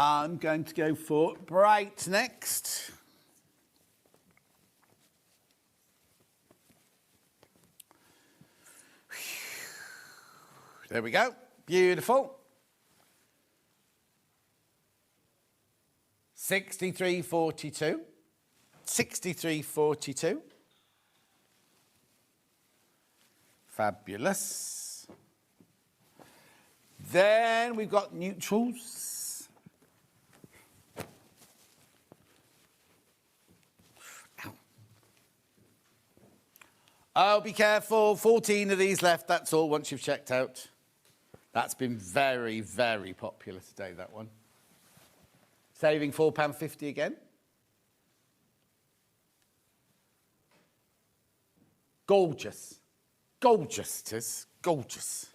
I'm going to go for Bright next. There we go. Beautiful. 63.42. 63.42. Fabulous. Then we've got neutrals. Ow. Oh, be careful. 14 of these left, that's all, once you've checked out. That's been very, very popular today, that one. Saving £4.50 again. Gorgeous. Gorgeous, it is. Gorgeous.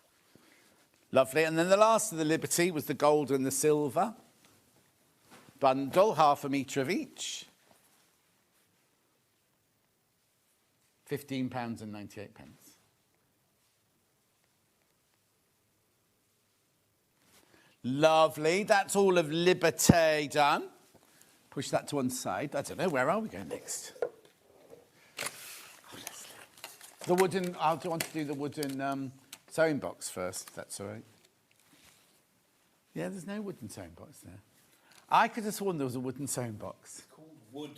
Lovely. And then the last of the Liberty was the gold and the silver. Bundle, half a metre of each. £15.98. Lovely. That's all of Liberté done. Push that to one side. I don't know, where are we going next? The wooden, I want to do the wooden sewing box first, if that's all right. Yeah, there's no wooden sewing box there. I could have sworn there was a wooden sewing box. It's called wood.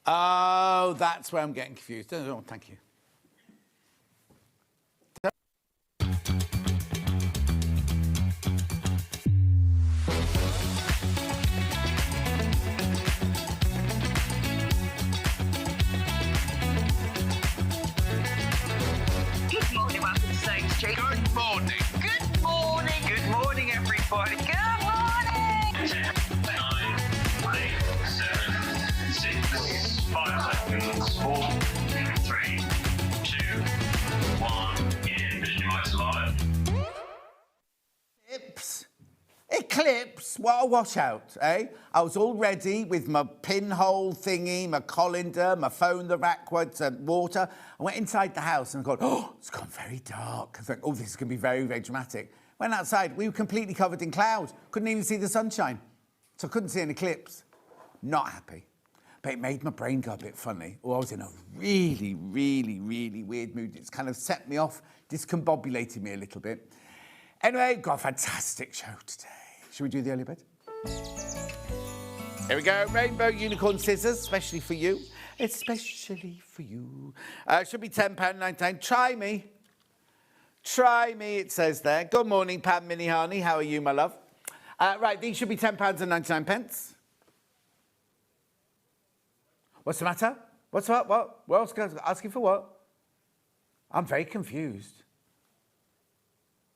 Oh, that's where I'm getting confused. No, thank you. Good morning. Good morning. Good morning, everybody. Good morning. 10, 9, 8, 7, 6, 5 seconds. 4, 3, 2, 1. In Vision Lights Live. Eclipse, what a washout, eh? I was all ready with my pinhole thingy, my colander, my phone, the backwards, and water. I went inside the house and I thought, oh, it's gone very dark. I thought, oh, this is going to be very, very dramatic. Went outside, we were completely covered in cloud. Couldn't even see the sunshine. So I couldn't see an eclipse. Not happy. But it made my brain go a bit funny. Oh, I was in a really, really, really weird mood. It's kind of set me off, discombobulated me a little bit. Anyway, got a fantastic show today. Should we do the early bed? Here we go. Rainbow unicorn scissors, especially for you. Especially for you. Should be £10.99. Try me. Try me, it says there. Good morning, Pam Minihani. How are you, my love? Right, these should be £10.99. What's the matter? What's what? What? What else? Asking for what? I'm very confused.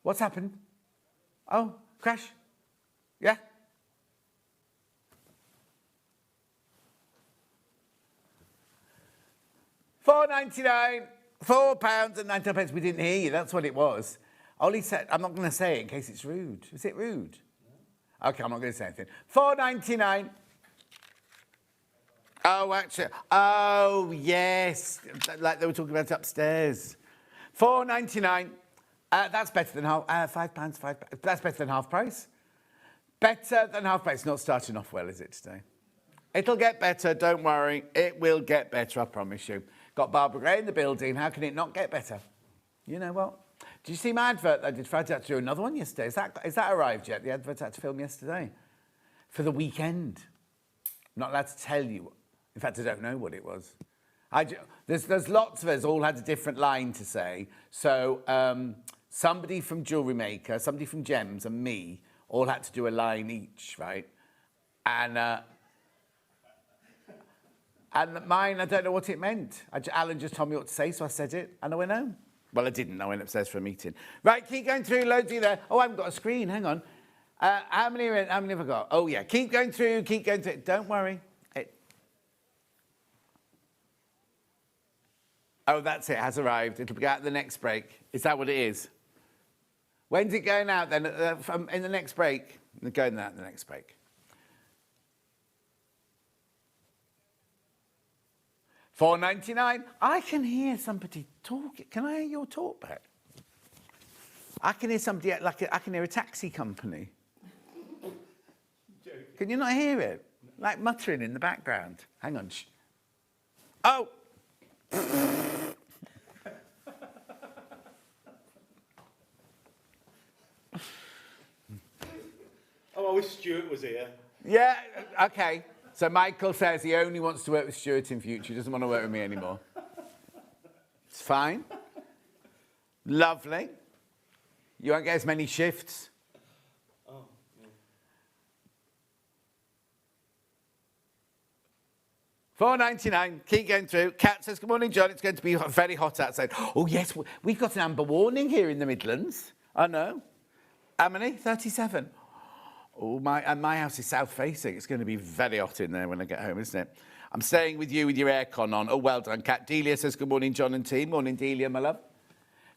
What's happened? Oh, crash. Yeah? £4.99, £4.99. We didn't hear you. That's what it was. Ollie said, I'm not going to say it in case it's rude. Is it rude? No. Okay, I'm not going to say anything. £4.99. Oh, actually. Oh, yes. Like they were talking about upstairs. £4.99. That's better than £5. £5. That's better than half price. Better than half price. Not starting off well, is it, today? It'll get better, don't worry. It will get better, I promise you. Got Barbara Gray in the building. How can it not get better? You know what? Did you see my advert I did Friday? I had to do another one yesterday. Is that arrived yet? The advert I had to film yesterday. For the weekend. I'm not allowed to tell you. In fact, I don't know what it was. There's lots of us all had a different line to say. So somebody from Jewellery Maker, somebody from Gems and me all had to do a line each, right? And mine, I don't know what it meant. Alan just told me what to say, so I said it, and I went home. Well, I didn't. I went upstairs for a meeting. Right, keep going through. Loads of you there. Oh, I haven't got a screen. Hang on. How many have I got? Oh, yeah. Keep going through. Keep going through. Don't worry. Oh, that's it. It has arrived. It'll be out at the next break. Is that what it is? When's it going out then? In the next break? Going out in the next break. £4.99. I can hear somebody talking. Can I hear your talk back? I can hear somebody, I can hear a taxi company. Can you not hear it? Like muttering in the background. Hang on. Shh. Oh! Oh, I wish Stuart was here. Yeah, okay. So Michael says he only wants to work with Stuart in future. He doesn't want to work with me anymore. It's fine. Lovely. You won't get as many shifts. Oh, yeah. £4.99. Keep going through. Kat says, good morning, John. It's going to be very hot outside. Oh, yes. We've got an amber warning here in the Midlands. I know. How many? 37. Oh, my house is south-facing. It's going to be very hot in there when I get home, isn't it? I'm staying with you with your aircon on. Oh, well done, Kat. Delia says, good morning, John and team. Morning, Delia, my love.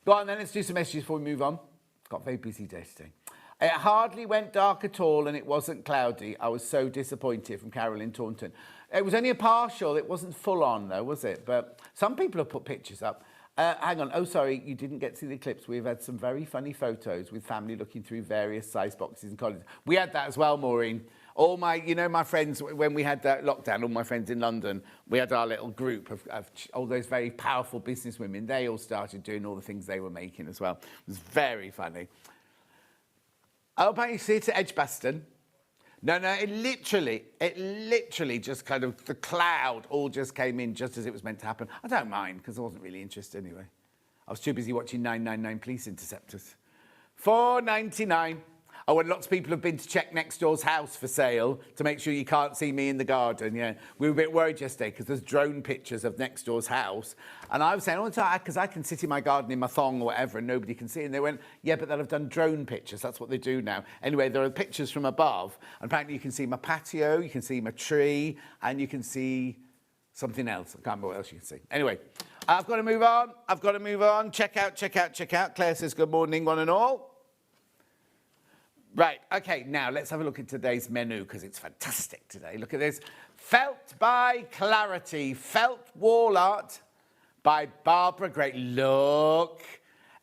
Go on, then. Let's do some messages before we move on. Got a very busy day today. It hardly went dark at all, and it wasn't cloudy. I was so disappointed, from Carolyn Taunton. It was only a partial. It wasn't full on, though, was it? But some people have put pictures up. Hang on. Oh, sorry, you didn't get to see the clips. We've had some very funny photos with family looking through various size boxes and collies. We had that as well, Maureen. All my, my friends, when we had that lockdown, all my friends in London, we had our little group of all those very powerful businesswomen. They all started doing all the things they were making as well. It was very funny. Oh, but you see it at Edgbaston. No, it literally just kind of, the cloud all just came in just as it was meant to happen. I don't mind, because I wasn't really interested anyway. I was too busy watching 999 Police Interceptors. £4.99. Oh, and lots of people have been to check next door's house for sale to make sure you can't see me in the garden, yeah. We were a bit worried yesterday because there's drone pictures of next door's house. And I was saying, oh, because I can sit in my garden in my thong or whatever and nobody can see. And they went, yeah, but they'll have done drone pictures. That's what they do now. Anyway, there are pictures from above. And apparently you can see my patio, you can see my tree, and you can see something else. I can't remember what else you can see. Anyway, I've got to move on. Check out. Claire says, good morning, one and all. Right, okay, now let's have a look at today's menu because it's fantastic today. Look at this. Felt by Clarity, felt wall art by Barbara Gray. Look,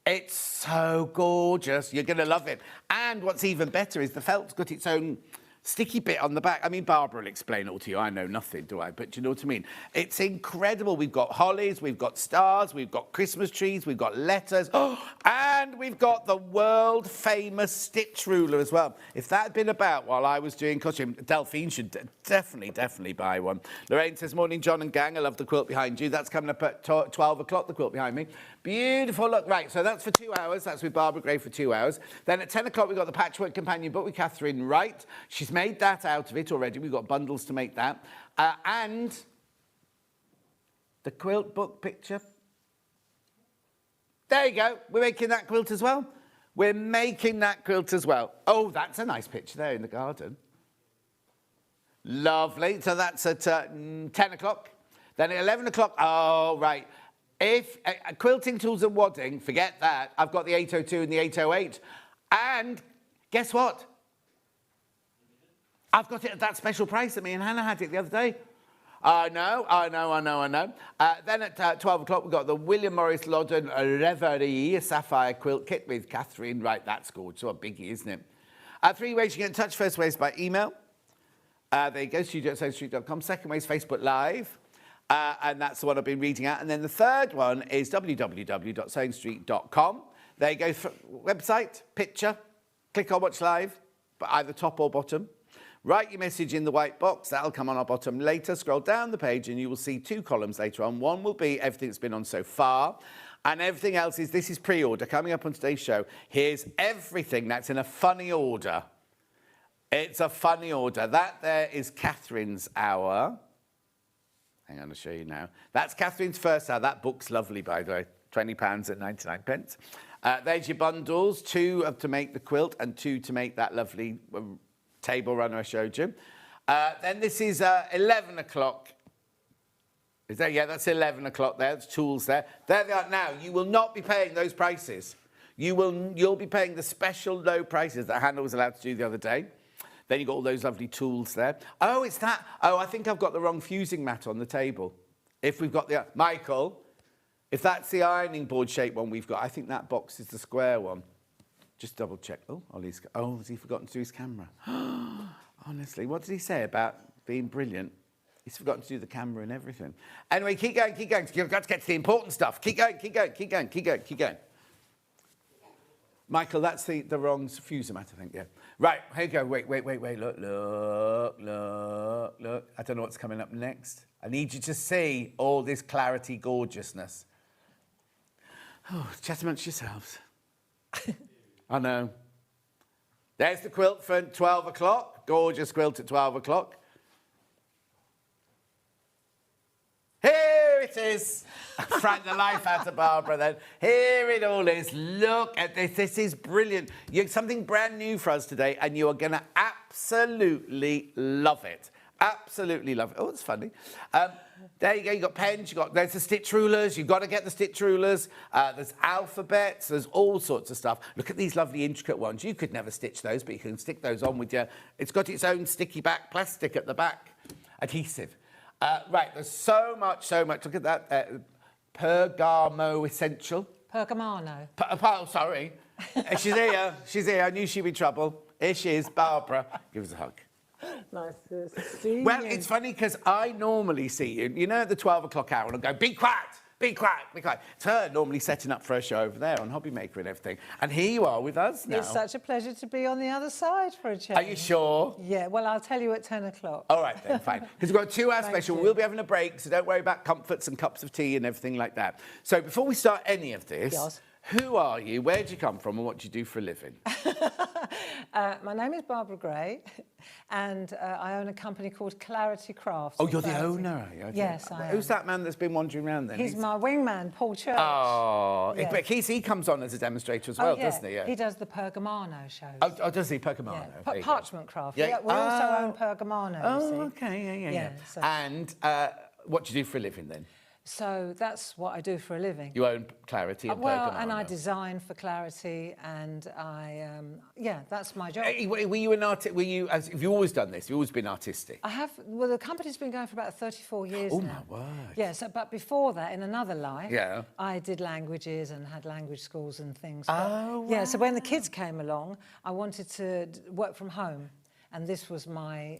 it's so gorgeous. You're going to love it. And what's even better is the felt's got its own sticky bit on the back. I mean, Barbara will explain it all to you. I know nothing, do I? But you know what I mean? It's incredible. We've got hollies, we've got stars, we've got Christmas trees, we've got letters, and we've got the world-famous stitch ruler as well. If that had been about while I was doing costume, Delphine should definitely buy one. Lorraine says, morning, John and gang. I love the quilt behind you. That's coming up at 12 o'clock, the quilt behind me. Beautiful look. Right, so that's for 2 hours. That's with Barbara Gray for 2 hours. Then at 10 o'clock, we've got the Patchwork Companion book with Catherine Wright. She's made that out of it already. We've got bundles to make that. And the quilt book picture. There you go. We're making that quilt as well. Oh, that's a nice picture there in the garden. Lovely. So that's at 10 o'clock. Then at 11 o'clock, oh, right. If quilting tools and wadding, forget that. I've got the 802 and the 808. And guess what? I've got it at that special price that me and Hannah had it the other day. I know. Then at 12 o'clock, we've got the William Morris Loudon Reverie Sapphire Quilt Kit with Catherine. Right, that's gorgeous. So a biggie, isn't it? 3 ways you get in touch. First way is by email. There you go, studio@sewingstreet.com. Second way is Facebook Live. And that's the one I've been reading out. And then the third one is www.sewingstreet.com. There you go, website, picture, click on Watch Live, but either top or bottom. Write your message in the white box. That'll come on our bottom later. Scroll down the page and you will see 2 columns later on. One will be everything that's been on so far. And everything else is, this is pre-order. Coming up on today's show, here's everything that's in a funny order. It's a funny order. That there is Catherine's hour. Hang on, I'll show you now. That's Catherine's first hour. That book's lovely, by the way. £20 at 99 pence. There's your bundles, 2 to make the quilt and 2 to make that lovely table runner I showed you. Then this is 11 o'clock. Is that, yeah, that's 11 o'clock there. There's tools there. There they are. Now, you will not be paying those prices. You'll be paying the special low prices that Hannah was allowed to do the other day. Then you've got all those lovely tools there. Oh, it's that. Oh, I think I've got the wrong fusing mat on the table. If we've got the... Michael, if that's the ironing board shape one we've got, I think that box is the square one. Just double check. Oh, Ollie's... Oh, has he forgotten to do his camera? Honestly, what did he say about being brilliant? He's forgotten to do the camera and everything. Anyway, keep going. You've got to get to the important stuff. Keep going. Michael, that's the wrong fuser mat, I think, yeah. Right, here you go. Wait. Look. I don't know what's coming up next. I need you to see all this clarity gorgeousness. Oh, chat amongst yourselves. I know. There's the quilt for 12 o'clock. Gorgeous quilt at 12 o'clock. Here it is. Frank the life out of Barbara then. Here it all is. Look at this. This is brilliant. Something brand new for us today, and you are going to absolutely love it. Absolutely love it. Oh, it's funny. There you go. You've got pens. There's the stitch rulers. You've got to get the stitch rulers. There's alphabets. There's all sorts of stuff. Look at these lovely intricate ones. You could never stitch those, but you can stick those on with your... It's got its own sticky back plastic at the back. Adhesive. Right, there's so much. Look at that. Pergamo Essential. Pergamano. Oh, sorry. She's here. I knew she'd be in trouble. Here she is, Barbara. Give us a hug. Nice to see you. Well, it's funny because I normally see you, at the 12 o'clock hour, and I go, be quiet. It's her normally setting up for a show over there on Hobby Maker and everything. And here you are with us now. It's such a pleasure to be on the other side for a change. Are you sure? Yeah, well, I'll tell you at 10 o'clock. All right, then, fine. Because we've got a 2-hour special. You. We'll be having a break, so don't worry about comforts and cups of tea and everything like that. So before we start any of this, Yes. Who are you, where do you come from, and what do you do for a living? My name is Barbara Gray, and I own a company called Clarity Crafts. Oh, you're the owner, are you? Yes, I am. Who's that man that's been wandering around then? He's my wingman, Paul Church. Oh, Yeah. but he comes on as a demonstrator as well, yeah. doesn't he? Yeah. He does the Pergamano shows. Oh, does he? Pergamano. Yeah. There you go. Parchment craft. Yeah. Yeah, we also own Pergamano, you see. Oh, okay, yeah. So- And what do you do for a living then? So that's what I do for a living. You own Clarity and Well, Pergamano. and I design for Clarity, and that's my job. Were you an artist? Have you always done this? You've always been artistic? I have. Well, the company's been going for about 34 years Oh, now. my word. Yeah. So, but before that, in another life, Yeah. I did languages and had language schools and things. Oh, Yeah. So when the kids came along, I wanted to work from home. And this was my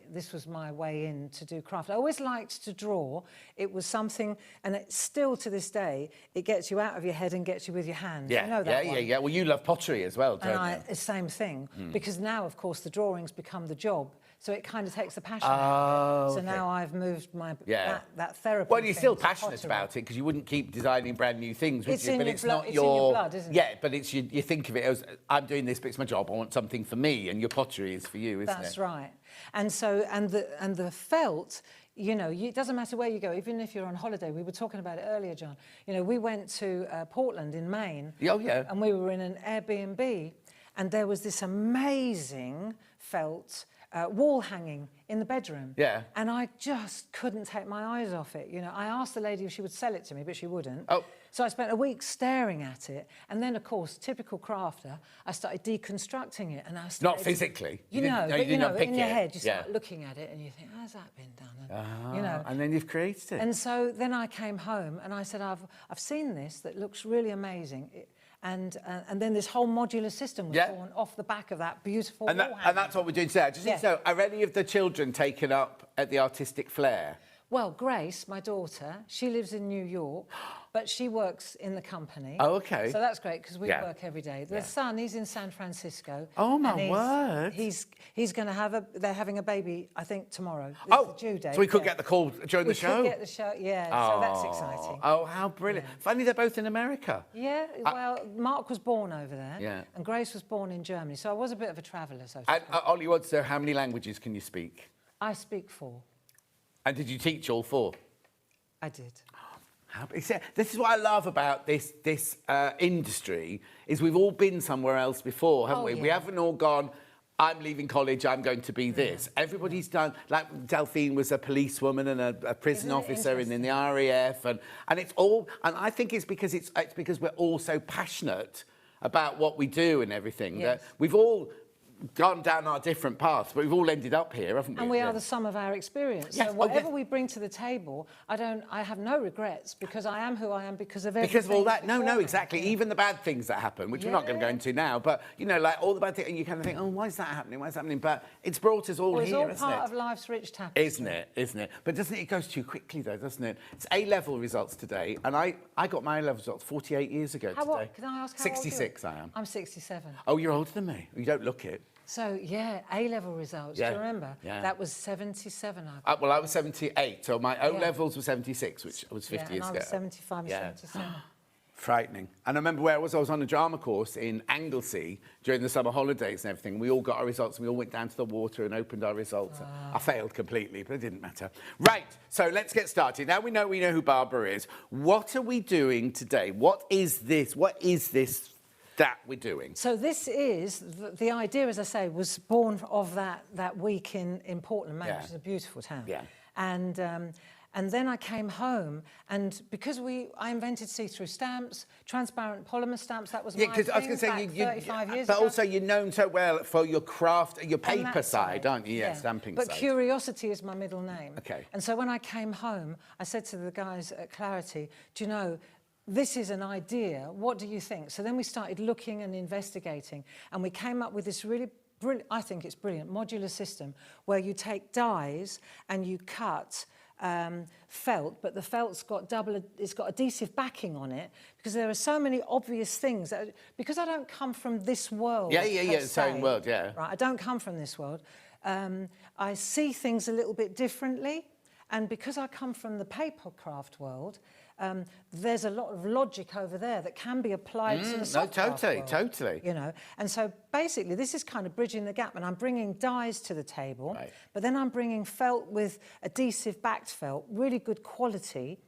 way in to do craft. I always liked to draw. It was something, and it's still to this day, it gets you out of your head and gets you with your hands. Yeah, you know that one. yeah. Well, you love pottery as well, don't you? And same thing, because now, of course, the drawings become the job, so it kind of takes the passion out of it. So okay. now I've moved that therapy. Well, you're still thing to passionate pottery. about it because you wouldn't keep designing brand new things, would It's you? in But your it's blood- not it's your... in your blood, isn't it? Yeah, but it's you think of it as, I'm doing this, but it's my job. I want something for me, and your pottery is for you, isn't it? That's right. And so, and the felt, it doesn't matter where you go, even if you're on holiday. We were talking about it earlier, John. We went to Portland in Maine. Oh, yeah. And we were in an Airbnb, and there was this amazing felt wall hanging in the bedroom. Yeah. And I just couldn't take my eyes off it. I asked the lady if she would sell it to me, but she wouldn't. Oh. So I spent a week staring at it, and then, of course, typical crafter, I started deconstructing it, and I started... Not physically. You didn't- know, you but didn't pick in your it. head, you Yeah. start looking at it, and you think, how's that been done? And, And then you've created it. And so then I came home, and I said, I've seen this that looks really amazing. And then this whole modular system was born off the back of that beautiful And wall that's what we're doing today. I just need to know, are any of the children taken up at the artistic flair? Well, Grace, my daughter, she lives in New York, but she works in the company. Oh, okay. So that's great because we Yeah. work every day. The son, he's in San Francisco. Oh, my and word. He's going to have they're having a baby, I think, tomorrow. It's Oh, the due date. so we could get the call during the show? We could get the show, yeah. So that's exciting. Oh, how brilliant. Funny they're both in America. Yeah, well, Mark was born over there, Yeah. and Grace was born in Germany, so I was a bit of a traveller, so to And speak. Ollie wants to know, how many languages can you speak? I speak 4. And did you teach all 4? I did. This is what I love about this industry, is we've all been somewhere else before, haven't we? We yeah. haven't all gone, I'm leaving college, I'm going to be this. Everybody's done, like Delphine was a policewoman and a prison Isn't it officer and in the RAF, and it's all, and I think it's because we're all so passionate about what we do and everything, Yes. that we've all gone down our different paths, but we've all ended up here, haven't we? And we are the sum of our experience. Yes, So oh, whatever yes. we bring to the table, I have no regrets because I am who I am because of everything. Because of all that. No, beforehand. exactly. Yeah. Even the bad things that happen, which we're not going to go Yeah. into now, but, you know, like all the bad things, and you kind of think, oh, why is that happening? Why is that happening? But it's brought us all Well, it's here, all isn't part it? of life's rich tapestry. Isn't it? Isn't it? But doesn't it goes too quickly, though, doesn't it? It's A-level results today, and I got my A-level results 48 years ago How today. old? Can I ask how old you are? 66 I am. I'm 67. Oh, you're older than me. You don't look it. So, yeah, A-level results, Yeah, do you remember? yeah. That was 77, I believe. Well, I was 78, so my O-levels were 76, which was 50 and years I ago. was 75, Yeah. 77. Frightening. And I remember where I was on a drama course in Anglesey during the summer holidays and everything. We all got our results and we all went down to the water and opened our results. I failed completely, but it didn't matter. Right, so let's get started. Now we know who Barbara is. What are we doing today? What is this? What is this that we're doing? So this is, the idea, as I say, was born of that week in Portland, Maine, Yeah. which is a beautiful town. Yeah. And then I came home, and because I invented see-through stamps, transparent polymer stamps, that was my Because thing I was going to say, back 35 years but ago. also you're known so well for your craft, your On paper that side, aren't you? Yeah, stamping But side. curiosity is my middle name. Okay. And so when I came home, I said to the guys at Clarity, do you know, this is an idea. What do you think? So then we started looking and investigating, and we came up with this really brilliant, I think it's brilliant, modular system where you take dies and you cut felt, but the felt's got it's got adhesive backing on it because there are so many obvious things that, because I don't come from this world. Yeah, per same se, world, yeah. Right, I don't come from this world. I see things a little bit differently, and because I come from the paper craft world, there's a lot of logic over there that can be applied to the soft craft world, totally. You know, and so basically this is kind of bridging the gap, and I'm bringing dies to the table, Right. but then I'm bringing felt with adhesive backed felt, really good quality.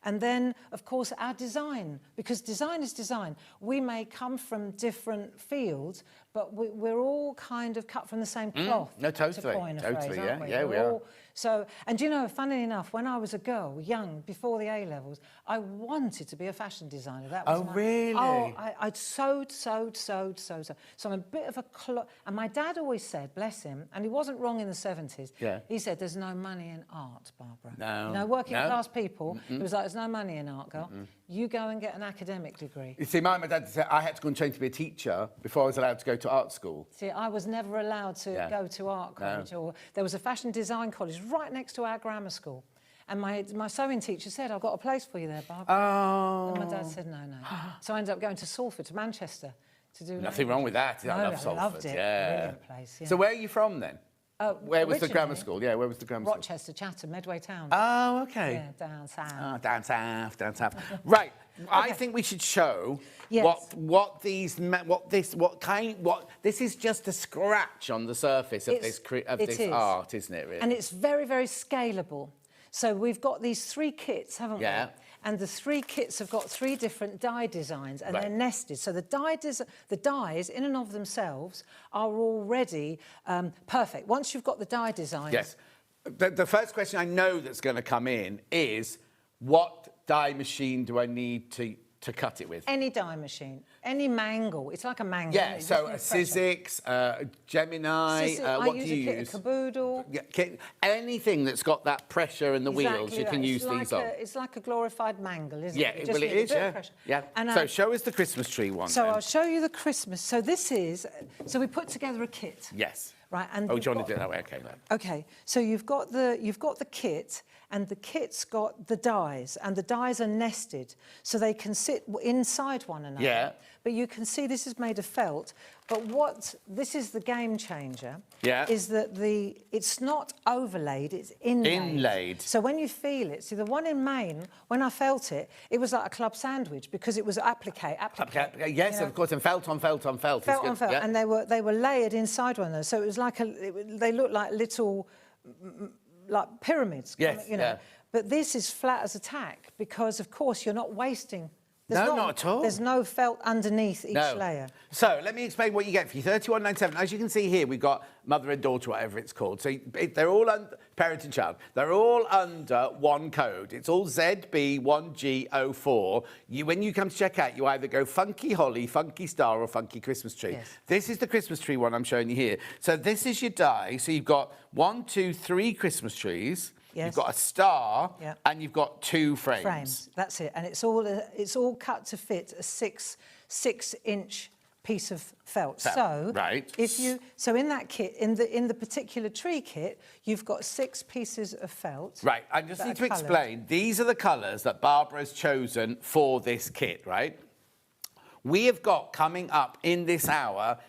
And then, of course, our design, because design is design. We may come from different fields, but we're all kind of cut from the same cloth. No, to totally, coin a totally, phrase, yeah, aren't we? yeah, We're we are. all- So, and you know, funnily enough, when I was a girl, young, before the A-levels, I wanted to be a fashion designer. That was Oh, my, really? Oh, I'd sewed. So I'm a bit of a and my dad always said, bless him, and he wasn't wrong in the 70s. Yeah. He said, there's no money in art, Barbara. No. You know, working No. class people, it was like, there's no money in art, girl. You go and get an academic degree. You see, my dad said I had to go and train to be a teacher before I was allowed to go to art school. See, I was never allowed to Yeah. go to art college, or there was a fashion design college right next to our grammar school. And my sewing teacher said, I've got a place for you there, Barbara. Oh. And my dad said, no. So I ended up going to Salford, to Manchester, to do Nothing wrong with that. No, I love I Salford. loved it. Yeah. Really good place, yeah. So where are you from then? Where was the grammar originally, school? Yeah, where was the grammar school? Rochester, Chatham, Medway Town. Oh, okay. Yeah, down south. Oh, down south. Right. I think we should show Yes. what this is just a scratch on the surface of this It is. art, isn't it? Really? And it's very, very scalable. So we've got these 3 kits, haven't Yeah. we? And the 3 kits have got 3 different die designs, and Right. they're nested. So the dies, in and of themselves, are already perfect. Once you've got the die designs... Yes. The first question I know that's going to come in is, what die machine do I need to cut it with? Any die machine, any mangle. It's like a mangle. Yeah, isn't it? so a Just need pressure. Sizzix, Gemini, Scissor- what I use do you a kit use? of Caboodle. Yeah, anything that's got that pressure in the wheels, Exactly you can right. use these on. It's like a glorified mangle, isn't Yeah, it? You just well, it need a is, bit of yeah. pressure. Yeah. And, So show us the Christmas tree one. So then. I'll show you the Christmas. So this is, so we put together a kit. Yes. Right, and Oh, you've do you want got- to do it that way? Okay. Then. Okay, so you've got the kit, and the kit's got the dies, and the dies are nested, so they can sit inside one another. Yeah. But you can see this is made of felt. But this is the game changer. Yeah. Is that it's not overlaid, it's inlaid. Inlaid. So when you feel it, see the one in Maine, when I felt it, it was like a club sandwich because it was applique. Yes, you know. of course, and felt on felt on felt. Felt is on good. felt, Yeah. and they were layered inside one another. So it was like they looked like little, like pyramids. Yes, you know. yeah. But this is flat as a tack because, of course, you're not wasting No, not at all. There's no felt underneath each No. layer. So let me explain what you get for your £31.97. As you can see here, we've got mother and daughter, whatever it's called. So they're all under, parent and child. They're all under one code. It's all ZB1G04. When you come to check out, you either go Funky Holly, Funky Star, or Funky Christmas Tree. Yes. This is the Christmas tree one I'm showing you here. So this is your die. So you've got 1, 2, 3 Christmas trees. Yes. You've got a star, Yeah. and you've got 2 frames. Frames. That's it. And it's all cut to fit a 6-inch piece of felt. So right. so in that kit, in the particular tree kit, you've got 6 pieces of felt. Right, I just that need are to coloured. explain. These are the colours that Barbara's chosen for this kit, right? We have got coming up in this hour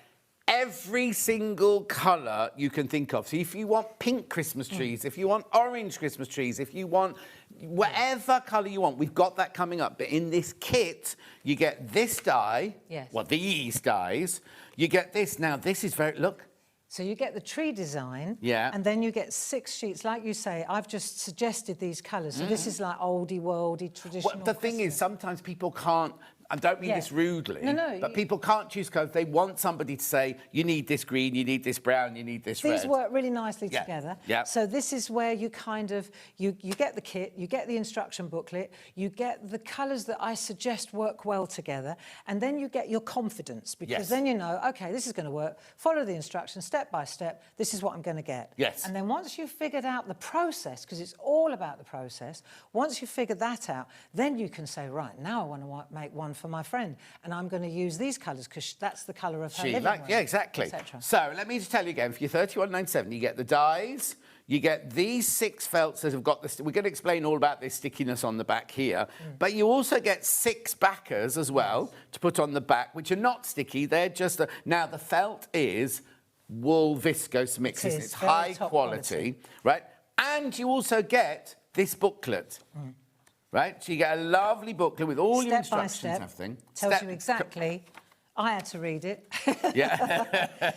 every single colour you can think of. So if you want pink Christmas trees, if you want orange Christmas trees, if you want whatever colour you want, we've got that coming up. But in this kit, you get this die, Yes. well, these dies. You get this. Now, this is very, look. So you get the tree design, Yeah. and then you get 6 sheets. Like you say, I've just suggested these colours. So this is like oldie, worldy, traditional. Well, the thing is, Christmas. sometimes people can't, I don't mean Yeah. this rudely, No, but people can't choose colours. They want somebody to say, you need this green, you need this brown, you need this These red. work really nicely Yeah. together. Yeah. So this is where you kind of, you get the kit, you get the instruction booklet, you get the colours that I suggest work well together, and then you get your confidence, because Yes. then you know, OK, this is going to work, follow the instructions step by step, this is what I'm going to get. Yes. And then once you've figured out the process, because it's all about the process, once you've figured that out, then you can say, right, now I want to make one for my friend, and I'm going to use these colours because that's the colour of her living room, Yeah, exactly. etc. So let me just tell you again, for your £31.97, you get the dies, you get these 6 felts that have got this. We're going to explain all about this stickiness on the back here, but you also get 6 backers as well to put on the back, which are not sticky. They're just now the felt is wool viscose mix. It is, It's very high top quality, right? And you also get this booklet. Right, so you get a lovely booklet with all your Step by instructions and step, everything. tells you exactly. I had to read it. Yeah.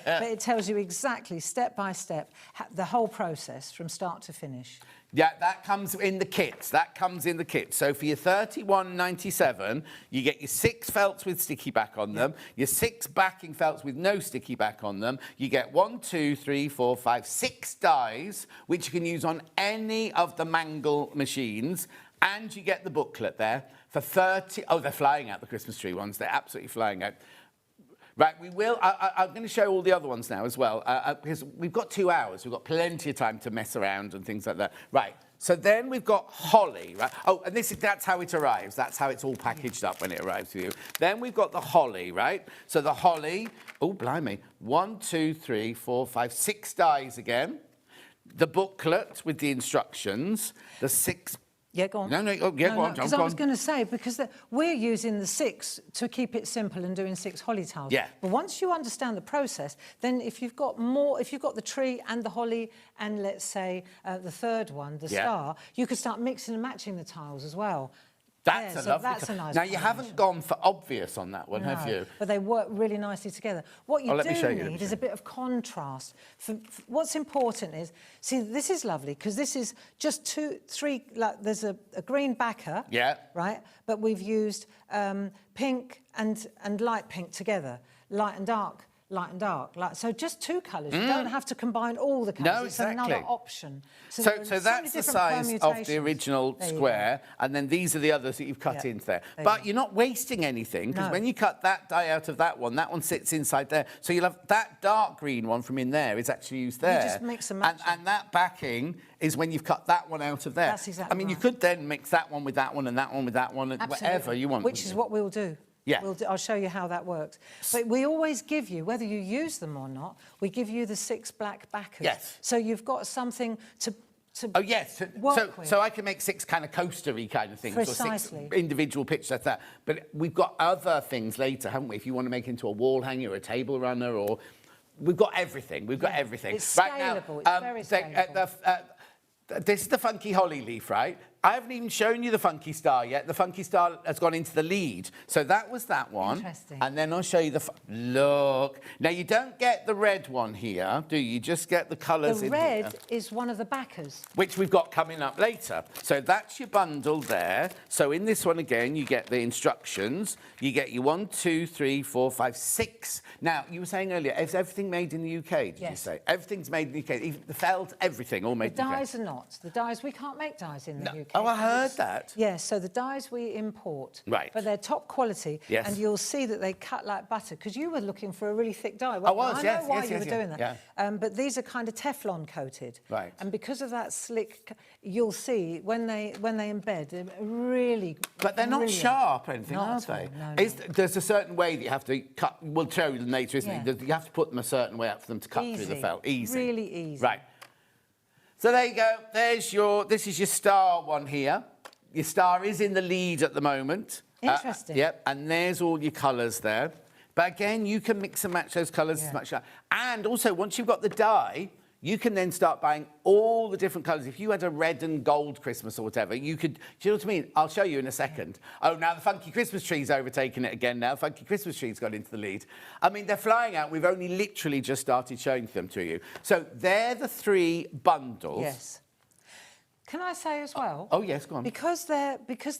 But it tells you exactly, step by step, the whole process from start to finish. Yeah, that comes in the kit. That comes in the kit. So for your £31.97, you get your 6 felts with sticky back on them, your 6 backing felts with no sticky back on them. You get 1, 2, 3, 4, 5, 6 dies, which you can use on any of the Mangle machines. And you get the booklet there for 30... Oh, they're flying out, the Christmas tree ones. They're absolutely flying out. Right, we will... I'm going to show all the other ones now as well, because we've got 2 hours. We've got plenty of time to mess around and things like that. Right, so then we've got holly, right? Oh, and that's how it arrives. That's how it's all packaged up when it arrives to you. Then we've got the holly, right? So the holly... Oh, blimey. 1, 2, 3, 4, 5, 6 dies again. The booklet with the instructions. The 6... Yeah, go on. No, oh, yeah, go on, Because I was going to say, because we're using the 6 to keep it simple and doing 6 holly tiles. Yeah. But once you understand the process, then if you've got more, if you've got the tree and the holly and let's say the third one, the star, you could start mixing and matching the tiles as well. That's Yeah, a so lovely... that's a nice Now, you haven't combination. gone for obvious on that one, have No, you? but they work really nicely together. What you Oh, let me show do you, let me need show is a bit of contrast. What's important is, see, this is lovely because this is just 2, 3. Like there's a green backer, Yeah. right? But we've used pink and light pink together, light and dark. Light and dark, so just 2 colours. You don't have to combine all the colours. No, It's another exactly. option. So there are many that's the different size of the permutations. original There you go. square, and then these are the others that you've cut Yeah. into there. There you But go. you're not wasting anything, because No. when you cut that die out of that one sits inside there. So you'll have that dark green one from in there is actually used there. just mix and match And that backing is when you've cut that one out of there. That's exactly I mean, you right. could then mix that one with that one and that one with that one, and Absolutely. whatever you want. Which is what we'll do. Yeah. I'll show you how that works. But we always give you, whether you use them or not, we give you the 6 black backers. Yes. So you've got something to Oh, yes. work with. So I can make 6 kind of coastery kind of things, Precisely. or 6 individual pictures like that. But we've got other things later, haven't we? If you want to make into a wall hanger or a table runner, or we've got everything. We've got everything. It's Right now, scalable. It's very scalable. this is the funky holly leaf, right? I haven't even shown you the Funky Star yet. The Funky Star has gone into the lead. So that was that one. Interesting. And then I'll show you the... Look. Now, you don't get the red one here, do you? You just get the colours The in red here, is one of the backers. which we've got coming up later. So that's your bundle there. So in this one, again, you get the instructions. You get your 1, 2, 3, 4, 5, 6. Now, you were saying earlier, is everything made in the UK, did you Yes. say? Everything's made in the UK. Even the felt, everything, all made The in the UK. dyes are not. The dyes, we can't make dyes in the UK. Oh, I heard that. Yes, so the dyes we import. Right. But they're top quality. Yes. And you'll see that they cut like butter, because you were looking for a really thick dye. I weren't you? was, I yes, know why yes, you yes, were yes, doing that. yeah. But these are kind of Teflon coated. Right. And because of that slick, you'll see when they embed, they're really But they're not brilliant. sharp or anything, Not are at all, they? no. There's a certain way that you have to cut. We'll show you them later, isn't Yeah. it? That you have to put them a certain way up for them to cut through the Easy. felt. Easy. Really easy. Right. So there you go. This is your star one here. Your star is in the lead at the moment. Interesting. Yep, and there's all your colours there. But again, you can mix and match those colours as much. And also, once you've got the dye, you can then start buying all the different colours. If you had a red and gold Christmas or whatever, you could... Do you know what I mean? I'll show you in a second. Oh, now the Funky Christmas tree's overtaken it again now. Funky Christmas tree's got into the lead. I mean, they're flying out. We've only literally just started showing them to you. So they're the 3 bundles. Yes. Can I say as well? Oh, yes, go on. Because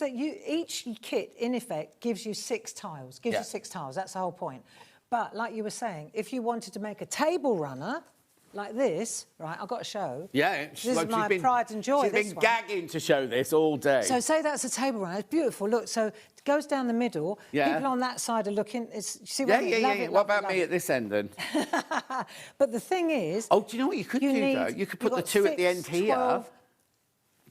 each kit in effect gives you 6 tiles. Gives you 6 tiles. That's the whole point. But like you were saying, if you wanted to make a table runner like this, right? I've got to show. Yeah, This is my pride and joy. She's this been one. gagging to show this all day. So say that's a table runner. It's beautiful. Look, so it goes down the middle. Yeah. People on that side are looking. You see what yeah, I mean? yeah, Love yeah. it, What love it, about love me it. at this end then? But the thing is... Oh, do you know what you could do though? You could put you've the got 2 at the 6, end here. 12,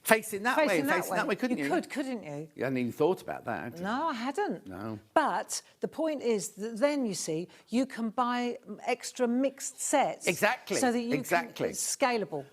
Facing that way, facing facing that way, couldn't you? You could, couldn't you? You hadn't even thought about that, had you? No, I hadn't. No. But the point is that then, you see, you can buy extra mixed sets. Exactly, So that you exactly. can... It's scalable.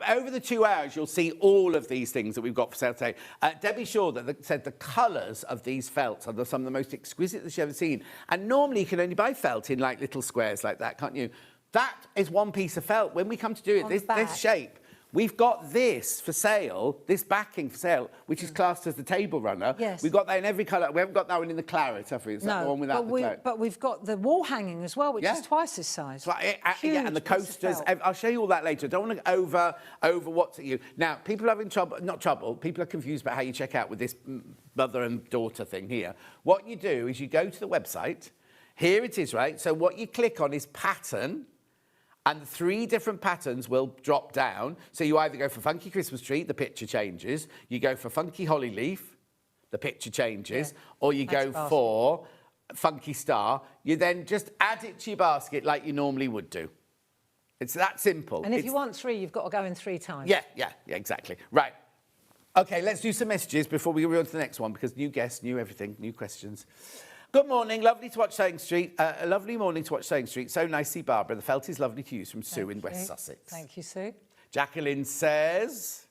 Over the 2 hours, you'll see all of these things that we've got for sale today. Debbie Shaw said the colours of these felts are some of the most exquisite that she's ever seen. And normally you can only buy felt in like little squares like that, can't you? That is one piece of felt. When we come to do it, On the back. this shape, we've got this for sale, this backing for sale, which is classed as the table runner. Yes. We've got that in every colour. We haven't got that one in the claret, have we? Is that the one without the claret? but we've got the wall hanging as well, which Yeah. is twice this size. So, yeah, and the Huge piece of coasters. felt. I'll show you all that later. I don't want to over what's at you. Now, people are having trouble, not trouble, people are confused about how you check out with this mother and daughter thing here. What you do is you go to the website. Here it is, right? So what you click on is pattern. And the 3 different patterns will drop down. So you either go for Funky Christmas Tree, the picture changes. You go for Funky Holly Leaf, the picture changes. Yeah. Or you That's go basket. for Funky Star. You then just add it to your basket like you normally would do. It's that simple. And if you want 3, you've got to go in 3 times. Yeah, exactly. Right. OK, let's do some messages before we go on to the next one, because new guests, new everything, new questions. Good morning, lovely to watch Sewing Street. A lovely morning to watch Sewing Street. So nice to see Barbara. The felt is lovely to use from Sue in West Sussex. Thank you, Sue. Jacqueline says,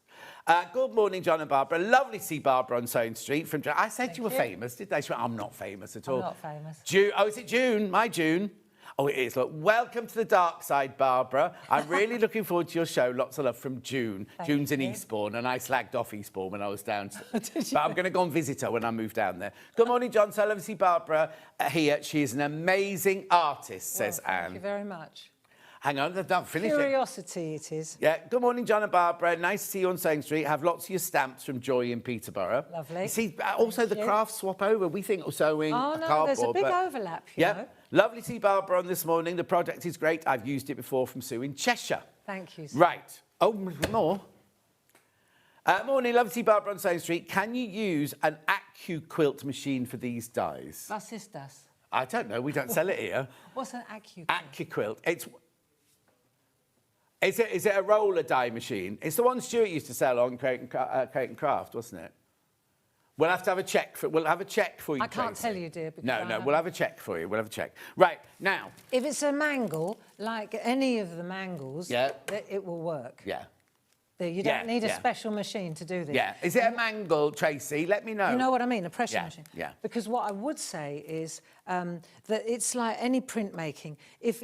good morning, John and Barbara. Lovely to see Barbara on Sewing Street. I said you were famous, did they? She went, I'm not famous at all. I'm not famous. Oh, is it June? My June. Oh, it is. Look, welcome to the dark side, Barbara. I'm really looking forward to your show. Lots of love from June. Thank June's in you. Eastbourne, and I slagged off Eastbourne when I was down. But I'm going to go and visit her when I move down there. Good morning, John. So I love to see Barbara here. She is an amazing artist, says Anne. Thank you very much. Hang on, I've finished it. Curiosity it is. Yeah, good morning, John and Barbara. Nice to see you on Sewing Street. Have lots of your stamps from Joy in Peterborough. Lovely. You see, also the crafts swap over. We think sewing, Oh, no, cardboard. there's a big but- overlap, you Yeah, know. lovely to see Barbara on this morning. The product is great. I've used it before from Sue in Cheshire. Thank you, Sue. Right. Oh, more. Morning, lovely to see Barbara on Sewing Street. Can you use an AccuQuilt machine for these dyes? Was ist das? I don't know. We don't sell it here. What's an AccuQuilt? AccuQuilt. Is it a roller dye machine? It's the one Stuart used to sell on Crate and Craft, wasn't it? We'll have to have a check for. We'll have a check for you. I can't Tracy. tell you, dear. Because No, I no. haven't- We'll have a check for you. We'll have a check. Right now. If it's a mangle, like any of the mangles, Yeah. it will work. Yeah. You Yeah, don't need a yeah. special machine to do this. Yeah. Is it a mangle, Tracy? Let me know. You know what I mean, a pressure Yeah, machine. yeah. Because what I would say is that it's like any printmaking. If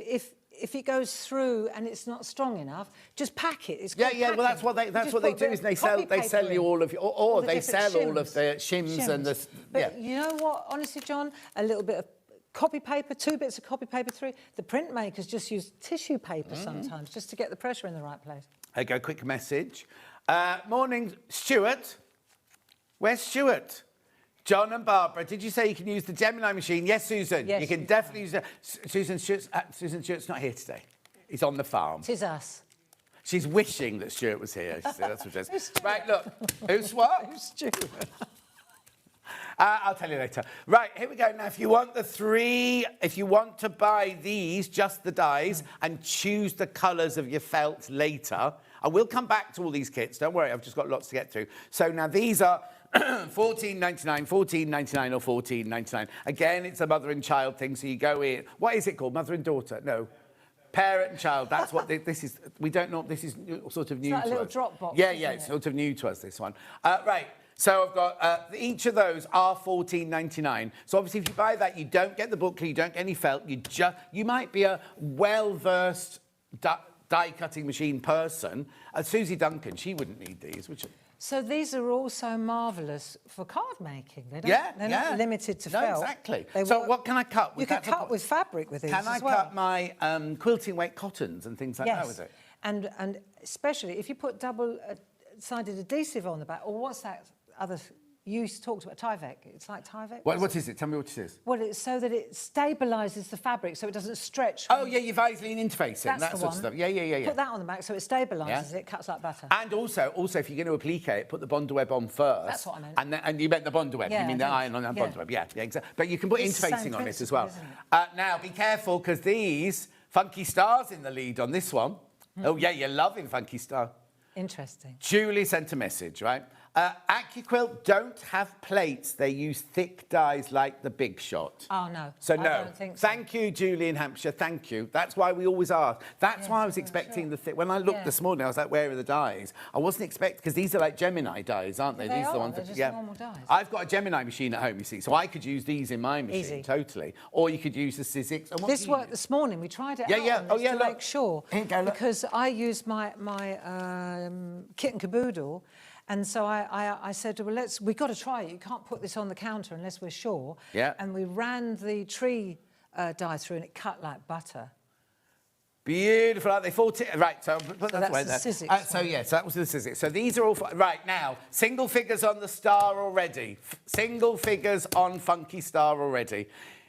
if it goes through and it's not strong enough, just pack it. It's Yeah, called yeah. Well, that's packing. what they You that's just what they put do a is bit of copy they sell paper you in. all of or the they different sell all of the shims and the But yeah. you know what? Honestly, John, a little bit of copy paper, 2 bits of copy paper, 3. The printmakers just use tissue paper sometimes just to get the pressure in the right place. I go quick message. Morning, Stuart. Where's Stuart? John and Barbara, did you say you can use the Gemini machine? Yes, Susan. Yes, you can you definitely use it. Susan Stuart's not here today. He's on the farm. Tis us. She's wishing that Stuart was here. She said, that's what it Who's is. Stuart? Right, look. Who's what? Who's Stuart? I'll tell you later. Right, here we go. Now, if you want to buy these, just the dies, and choose the colours of your felt later, I will come back to all these kits. Don't worry, I've just got lots to get through. So now these are $14.99, $14.99 or $14.99. Again, it's a mother and child thing, so you go in. What is it called? Mother and daughter? No. Parent and child. That's what this is. We don't know. This is sort of new to us. It's like a little drop box, Yeah, isn't it's it? sort of new to us, this one. Right. So I've got each of those are $14.99. So obviously, if you buy that, you don't get the booklet, you don't get any felt. You might be a well-versed die cutting machine person. Susie Duncan, she wouldn't need these, would she? So these are also marvellous for card making. They're Yeah, not limited to no, felt. exactly. They So work- what can I cut? You can cut with fabric with these Can I as well. cut my quilting weight cottons and things like that with it? And especially if you put double-sided adhesive on the back, or what's that other... You talked about Tyvek. It's like Tyvek? What is it? Tell me what it is. Well, it's so that it stabilises the fabric so it doesn't stretch. Oh, yeah, your Vaseline interfacing, That's that the sort of one. stuff. Yeah. Put that on the back so it stabilises Yeah. it, cuts like butter. And also, if you're going to applique it, put the Bonder web on first. That's what I meant. And you meant the Bonder web. Yeah, you mean I the did. iron on the Yeah. Bonder web. Yeah, exactly. But you can put It's the same interfacing on it as principle, well. isn't Now, be careful, because these, Funky Star's in the lead on this one. Oh, yeah, you're loving Funky Star. Interesting. Julie sent a message, right? AccuQuilt don't have plates. They use thick dies like the Big Shot. Oh, no. So I no. don't think so. Thank you, Julie in Hampshire. Thank you. That's why we always ask. That's why I was expecting the thick. When I looked this morning, I was like, where are the dies? I wasn't expecting, because these are like Gemini dies, aren't they? They These are the are. ones They're that, just normal dies. I've got a Gemini machine at home, you see, so I could use these in my machine. Easy. Totally. Or you could use the Sizzix. And what This do you worked use? this morning. We tried it Yeah, out yeah. on Oh, this yeah, to look. make sure. Here you go, look. Because I used my kit and caboodle, and so I said, well, we've got to try it. You can't put this on the counter unless we're sure. Yeah. And we ran the tree die through, and it cut like butter. Beautiful, aren't they? 14. Right, so put that that's away the there. Sizzix So one. yes, that was the Sizzix. So these are all right now. Single figures on the Star already. Single figures on Funky Star already.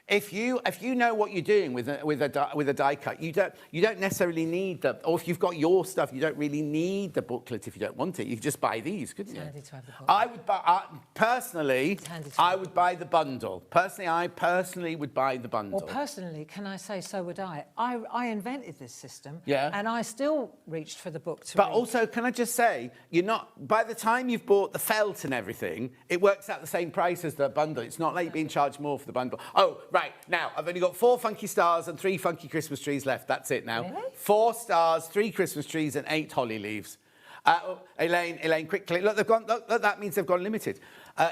If you know what you're doing with a die cut, you don't necessarily need the. Or if you've got your stuff, you don't really need the booklet if you don't want it. You can just buy these, couldn't you? It's handy to have the booklet. I would buy personally. handy to I have would buy the bundle. Personally, I would buy the bundle. Well, personally, can I say so would I? I invented this system, Yeah. and I still reached for the book to But read. also, can I just say, you're not, by the time you've bought the felt and everything, it works out the same price as the bundle. It's not like you're being charged more for the bundle. Oh, right. Now, I've only got 4 Funky Stars and 3 Funky Christmas trees left. That's it now. Really? 4 stars, 3 Christmas trees, and 8 holly leaves. Elaine, quickly. Look, look, that means they've gone limited.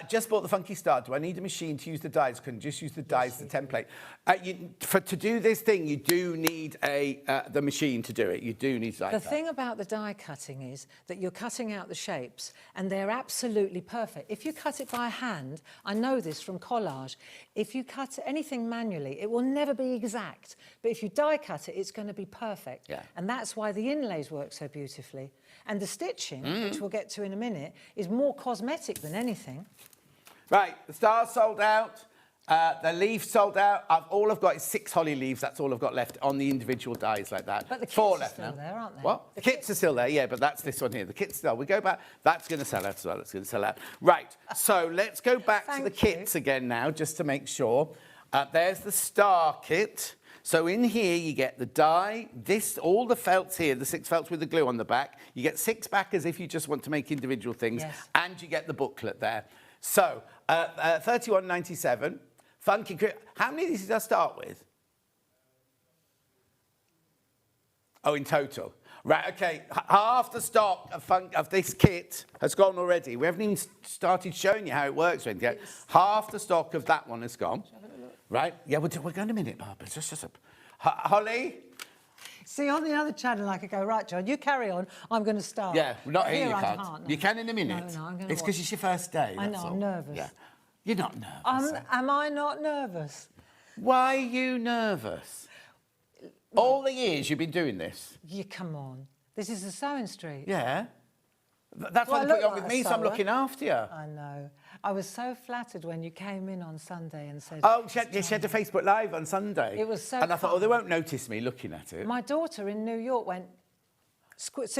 Just bought the Funky Star. Do I need a machine to use the dies? Can just use the dies, the template. To do this thing, you do need the machine to do it. You do need die The cut. thing about the die cutting is that you're cutting out the shapes, and they're absolutely perfect. If you cut it by hand, I know this from collage, if you cut anything manually, it will never be exact. But if you die cut it, it's going to be perfect. Yeah. And that's why the inlays work so beautifully. And the stitching, which we'll get to in a minute, is more cosmetic than anything. Right, the stars sold out. The leaf sold out. All I've got is 6 holly leaves. That's all I've got left on the individual dies like that. But the kits 4 are left still now. there, aren't they? What? The kits are still there, yeah, but that's this one here. The kit's still. We go back. That's going to sell out as well. That's going to sell out. Right, so let's go back to the Thank you. kits again now, just to make sure. There's the star kit. So in here you get the die, all the felts here, the 6 felts with the glue on the back. You get 6 back as if you just want to make individual things, Yes. and you get the booklet there. So $31.97. Funky. How many of these did I start with? Oh, in total. Right, okay. Half the stock of this kit has gone already. We haven't even started showing you how it works or anything yet. Half the stock of that one has gone. Right? Yeah, we're going in a minute, Barbara. Just Holly, See, on the other channel, I could go, right, John, you carry on. I'm going to start. Yeah, not here, you I can't. no. You can in a minute. No, I'm going to It's because it's your first day. I know, that's all. I'm nervous. Yeah. You're not nervous. Am I not nervous? Why are you nervous? All the years you've been doing this. You come on. This is the sewing street. Yeah. That's Do I why they put look you on like with a me, so I'm sewer? looking after you. I know. I was so flattered when you came in on Sunday and said... Oh, she had a Facebook Live on Sunday. It was so And I thought, oh, they fun. won't notice me looking at it. My daughter in New York went...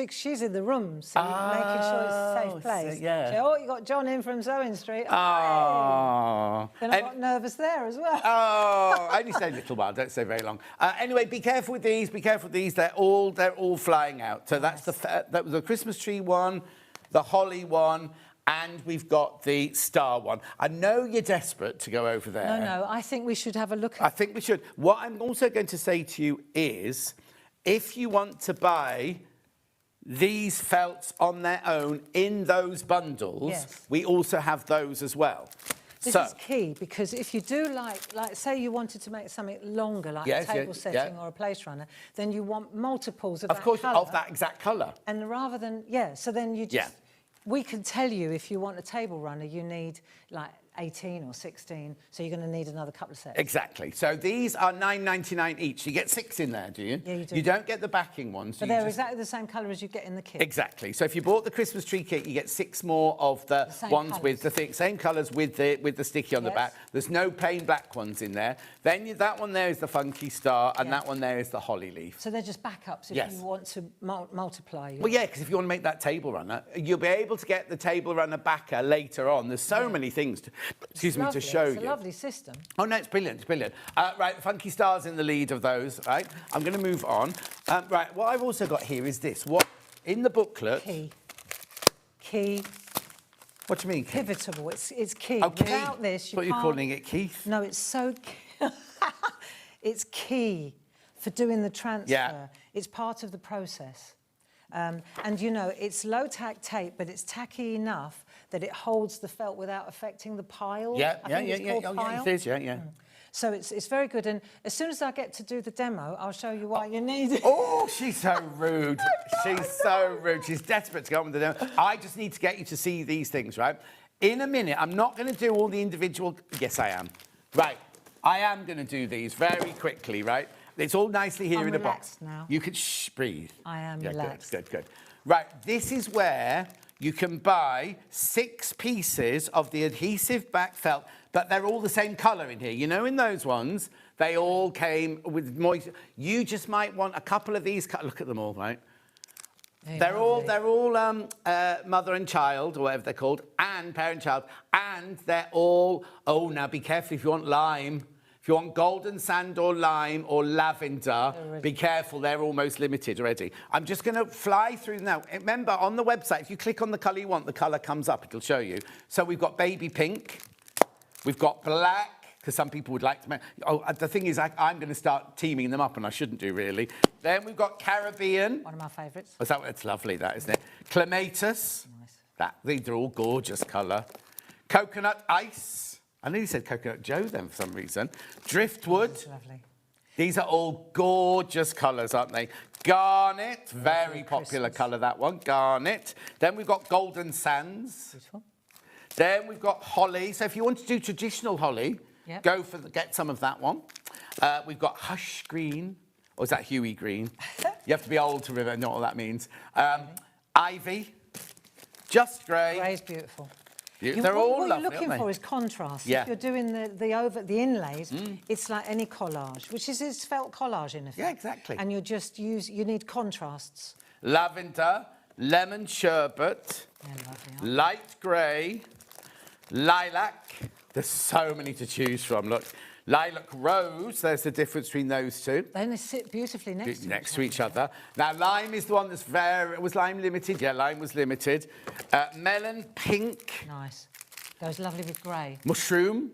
She's in the room, so making sure it's a safe place. yeah. She said, oh, you got John in from Sewing Street. Oh. Then I got nervous there as well. Oh, I only stay a little while, don't stay very long. Anyway, be careful with these, be careful with these. They're all flying out. So that's that was the Christmas tree one, the holly one, and we've got the star one. I know you're desperate to go over there. No, I think we should have a look I at... think we should. What I'm also going to say to you is, if you want to buy these felts on their own in those bundles, Yes. we also have those as well. This is key, because if you do like say you wanted to make something longer, like Yes, a table yeah, setting yeah. or a place runner, then you want multiples Of course, colour. of that exact colour. And rather than, so then you just... Yeah. We can tell you if you want a table runner, you need like 18 or 16, so you're going to need another couple of sets. Exactly. So these are $9.99 each. You get 6 in there, do you? Yeah, you do. You don't get the backing ones. But they're exactly the same colour as you get in the kit. Exactly. So if you bought the Christmas tree kit, you get 6 more of the same ones colours. with the same colours with the sticky on the Yes. back. There's no plain black ones in there. Then that one there is the funky star, and Yeah. that one there is the holly leaf. So they're just backups if Yes. you want to multiply. Well, yeah, because if you want to make that table runner, you'll be able to get the table runner backer later on. There's so many things to, to show It's you. a lovely system. Oh, no, it's brilliant, it's brilliant. Right, Funky Star's in the lead of those, right? I'm going to move on. Right, what I've also got here is this. What, in the booklet... Key. What do you mean, Keith? Pivotal. It's key. Oh, Keith. Without this, you I thought you were can't... calling it Keith. No, it's so... It's key for doing the transfer. Yeah. It's part of the process. And, you know, it's low-tack tape, but it's tacky enough that it holds the felt without affecting the pile. Yeah, I think it's called yeah, pile. it is, yeah. So it's very good. And as soon as I get to do the demo, I'll show you why you need it. Oh, she's so rude. She's so rude. She's desperate to go on with the demo. I just need to get you to see these things, right? In a minute, I'm not going to do all the individual... Yes, I am. Right, I am going to do these very quickly, right? It's all nicely here I'm in a box. relaxed now. You can breathe. I am Yeah, relaxed. Good. Right, this is where you can buy 6 pieces of the adhesive back felt, but they're all the same colour in here. You know, in those ones, they all came with moist. You just might want a couple of these. Look at them all, right? They're all mother and child, or whatever they're called, and parent-child, and they're all. Oh, now be careful if you want lime. If you want golden sand or lime or lavender, be careful, they're almost limited already. I'm just going to fly through now. Remember, on the website, if you click on the colour you want, the colour comes up, it'll show you. So we've got baby pink, we've got black, because some people would like to make... Oh, the thing is, I'm going to start teaming them up, and I shouldn't do, really. Then we've got Caribbean. One of my favourites. It's lovely, that, isn't it? Clematis. Nice. These are all gorgeous colour. Coconut ice. I nearly said Coconut Joe then for some reason. Driftwood. That's lovely. These are all gorgeous colours, aren't they? Garnet, very popular Christmas. colour, that one. Garnet. Then we've got golden sands. Beautiful. Then we've got holly. So if you want to do traditional holly, Yep. get some of that one. We've got hush green. Or is that Huey green? You have to be old to remember what that means. Ivy. Just grey. Grey's beautiful. They're all what lovely, you're looking aren't for they? is contrast. Yeah. If you're doing the inlays, it's like any collage, which is it's felt collage in effect. Yeah, exactly. And you need contrasts. Lavender, lemon sherbet, They're lovely, aren't light grey, lilac. There's so many to choose from, look. Lilac rose, there's the difference between those two. they? They sit beautifully next To each other. Now, lime is the one that's was lime limited? Yeah, lime was limited. Melon pink, Nice. Goes lovely with grey. mushroom.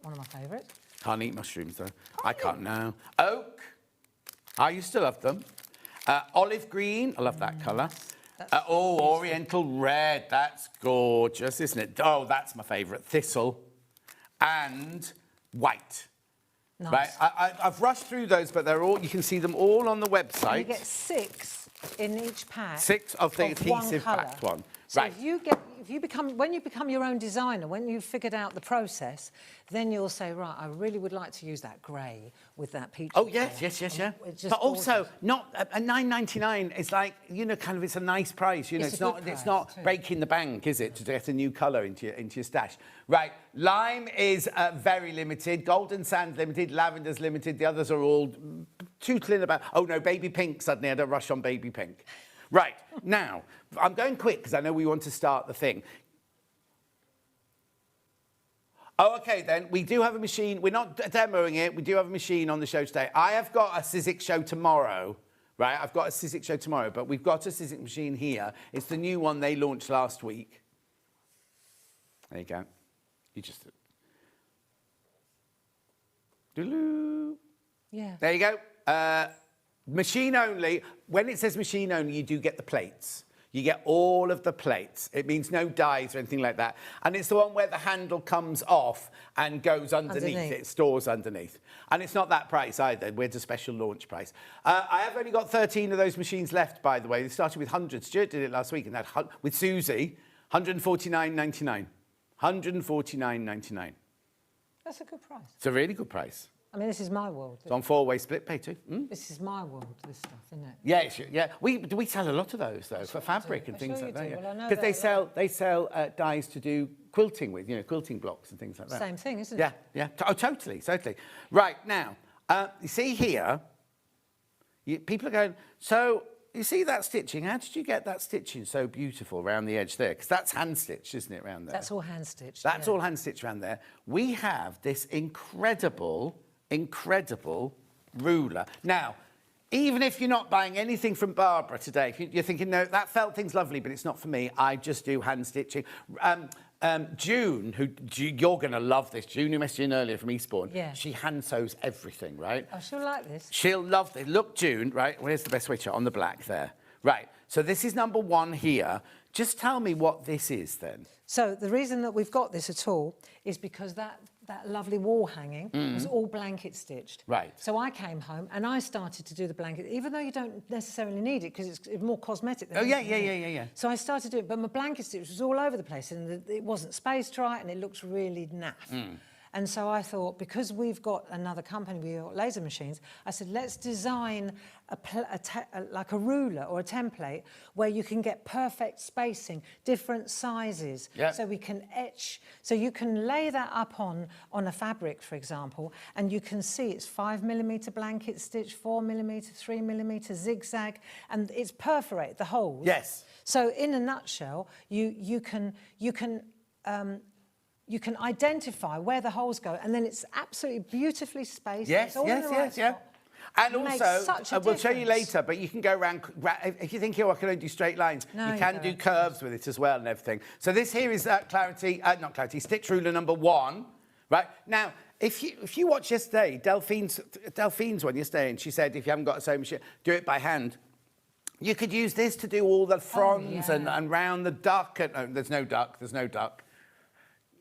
One of my favourites. Can't eat mushrooms, though. I can't now. Oak. I used to love them. Olive green. I love that colour. Oriental red. That's gorgeous, isn't it? Oh, that's my favourite. Thistle. And white. Right, I've rushed through those, but they're all, you can see them all on the website. You get 6 in each pack. 6 of the adhesive one packed colour. one. So Right. when you become your own designer, when you've figured out the process, then you'll say, right, I really would like to use that grey with that peach. Oh, yes, yeah. It's just But also, gorgeous. not a $9.99 is like, you know, kind of, it's a nice price. You know, It's it's a not, good it's price not too. breaking the bank, is it, to get a new colour into your stash. Right, lime is very limited, golden sand limited, lavender's limited. The others are all tootling about. Oh no, baby pink. Suddenly, I don't rush on baby pink. Right, now, I'm going quick because I know we want to start the thing. Oh, okay, then. We do have a machine. We're not demoing it. We do have a machine on the show today. I have got a Sizzix show tomorrow, right? I've got a Sizzix show tomorrow, but we've got a Sizzix machine here. It's the new one they launched last week. There you go. You just... Doo-loo. Yeah. There you go. Machine only. When it says machine only, you do get the plates. You get all of the plates. It means no dies or anything like that. And it's the one where the handle comes off and goes underneath. It stores underneath. And it's not that price either. We're the special launch price. I have only got 13 of those machines left, by the way. They started with 100. Stuart did it last week, and that with Susie, $149.99. $149.99. That's a good price. It's a really good price. I mean, this is my world. It's on 4-way split pay too. This is my world, this stuff, isn't it? Yeah, yeah. We sell a lot of those though for fabric and I'm things sure like you that. do. Well, I know Because that they sell dyes to do quilting with, you know, quilting blocks and things like that. Same thing, isn't Yeah, it? yeah. Oh, totally. Right now, you see here, people are going. So you see that stitching? How did you get that stitching so beautiful around the edge there? Because that's hand stitched, isn't it, around there? That's all hand stitched. That's all hand stitched around there. We have this incredible ruler. Now, even if you're not buying anything from Barbara today, if you're thinking, no, that felt thing's lovely, but it's not for me, I just do hand stitching. June, you're going to love this. June, who messaged in earlier from Eastbourne. Yeah. She hand sews everything, right? Oh, she'll like this. She'll love this. Look, June, right? Where's the best way to on the black there? Right. So this is number 1 here. Just tell me what this is then. So the reason that we've got this at all is because that lovely wall hanging was all blanket stitched. Right. So I came home and I started to do the blanket, even though you don't necessarily need it because it's more cosmetic than anything, isn't it? Yeah. So I started doing it, but my blanket stitch was all over the place and it wasn't spaced right and it looks really naff. And so I thought, because we've got another company, we've got laser machines, I said, let's design like a ruler or a template where you can get perfect spacing, different sizes, so we can etch. So you can lay that up on a fabric, for example, and you can see it's 5mm blanket stitch, 4mm, 3mm zigzag, and it's perforated, the holes. Yes. So in a nutshell, you can identify where the holes go, and then it's absolutely beautifully spaced. It's all in the right spot. And It makes also, such a we'll show you difference. later, but you can go around, if you think, oh, I can only do straight lines, No, you you can don't. do curves with it as well and everything. So this here is stitch ruler number 1, right? Now, if you watch yesterday, Delphine's one yesterday, and she said, if you haven't got a sewing machine, do it by hand. You could use this to do all the fronds and round the duck. There's no duck.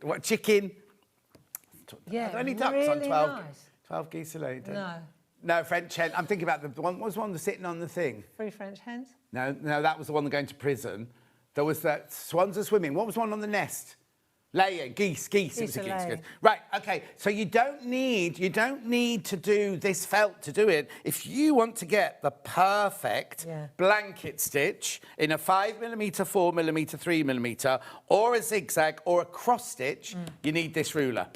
What, chicken? Yeah, Are there any ducks really on 12? nice. 12 geese a lay? No. No, French hen. I'm thinking about the one. What was the one that's sitting on the thing? 3 French hens. No, that was the one going to prison. There was that swans are swimming. What was one on the nest? Laying, geese. It was a geese. laying. Good. Right. Okay. So you don't need to do this felt to do it. If you want to get the perfect blanket stitch in a 5mm, 4mm, 3mm, or a zigzag or a cross stitch, you need this ruler.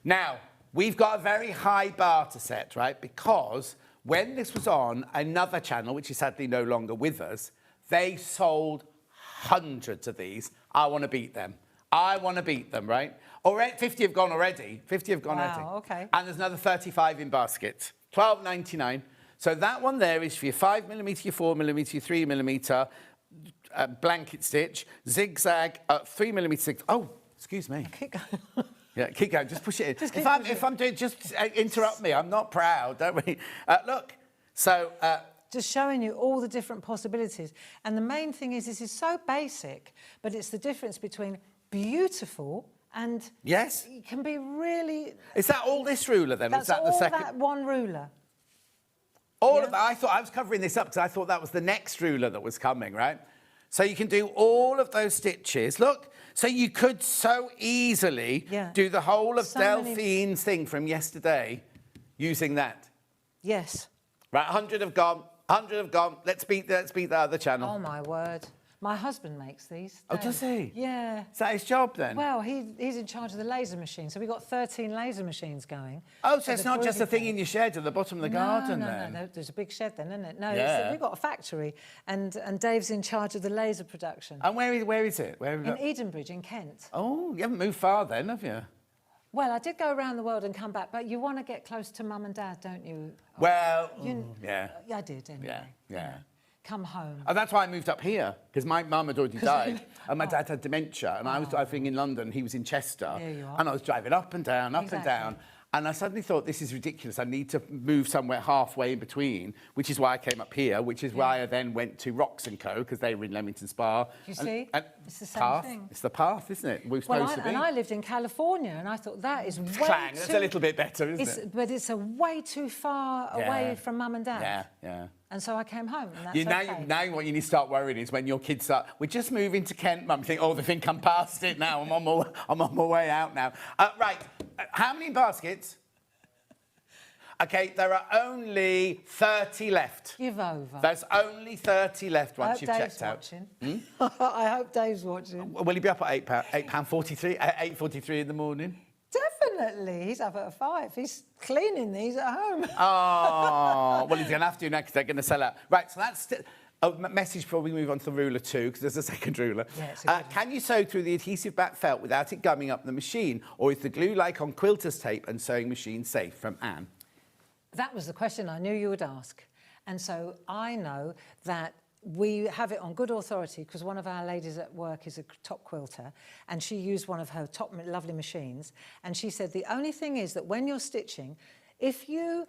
Now, we've got a very high bar to set, right? Because when this was on another channel, which is sadly no longer with us, they sold hundreds of these. I want to beat them, right? 50 have gone already. Wow, okay. And there's another 35 in baskets. $12.99. So that one there is for your 5mm, your 4mm, your 3mm blanket stitch, zigzag, 3mm zigzag. Oh, excuse me. Keep going. Yeah, keep going. Just push it in. Just If I'm doing, just interrupt me. I'm not proud, don't we? Look. So. Just showing you all the different possibilities. And the main thing is, this is so basic, but it's the difference between beautiful and Yes. it can be really. Is that all this ruler then? That's Is that all the second? that one ruler. All Yeah. of that. I thought I was covering this up because I thought that was the next ruler that was coming, right? So you can do all of those stitches. Look, so you could so easily do the whole of So many- Delphine's thing from yesterday using that. Yes. Right, 100 have gone. 100 have gone. Let's beat the other channel. Oh my word. My husband makes these. Oh, does he? Yeah. Is that his job then? Well, he's in charge of the laser machine, so we've got 13 laser machines going. Oh, so it's the not just a Freeview thing in your shed at the bottom of the garden then? No, there's a big shed then, isn't it? No, Yeah. we've got a factory, and Dave's in charge of the laser production. And where is it? Where have you In got... Edenbridge, in Kent. Oh, you haven't moved far then, have you? Well, I did go around the world and come back, but you want to get close to mum and dad, don't you? Well, Yeah, I did anyway. Yeah. Come home. And that's why I moved up here, because my mum had already died, and my dad had dementia, and I was driving in London, he was in Chester, There you are. and I was driving up and down, Exactly. and I suddenly thought, this is ridiculous, I need to move somewhere halfway in between, which is why I came up here, which is why I then went to Rocks & Co, because they were in Leamington Spa. You see? It's the same path. thing. It's the path, isn't it? We're Well, supposed to be. and I lived in California, and I thought that is way Clang, too... that's a little bit better, isn't it? But it's a way too far away from mum and dad. Yeah. And so I came home, and that's You, okay. now what you need to start worrying is when your kids start, we're just moving to Kent, Mum. You think, oh, they think I'm past it now. I'm on my way out now. Right. How many baskets? Okay, there are only 30 left. Give over. There's only 30 left I once hope you've Dave's checked out. watching. I hope Dave's watching. Will he be up at £8.43, 8:43 in the morning? Definitely. He's up at 5. He's cleaning these at home. Oh, well, he's going to have to now because they're going to sell out. Right, so that's... message before we move on to the ruler 2, because there's a second ruler. Yeah, it's a good one. Can you sew through the adhesive back felt without it gumming up the machine? Or is the glue like on quilter's tape and sewing machine safe? From Anne. That was the question I knew you would ask. And so I know that we have it on good authority because one of our ladies at work is a top quilter, and she used one of her top lovely machines, and she said the only thing is that when you're stitching, if you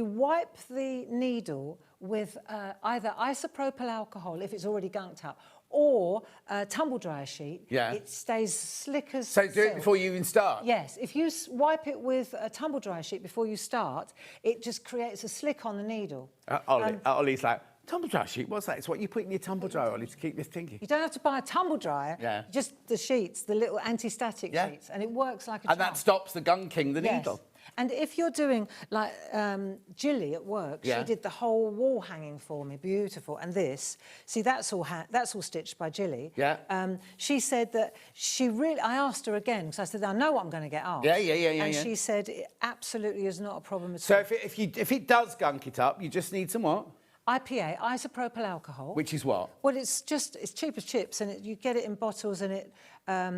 wipe the needle with either isopropyl alcohol if it's already gunked up, or a tumble dryer sheet, it stays slick as So do it silk. before you even start? Yes, if you wipe it with a tumble dryer sheet before you start, it just creates a slick on the needle. Ollie's like, tumble dryer sheet, what's that? It's what you put in your tumble dryer, Ollie, to keep this thinking. You don't have to buy a tumble dryer, just the sheets, the little anti-static sheets, and it works like a And that stops the gunking the needle. And if you're doing, like Jilly at work, she did the whole wall hanging for me, beautiful. And this, see, that's all stitched by Jilly. She said that I asked her again, because I said, I know what I'm going to get asked. And she said, it absolutely is not a problem at all. So if it does gunk it up, you just need some what? IPA, isopropyl alcohol. Which is what? Well, it's cheap as chips, and you get it in bottles, and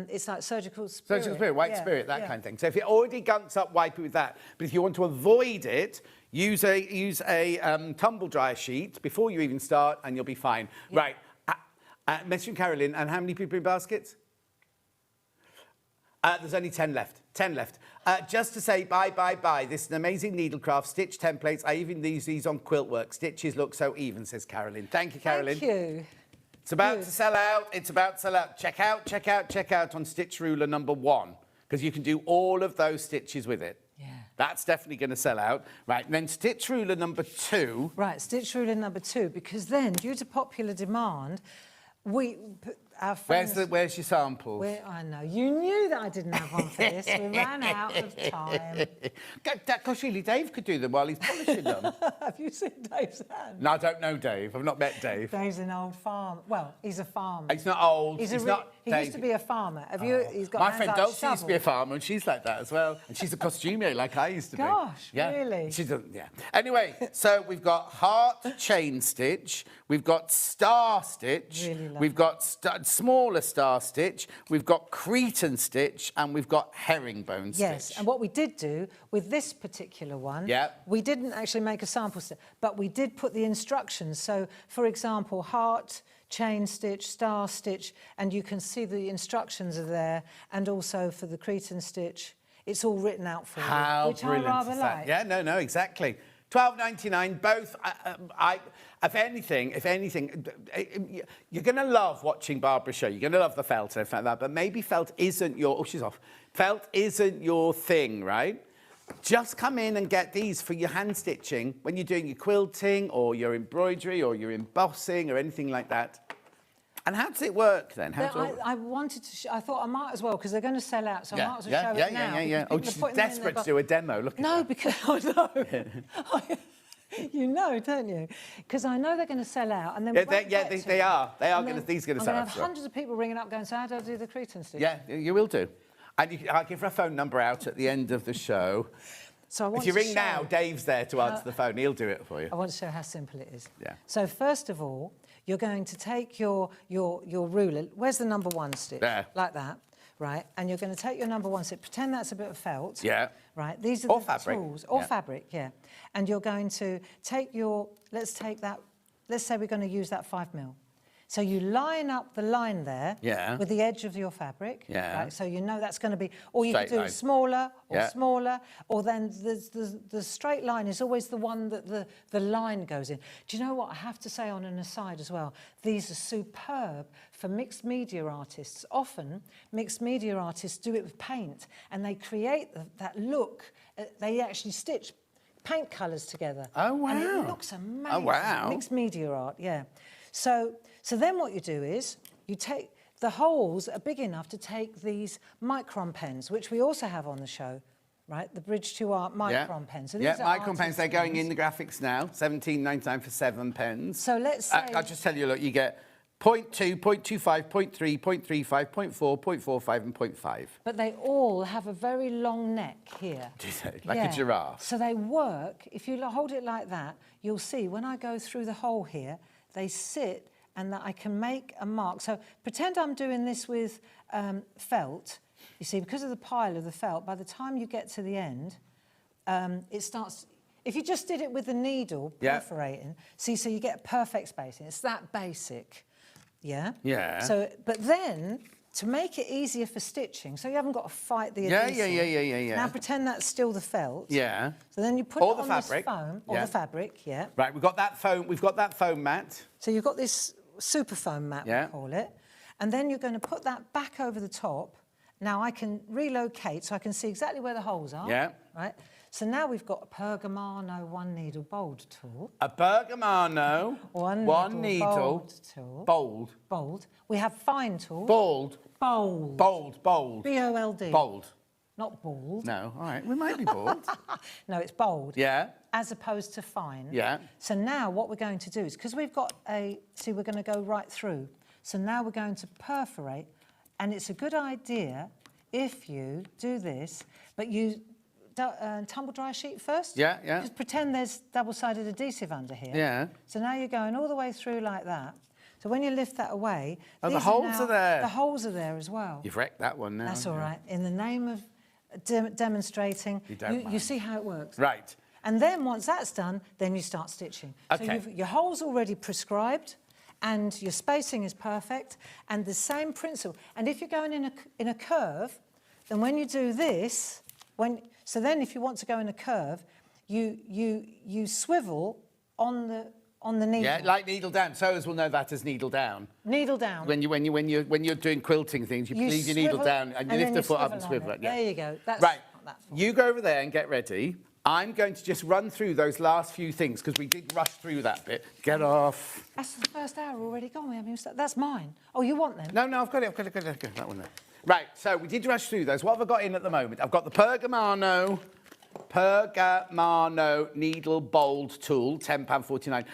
it's like surgical spirit. Surgical spirit, white spirit, that kind of thing. So if it already gunks up, wipe it with that. But if you want to avoid it, use a tumble dryer sheet before you even start, and you'll be fine. Right. Messaging Carolyn, and how many people in baskets? There's only 10 left. 10 left. Just to say bye. This is an amazing needlecraft stitch templates. I even use these on quilt work. Stitches look so even, says Carolyn. Thank you, Carolyn. Thank you. It's about to sell out. It's about to sell out. Check out on stitch ruler number 1, because you can do all of those stitches with it. Yeah. That's definitely going to sell out. Right, and then stitch ruler number 2. Right, stitch ruler number 2, because then, due to popular demand, our friends... Where's your samples? I know. You knew that I didn't have one for this. We ran out of time. Gosh, really, Dave could do them while he's polishing them. Have you seen Dave's hand? No, I don't know Dave. I've not met Dave. Dave's an old farmer. Well, he's a farmer. He's not old. He used to be a farmer. He's got My hands friend like Dulcie used to be a shovels. farmer, and she's like that as well. And she's a costumier like I used to be. Gosh, really? She's Anyway, so we've got heart chain stitch, we've got star stitch, Really love we've got smaller star stitch, we've got Cretan stitch, and we've got herringbone stitch. Yes, and what we did do with this particular one, we didn't actually make a sample set, but we did put the instructions. So, for example, heart, chain stitch, star stitch, and you can see the instructions are there, and also for the Cretan stitch, it's all written out for you, which I brilliant rather is that? like. Yeah, no, exactly. £12.99. Both. If anything, you're going to love watching Barbara's show. You're going to love the felt and everything like that. But maybe felt isn't your. Oh, she's off. Felt isn't your thing, right? Just come in and get these for your hand stitching when you're doing your quilting or your embroidery or your embossing or anything like that. And how does it work then? I wanted to. I thought I might as well because they're going to sell out, so I might as well show it now. Yeah. Oh, she's desperate to do a demo. Look at no, that. because I know. You know, don't you? Because I know they're going to sell out, and then they are. They are going to. These are going to sell out. I'm going to have hundreds of people ringing up, going, "So how do I do the Cretan stitch?" Yeah, you will do. And I'll give her a phone number out at the end of the show. So I want if you to ring show now, Dave's there to answer the phone. He'll do it for you. I want to show how simple it is. Yeah. So first of all, you're going to take your ruler. Where's the number one stitch? There. Like that, right? And you're going to take your number one stitch. Pretend that's a bit of felt. Yeah. Right. These are Or the fabric. tools. Or Yeah. fabric, yeah. And you're going to take your. Let's take that. Let's say we're going to use that 5mm. So you line up the line there with the edge of your fabric. Yeah. Right? So you know that's going to be, or you Straight could do line. smaller or Yeah. smaller, or then the straight line is always the one that the line goes in. Do you know what? I have to say on an aside as well, these are superb for mixed media artists. Often, mixed media artists do it with paint, and they create that look. They actually stitch paint colours together. Oh, wow. And it looks amazing. Oh, wow. Mixed media art, yeah. So then what you do is you take the holes are big enough to take these micron pens, which we also have on the show, right? The Bridge to Art micron pens. So these are micron pens. artist They're going pens. in the graphics now. £17.99 for 7 pens. So let's say I'll just tell you. Look, you get 0.2, 0.25, 0.3, 0.35, 0.4, 0.45, and 0.5. But they all have a very long neck here. Do they? Like a giraffe. So they work. If you hold it like that, you'll see when I go through the hole here, they sit and that I can make a mark. So pretend I'm doing this with felt. You see, because of the pile of the felt, by the time you get to the end, it starts... If you just did it with the needle, perforating, see, so you get perfect spacing. It's that basic, yeah? Yeah. So, but then, to make it easier for stitching, so you haven't got to fight the adhesive. Yeah. Now pretend that's still the felt. Yeah. So then you put Or it the on fabric. this foam, or Yeah. the fabric, yeah. Right, we've got that foam mat. So you've got this super foam mat, we call it. And then you're going to put that back over the top. Now I can relocate so I can see exactly where the holes are. Yeah. Right? So now we've got a Pergamano one needle bold tool. A Bergamano. One needle bold tool. Bold. We have fine tools. Bold. Bold. Bold. B-O-L-D. Bold. Not bald. No, all right, we might be bold. No, it's bold. Yeah. As opposed to fine. Yeah. So now what we're going to do is, because we've got see, we're going to go right through. So now we're going to perforate, and it's a good idea if you do this, but you tumble dry a sheet first. Yeah. Just pretend there's double-sided adhesive under here. Yeah. So now you're going all the way through like that. So when you lift that away... Oh, the these holes are there. The holes are there as well. You've wrecked that one now. That's all right. In the name of demonstrating, you see how it works. Right. And then once that's done, then you start stitching. Okay. So your hole's already prescribed, and your spacing is perfect, and the same principle. And if you're going in a curve, then when you do this, so then if you want to go in a curve, you swivel on the needle. Yeah, like needle down. Sewers will know that as needle down. Needle down. When you're doing quilting things, you leave your needle swivel down and you lift the foot up and swivel swivel on it. Yeah. There you go. That's Right. not that far. You go over there and get ready. I'm going to just run through those last few things because we did rush through that bit. Get off. That's the first hour already gone. We haven't even started. That's mine. Oh, you want them? No, I've got it. That one there. Right, so we did rush through those. What have I got in at the moment? I've got the Pergamano needle bold tool, £10.49.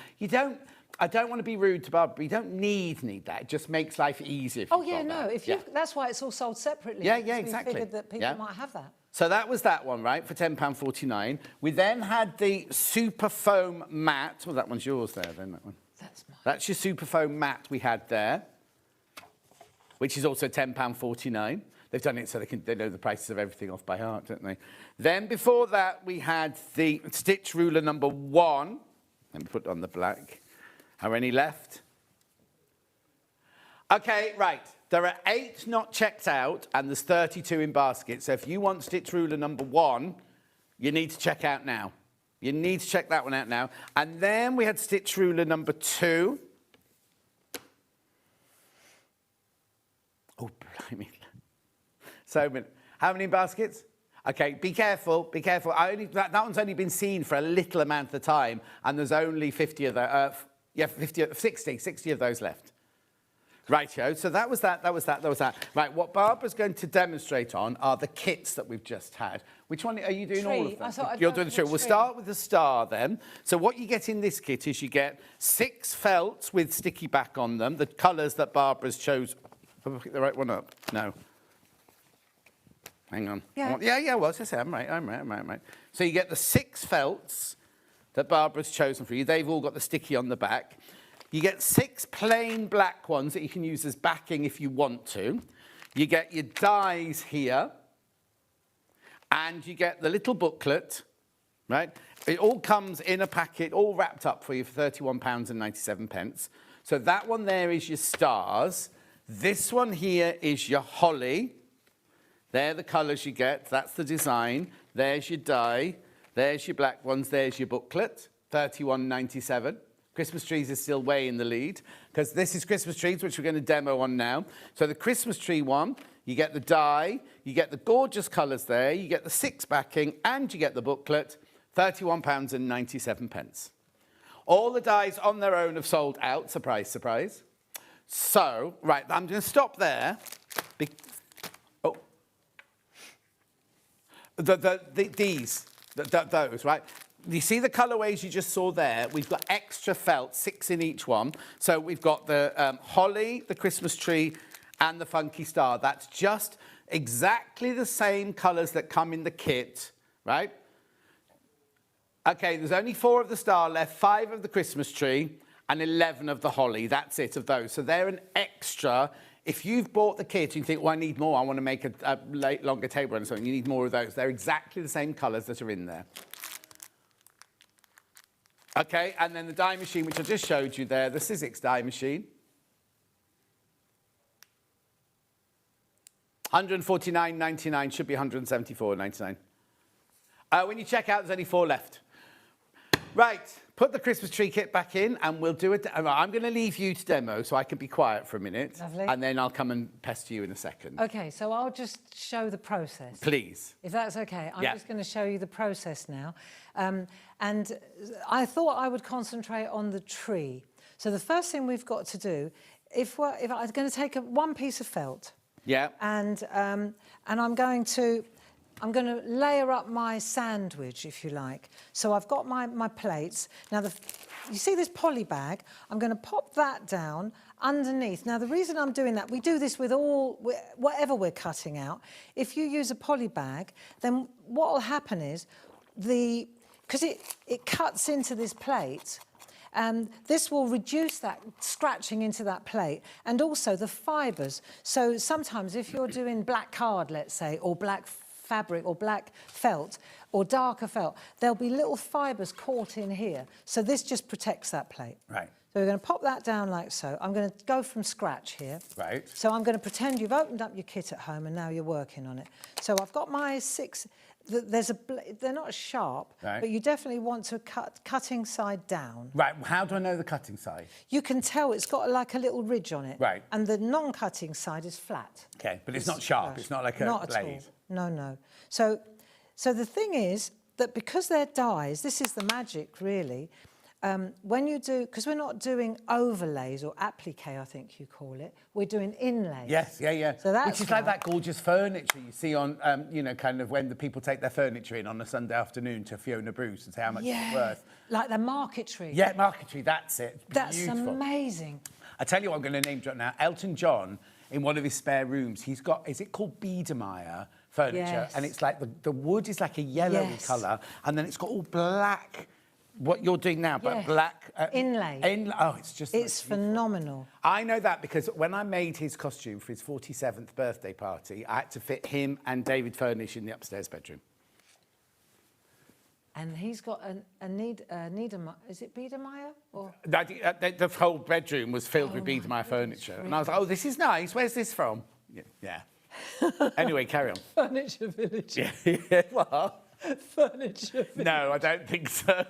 I don't want to be rude to Barbara, but you don't need that. It just makes life easier if Oh, you've yeah, got no. that. If you, that's why it's all sold separately. Yeah, because exactly. We figured that people might have that. So that was that one, right, for £10.49. We then had the super foam mat. Well, that one's yours there, then, that one. That's mine. That's your super foam mat we had there, which is also £10.49. They've done it so they know the prices of everything off by heart, don't they? Then before that, we had the stitch ruler number 1. Let me put it on the black. How many left? Okay, right. There are 8 not checked out, and there's 32 in basket. So if you want stitch ruler number 1, you need to check out now. You need to check that one out now. And then we had stitch ruler number 2. Oh, blimey. So, how many baskets? Okay, be careful, be careful. That one's only been seen for a little amount of time, and there's only 60 of those left. Rightio, so that was that. Right, what Barbara's going to demonstrate on are the kits that we've just had. Which one are you doing? Tree. All of them? I thought I'd You're go doing the for tree. the We'll tree. start with the star then. So what you get in this kit is you get 6 felts with sticky back on them, the colours that Barbara's chose. Have I picked the right one up? No. Hang on. Yeah. Yeah, well, as I say, I'm right. So you get the 6 felts that Barbara's chosen for you. They've all got the sticky on the back. You get 6 plain black ones that you can use as backing if you want to. You get your dies here. And you get the little booklet, right? It all comes in a packet, all wrapped up for you for £31.97. So that one there is your stars. This one here is your holly. They're the colours you get. That's the design. There's your die. There's your black ones. There's your booklet, £31.97. Christmas trees is still way in the lead because this is Christmas trees, which we're going to demo on now. So the Christmas tree one, you get the die, you get the gorgeous colours there, you get the 6 backing, and you get the booklet, £31.97. All the dies on their own have sold out. Surprise, surprise. So, right, I'm going to stop there. Those, right? You see the colourways you just saw there? We've got extra felt, 6 in each one. So we've got the holly, the Christmas tree, and the funky star. That's just exactly the same colours that come in the kit, right? Okay, there's only 4 of the star left, 5 of the Christmas tree, and 11 of the holly. That's it, of those. So they're an extra. If you've bought the kit and you think, well, I need more, I want to make a longer table or something, you need more of those. They're exactly the same colours that are in there. Okay, and then the die machine, which I just showed you there, the Sizzix die machine. £149.99, should be £174.99. When you check out, there's only 4 left. Right, put the Christmas tree kit back in and we'll do it. I'm going to leave you to demo so I can be quiet for a minute. Lovely. And then I'll come and pester you in a second. Okay, so I'll just show the process. Please. If that's okay. I'm Yeah. just going to show you the process now. And I thought I would concentrate on the tree. So the first thing we've got to do, if I'm going to take one piece of felt. Yeah. And I'm going to layer up my sandwich, if you like. So I've got my plates. Now, you see this poly bag? I'm going to pop that down underneath. Now, the reason I'm doing that, we do this with whatever we're cutting out. If you use a poly bag, then what will happen is, because it cuts into this plate, this will reduce that scratching into that plate and also the fibres. So sometimes if you're doing black card, let's say, or black fabric or black felt or darker felt, there'll be little fibres caught in here. So this just protects that plate. Right. So we're going to pop that down like so. I'm going to go from scratch here. Right. So I'm going to pretend you've opened up your kit at home and now you're working on it. So I've got my 6... they're not sharp, right. But you definitely want to cutting side down. Right, how do I know the cutting side? You can tell it's got like a little ridge on it. Right. And the non-cutting side is flat. Okay, but it's not sharp, flush. it's not like a not blade. At all. No. So the thing is that because they're dies, this is the magic really. When you do, because we're not doing overlays or applique, I think you call it, we're doing inlays. Yes, yeah. So that's which is like that gorgeous furniture you see on, kind of when the people take their furniture in on a Sunday afternoon to Fiona Bruce and say how much it's worth. Like the marquetry. Yeah, marquetry, that's it. That's beautiful. Amazing. I tell you what, I'm going to name drop now. Elton John, in one of his spare rooms, he's got, is it called Biedermeier furniture? Yes. And it's like the wood is like a yellowy colour, and then it's got all black. What you're doing now, but black... inlay. It's just... It's phenomenal. I know that because when I made his costume for his 47th birthday party, I had to fit him and David Furnish in the upstairs bedroom. And he's got a Niedermeyer... Is it Biedermeier? Or? The whole bedroom was filled with Biedermeier furniture. Really? And I was like, oh, this is nice. Where's this from? Yeah. Anyway, carry on. Furniture Village. Yeah, what? furniture. No, I don't think so.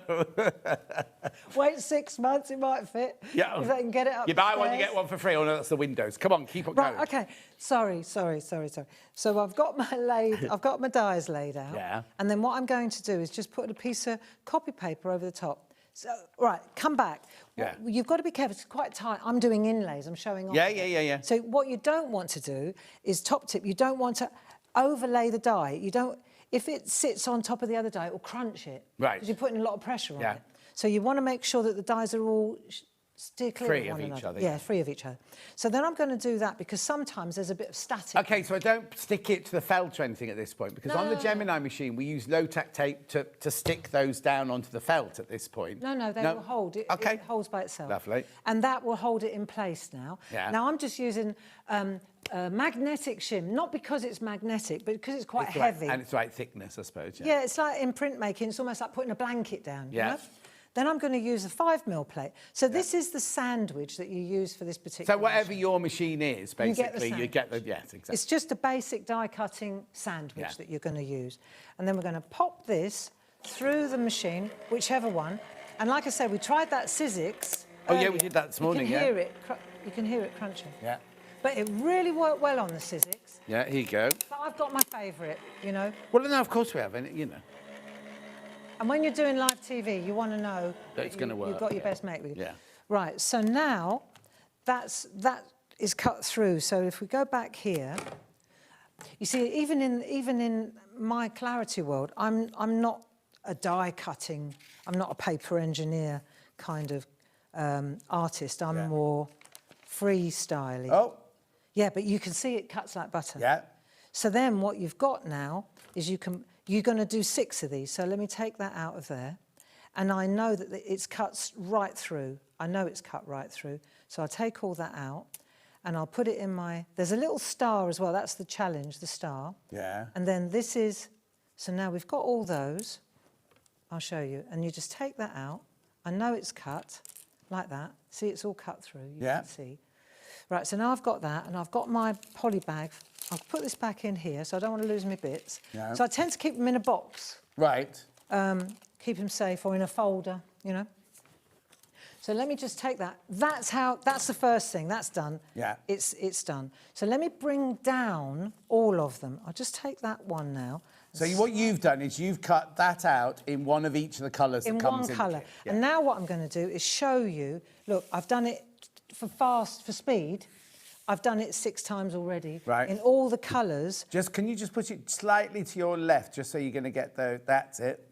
Wait 6 months, it might fit. Yeah. If they can get it up. You buy one, you get one for free. Oh, no, that's the windows. Come on, keep on Right, going. okay. Sorry. So I've got my dies laid out. Yeah. And then what I'm going to do is just put a piece of copy paper over the top. So, right, come back. Yeah. You've got to be careful, it's quite tight. I'm doing inlays, I'm showing off. Yeah. So what you don't want to do is top tip. You don't want to overlay the die. You don't, if it sits on top of the other die, it will crunch it. Right. Because you're putting a lot of pressure on Yeah. it. So you want to make sure that the dies are all steer clear Free of of one each another. other, Yeah, yeah. free of each other. So then I'm going to do that because sometimes there's a bit of static. Okay, so I don't stick it to the felt or anything at this point because on the No. Gemini machine, we use low-tack tape to stick those down onto the felt at this point. No, they will hold. It holds by itself. Lovely. And that will hold it in place now. Yeah. Now, I'm just using magnetic shim, not because it's magnetic, but because it's quite heavy. And it's the right thickness, I suppose. Yeah, it's like in printmaking, it's almost like putting a blanket down. Yeah. You know? Then I'm going to use a 5mm plate. So this is the sandwich that you use for this particular So whatever machine. your machine is, You get the basically, you get the, yes, exactly. It's just a basic die-cutting sandwich Yeah. that you're going to use. And then we're going to pop this through the machine, whichever one. And like I said, we tried that Sizzix. Oh, yeah, we earlier. did that this morning, yeah. You can hear it crunching. Yeah. But it really worked well on the Sizzix. Yeah, here you go. But I've got my favourite, you know. Well, no, of course we have, and you know. And when you're doing live TV, you want to know That it's gonna work, You've got your yeah. best mate with you. Yeah. Right, so now that is cut through. So if we go back here, you see, even in my clarity world, I'm not a die cutting, I'm not a paper engineer kind of artist. I'm more freestyling. Oh. Yeah, but you can see it cuts like butter. Yeah. So then what you've got now is you're going to do 6 of these. So let me take that out of there. And I know that it's cut right through. I know it's cut right through. So I'll take all that out and I'll put it in my... There's a little star as well. That's the challenge, the star. Yeah. And then this is... So now we've got all those. I'll show you. And you just take that out. I know it's cut like that. See, it's all cut through. You can see. Right, so now I've got that and I've got my poly bag. I'll put this back in here so I don't want to lose my bits. Yeah. So I tend to keep them in a box. Right. Keep them safe or in a folder, you know. So let me just take that. That's the first thing. That's done. Yeah. It's done. So let me bring down all of them. I'll just take that one now. So what you've done is you've cut that out in one of each of the colours that In comes one in. colour. Yeah. And now what I'm going to do is show you, look, I've done it for speed. I've done it 6 times already. Right. In all the colours. Can you just put it slightly to your left, just so you're going to get that's it.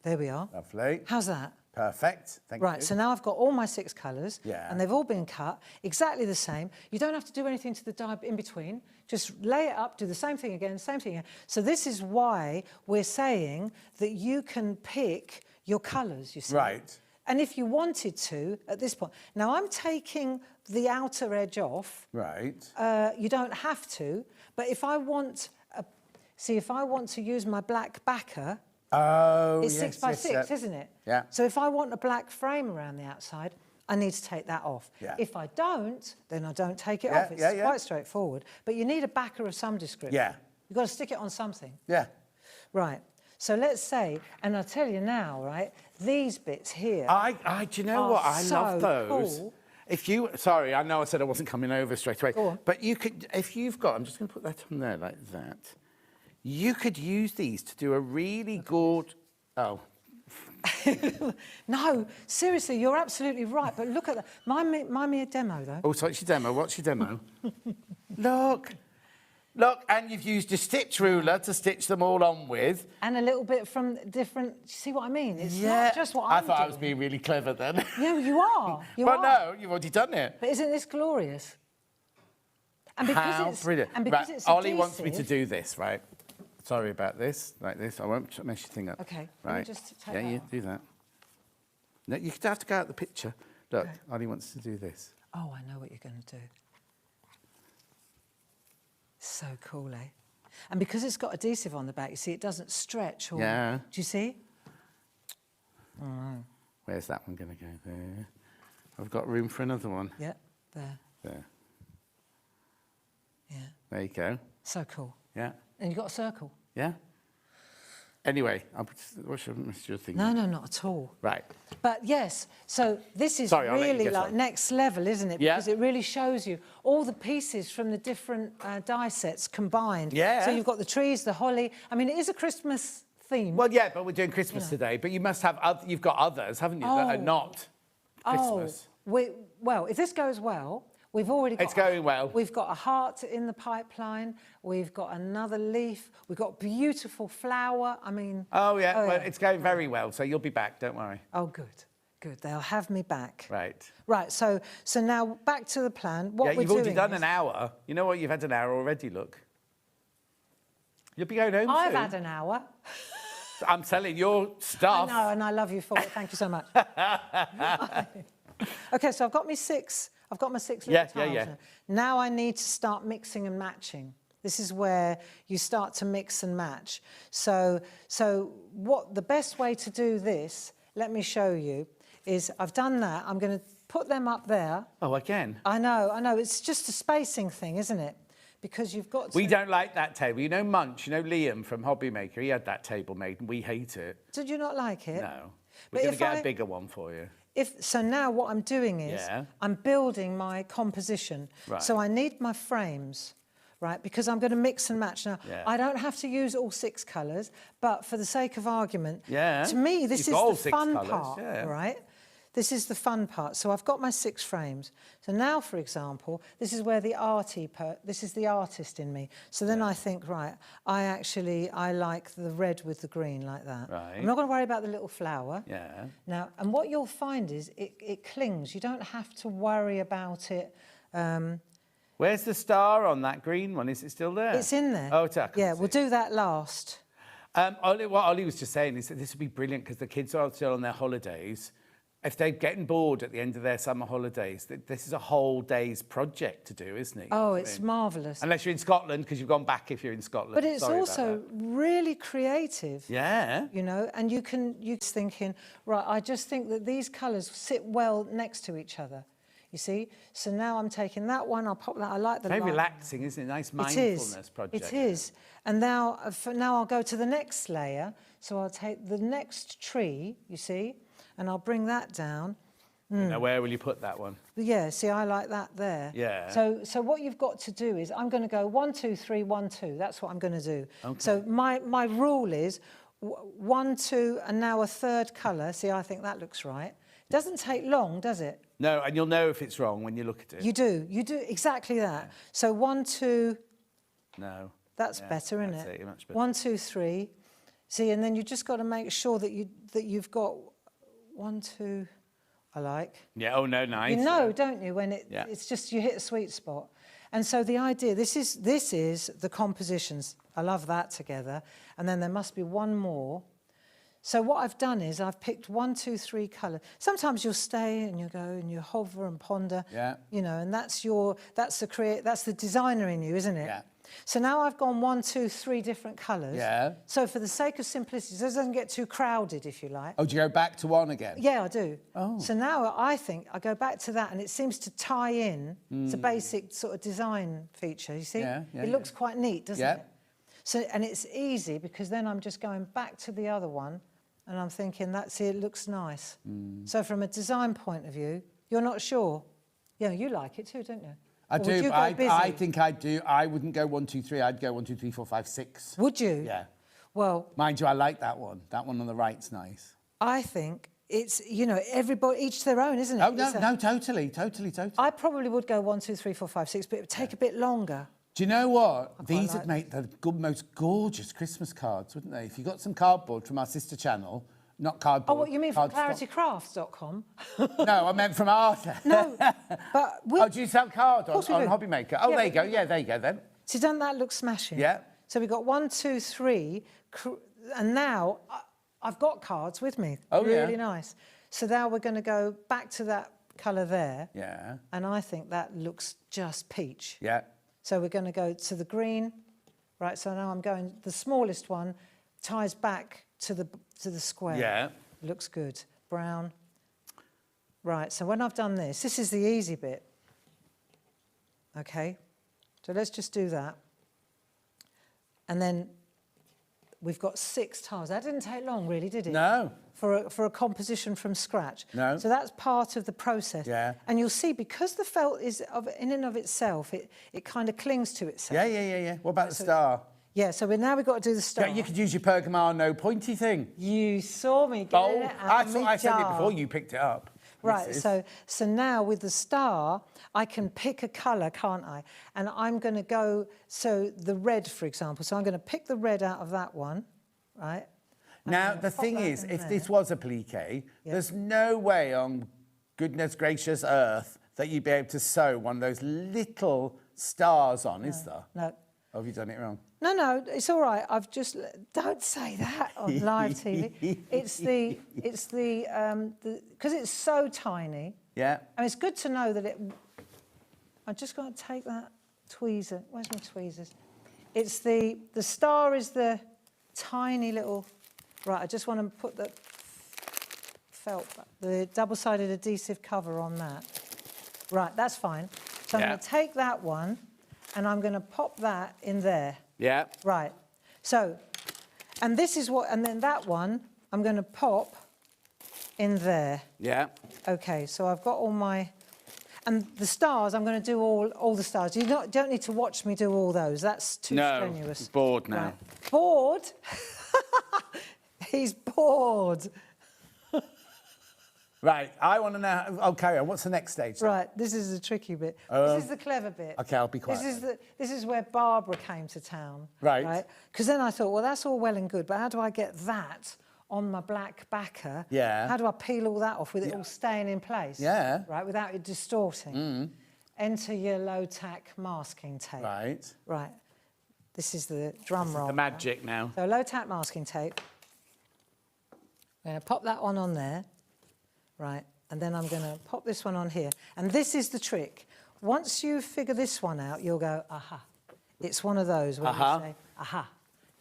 There we are. Lovely. How's that? Perfect. Thank you. Right, so now I've got all my 6 colours. Yeah. And they've all been cut exactly the same. You don't have to do anything to the die in between. Just lay it up, do the same thing again, same thing again. So this is why we're saying that you can pick your colours, you see. Right. And if you wanted to, at this point... Now, I'm taking the outer edge off. Right. You don't have to, but if I want... if I want to use my black backer... Oh, It's yes, 6 by yes, 6, isn't it? Yeah. So if I want a black frame around the outside, I need to take that off. Yeah. If I don't, then I don't take it Yeah, off. It's yeah, yeah. quite straightforward. But you need a backer of some description. Yeah. You've got to stick it on something. Yeah. Right. So let's say, and I'll tell you now, right, these bits here... Do you know are what? I love so those. cool. If you... Sorry, I know I said I wasn't coming over straight away. Go on. But you could... If you've got... I'm just going to put that on there like that. You could use these to do a really good... Oh. No, seriously, you're absolutely right. But look at that. Mind me a demo, though. Oh, so what's your demo? What's your demo? Look. Look, and you've used a stitch ruler to stitch them all on with. And a little bit from different... See what I mean? It's Yeah. not just what I I'm thought doing. I was being really clever then. No, you are. You But are. no, you've already done it. But isn't this glorious? And because How it's brilliant. And because right, it's Ollie wants me to adhesive- do this, right? Sorry about this, like this. I won't mess your thing up. Okay, let me Right. just take yeah, that you off. do that. No, you have to go out the picture. Look, Okay. Ollie wants to do this. Oh, I know what you're going to do. So cool, eh? And because it's got adhesive on the back, you see, it doesn't stretch. Or, Yeah. Do you see? Where's that one going to go? There. I've got room for another one. Yeah, there. There. Yeah. There you go. So cool. Yeah. And you've got a circle. Yeah. Anyway, what's your thing? No, no, not at all. Right. But yes, so this is Sorry, I'll let you really get like on. next level, isn't it? Yeah. Because it really shows you all the pieces from the different die sets combined. Yeah. So you've got the trees, the holly. I mean, it is a Christmas theme. Well, yeah, but we're doing Christmas today. But you must have you've got others, haven't you, that are not Christmas? Well, if this goes well, we've already got... It's going well. We've got a heart in the pipeline. We've got another leaf. We've got beautiful flower. I mean... Oh, yeah. Well, it's going very well, so you'll be back, don't worry. Oh, good. Good. They'll have me back. Right. Right. So now back to the plan. What we're you've already doing done is- an hour. You know what? You've had an hour already, look. You'll be going home I've soon. had an hour. I'm selling your I stuff. know, and I love you for it. Thank you so much. Okay, so I've got my six little Yeah, tiles. yeah. Now I need to start mixing and matching. This is where you start to mix and match. So what the best way to do this, let me show you, is I've done that. I'm going to put them up there. Oh, again? I know. It's just a spacing thing, isn't it? Because you've got to... We don't like that table. You know Munch, you know Liam from Hobbymaker, he had that table made and we hate it. Did you not like it? No. But We're going to if get I- a bigger one for you. So now what I'm doing is Yeah. I'm building my composition. Right. So I need my frames, right? Because I'm going to mix and match. Now, Yeah. I don't have to use all 6 colours, but for the sake of argument, Yeah. to me, this You've is got all the 6 fun colours, part, yeah. right? This is the fun part. So I've got my 6 frames. So now, for example, this is where this is the artist in me. So then I think, right, I like the red with the green like that. Right. I'm not going to worry about the little flower. Yeah. Now, and what you'll find is it clings. You don't have to worry about it. Where's the star on that green one? Is it still there? It's in there. Oh, it's I couldn't Yeah, see we'll it. do that last. What Ollie was just saying is that this would be brilliant because the kids are still on their holidays. If they're getting bored at the end of their summer holidays, this is a whole day's project to do, isn't it? Oh, it's marvellous. Unless you're in Scotland, because you've gone back if you're in Scotland. But it's Sorry about also that. really creative. Yeah. You know, and you're thinking, right, I just think that these colours sit well next to each other. You see? So now I'm taking that one, I'll pop that, I like the Very light. relaxing, isn't it? Nice It mindfulness is. project. It is. And now I'll go to the next layer. So I'll take the next tree, you see, and I'll bring that down. Now, where will you put that one? Yeah, see, I like that there. Yeah. So what you've got to do is I'm going to go 1, 2, 3, 1, 2. That's what I'm going to do. Okay. So my rule is 1, 2, and now a third colour. See, I think that looks right. It doesn't take long, does it? No, and you'll know if it's wrong when you look at it. You do exactly that. So 1, 2. No. That's Yeah, better, isn't that's it? much better. 1, 2, 3. See, and then you just got to make sure that you've got 1, 2. I like. Yeah. Oh no, nice. You know, don't you, when Yeah. it's just you hit a sweet spot. And so the idea, this is the compositions. I love that together. And then there must be one more. So what I've done is I've picked 1, 2, 3 colours. Sometimes you'll stay and you go and you hover and ponder. Yeah. You know, and that's the designer in you, isn't it? Yeah. So now I've gone 1, 2, 3 different colours. Yeah. So for the sake of simplicity, so it doesn't get too crowded, if you like. Oh, do you go back to one again? Yeah, I do. Oh. So now I think I go back to that and it seems to tie in. It's a basic sort of design feature, you see? Yeah, yeah, it looks quite neat, doesn't Yeah. it? So, and it's easy because then I'm just going back to the other one and I'm thinking, that's it, looks nice. So from a design point of view, you're not sure. Yeah, you like it too, don't you? I Or would do, you but go busy? I think I'd do. I wouldn't go 1, 2, 3. I'd go 1, 2, 3, 4, 5, 6. Would you? Yeah. Well, Mind you, I like that one. That one on the right's nice. I think it's, you know, everybody, each their own, isn't it? Oh, no, It's a- no, totally. I probably would go 1, 2, 3, 4, 5, 6, but it would take a bit longer. Do you know what? quite These like would make the most gorgeous Christmas cards, wouldn't they? If you got some cardboard from our sister channel, not cardboard. Oh, what you mean from cardstock. claritycrafts.com? No, I meant from art. No, but we... Oh, do you sell cards on course we do. Hobbymaker? Oh, Yeah, there you but- go. Yeah, there you go then. See, doesn't that look smashing? Yeah. So we've got 1, 2, 3, and now I've got cards with me. Oh, yeah. Really nice. So now we're going to go back to that colour there. Yeah. And I think that looks just peach. Yeah. So we're going to go to the green. Right, so now I'm going, the smallest one ties back to the square. Yeah. Looks good. Brown. Right, so when I've done this is the easy bit. Okay, so let's just do that. And then we've got 6 tiles. That didn't take long, really, did it? No. For a composition from scratch. No. So that's part of the process. Yeah. And you'll see, because the felt is in and of itself, it kind of clings to itself. Yeah. What about the star? Yeah, so now we've got to do the star. Yeah, you could use your Pergamano pointy thing. You saw me Bowl. getting it out I of thought my I said it jar. before you picked it up. Right, Mrs. so now with the star, I can pick a colour, can't I? And I'm going to go, so the red, for example. So I'm going to pick the red out of that one, right? Now, the thing that is, in if there. this was applique, there's no way on goodness gracious earth that you'd be able to sew one of those little stars on, is there? No. Or have you done it wrong? No, it's all right. I've just, don't say that on live TV. It's because it's so tiny. Yeah. And it's good to know that I'm just going to take that tweezer. Where's my tweezers? It's the star is the tiny little, right, I just want to put the felt, the double-sided adhesive cover on that. Right, that's fine. So I'm going to take that one and I'm going to pop that in there. Yeah. Right. So, and this is what, and then that one I'm going to pop in there. Yeah. Okay, so I've got all my, and the stars, I'm going to do all the stars. You don't need to watch me do all those. That's too strenuous. No, bored now. Right. Bored? He's bored. Right, I want to know. Oh, carry on. What's the next stage? Right, this is the tricky bit. This is the clever bit. Okay, I'll be quiet. This is where Barbara came to town. Right. Because then I thought, well, that's all well and good, but how do I get that on my black backer? Yeah. How do I peel all that off with it all staying in place? Yeah. Right, without it distorting. Enter your low-tack masking tape. Right. Right. This is the drum roll. The magic now. So low-tack masking tape. I'm going to pop that one on there. Right, and then I'm going to pop this one on here. And this is the trick. Once you figure this one out, you'll go, aha. It's one of those where you say, aha,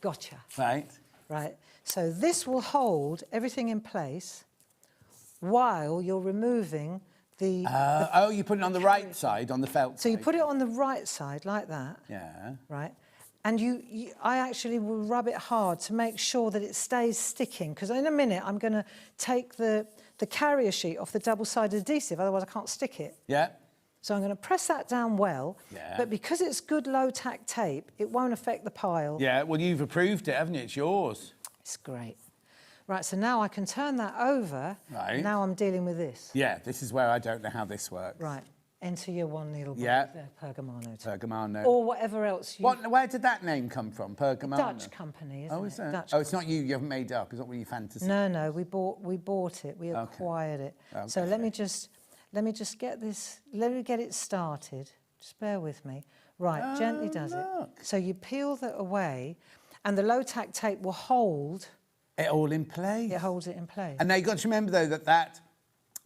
gotcha. Right. Right, so this will hold everything in place while you're removing the... Oh, you put it on the right side, on the felt So you side. put it on the right side, like that. Yeah. Right, and I actually will rub it hard to make sure that it stays sticking, because in a minute I'm going to take the carrier sheet off the double-sided adhesive, otherwise I can't stick it. Yeah. So I'm going to press that down well, but because it's good low-tack tape, it won't affect the pile. Yeah, well, you've approved it, haven't you? It's yours. It's great. Right, so now I can turn that over. Right. Now I'm dealing with this. Yeah, this is where I don't know how this works. Right, enter your one needle Pergamano. Pergamano. Or whatever else you... Where did that name come from, Pergamano? Dutch company, isn't it? Oh, is it? Dutch Oh, it's not you haven't made it up. It's not really fantasy. No, we bought it. We acquired it. Okay. So let me just get this. Let me get it started. Just bear with me. Right, gently does it. So you peel that away, and the low-tack tape will hold. It all in place. It holds it in place. And now you've got to remember though that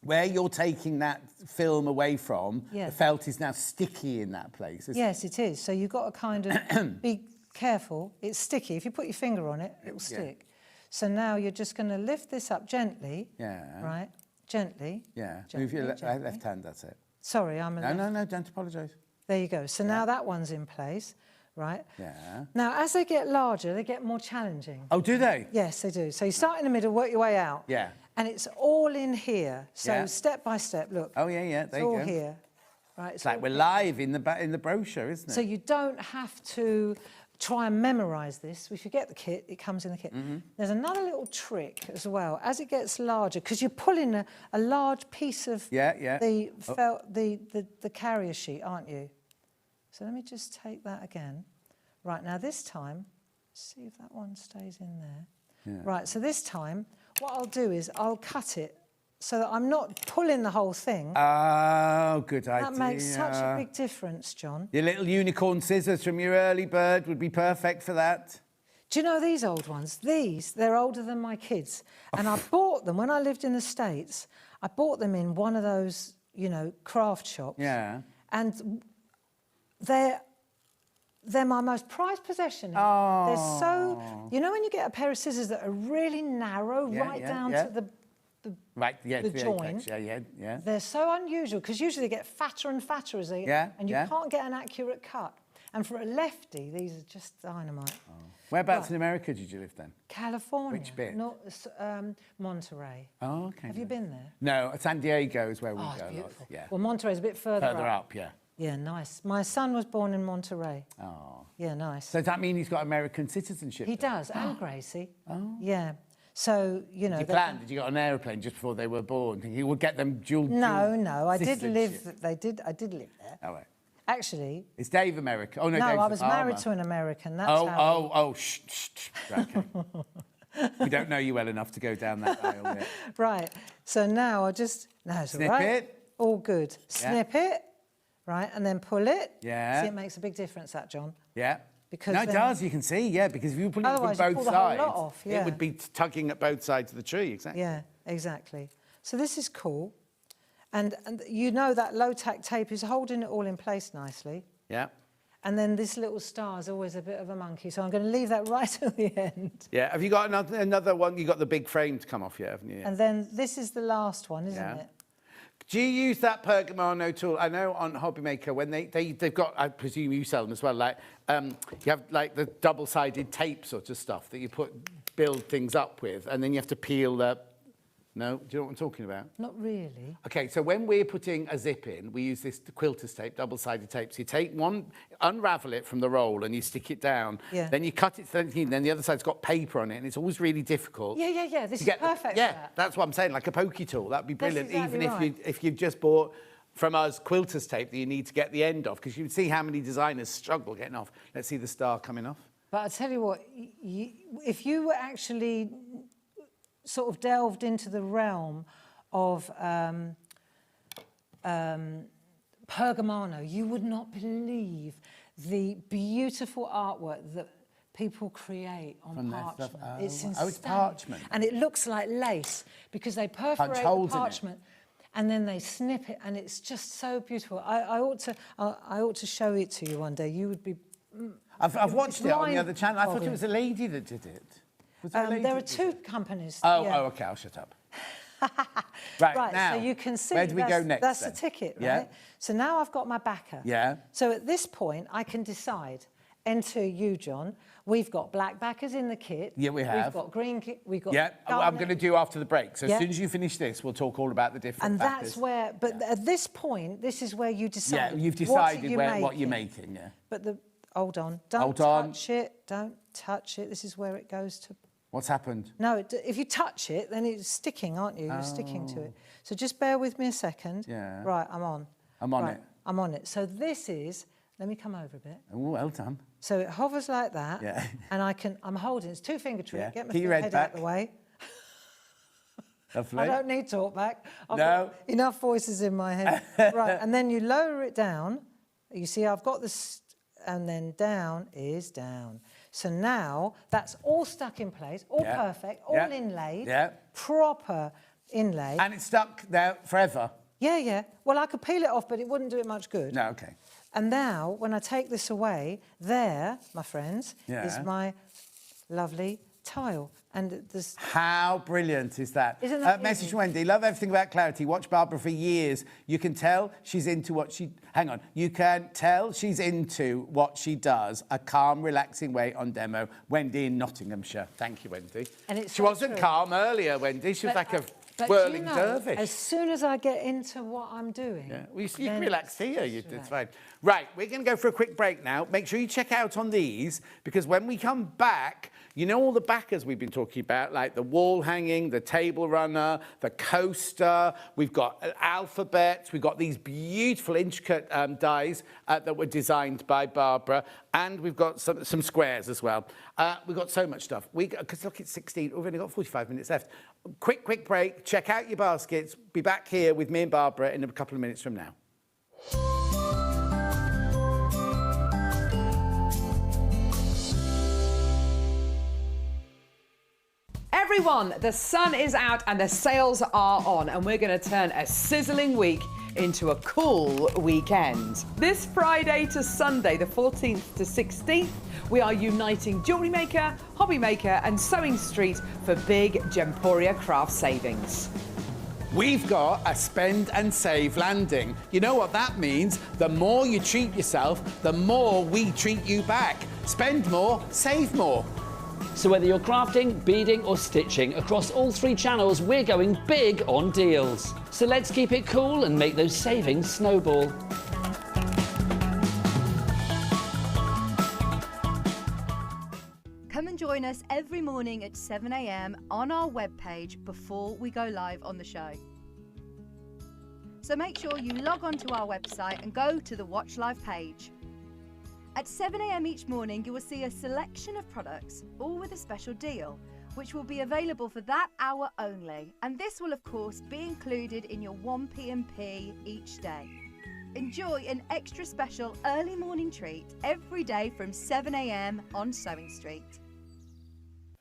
where you're taking that film away from, the felt is now sticky in that place. Yes, it is. So you've got to kind of be careful. It's sticky. If you put your finger on it, it will stick. So now you're just going to lift this up gently. Yeah. Right? Gently. Yeah. Gently, Move your gently. left hand, that's it. Sorry, I'm a No, don't apologise. There you go. So now that one's in place, right? Yeah. Now, as they get larger, they get more challenging. Oh, do they? Yes, they do. So you start in the middle, work your way out. Yeah. And it's all in here. So step by step, look. Oh, yeah, there it's you all go. here. Right? It's like we're live in the brochure, isn't it? So you don't have to try and memorise this. If you get the kit, it comes in the kit. There's another little trick as well. As it gets larger, because you're pulling a large piece of the carrier sheet, aren't you? So let me just take that again. Right, now this time, see if that one stays in there. Yeah. Right, so this time, what I'll do is I'll cut it so that I'm not pulling the whole thing. Oh, good idea. That makes such a big difference, John. Your little unicorn scissors from your early bird would be perfect for that. Do you know these old ones? They're older than my kids. And I bought them, when I lived in the States, I bought them in one of those, craft shops. Yeah. And they're my most prized possession. Oh. They're so... You know when you get a pair of scissors that are really narrow, down to the joint? Apex. Yeah. They're so unusual, because usually they get fatter and fatter as they... And you can't get an accurate cut. And for a lefty, these are just dynamite. Whereabouts in America did you live then? California. Which bit? Not, Monterey. Oh, okay. Have you been there? No, San Diego is where we Oh, go. it's beautiful. Yeah. Well, Monterey's a bit further Further up, yeah. Yeah, nice. My son was born in Monterey. Oh. Yeah, nice. So does that mean he's got American citizenship? He then? does, and Gracie. Oh. Yeah. So, you know... Did you plan? Did you get on an aeroplane just before they were born? Thinking you would get them dual No, I did citizenship? live... I did live there. Oh, right. Actually... Is Dave American? Oh, no, No, Dave's I the was farmer. married to an American. That's how... Shh. Right, okay. We don't know you well enough to go down that aisle yet. Right. So now I just... No, it's Snip all right. it. All good. Snip it, right, and then pull it. Yeah. See, it makes a big difference, that, John. Yeah. Because no, it then- does. You can see, yeah, because if you pull it from Otherwise, you both pull the whole lot sides, off, it yeah. would be tugging at both sides of the tree, exactly. Yeah, exactly. So this is cool. And you know that low-tack tape is holding it all in place nicely. Yeah. And then this little star is always a bit of a monkey, so I'm going to leave that right till the end. Yeah. Have you got another one? You got the big frame to come off yet, haven't you? And then this is the last one, isn't Yeah. it? Do you use that Pergamano tool? I know on Hobbymaker, when they've got, I presume you sell them as well, like, you have like the double-sided tape sort of stuff that you build things up with, and then you have to peel the... No? Do you know what I'm talking about? Not really. Okay, so when we're putting a zip in, we use this quilter's tape, double-sided tape. So you take one, unravel it from the roll, and you stick it down. Yeah. Then you cut it, then the other side's got paper on it, and it's always really difficult. Yeah. This to is get perfect Yeah, for that. that's what I'm saying, like a pokey tool. That'd be That's brilliant, exactly even right. if you've just bought from us quilter's tape that you need to get the end off, because you can see how many designers struggle getting off. Let's see the star coming off. But I tell you what, if you were actually sort of delved into the realm of Pergamano, you would not believe the beautiful artwork that people create on From their parchment. stuff. It's Oh, insane. it's parchment. And it looks like lace because they perforate the holes in it. parchment and then they snip it, and it's just so beautiful. I ought to show it to you one day. You would be... I've watched it on the other channel. I thought it mind-boggling. was a lady that did it. Was it a lady There are that did two it? companies. Oh, yeah. okay, I'll shut up. Right, now, so you can see where do we go next that's then? the ticket, right? Yeah. So now I've got my backer. Yeah. So at this point, I can decide. Enter you, John. We've got black backers in the kit. Yeah, we have. We've got green kit. We've got... Yeah, I'm garnet. going to do after the break. So Yeah. as soon as you finish this, we'll talk all about the different And backers. that's where... But at this point, this is where you decide. Yeah, you've what are decided you what you're making. making, yeah. But hold on. Don't Hold on. touch it. Don't touch it. This is where it goes to... What's happened? No, if you touch it, then it's sticking, aren't you? You're sticking to it. So just bear with me a second. Yeah. Right, I'm on. I'm on Right, it. I'm on it. So this is, let me come over a bit. Oh, well done. So it hovers like that. Yeah. And I'm holding, it's two-finger trick. Yeah. Get my Keep your head head out back. of the way. Lovely. I don't need talk back. I've No. got enough voices in my head. Right, and then you lower it down. You see, I've got this, and then down is down. So now that's all stuck in place, all Yeah. perfect, all Yeah. inlaid, Yeah. proper inlaid. And it's stuck there forever? Yeah. Well, I could peel it off, but it wouldn't do it much good. No, okay. And now, when I take this away, there, my friends, Yeah. is my lovely tile. And there's... How brilliant is that? Isn't that Message easy? from Wendy. Love everything about Clarity. Watch Barbara for years. You can tell she's into what she... Hang on. You can tell she's into what she does. A calm, relaxing way on demo. Wendy in Nottinghamshire. Thank you, Wendy. And it's she so wasn't true. calm earlier, Wendy. She was like a But whirling you know, dervish. as soon as I get into what I'm doing... Yeah. Well, you can then relax it's here. just It's relax. fine. Right, we're going to go for a quick break now. Make sure you check out on these, because when we come back, you know all the backers we've been talking about, like the wall hanging, the table runner, the coaster. We've got alphabets. We've got these beautiful intricate dies that were designed by Barbara, and we've got some squares as well. We've got so much stuff. Because look, it's 16. We've only got 45 minutes left. Quick break. Check out your baskets. Be back here with me and Barbara in a couple of minutes from now. Everyone, the sun is out and the sales are on, and we're going to turn a sizzling week into a cool weekend. This Friday to Sunday, the 14th to 16th, we are uniting Jewellery Maker, Hobby Maker and Sewing Street for big Gemporia craft savings. We've got a spend and save landing. You know what that means? The more you treat yourself, the more we treat you back. Spend more, save more. So whether you're crafting, beading or stitching, across all 3 channels, we're going big on deals. So let's keep it cool and make those savings snowball. Come and join us every morning at 7 a.m. on our webpage before we go live on the show. So make sure you log on to our website and go to the Watch Live page. At 7 a.m. each morning, you will see a selection of products, all with a special deal, which will be available for that hour only. And this will, of course, be included in your 1p&p each day. Enjoy an extra special early morning treat every day from 7 a.m. on Sewing Street.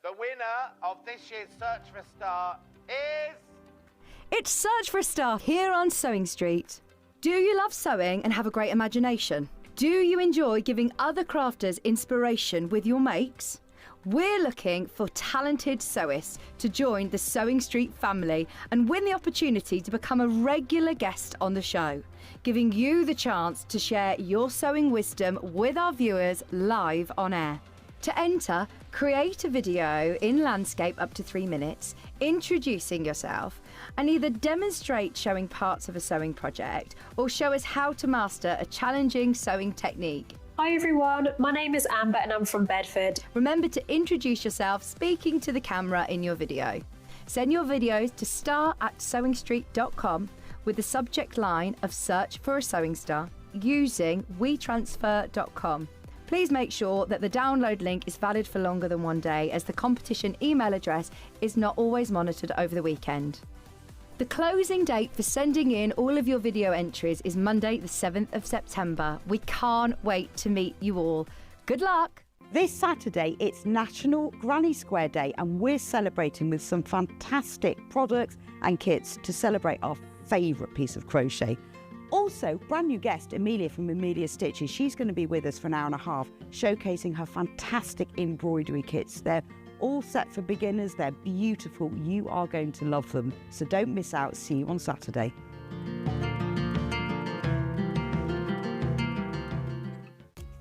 The winner of this year's Search for a Star is... It's Search for a Star here on Sewing Street. Do you love sewing and have a great imagination? Do you enjoy giving other crafters inspiration with your makes? We're looking for talented sewists to join the Sewing Street family and win the opportunity to become a regular guest on the show, giving you the chance to share your sewing wisdom with our viewers live on air. To enter, create a video in landscape up to 3 minutes, introducing yourself, and either demonstrate showing parts of a sewing project or show us how to master a challenging sewing technique. Hi everyone, my name is Amber and I'm from Bedford. Remember to introduce yourself speaking to the camera in your video. Send your videos to star@sewingstreet.com with the subject line of Search for a Sewing Star using wetransfer.com. Please make sure that the download link is valid for longer than 1 day, as the competition email address is not always monitored over the weekend. The closing date for sending in all of your video entries is Monday the 7th of September. We can't wait to meet you all. Good luck! This Saturday, it's National Granny Square Day, and we're celebrating with some fantastic products and kits to celebrate our favourite piece of crochet. Also, brand new guest, Amelia from Amelia Stitches. She's going to be with us for an hour and a half, showcasing her fantastic embroidery kits. They're all set for beginners. They're beautiful. You are going to love them. So don't miss out. See you on Saturday.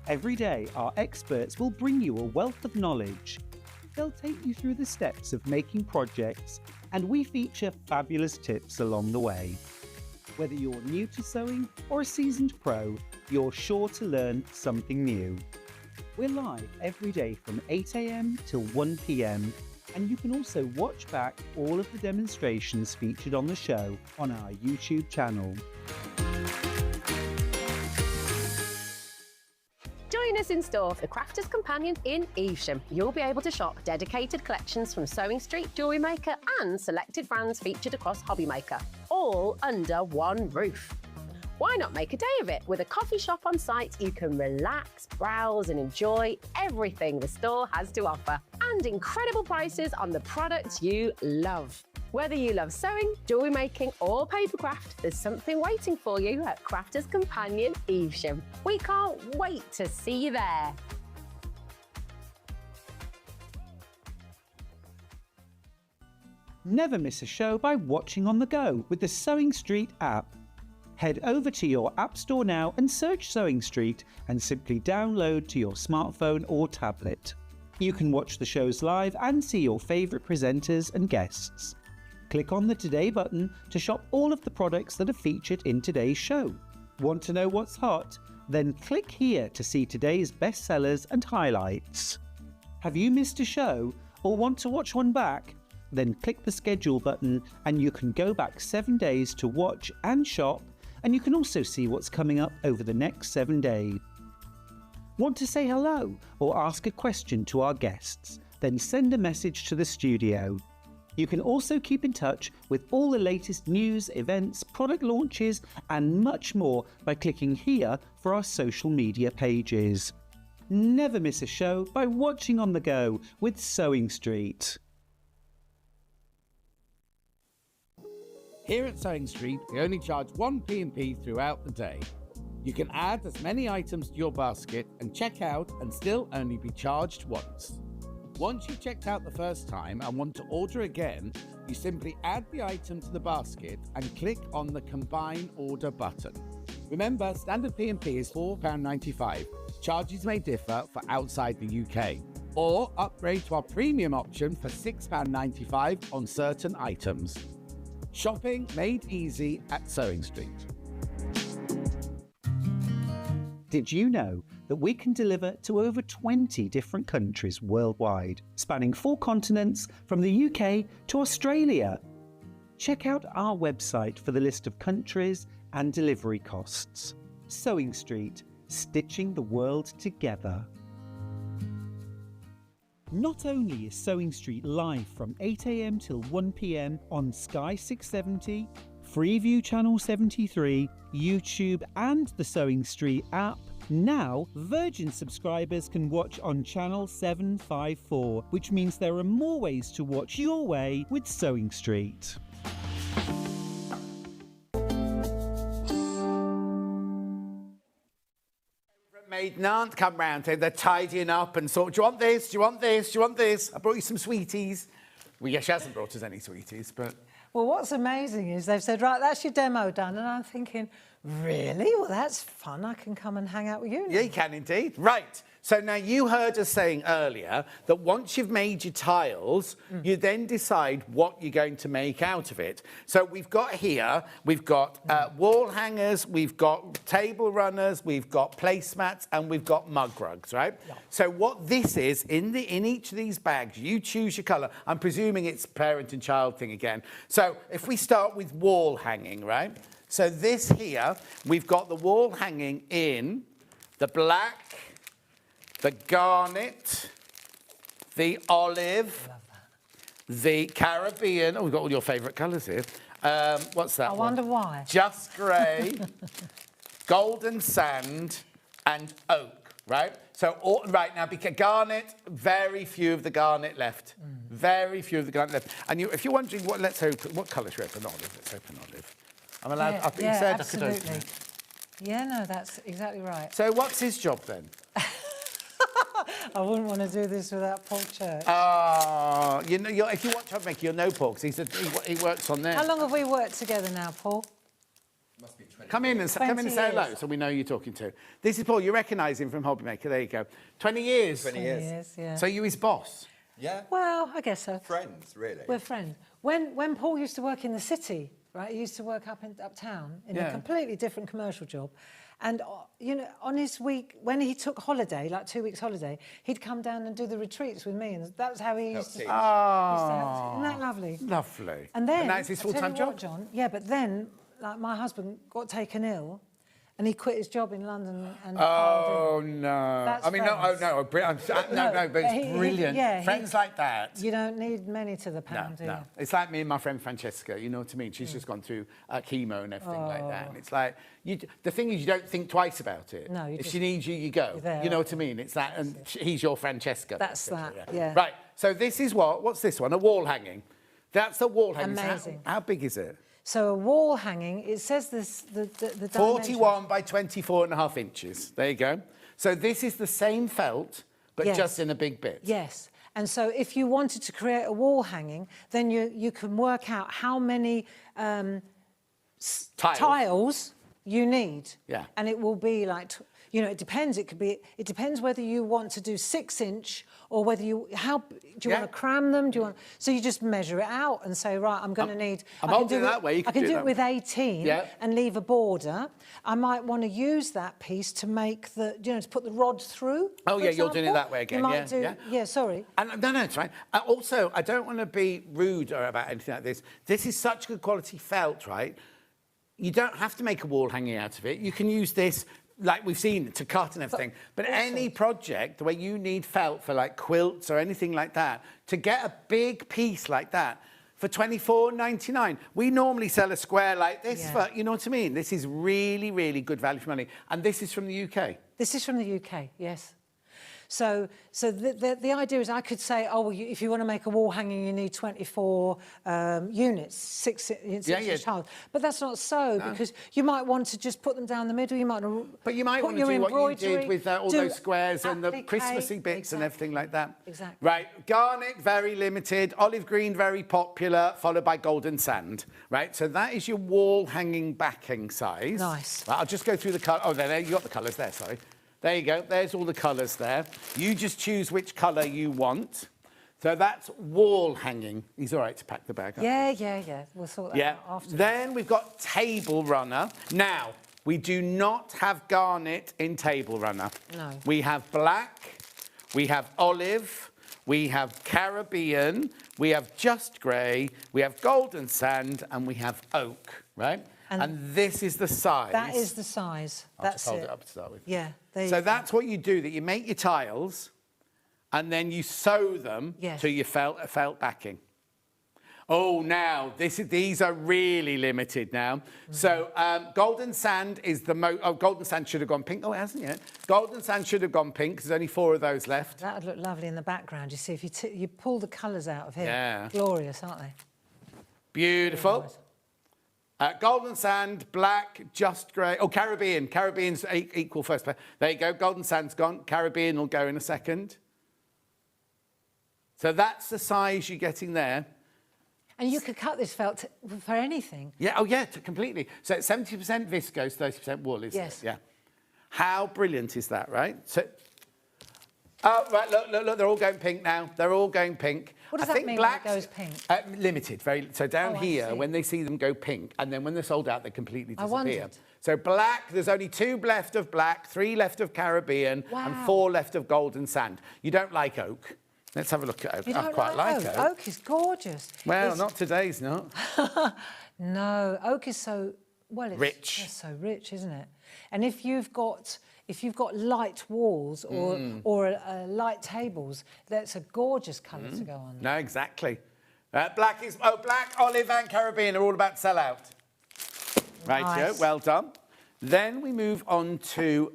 Every day, our experts will bring you a wealth of knowledge. They'll take you through the steps of making projects, and we feature fabulous tips along the way. Whether you're new to sewing or a seasoned pro, you're sure to learn something new. We're live every day from 8 a.m. till 1 p.m, and you can also watch back all of the demonstrations featured on the show on our YouTube channel. Join us in store for the Crafter's Companion in Evesham. You'll be able to shop dedicated collections from Sewing Street, Jewellery Maker and selected brands featured across Hobby Maker, all under one roof. Why not make a day of it? With a coffee shop on site, you can relax, browse and enjoy everything the store has to offer, and incredible prices on the products you love. Whether you love sewing, jewellery making or papercraft, there's something waiting for you at Crafter's Companion Evesham. We can't wait to see you there. Never miss a show by watching on the go with the Sewing Street app. Head over to your App Store now and search Sewing Street and simply download to your smartphone or tablet. You can watch the shows live and see your favourite presenters and guests. Click on the Today button to shop all of the products that are featured in today's show. Want to know what's hot? Then click here to see today's bestsellers and highlights. Have you missed a show or want to watch one back? Then click the schedule button and you can go back 7 days to watch and shop, and you can also see what's coming up over the next 7 days. Want to say hello or ask a question to our guests? Then send a message to the studio. You can also keep in touch with all the latest news, events, product launches and much more by clicking here for our social media pages. Never miss a show by watching on the go with Sewing Street. Here at Sewing Street, we only charge 1 P&P throughout the day. You can add as many items to your basket and check out and still only be charged once. Once you've checked out the first time and want to order again, you simply add the item to the basket and click on the Combine Order button. Remember, standard P&P is £4.95. Charges may differ for outside the UK. Or upgrade to our premium option for £6.95 on certain items. Shopping made easy at Sewing Street. Did you know that we can deliver to over 20 different countries worldwide, spanning 4 continents from the UK to Australia? Check out our website for the list of countries and delivery costs. Sewing Street, stitching the world together. Not only is Sewing Street live from 8 a.m. till 1 p.m. on Sky 670, Freeview Channel 73, YouTube and the Sewing Street app, now Virgin subscribers can watch on Channel 754, which means there are more ways to watch your way with Sewing Street. Maiden aunt come round, they're tidying up and sort, do you want this, do you want this, do you want this? I brought you some sweeties. Well, yeah, she hasn't brought us any sweeties, but... Well, what's amazing is they've said, right, that's your demo done. And I'm thinking, really? Well, that's fun. I can come and hang out with you now. Yeah, you can indeed. Right. So now you heard us saying earlier that once you've made your tiles, you then decide what you're going to make out of it. So we've got here, we've got wall hangers, we've got table runners, we've got placemats, and we've got mug rugs, right? Yeah. So what this is, in each of these bags, you choose your colour. I'm presuming it's parent and child thing again. So if we start with wall hanging, right? So this here, we've got the wall hanging in the black, the garnet, the olive, the Caribbean. Oh, we've got all your favourite colours here. What's that I one? wonder why. Just grey, golden sand, and oak, right? So, right now, because garnet, very few of the garnet left. Very few of the garnet left. And if you're wondering, what colour should we open? Olive. Let's open olive. I'm allowed. Yeah, You said absolutely. I could open it. Yeah, no, that's exactly right. So, what's his job then? I wouldn't want to do this without Paul Church. Oh, you know, if you watch Hubmaker, you'll know Paul, because he works on there. How long have we worked together now, Paul? Must be 20. Come in and say hello, so we know who you're talking to. This is Paul. You recognise him from Hobbymaker. There you go. 20 years. 20 years. Yeah. So you his boss? Yeah. Well, I guess so. Friends, really. We're friends. When Paul used to work in the city, right? He used to work uptown in a completely different commercial job. And, you know, on his week, when he took holiday, like 2 weeks holiday, he'd come down and do the retreats with me. And that was how he used to... Oh. Isn't that lovely? Lovely. And then... And that's his full-time job? John, yeah, but then, like, my husband got taken ill and he quit his job in London and... Oh, no. That's I mean, friends. no, but it's brilliant. Friends like that. You don't need many to the pound, do you? No. It's like me and my friend Francesca, you know what I mean? She's just gone through chemo and everything like that. And it's like, the thing is, you don't think twice about it. No, if she needs you, you go. You know what I mean? It's that, and he's your Francesca. That's that, yeah. Right, so this is what's this one? A wall hanging. That's the wall hanging. Amazing. How big is it? So a wall hanging, it says this, the 41 by 24.5 inches. There you go. So this is the same felt, but just in a big bit. Yes. And so if you wanted to create a wall hanging, then you can work out how many tiles you need. Yeah. And it will be like, you know, it depends. It depends whether you want to do 6-inch or whether do you want to cram them? So you just measure it out and say, right, I'm going to need... I'm holding it that way. You I can do it with way. 18 and leave a border. I might want to use that piece to make to put the rod through. Oh, yeah, you're doing it that way again. You might yeah, sorry. And, no, it's fine. Also, I don't want to be rude about anything like this. This is such good quality felt, right? You don't have to make a wall hanging out of it. You can use this, like we've seen, to cut and everything. But any project where you need felt for like quilts or anything like that, to get a big piece like that for $24.99. We normally sell a square like this for, you know what I mean? This is really, really good value for money. And this is from the UK. This is from the UK, yes. So the idea is I could say, oh, well, if you want to make a wall hanging, you need 24 units, six inch tiles. But that's not so, because you might want to just put them down the middle. You might But you might want to do what you did with all those squares and the Christmassy bits and everything like that. Exactly. Right, garnet, very limited. Olive green, very popular, followed by golden sand. Right, so that is your wall hanging backing size. Nice. Right, I'll just go through the colour. Oh, there, you got the colours there, sorry. There you go, there's all the colours there. You just choose which colour you want. So that's wall hanging. He's all right to pack the bag up. Yeah. We'll sort that out after. Then we've got table runner. Now, we do not have garnet in table runner. No. We have black, we have olive, we have Caribbean, we have just grey, we have golden sand, and we have oak, right? And this is the size. That is the size. That's hold it. it up to start with. Yeah. There you So go. that's what you do, that you make your tiles and then you sew them to your felt backing. Oh, now, these are really limited now. So golden sand is the most... Oh, golden sand should have gone pink. Oh, it hasn't yet. Golden sand should have gone pink, 'cause there's only 4 of those left. That would look lovely in the background. You see, if you pull the colours out of here. Yeah. Glorious, aren't they? Beautiful. Golden sand, black, just grey. Oh, Caribbean. Caribbean's equal first. There you go. Golden sand's gone. Caribbean will go in a second. So that's the size you're getting there. And you could cut this felt for anything. Yeah, oh yeah, completely. So it's 70% viscose, 30% wool, isn't it? Yeah. How brilliant is that, right? So, oh, right, look, they're all going pink now. They're all going pink. What does I that think mean black, when it goes pink? Limited, so down I here, see. when they see them go pink, and then when they're sold out, they completely I disappear. wondered. So black, there's only 2 left of black, 3 left of Caribbean, and 4 left of golden sand. You don't like oak. Let's have a look at oak. You I don't quite like oak. Oak is gorgeous. Well, not today's, not. No, oak is so... Well, it's rich. Just so rich, isn't it? And if you've got light walls or light tables, that's a gorgeous colour to go on. No, exactly. Black, olive and Caribbean are all about to sell out. Rightio, well done. Then we move on to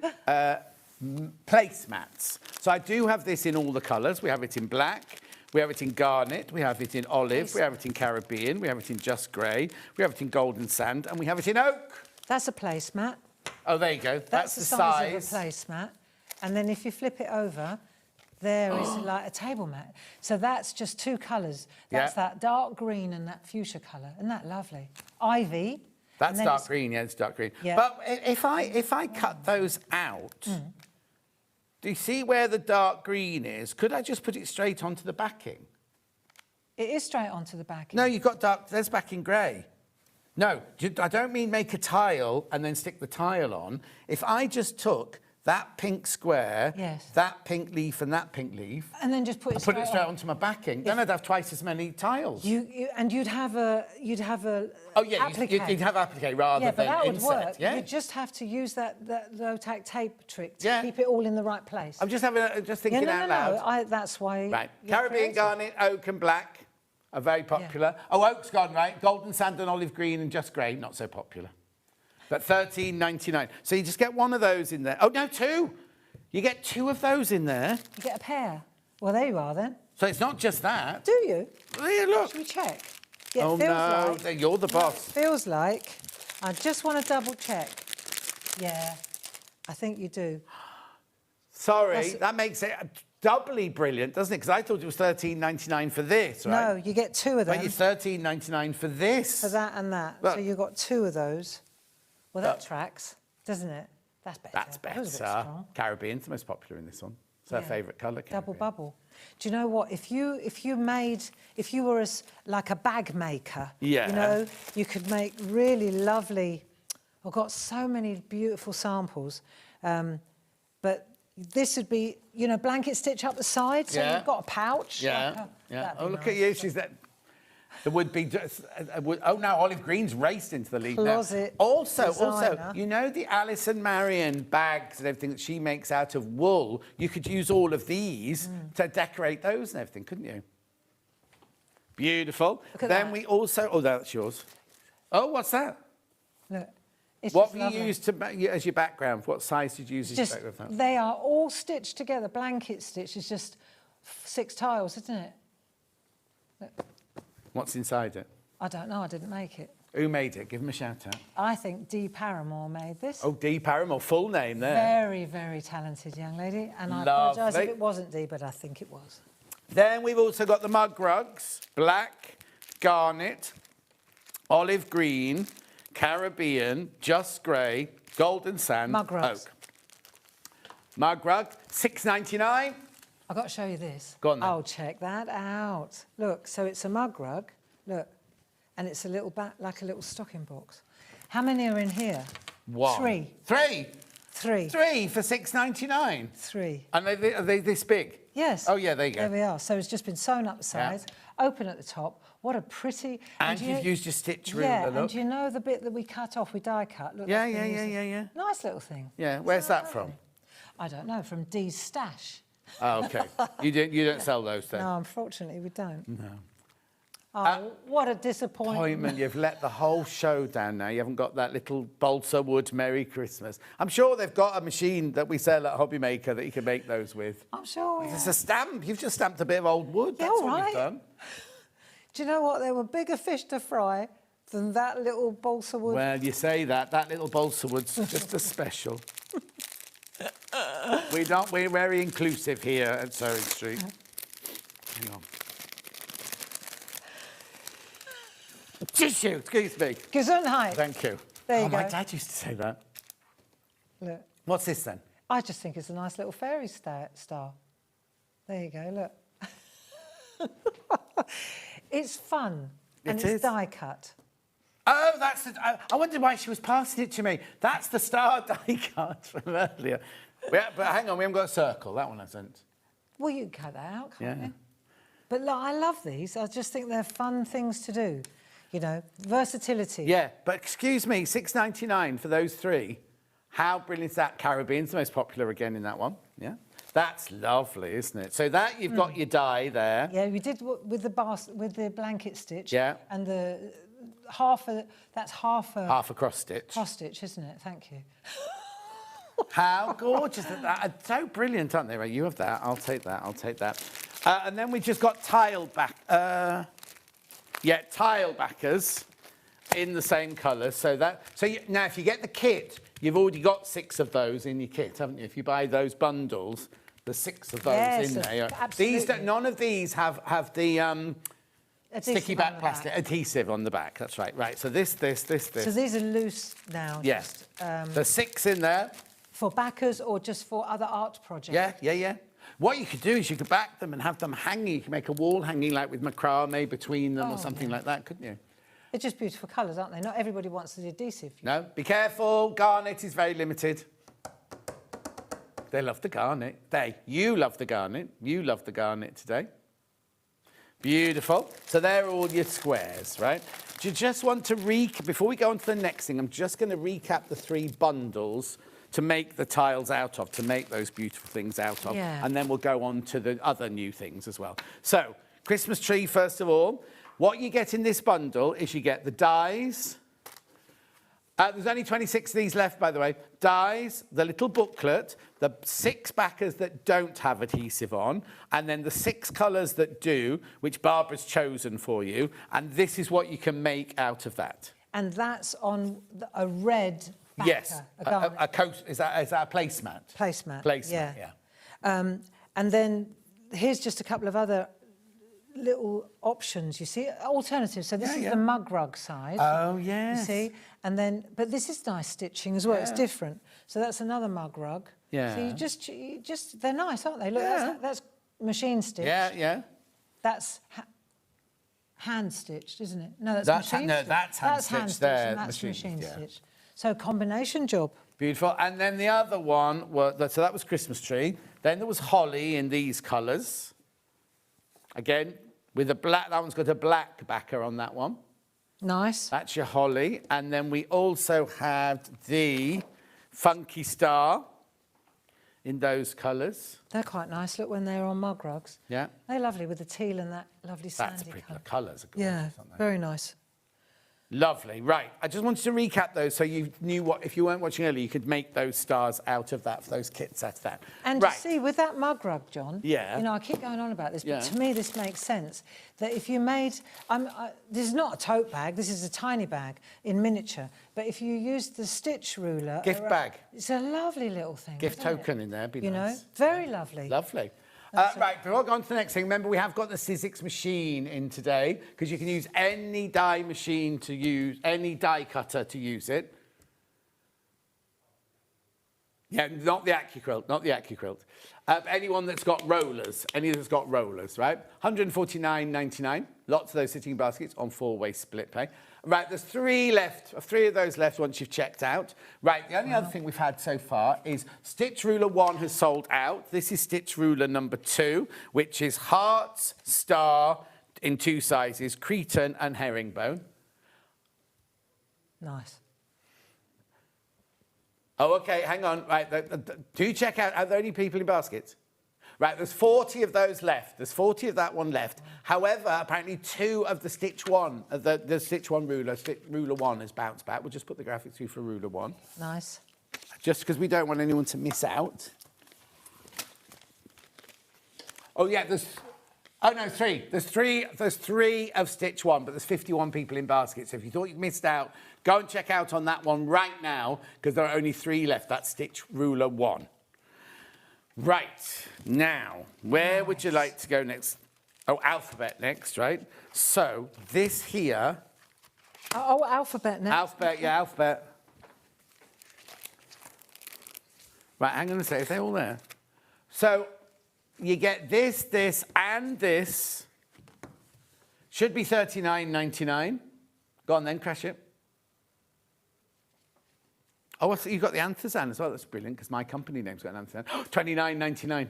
placemats. So I do have this in all the colours. We have it in black, we have it in garnet, we have it in olive, we have it in Caribbean, we have it in just grey, we have it in golden sand, and we have it in oak. That's a placemat. Oh, there you go. That's the size of a placemat. And then if you flip it over, there is like a table mat. So that's just 2 colours. That's that dark green and that fuchsia colour. Isn't that lovely? Ivy. That's dark green, yeah, it's dark green. Yeah. But if I cut those out, do you see where the dark green is? Could I just put it straight onto the backing? It is straight onto the backing. No, you've got dark, there's backing grey. No, I don't mean make a tile and then stick the tile on. If I just took that pink square, that pink leaf and that pink leaf, and then just put it straight onto my backing, then I'd have twice as many tiles. And you'd have a oh yeah, applique. you'd have applique rather but than that would inset. work. Yeah. You just have to use that low-tack tape trick to keep it all in the right place. I'm just thinking out loud. No, that's why. Right, Caribbean garnet, oak and black are very popular. Oh, oak's gone, right? Golden sand and olive green and just grey, not so popular. But $13.99. So you just get one of those in there. Oh, no, 2. You get 2 of those in there. You get a pair. Well, there you are then. So it's not just that. Do you? Oh, yeah, look. Should we check? Yeah, Oh, it feels no, like, you're the boss. It feels like. I just want to double check. Yeah, I think you do. Sorry, that makes it doubly brilliant, doesn't it? Because I thought it was $13.99 for this, right? No, you get 2 of them. But it's $13.99 for this. For that and that. Look. So you've got 2 of those. Well, that tracks, doesn't it? That's better. That's That was a bit better. strong. Caribbean's the most popular in this one. It's her favourite colour. Double bubble. Do you know what? If you were like a bag maker, you know, you could make really lovely. I've got so many beautiful samples, but this would be, you know, blanket stitch up the side, so you've got a pouch. Yeah, like Oh, look at you. She's that. There would be oh, now olive green's raced into the lead Closet now. Also, designer. you know the Alison Marion bags and everything that she makes out of wool. You could use all of these to decorate those and everything, couldn't you? Beautiful. Look at then that. we also. Oh, that's yours. Oh, what's that? Look, What just have you lovely. used as your background? What size did you use as your Just, background? they are all stitched together. Blanket stitch is just 6 tiles, isn't it? What's inside it? I don't know. I didn't make it. Who made it? Give him a shout out. I think Dee Paramore made this. Oh, Dee Paramore, full name there. Very, very talented young lady. And I apologise if Lovely. it wasn't Dee, but I think it was. Then we've also got the mug rugs, black, garnet, olive green, Caribbean, just grey, golden sand, Mug rugs. oak. Mug rug, $6.99. I've got to show you this. Go on then. Oh, check that out. Look, so it's a mug rug. Look. And it's a little like a little stocking box. How many are in here? 1. 3. 3. 3. 3 for $6.99. 3. And are they this big? Yes. Oh, yeah, there you go. There we are. So it's just been sewn up the sides, open at the top. What a pretty... And you've used your stitch ruler, Yeah, look. and do you know the bit that we cut off, we die cut? Look, Yeah, that's been yeah, used. yeah. Nice little thing. Yeah, where's that from? I don't know, from Dee's stash. Oh, okay. You don't sell those then? No, unfortunately, we don't. No. Oh, what a disappointment. You've let the whole show down now. You haven't got that little balsa wood Merry Christmas. I'm sure they've got a machine that we sell at Hobby Maker that you can make those with. I'm sure. It's a stamp. You've just stamped a bit of old wood. Yeah, That's all all right. you've done. Do you know what? There were bigger fish to fry than that little balsa wood. Well, you say that. That little balsa wood's just a special. We're very inclusive here at Sewing Street. Hang on. Tissue, excuse me. Gesundheit. Thank you. There you My go. dad used to say that. Look, What's this then? I just think it's a nice little fairy star. There you go, look. It's fun. And It it's is. die cut. Oh, that's the... I wondered why she was passing it to me. That's the star die cut from earlier. But hang on, we haven't got a circle. That one hasn't. Well, you can cut that out, can't Yeah. you? But look, I love these. I just think they're fun things to do. You know, versatility. Yeah, but excuse me, $6.99 for those 3. How brilliant is that? Caribbean's the most popular again in that one. Yeah. That's lovely, isn't it? So that you've got your die there. Yeah, we did with the blanket stitch. Yeah. And the that's half a Half a cross stitch. cross stitch, isn't it? Thank you. How gorgeous. So brilliant, aren't they? Right, you have that. I'll take that. I'll take that. And then we just got tile back. Tile backers in the same colour. Now, if you get the kit, you've already got 6 of those in your kit, haven't you? If you buy those bundles, there's 6 of those Yes, in there. absolutely. None of these have the Adhesive sticky on back the plastic adhesive on the back. That's right. Right. So this. So these are loose now. Yes. Just, There's 6 in there. for backers or just for other art projects. Yeah. What you could do is you could back them and have them hanging. You could make a wall hanging like with macrame between them or something like that, couldn't you? They're just beautiful colours, aren't they? Not everybody wants the adhesive. No, be careful. Garnet is very limited. They love the garnet. You love the garnet. You love the garnet today. Beautiful. So they're all your squares, right? Do you just want to before we go on to the next thing, I'm just going to recap the 3 bundles to make the tiles out of, to make those beautiful things out of. Yeah. And then we'll go on to the other new things as well. So, Christmas tree, first of all. What you get in this bundle is you get the dies. There's only 26 of these left, by the way. Dies, the little booklet, the 6 backers that don't have adhesive on, and then the 6 colours that do, which Barbara's chosen for you. And this is what you can make out of that. And that's on a red backer. Yes, a coat. Is that a placemat? Placemat. Placemat, yeah. And then here's just a couple of other little options, you see, alternatives. So this is the mug rug side. Oh, yes. You see, and then, but this is nice stitching as well. It's different. So that's another mug rug. Yeah. So you just, they're nice, aren't they? Look, that's machine stitch. Yeah. That's hand stitched, isn't it? No, that's That's machine stitch. that's hand stitched there. And that's machine yeah. stitch. So combination job. Beautiful. And then the other one, so that was Christmas tree. Then there was holly in these colours. Again, with a black, that one's got a black backer on that one. Nice. That's your holly. And then we also had the funky star in those colours. They're quite nice. Look, when they're on mug rugs. Yeah. They're lovely with the teal and that lovely sandy That's pretty colour. colours. Are gorgeous, Yeah, aren't they? very nice. Lovely. Right. I just wanted to recap those so you knew what, if you weren't watching earlier, you could make those stars out of that, those kits out of that. And right. you see, with that mug rug, John, Yeah. you know, I keep going on about this, but Yeah. to me this makes sense. That if you made, this is not a tote bag, this is a tiny bag in miniature, but if you use the stitch ruler... Gift bag. It's a lovely little thing, Gift isn't token it? in there, be you nice. know, very lovely. Lovely. Right, before I go on to the next thing, remember we have got the Sizzix machine in today because you can use any die machine to use, any die cutter to use it. Yeah, not the AccuQuilt, not the AccuQuilt. Anyone that's got rollers, any that's got rollers, right? $149.99. Lots of those sitting in baskets on 4-way split pay. Right, there's 3 left, 3 of those left once you've checked out. Right, the only other thing we've had so far is Stitch Ruler 1 has sold out. This is Stitch Ruler number 2, which is heart, star in 2 sizes, cretonne and herringbone. Nice. Oh, okay, hang on. Right, do check out, are there any people in baskets? Right, there's 40 of those left. There's 40 of that one left. However, apparently 2 of the Stitch 1, the Stitch 1 ruler, Ruler 1 has bounced back. We'll just put the graphics through for Ruler 1. Nice. Just because we don't want anyone to miss out. Oh, yeah, there's... Oh, no, 3. There's 3 of Stitch 1, but there's 51 people in baskets. So if you thought you missed out, go and check out on that one right now, because there are only 3 left. That's Stitch Ruler 1. Right, now, where would you like to go next? Oh, alphabet next, right? So, this here... Oh, alphabet now. Alphabet, yeah, alphabet. Right, hang on a second, are they all there? So, you get this, this, and this. Should be $39.99. Go on then, crash it. Oh, you've got the Anthazan as well. That's brilliant, because my company name's got an Anthazan. $29.99.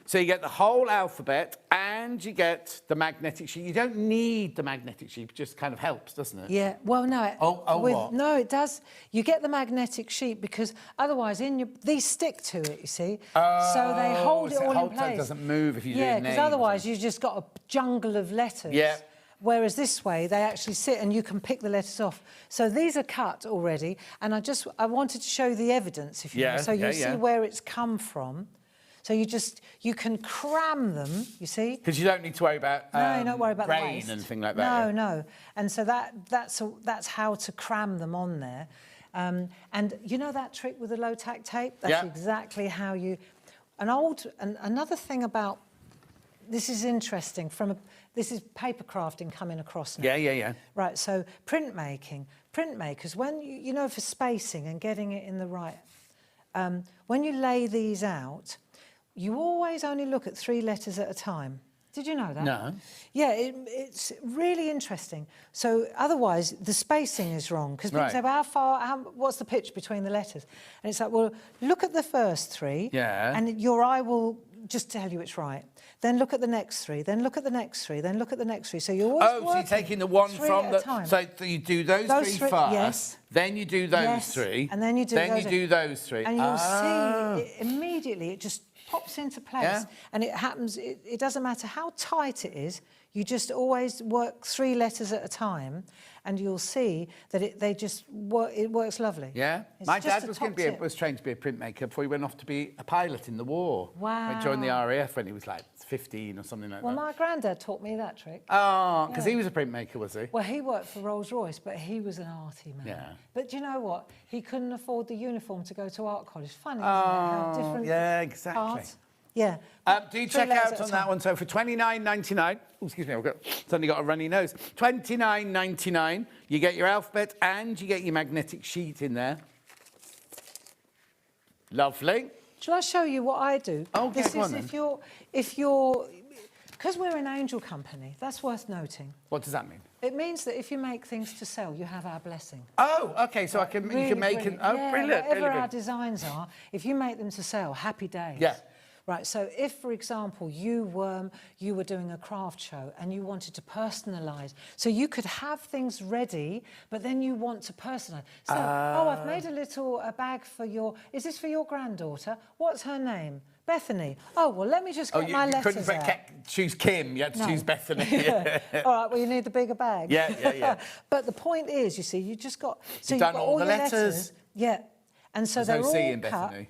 So you get the whole alphabet, and you get the magnetic sheet. You don't need the magnetic sheet. It just kind of helps, doesn't it? Yeah, well, no. What? No, it does. You get the magnetic sheet because otherwise these stick to it, you see. So they hold it all in place. So it doesn't move if you do Yeah, names. because otherwise you've just got a jungle of letters. Yeah. Whereas this way, they actually sit and you can pick the letters off. So these are cut already, and I wanted to show the evidence, if you know. So you see where it's come from. So you can cram them, you see. Because you don't need to worry about no, you don't worry about the grain waste. and things like that. No. And so that's how to cram them on there. And you know that trick with the low-tack tape? That's exactly how you... Another thing about... This is interesting. This is paper crafting coming across now. Yeah. Right, so printmakers, when you know, for spacing and getting it in the right... when you lay these out, you always only look at 3 letters at a time. Did you know that? No. Yeah, it's really interesting. So otherwise, the spacing is wrong. Because people say, well, what's the pitch between the letters? And it's like, well, look at the first 3. Yeah. And your eye will just tell you it's right. Then look at the next 3. Then look at the next 3. Then look at the next 3. So you're always so you're taking the one 3 from at the... a time. So you do those 3 first. Yes. Then you do those 3. And then you do Then you do those 3. And you'll see immediately it just pops into place. Yeah. And it happens, it doesn't matter how tight it is, you just always work 3 letters at a time, and you'll see that it works lovely. Yeah. It's My just dad a was trained to be a printmaker before he went off to be a pilot in the war. Wow. He joined the RAF when he was like 15 or something like Well, that. my granddad taught me that trick. Oh, because he was a printmaker, was he? Well, he worked for Rolls-Royce, but he was an arty man. Yeah. But do you know what? He couldn't afford the uniform to go to art college. Funny, isn't it? How different yeah, exactly. parts. Yeah. Do check out on that one. So for $29.99, excuse me, suddenly got a runny nose. $29.99, you get your alphabet and you get your magnetic sheet in there. Lovely. Shall I show you what I do? Oh, okay, this go is on then. if you're, because we're an angel company. That's worth noting. What does that mean? It means that if you make things to sell, you have our blessing. Oh, okay. So you can make it. Oh, yeah, brilliant. Whatever Really our brilliant. designs are, if you make them to sell, happy days. Yeah. Right, so if, for example, you were doing a craft show and you wanted to personalise, so you could have things ready, but then you want to personalise. So, I've made a bag for is this for your granddaughter? What's her name? Bethany. Oh, well, let me just get my letters out. Choose Kim, you had to choose Bethany. Yeah. All right, well, you need the bigger bag. Yeah. But the point is, you see, you just got... So You've you've done got all the your letters. Yeah. And so There's they're no C all in cut. Bethany.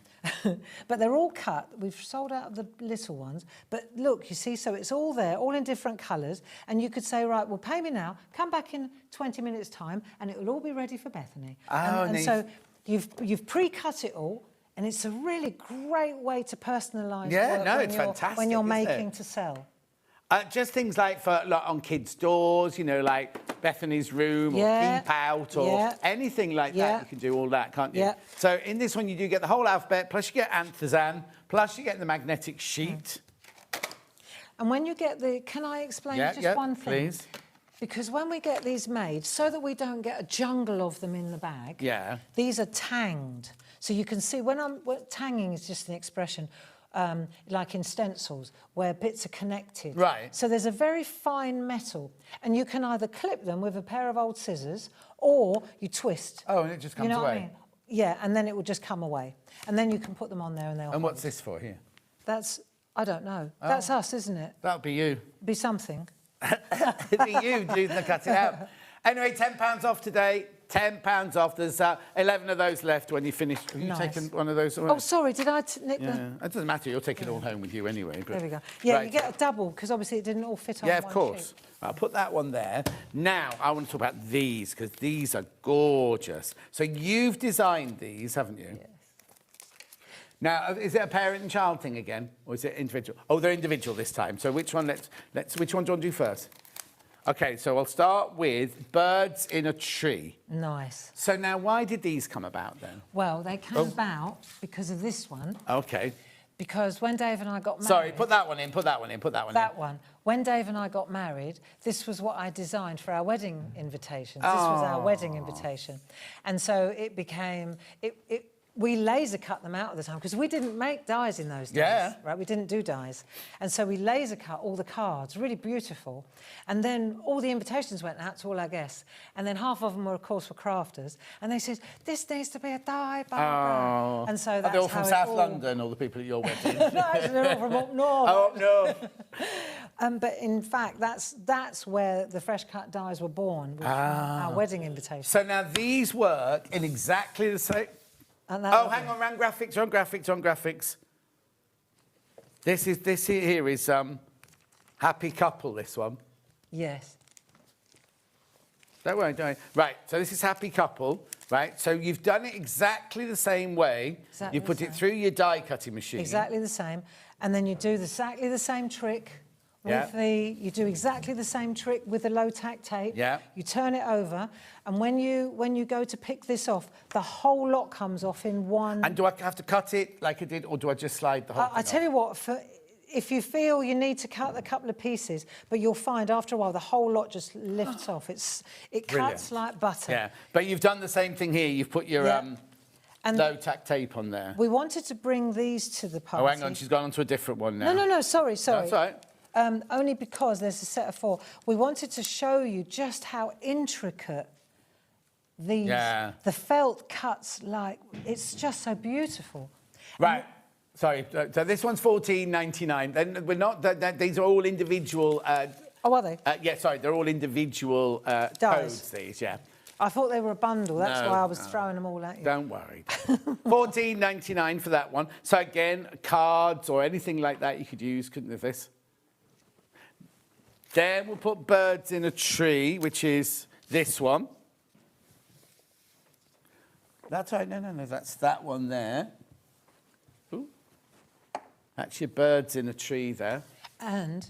But they're all cut. We've sold out of the little ones. But look, you see, so it's all there, all in different colours. And you could say, right, well, pay me now, come back in 20 minutes' time, and it will all be ready for Bethany. And so you've pre-cut it all, and it's a really great way to personalise it's fantastic, when you're isn't making it? to sell. Just things like on kids' doors, you know, like Bethany's room or Keep Out or anything like that. You can do all that, can't you? Yeah. So in this one, you do get the whole alphabet, plus you get Anthazan, plus you get the magnetic sheet. And when you get can I explain just one thing? Please. Because when we get these made, so that we don't get a jungle of them in the bag, these are tanged. So you can see, tanging is just an expression, like in stencils, where bits are connected. Right. So there's a very fine metal, and you can either clip them with a pair of old scissors, or you twist. Oh, and it just comes you know away. What I mean? Yeah, and then it will just come away. And then you can put them on there and they'll And what's this for here? I don't know. That's us, isn't it? That'll be you. Be something. It'll be you doing the cut it out. Anyway, £10 off today. £10 off. There's 11 of those left when you finish. Have you taken one of those away? Oh, sorry, did I nick the... It doesn't matter. You'll take it all home with you anyway. But... There we go. Yeah, you get a double, because obviously it didn't all fit on one of course. sheet. I'll put that one there. Now, I want to talk about these, because these are gorgeous. So you've designed these, haven't you? Yes. Now, is it a parent and child thing again, or is it individual? Oh, they're individual this time. So which one? Which one do you want to do first? Okay, so I'll start with birds in a tree. Nice. So now, why did these come about then? Well, they came about because of this one. Okay. Because when Dave and I got married... Sorry, put that one in, put that one in. That one. When Dave and I got married, this was what I designed for our wedding invitations. This was our wedding invitation. And so it became... We laser cut them out at the time because we didn't make dies in those days, right? We didn't do dies. And so we laser cut all the cards, really beautiful. And then all the invitations went out to all our guests. And then half of them were, of course, for crafters. And they said, this needs to be a die, Barbara. And so that's they're all from South all... London, all the people at your wedding? No, actually, they're all from up north. Oh, up north. But in fact, that's where the fresh cut dies were born, from our wedding invitation. So now these work in exactly the same... Oh, hang on, on graphics. This here is Happy Couple, this one. Yes. Don't worry. Right, so this is Happy Couple, right? So you've done it exactly the same way. Exactly you put it through your die cutting machine. Exactly the same. And then you do exactly the same trick with you do exactly the same trick with the low tack tape. Yeah. You turn it over, and when you go to pick this off, the whole lot comes off in one. And do I have to cut it like I did, or do I just slide the whole thing I tell you what, if you feel you need to cut a couple of pieces, but you'll find after a while the whole lot just lifts off. It cuts like butter. Yeah, but you've done the same thing here. You've put your and low tack tape on there. We wanted to bring these to the party. Oh, hang on, she's gone on to a different one now. No, sorry. That's right. Only because there's a set of 4. We wanted to show you just how intricate these, the felt cuts like. It's just so beautiful. Right. Sorry. So this one's $14.99. Then we're not. These are all individual. Oh, are they? Yeah. Sorry, they're all individual codes. These. Yeah. I thought they were a bundle. That's why I was throwing them all at you. Don't worry. $14.99 for that one. So again, cards or anything like that you could use, couldn't you, this? Then we'll put birds in a tree, which is this one. That's right. No. That's that one there. Ooh. That's your birds in a tree there. And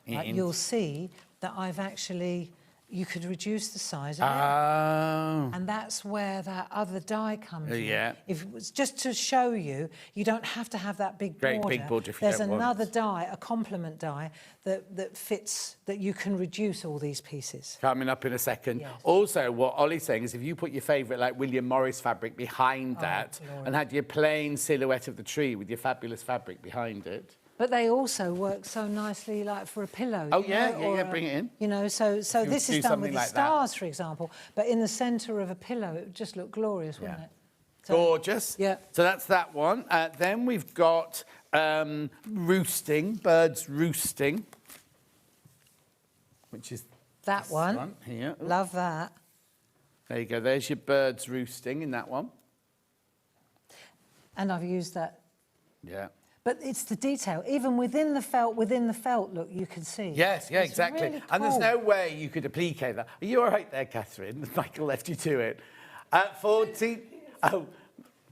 you'll see that I've actually you could reduce the size of it. Oh. And that's where that other die comes in. Yeah. If it was just to show you, you don't have to have that big border. Great big border if you There's don't want. another die, a complement die, that fits, that you can reduce all these pieces. Coming up in a second. Yes. Also, what Ollie's saying is if you put your favourite, like William Morris fabric behind that glorious. and had your plain silhouette of the tree with your fabulous fabric behind it. But they also work so nicely, like for a pillow. Oh, you yeah, know, yeah, or yeah, bring it in. You know, so you this do is done something with the like that. stars, for example. But in the centre of a pillow, it would just look glorious, wouldn't Yeah. it? So- Gorgeous. Yeah. So that's that one. Then we've got roosting, birds roosting, which is That this one. here. Ooh. Love that. There you go. There's your birds roosting in that one. And I've used that. Yeah. But it's the detail. Even within the felt, look, you can see. Yes, yeah, It's exactly. really And there's cool. no way you could applique that. Are you all right there, Catherine? Michael left you to it. 14. Oh,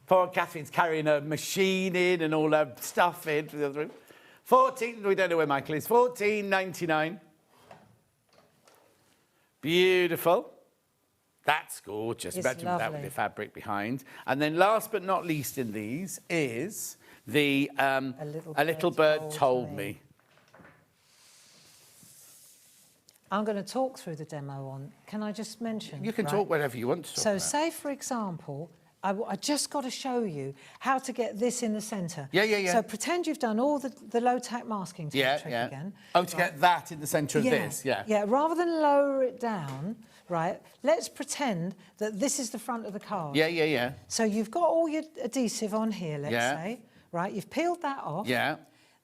poor Catherine's carrying her machine in and all her stuff in to the other room. 14. We don't know where Michael is. 14.99. Beautiful. That's gorgeous. It's Imagine that with lovely. the fabric behind. And then last but not least in these is the A Little Bird Told Me. I'm going to talk through the demo on. Can I just mention? You can right? talk whatever you want to talk So about. say, for example, I just got to show you how to get this in the centre. Yeah, yeah, yeah. So pretend you've done all the low-tack masking tape Yeah, trick yeah. again. Oh, to get that in the centre of Yeah, this, yeah. Yeah, rather than lower it down, right, let's pretend that this is the front of the card. Yeah, yeah, yeah. So you've got all your adhesive on here, let's Yeah. say, right? You've peeled that off. Yeah.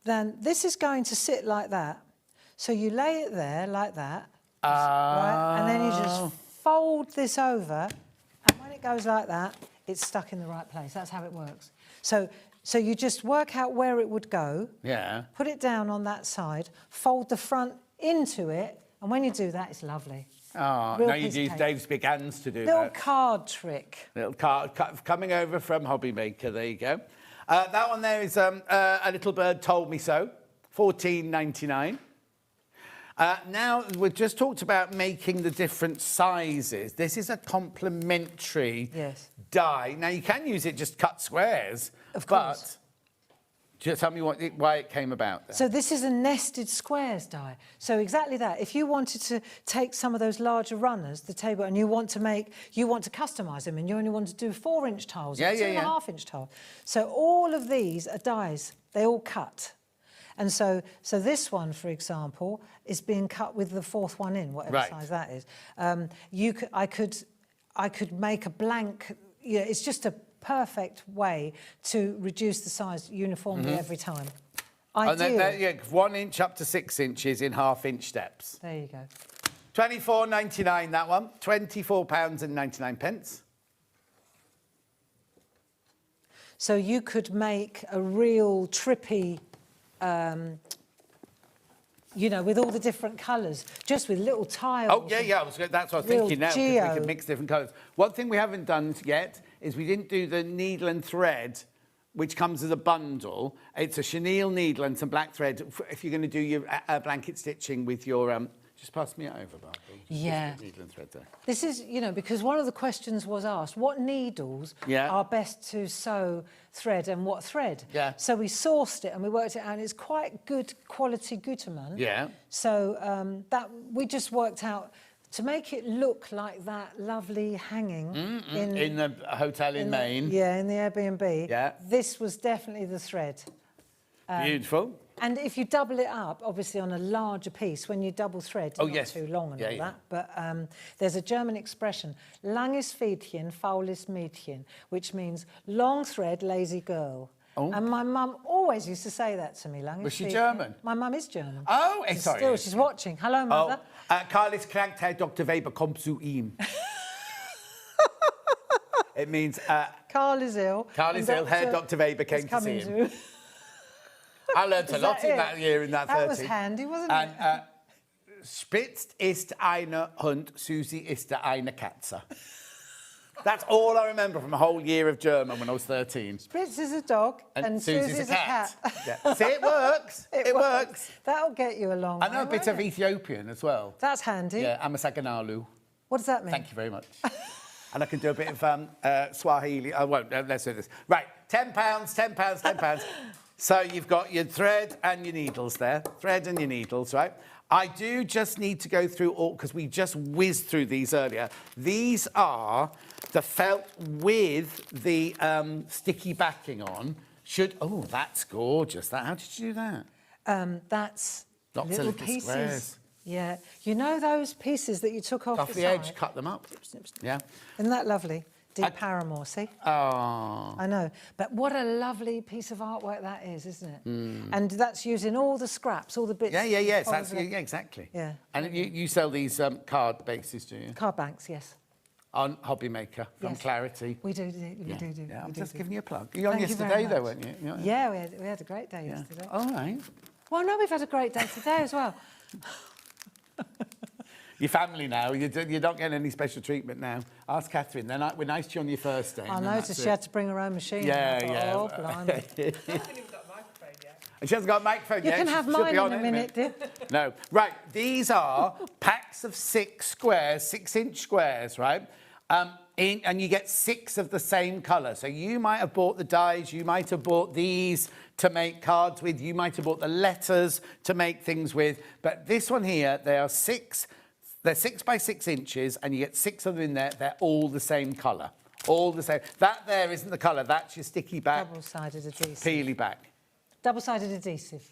Then this is going to sit like that. So you lay it there like that, Oh. right? And then you just fold this over, and when it goes like that, it's stuck in the right place. That's how it works. So you just work out where it would go, Yeah. put it down on that side, fold the front into it, and when you do that, it's lovely. Oh, Real now you piece of use cake. Dave's big hands to do Little that. card trick. Little card coming over from Hobby Maker. There you go. That one there is A Little Bird Told Me So, 14.99. Now, we've just talked about making the different sizes. This is a complementary die. Now, you can use it just cut squares. Of course. But just tell me why it came about. Then. So this is a nested squares die. So exactly that. If you wanted to take some of those larger runners, the table, and you want to customise them, and you only want to do 4-inch tiles, Yeah, or yeah, yeah. 2.5-inch tiles. So all of these are dies. They all cut. And so this one, for example, is being cut with the fourth one in, whatever Right. size that is. I could make a blank. Yeah, it's just a perfect way to reduce the size uniformly every time. And Ideal. then, 1 inch up to 6 inches in half-inch steps. There you go. £24.99 that one. £24.99. So you could make a real trippy, with all the different colours, just with little tiles. Oh, yeah. That's what I was Real thinking now, because geo. we can mix different colours. One thing we haven't done yet is we didn't do the needle and thread, which comes as a bundle. It's a chenille needle and some black thread if you're going to do your blanket stitching with your... just pass me it over, Barbara. Yeah. Needle and thread there. This is, because one of the questions was asked, what needles Yeah. are best to sew thread and what thread? Yeah. So we sourced it and we worked it out, and it's quite good quality Gutermann. Yeah. So that we just worked out to make it look like that lovely hanging In the hotel in Maine. in the Airbnb. Yeah. This was definitely the thread. Beautiful. And if you double it up, obviously on a larger piece, when you double thread, Oh, not yes. too long and Yeah, all yeah. that. But there's a German expression, langes Fädchen, faules Mädchen, which means long thread, lazy girl. Oh. And my mum always used to say that to me. Langes Was she Fädchen. German? My mum is German. Oh, She's sorry. Still, she's watching. Hello, mother. Karl ist krank, Herr Dr. Weber kommt zu ihm. It means Carl is ill. Karl and is ill, Herr Dr. Weber is came to see coming him. to- I learnt a Is lot that in it? that year in that 30. That was handy, wasn't And it? Spitzt ist eine Hund, Susi ist eine Katze. That's all I remember from a whole year of German when I was 13. Spritz is a dog and Susie's a cat. Yeah. See, it works. It works. That'll get you a long way. I know a bit of Ethiopian as well. That's handy. Yeah, Amasaganalu. What does that mean? Thank you very much. And I can do a bit of Swahili. I won't. Let's do this. Right, £10, £10, £10. So you've got your thread and your needles there. Thread and your needles, right? I do just need to go through all, because we just whizzed through these earlier. These are the felt with the sticky backing on. Oh, that's gorgeous. How did you do that? That's Lots little of little pieces. squares. Yeah. You know those pieces that you took off the side? edge, cut them up. Snip, snip. Yeah. Isn't that lovely? Deep Paramore, see? Oh. I know. But what a lovely piece of artwork that is, isn't it? And that's using all the scraps, all the bits. Yeah. That's, exactly. Yeah. And you sell these card bases, do you? Card banks, yes. On Hobby Maker from Yes. Clarity. We do. Yeah, I'm we just do. giving you a plug. You were on Thank you very yesterday, though, much. weren't you? Yeah, we had a great day yesterday. All right. Well, no, we've had a great day today as well. Your family now, you don't get any special treatment now. Ask Catherine. We're nice to you on your first day. I noticed she had to bring her own machine. Yeah, I thought, yeah. Oh, blimey. She hasn't got a microphone You yet. can have She'll mine be on in a minute, dear. No. Right, these are packs of 6 squares, 6-inch squares, right? And you get 6 of the same colour. So you might have bought the dies, you might have bought these to make cards with, you might have bought the letters to make things with. But this one here, they are 6... They're 6 by 6 inches, and you get 6 of them in there. They're all the same colour. All the same. That there isn't the colour. That's your sticky back. Double-sided adhesive. Peely back. Double-sided adhesive.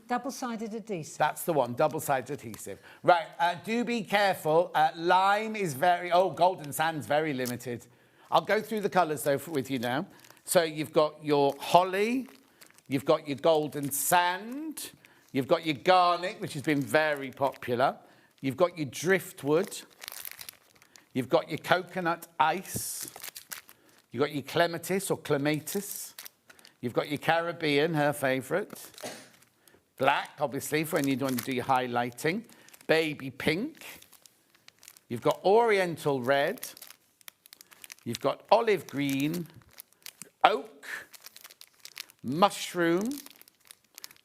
Double-sided adhesive. That's the one, double-sided adhesive. Right, do be careful. Lime is golden sand's very limited. I'll go through the colours, though, with you now. So you've got your holly, you've got your golden sand, you've got your garnet, which has been very popular. You've got your driftwood. You've got your coconut ice. You've got your clematis or clematis. You've got your Caribbean, her favourite. Black, obviously, for when you want to do your highlighting. Baby pink. You've got oriental red. You've got olive green. Oak. Mushroom.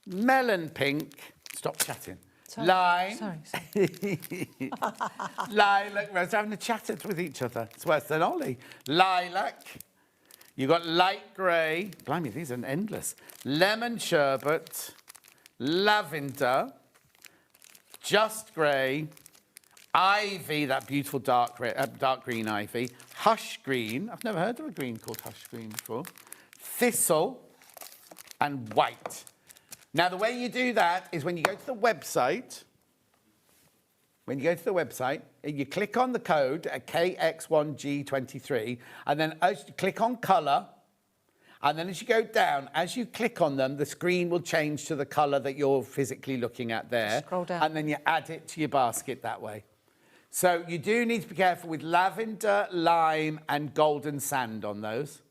Melon pink. Stop chatting. Sorry. Lime. Sorry. Lilac. We're having a chat with each other. It's worse than Ollie. Lilac. You've got light grey. Blimey, these are endless. Lemon sherbet. Lavender. Just grey. Ivy, that beautiful dark green ivy. Hush green. I've never heard of a green called hush green before. Thistle. And white. Now, the way you do that is when you go to the website, you click on the code at KX1G23, and then as you click on colour, and then as you go down, as you click on them, the screen will change to the colour that you're physically looking at there. Scroll down. And then you add it to your basket that way. So you do need to be careful with lavender, lime, and golden sand on those.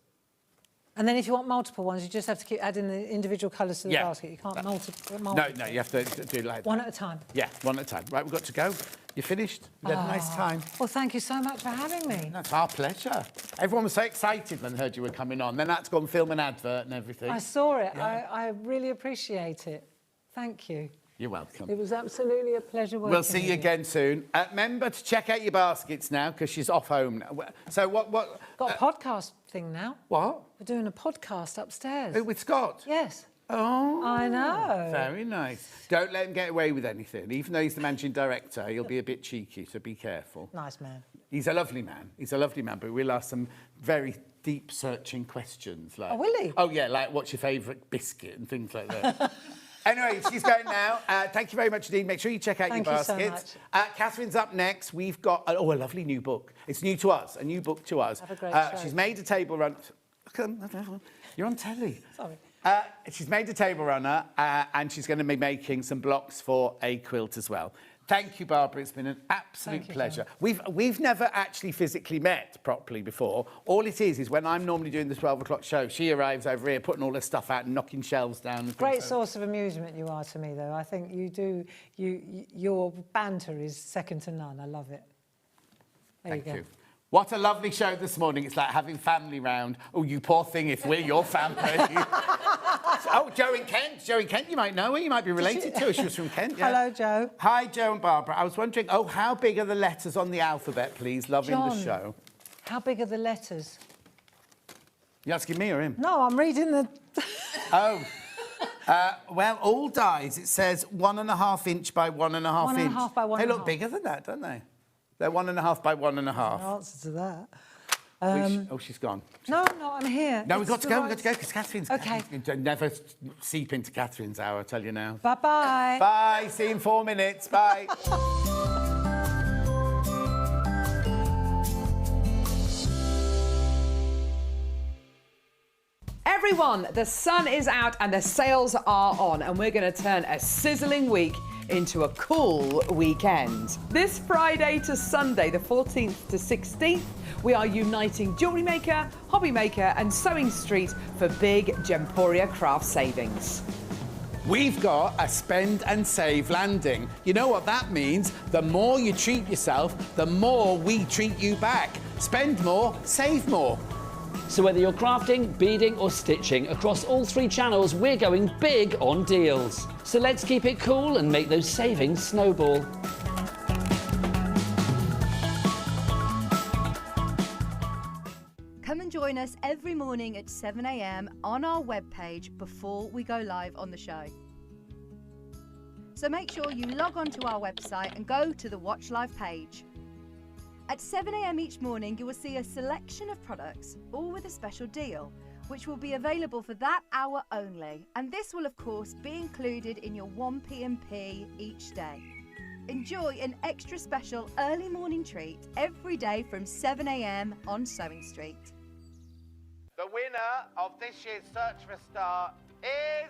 And then if you want multiple ones, you just have to keep adding the individual colours to the Yeah. basket. You can't multiple. No, you have to do it like that. One at a time. Yeah, one at a time. Right, we've got to go. You finished? You had a nice time. Well, thank you so much for having me. That's our pleasure. Everyone was so excited when they heard you were coming on. Then I had to go and film an advert and everything. I saw it. Yeah. I really appreciate it. Thank you. You're welcome. It was absolutely a pleasure working We'll see you with again soon. Remember to check out your baskets now because she's off home now. So what? Got a podcast thing now. What? We're doing a podcast upstairs. With Scott? Yes. Oh. I know. Very nice. Don't let him get away with anything. Even though he's the managing director, he'll be a bit cheeky, so be careful. Nice man. He's a lovely man. But we'll ask some very deep searching questions. Like, Oh, will he? Oh, yeah, like what's your favourite biscuit and things like that. Anyway, she's going now. Thank you very much indeed. Make sure you check out Thank your you so baskets. Catherine's up next. We've got, a lovely new book. It's new to us, a new book to us. Have a great show. She's made a table run. You're on telly. Sorry. She's made a table runner and she's going to be making some blocks for a quilt as well. Thank you, Barbara. It's been an absolute Thank you, pleasure. We've never actually physically met properly before. All it is when I'm normally doing the 12 o'clock show, she arrives over here putting all her stuff out and knocking shelves down. And Great source of amusement you are to me, though. I think your banter is second to none. I love it. There Thank you go. you. What a lovely show this morning. It's like having family round. Oh, you poor thing, if we're your family. Oh, Jo in Kent. Jo in Kent, you might know her. You might be related to her. She was from Kent, yeah. Hello, Jo. Hi, Jo and Barbara. I was wondering, how big are the letters on the alphabet, please? Loving the show. How big are the letters? You asking me or him? No, I'm reading the... Oh. Well, all dies. It says 1.5 inch by 1.5 inch. 1.5 by 1.5. They look bigger than that, don't they? They're 1.5 by 1.5. No answer to that. She's gone. No, I'm here. No, we've got to go, because Catherine's... OK. Never seep into Catherine's hour, I tell you now. Bye-bye. Bye, see you in 4 minutes, bye. Everyone, the sun is out and the sales are on, and we're going to turn a sizzling week into a cool weekend. This Friday to Sunday, the 14th to 16th, we are uniting jewellery maker, hobby maker and Sewing Street for big Gemporia craft savings. We've got a spend and save landing. You know what that means? The more you treat yourself, the more we treat you back. Spend more, save more. So whether you're crafting, beading or stitching, across all 3 channels, we're going big on deals. So let's keep it cool and make those savings snowball. Come and join us every morning at 7 a.m. on our webpage before we go live on the show. So make sure you log on to our website and go to the Watch Live page. At 7 a.m. each morning, you will see a selection of products, all with a special deal, which will be available for that hour only. And this will, of course, be included in your 1 p.m. each day. Enjoy an extra special early morning treat every day from 7 a.m. on Sewing Street. The winner of this year's Search for a Star is...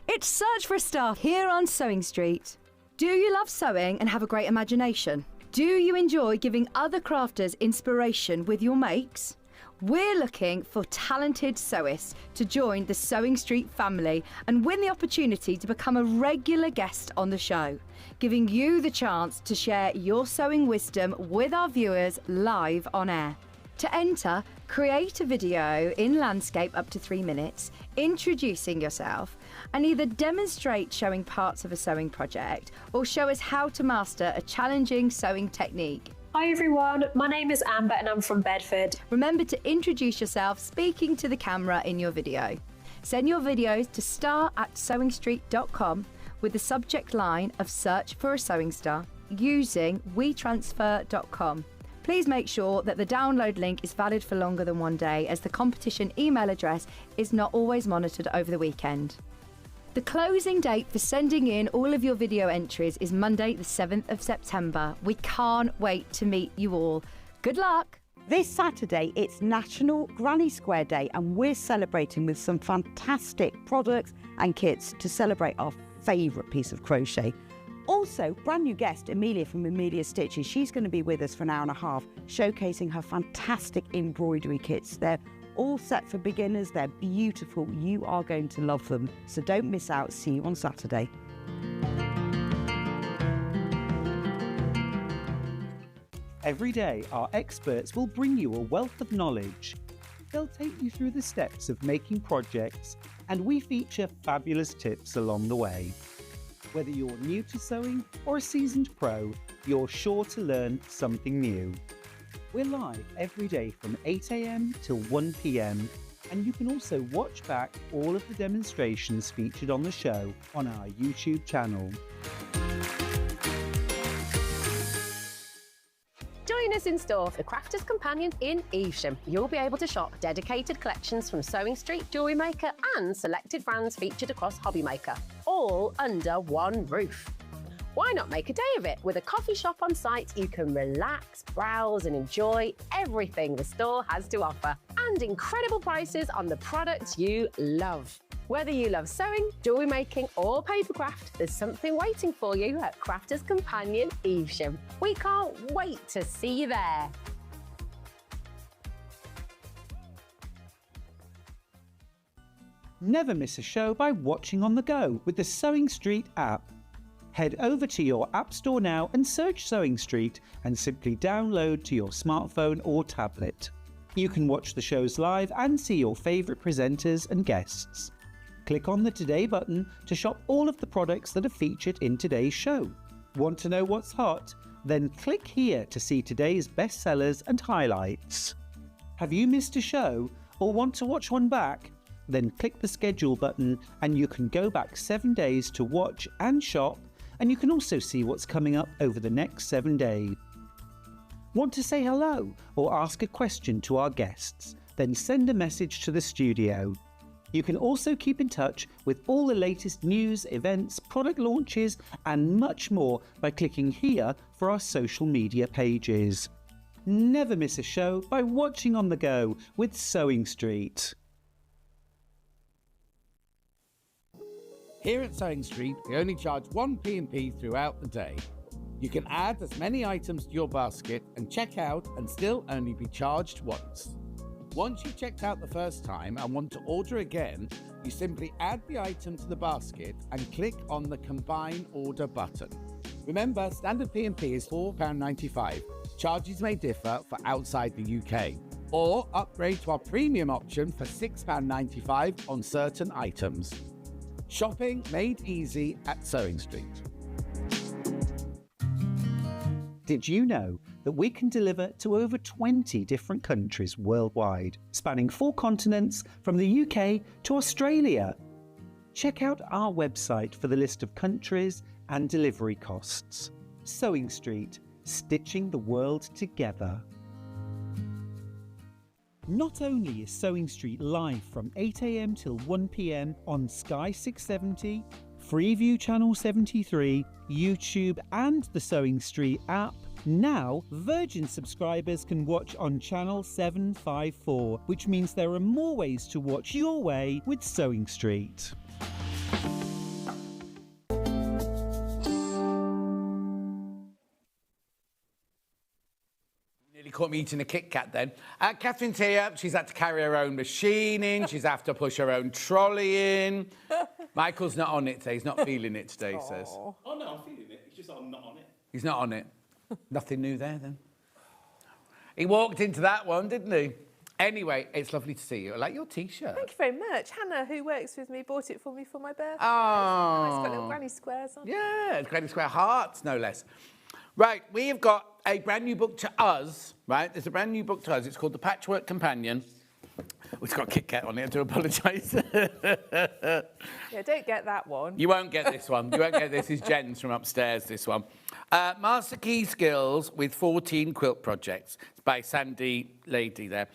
It's Search for a Star here on Sewing Street. Do you love sewing and have a great imagination? Do you enjoy giving other crafters inspiration with your makes? We're looking for talented sewists to join the Sewing Street family and win the opportunity to become a regular guest on the show, giving you the chance to share your sewing wisdom with our viewers live on air. To enter, create a video in landscape up to 3 minutes, introducing yourself, and either demonstrate showing parts of a sewing project or show us how to master a challenging sewing technique. Hi everyone, my name is Amber and I'm from Bedford. Remember to introduce yourself speaking to the camera in your video. Send your videos to star@sewingstreet.com with the subject line of Search for a Sewing Star using wetransfer.com. Please make sure that the download link is valid for longer than 1 day, as the competition email address is not always monitored over the weekend. The closing date for sending in all of your video entries is Monday the 7th of September. We can't wait to meet you all. Good luck! This Saturday, it's National Granny Square Day, and we're celebrating with some fantastic products and kits to celebrate our favourite piece of crochet. Also, brand new guest, Amelia from Amelia Stitches. She's going to be with us for an hour and a half, showcasing her fantastic embroidery kits. They're all set for beginners. They're beautiful. You are going to love them. So don't miss out. See you on Saturday. Every day, our experts will bring you a wealth of knowledge. They'll take you through the steps of making projects, and we feature fabulous tips along the way. Whether you're new to sewing or a seasoned pro, you're sure to learn something new. We're live every day from 8 a.m. till 1 p.m, and you can also watch back all of the demonstrations featured on the show on our YouTube channel. Join us in store for the Crafter's Companion in Evesham. You'll be able to shop dedicated collections from Sewing Street, Jewellery Maker and selected brands featured across Hobby Maker, all under one roof. Why not make a day of it? With a coffee shop on site, you can relax, browse and enjoy everything the store has to offer, and incredible prices on the products you love. Whether you love sewing, jewellery making or papercraft, there's something waiting for you at Crafter's Companion Evesham. We can't wait to see you there. Never miss a show by watching on the go with the Sewing Street app. Head over to your App Store now and search Sewing Street and simply download to your smartphone or tablet. You can watch the shows live and see your favourite presenters and guests. Click on the Today button to shop all of the products that are featured in today's show. Want to know what's hot? Then click here to see today's bestsellers and highlights. Have you missed a show or want to watch one back? Then click the schedule button and you can go back 7 days to watch and shop, and you can also see what's coming up over the next 7 days. Want to say hello or ask a question to our guests? Then send a message to the studio. You can also keep in touch with all the latest news, events, product launches and much more by clicking here for our social media pages. Never miss a show by watching on the go with Sewing Street. Here at Sewing Street, we only charge one P&P throughout the day. You can add as many items to your basket and check out and still only be charged once. Once you've checked out the first time and want to order again, you simply add the item to the basket and click on the Combine Order button. Remember, standard P&P is £4.95. Charges may differ for outside the UK. Or upgrade to our premium option for £6.95 on certain items. Shopping made easy at Sewing Street. Did you know that we can deliver to over 20 different countries worldwide, spanning 4 continents from the UK to Australia? Check out our website for the list of countries and delivery costs. Sewing Street, stitching the world together. Not only is Sewing Street live from 8 AM till 1 PM on Sky 670, Freeview Channel 73, YouTube and the Sewing Street app, now Virgin subscribers can watch on Channel 754, which means there are more ways to watch your way with Sewing Street. Nearly caught me eating a Kit Kat then. Catherine's here. She's had to carry her own machine in. She's had to push her own trolley in. Michael's not on it today. He's not feeling it today, he says. Oh no, I'm feeling it. It's just I'm not on it. He's not on it. Nothing new there, then. He walked into that one, didn't he? Anyway, it's lovely to see you. I like your T-shirt. Thank you very much. Hannah, who works with me, bought it for me for my birthday. Oh. It's got little granny squares on. Yeah, it's Granny Square hearts, no less. Right, we have got a brand new book to us, right? There's a brand new book to us. It's called The Patchwork Companion. It's got Kit Kat on it, I do apologise. Yeah, don't get that one. You won't get this one. You won't get this. Is Jen's from upstairs, this one. Master Key Skills with 14 Quilt Projects. It's by Sandy Lady there.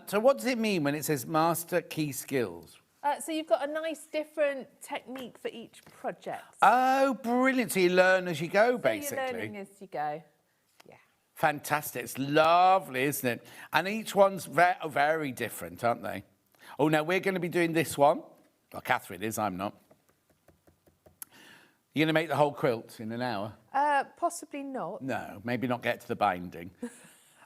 So what does it mean when it says Master Key Skills? So you've got a nice different technique for each project. Oh, brilliant. So you learn as you go, basically. You're learning as you go. Fantastic. It's lovely, isn't it? And each one's very different, aren't they? Oh, now we're going to be doing this one. Well, Catherine is, I'm not. You're going to make the whole quilt in an hour? Possibly not. No, maybe not get to the binding.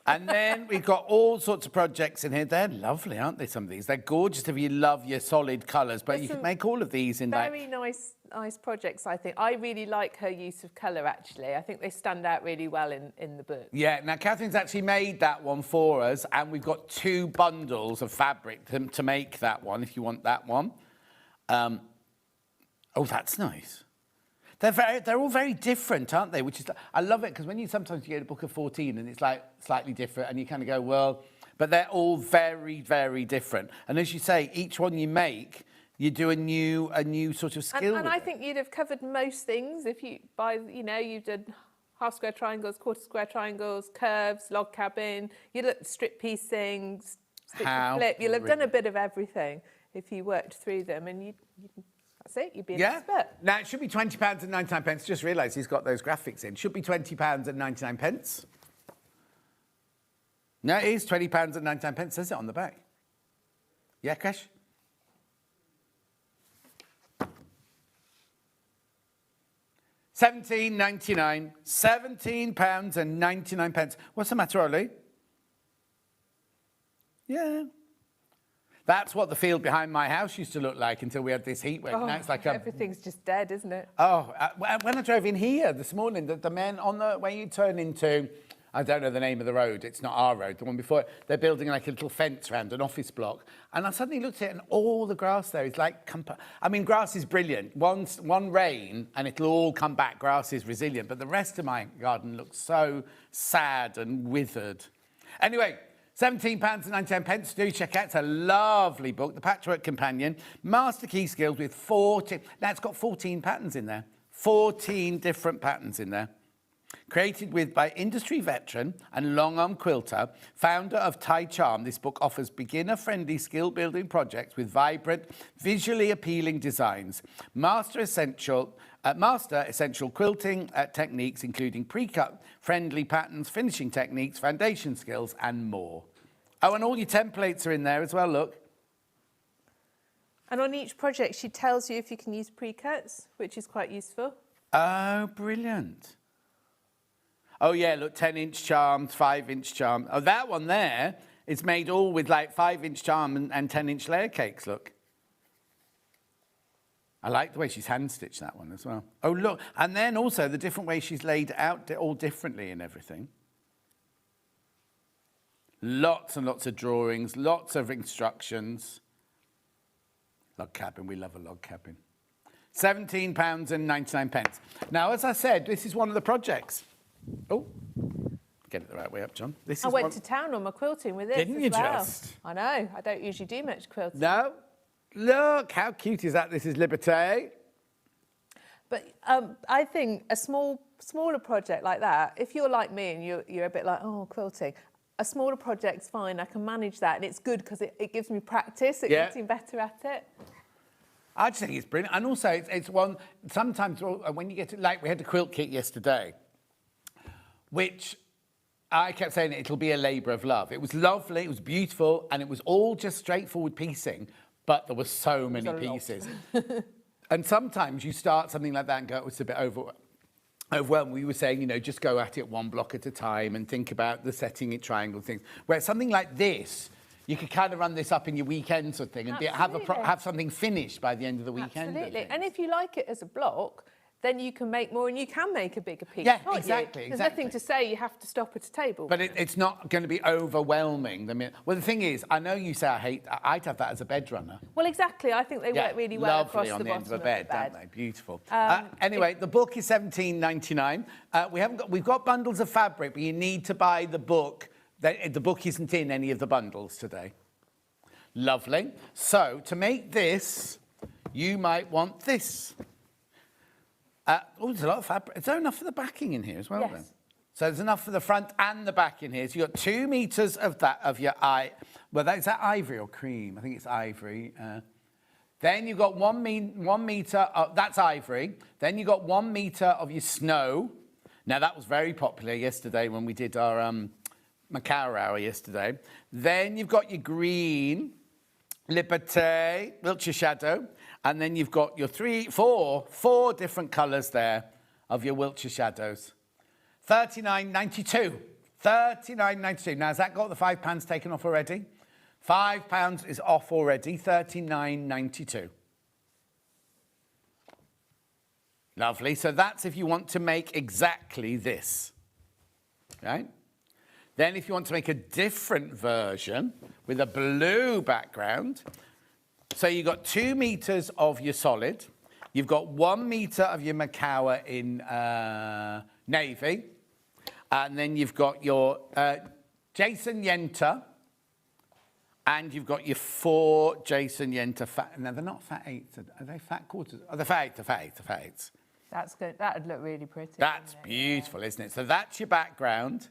And then we've got all sorts of projects in here. They're lovely, aren't they, some of these? They're gorgeous if you love your solid colours, but you can make all of these in very nice projects, I think. I really like her use of colour, actually. I think they stand out really well in the book. Yeah, now Catherine's actually made that one for us, and we've got 2 bundles of fabric to make that one, if you want that one. Oh, that's nice. They're all very different, aren't they? Which is, I love it, because when sometimes you get a book of 14 and it's like slightly different and you kind of go, well, but they're all very, very different. And as you say, each one you make, you do a new sort of skill. And I think you'd have covered most things if you, you did half square triangles, quarter square triangles, curves, log cabin, you'd have strip piecing, stitch and flip. You'll have done a bit of everything if you worked through them, and that's it, you'd be an expert. Now, it should be £20.99. Just realised he's got those graphics in. Should be £20.99. No, it is £20.99. Says it on the back. Yeah, Crash? £17.99. £17.99. What's the matter, Ollie? Yeah. That's what the field behind my house used to look like until we had this heat wave. Now it's like everything's just dead, isn't it? Oh, when I drove in here this morning, the men on the way you turn into, I don't know the name of the road, it's not our road, the one before it, they're building like a little fence around an office block. And I suddenly looked at it and all the grass there is like, I mean, grass is brilliant. One rain and it'll all come back. Grass is resilient. But the rest of my garden looks so sad and withered. Anyway, £17.99. Do check out. It's a lovely book, The Patchwork Companion. Master key skills with 14. Now, it's got 14 patterns in there. 14 different patterns in there. Created by industry veteran and long-arm quilter, founder of Tie Charm, this book offers beginner-friendly skill-building projects with vibrant, visually appealing designs. Master essential quilting techniques, including pre-cut, friendly patterns, finishing techniques, foundation skills, and more. Oh, and all your templates are in there as well, look. And on each project, she tells you if you can use pre-cuts, which is quite useful. Oh, brilliant. Oh, yeah, look, 10-inch charms, 5-inch charm. Oh, that one there is made all with like 5-inch charm and 10-inch layer cakes, look. I like the way she's hand-stitched that one as well. Oh, look, and then also the different way she's laid out all differently and everything. Lots and lots of drawings, lots of instructions. Log cabin, we love a log cabin. £17.99. Now, as I said, this is one of the projects. Oh, get it the right way up, John. I went to town on my quilting with this. Didn't you as well. just? I know. I don't usually do much quilting. No. Look, how cute is that? This is Liberté. But I think a smaller project like that, if you're like me and you're a bit like, oh, quilting, a smaller project's fine. I can manage that. And it's good because it gives me practice. It gets me better at it. I just think it's brilliant. And also, it's one, sometimes when you get to, like, we had a quilt kit yesterday, which I kept saying it'll be a labour of love. It was lovely, it was beautiful, and it was all just straightforward piecing, but there were so many pieces. And sometimes you start something like that and go, it's a bit overwhelmed. We were saying, you know, just go at it one block at a time and think about the setting it triangle things. Where something like this, you could kind of run this up in your weekend sort of thing and have something finished by the end of the weekend. Absolutely. And if you like it as a block, then you can make more and you can make a bigger piece, can't exactly, you? There's nothing to say you have to stop at a table. But it's not going to be overwhelming. Well, the thing is, I know you say I'd have that as a bed runner. Well, exactly. I think they work really well across the bottom on the end of a bed, don't they? Beautiful. Anyway, the book is £17.99. We've got bundles of fabric, but you need to buy the book. The book isn't in any of the bundles today. Lovely. So to make this, you might want this. There's a lot of fabric. Is there enough for the backing in here as well, then? So there's enough for the front and the back in here. So you've got 2 meters of your eye. Well, is that ivory or cream? I think it's ivory. Then you've got 1 meter, that's ivory. Then you've got 1 meter of your snow. Now, that was very popular yesterday when we did our Macau hour yesterday. Then you've got your green, Liberté, Wiltshire Shadow. And then you've got your four different colours there of your Wiltshire Shadows. £39.92. £39.92. Now, has that got the £5 taken off already? £5 is off already. £39.92. Lovely. So that's if you want to make exactly this. Right? Then if you want to make a different version with a blue background, so you've got 2 meters of your solid. You've got 1 meter of your Macau in navy. And then you've got your Jason Yenter. And you've got your 4 Jason Yenter fat. Now, they're not fat 8s. Are they fat quarters? Oh, they're fat 8s. That's good. That would look really pretty. That's beautiful, isn't it? So that's your background.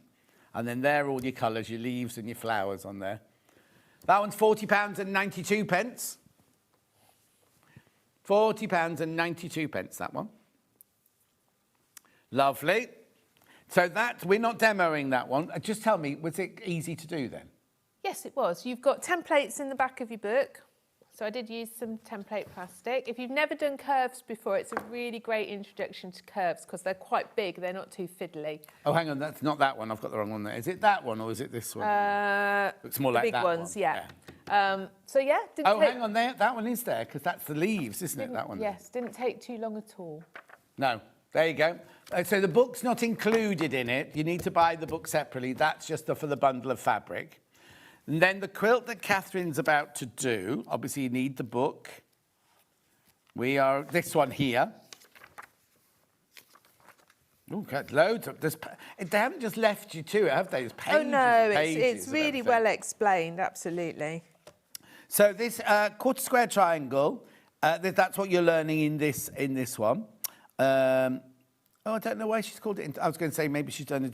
And then there are all your colours, your leaves and your flowers on there. That one's £40.92. £40.92, that one. Lovely. So we're not demoing that one. Just tell me, was it easy to do then? Yes, it was. You've got templates in the back of your book. So I did use some template plastic. If you've never done curves before, it's a really great introduction to curves because they're quite big. They're not too fiddly. Oh, hang on. That's not that one. I've got the wrong one there. Is it that one or is it this one? Looks more like big that ones, one. yeah. So yeah, hang on there. That one is there because that's the leaves, isn't it? That one. Yes, didn't take too long at all. No, there you go. So the book's not included in it. You need to buy the book separately. That's just for the bundle of fabric. And then the quilt that Catherine's about to do, obviously you need the book. This one here. Oh, got loads of this. They haven't just left you to it, have they? There's pages. Oh no, and pages it's of really everything. well explained. Absolutely. So this quarter square triangle, that's what you're learning in this one. I don't know why she's called it. I was going to say maybe she's done a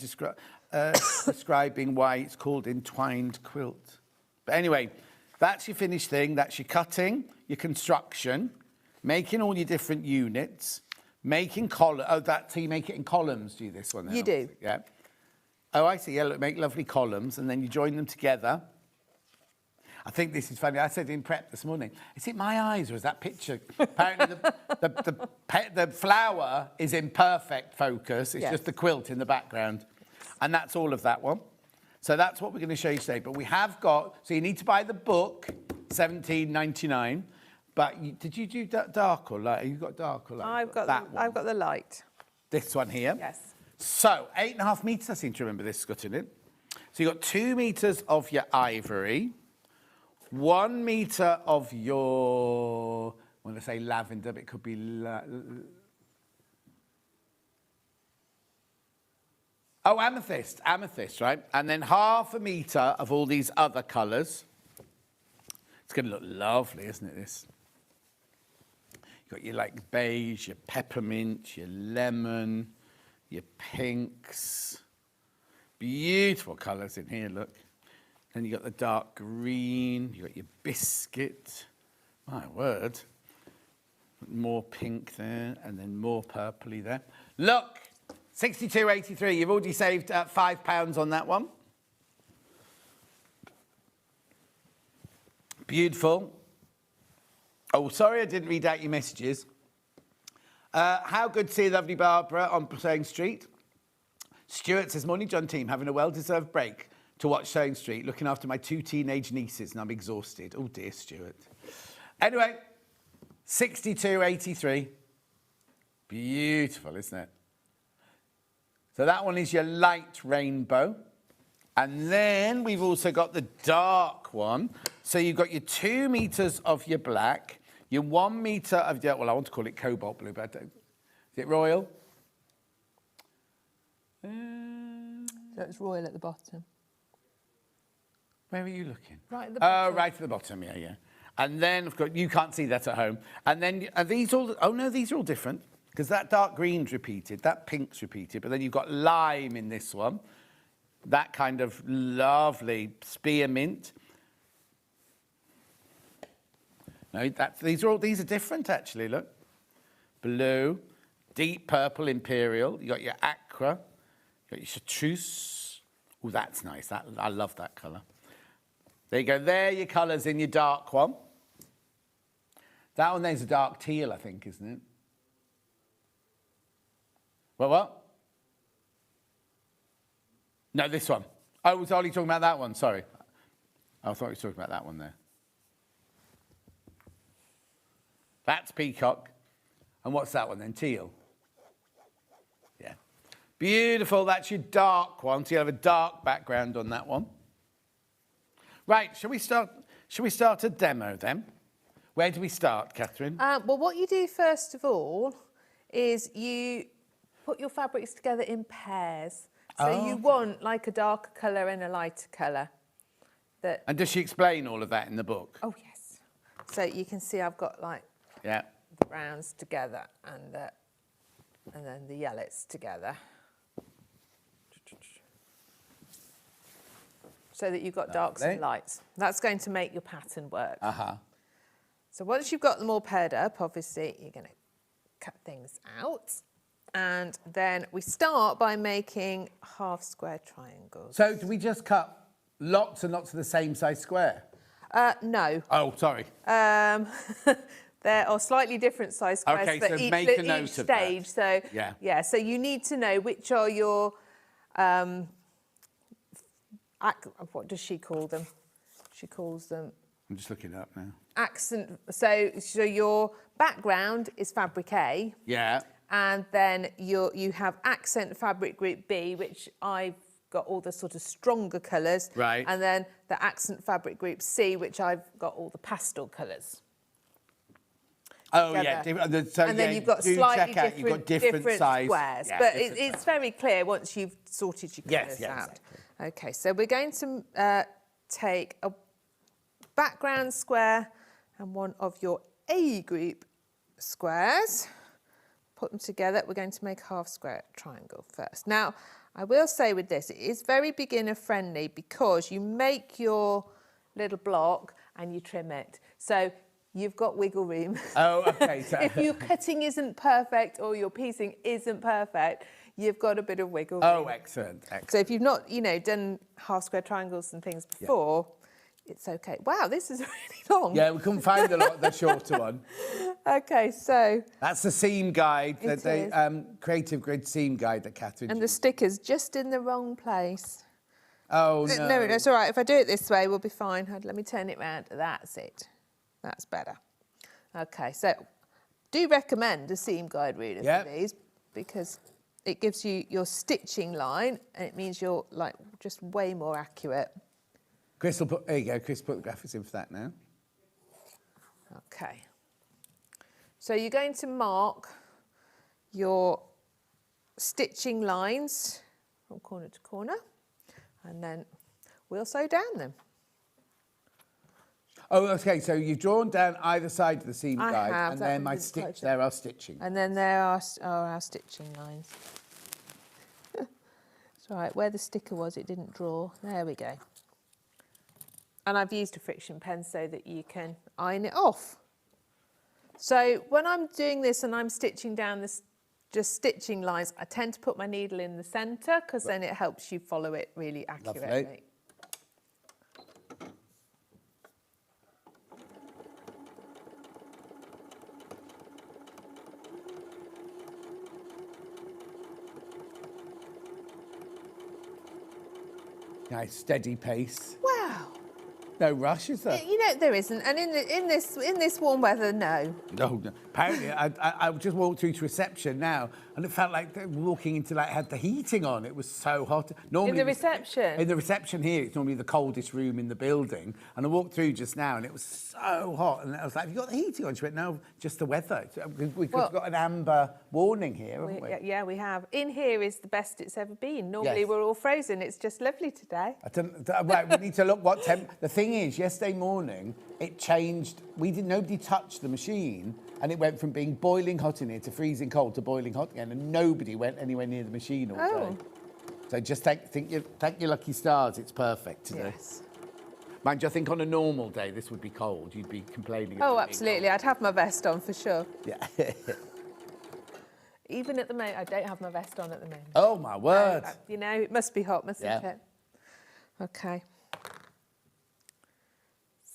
describing why it's called entwined quilt. But anyway, that's your finished thing. That's your cutting, your construction, making all your different units, making columns. Oh, so you make it in columns, do you, this one? Then, you do. Yeah. Oh, I see. Yeah, look, make lovely columns, and then you join them together. I think this is funny. I said in prep this morning, is it my eyes or is that picture? Apparently the flower is in perfect focus. It's just the quilt in the background. And that's all of that one. So that's what we're going to show you today. But we have got, so you need to buy the book, $17.99. But did you do dark or light? You've got dark or light? I've got the light. This one here. Yes. So 8.5 metres, I seem to remember this got in it. So you've got 2 metres of your ivory. 1 metre of your, when I say lavender, but it could be amethyst, right? And then 1/2 metre of all these other colours. It's going to look lovely, isn't it, this? You've got your beige, your peppermint, your lemon, your pinks. Beautiful colours in here, look. Then you got the dark green, you got your biscuit. My word. More pink there, and then more purpley there. Look, 62.83. You've already saved £5 on that one. Beautiful. Oh, sorry I didn't read out your messages. How good to see lovely Barbara on Sewing Street. Stuart says, morning, John team, having a well-deserved break to watch Sewing Street, looking after my 2 teenage nieces, and I'm exhausted. Oh, dear, Stuart. Anyway, 62.83. Beautiful, isn't it? So that one is your light rainbow. And then we've also got the dark one. So you've got your 2 metres of your black, your 1 metre of your, well, I want to call it cobalt blue, but I don't. Is it royal? So it's royal at the bottom. Where are you looking? Right at the bottom. Oh, right at the bottom, yeah. And then, of course, you can't see that at home. And then, are these all, oh no, these are all different. Because that dark green's repeated, that pink's repeated, but then you've got lime in this one. That kind of lovely spearmint. No, these are different actually, look. Blue, deep purple imperial, you got your aqua, you got your chartreuse. Oh, that's nice, I love that colour. There you go, there are your colours in your dark one. That one there's a dark teal, I think, isn't it? What? No, this one. I was only talking about that one, sorry. I thought you were talking about that one there. That's peacock. And what's that one then? Teal. Yeah. Beautiful, that's your dark one. So you have a dark background on that one. Right, shall we start a demo then? Where do we start, Catherine? Well, what you do first of all is you put your fabrics together in pairs. So you want like a darker colour and a lighter colour. And does she explain all of that in the book? Oh, yes. So you can see I've got like the browns together and then the yellows together. So that you've got darks and lights. That's going to make your pattern work. So once you've got them all paired up, obviously you're going to cut things out. And then we start by making half square triangles. So do we just cut lots and lots of the same size square? No. Oh, sorry. There are slightly different size squares okay, for so each, make a note of stage. That. So yeah, so you need to know which are your what does she call them? She calls them I'm just looking it up now. accent. So your background is fabric A. Yeah. And then you have accent fabric group B, which I've got all the sort of stronger colours. Right. And then the accent fabric group C, which I've got all the pastel colours. Oh, together. yeah. So, and then yeah, you've got do slightly check out, you've got different size squares. Yeah, but different it's very clear once you've sorted your colours Yes, out. exactly. OK, so we're going to take a background square and one of your A group squares. Put them together. We're going to make a half square triangle first. Now, I will say with this, it is very beginner friendly because you make your little block and you trim it. So you've got wiggle room. Oh, okay. So if your cutting isn't perfect or your piecing isn't perfect, you've got a bit of wiggle room. Oh, excellent. So if you've not, done half square triangles and things before, it's okay. Wow, this is really long. Yeah, we couldn't find the shorter one. Okay, so... That's the seam guide, It the Creative Grid seam guide that Catherine And the sticker's just in the wrong place. Oh, no. No, it's all right. If I do it this way, we'll be fine. Let me turn it round. That's it. That's better. Okay, so do recommend a seam guide reader for these because it gives you your stitching line and it means you're just way more accurate. Chris will put, there you go, Chris put the graphics in for that now. Okay. So you're going to mark your stitching lines from corner to corner and then we'll sew down them. Oh, okay, so you've drawn down either side of the seam I guide have, and that then one my didn't stitch quite there are stitching. And then there are our stitching lines. It's all right, where the sticker was, it didn't draw. There we go. And I've used a friction pen so that you can iron it off. So when I'm doing this and I'm stitching down this, just stitching lines, I tend to put my needle in the centre because then it helps you follow it really accurately. Lovely. Nice, steady pace. Wow. No rush, is there? There isn't. And in this warm weather, no. No. Apparently, I just walked through to reception now, and it felt like walking into had the heating on. It was so hot. Normally, In the reception? In the reception here, it's normally the coldest room in the building. And I walked through just now, and it was so hot. And I was like, "Have you got the heating on?" She went, "No, just the weather." We've got an amber warning here, haven't we? Yeah, we have. In here is the best it's ever been. Normally, Yes. we're all frozen. It's just lovely today. Right, we need to look what temp. The thing is, yesterday morning it changed. Nobody touched the machine, and it went from being boiling hot in here to freezing cold to boiling hot again, and nobody went anywhere near the machine all day. So just thank your lucky stars. It's perfect today. Yes. Mind you, I think on a normal day this would be cold. You'd be complaining. Oh, about being absolutely. I'd have my vest on for sure. Yeah. Even at the moment, I don't have my vest on at the moment. Oh my word! It must be hot, mustn't Yeah. it? Okay.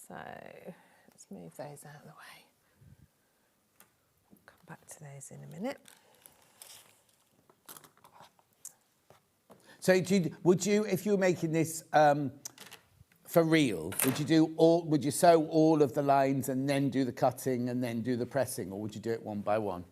So let's move those out of the way. Come back to those in a minute. So would you, if you were making this for real, would you sew all of the lines and then do the cutting and then do the pressing, or would you do it one by one?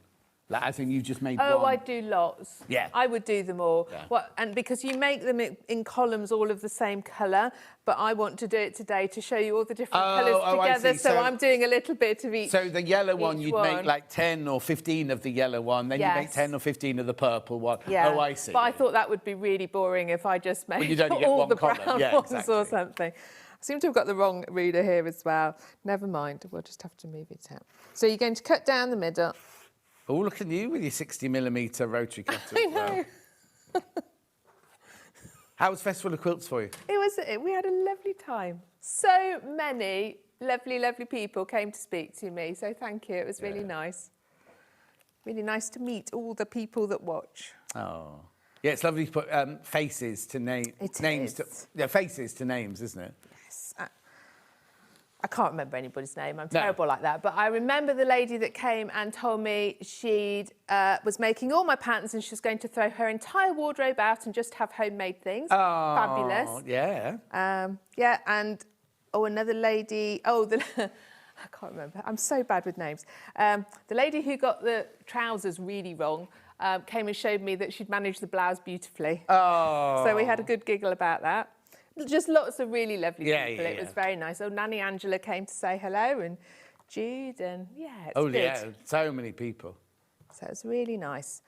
Like, I think you just made one. Oh, I do lots. Yeah. I would do them all. Yeah. And because you make them in columns all of the same colour, but I want to do it today to show you all the different colours I together. see. So I'm doing a little bit of each. So the yellow one, you'd make one. like 10 or 15 of the yellow one, then you make Yes. 10 or 15 of the purple one. Yeah. Oh, I see. But I thought that would be really boring if I just made you'd only get all one the colour. brown Yeah, ones exactly. or something. I seem to have got the wrong reader here as well. Never mind, we'll just have to move it out. So you're going to cut down the middle. Oh, look at you with your 60mm rotary cutter. I as well. know. How was Festival of Quilts for you? We had a lovely time. So many lovely, lovely people came to speak to me. So thank you. It was really nice. Really nice to meet all the people that watch. Oh. Yeah, it's lovely to put faces to names. Faces to names, isn't it? Yes. I can't remember anybody's name. I'm terrible like that. But I remember the lady that came and told me she was making all my patterns and she was going to throw her entire wardrobe out and just have homemade things. Oh, Fabulous. yeah. Yeah, and another lady. I can't remember. I'm so bad with names. The lady who got the trousers really wrong came and showed me that she'd managed the blouse beautifully. Oh. So we had a good giggle about that. Just lots of really lovely people. Yeah. It was very nice. Nanny Angela came to say hello, and Jude, and it's good. Yeah, so many people. So it's really nice.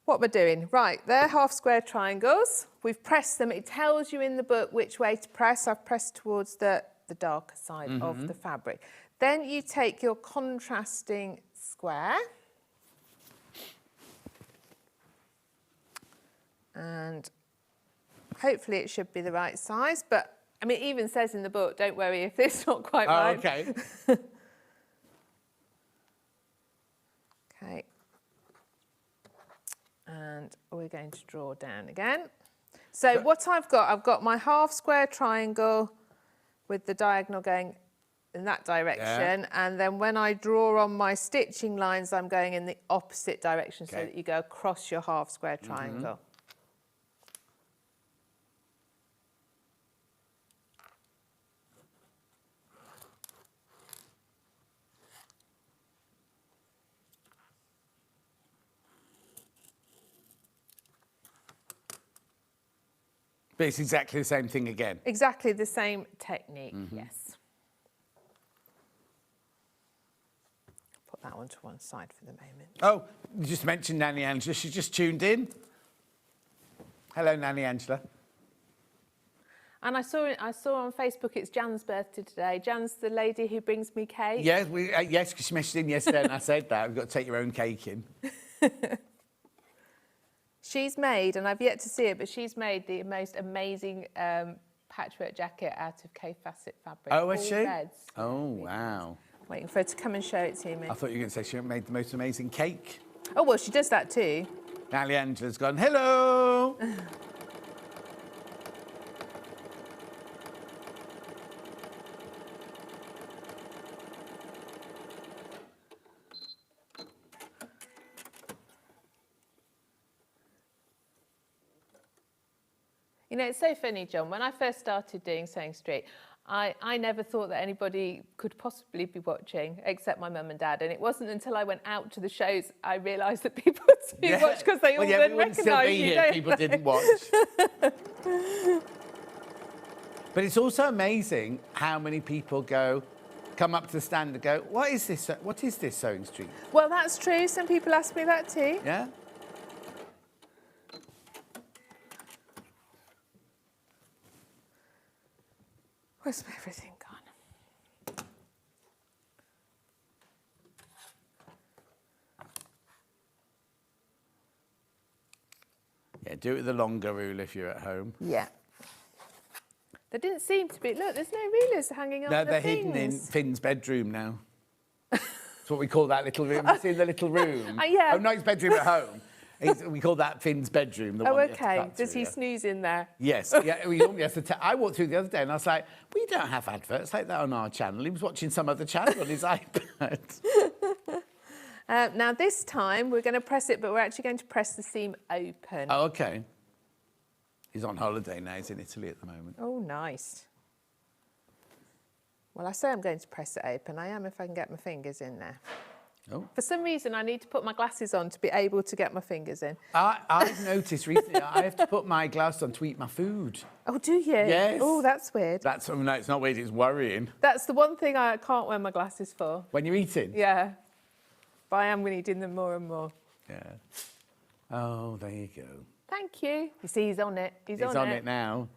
What we're doing, right, they're half square triangles. We've pressed them. It tells you in the book which way to press. I've pressed towards the darker side of the fabric. Then you take your contrasting square and hopefully it should be the right size, but I mean, it even says in the book, don't worry if it's not quite right. Okay. Okay. And we're going to draw down again. So what I've got my half square triangle with the diagonal going in that direction. And then when I draw on my stitching lines, I'm going in the opposite direction so that you go across your half square triangle. But it's exactly the same thing again. Exactly the same technique, yes. Put that one to one side for the moment. Oh, you just mentioned Nanny Angela. She just tuned in. Hello, Nanny Angela. And I saw on Facebook it's Jan's birthday today. Jan's the lady who brings me cake. Yes, yes, because she messaged in yesterday and I said that. We've got to take your own cake in. She's made, and I've yet to see it, but she's made the most amazing patchwork jacket out of K-facet fabric. Oh, has she? Reds. Oh, wow. Waiting for her to come and show it to me. I thought you were going to say she made the most amazing cake. Oh, well, she does that too. Nanny Angela's gone, hello. You know, it's so funny, John. When I first started doing Sewing Street, I never thought that anybody could possibly be watching, except my mum and dad. And it wasn't until I went out to the shows I realised that people do watch, because they all then recognise you, don't people they? didn't watch. But it's also amazing how many people come up to the stand and go, what is this Sewing Street? Well, that's true. Some people ask me that too. Yeah? Where's everything gone? Yeah, do it with the longer rule if you're at home. Yeah. There didn't seem to be. Look, there's no rulers hanging on No, the they're things. hidden in Finn's bedroom now. That's what we call that little room. Have you seen the little room? Yeah. Oh, not his bedroom at home. We call that Finn's bedroom. The Oh, one you have to okay. cut Does through, he yeah. snooze in there? Yes. Yeah, we normally have to I walked through the other day and I was like, we don't have adverts like that on our channel. He was watching some other channel on his iPad. Now, this time, we're going to press it, but we're actually going to press the seam open. Oh, okay. He's on holiday now. He's in Italy at the moment. Oh, nice. Well, I say I'm going to press it open. I am if I can get my fingers in there. Oh. For some reason, I need to put my glasses on to be able to get my fingers in. I've noticed recently I have to put my glasses on to eat my food. Oh, do you? Yes. Oh, that's weird. No, it's not weird, it's worrying. That's the one thing I can't wear my glasses for. When you're eating? Yeah. But I am needing them more and more. Yeah. Oh, there you go. Thank you. You see, he's on it. He's on it now.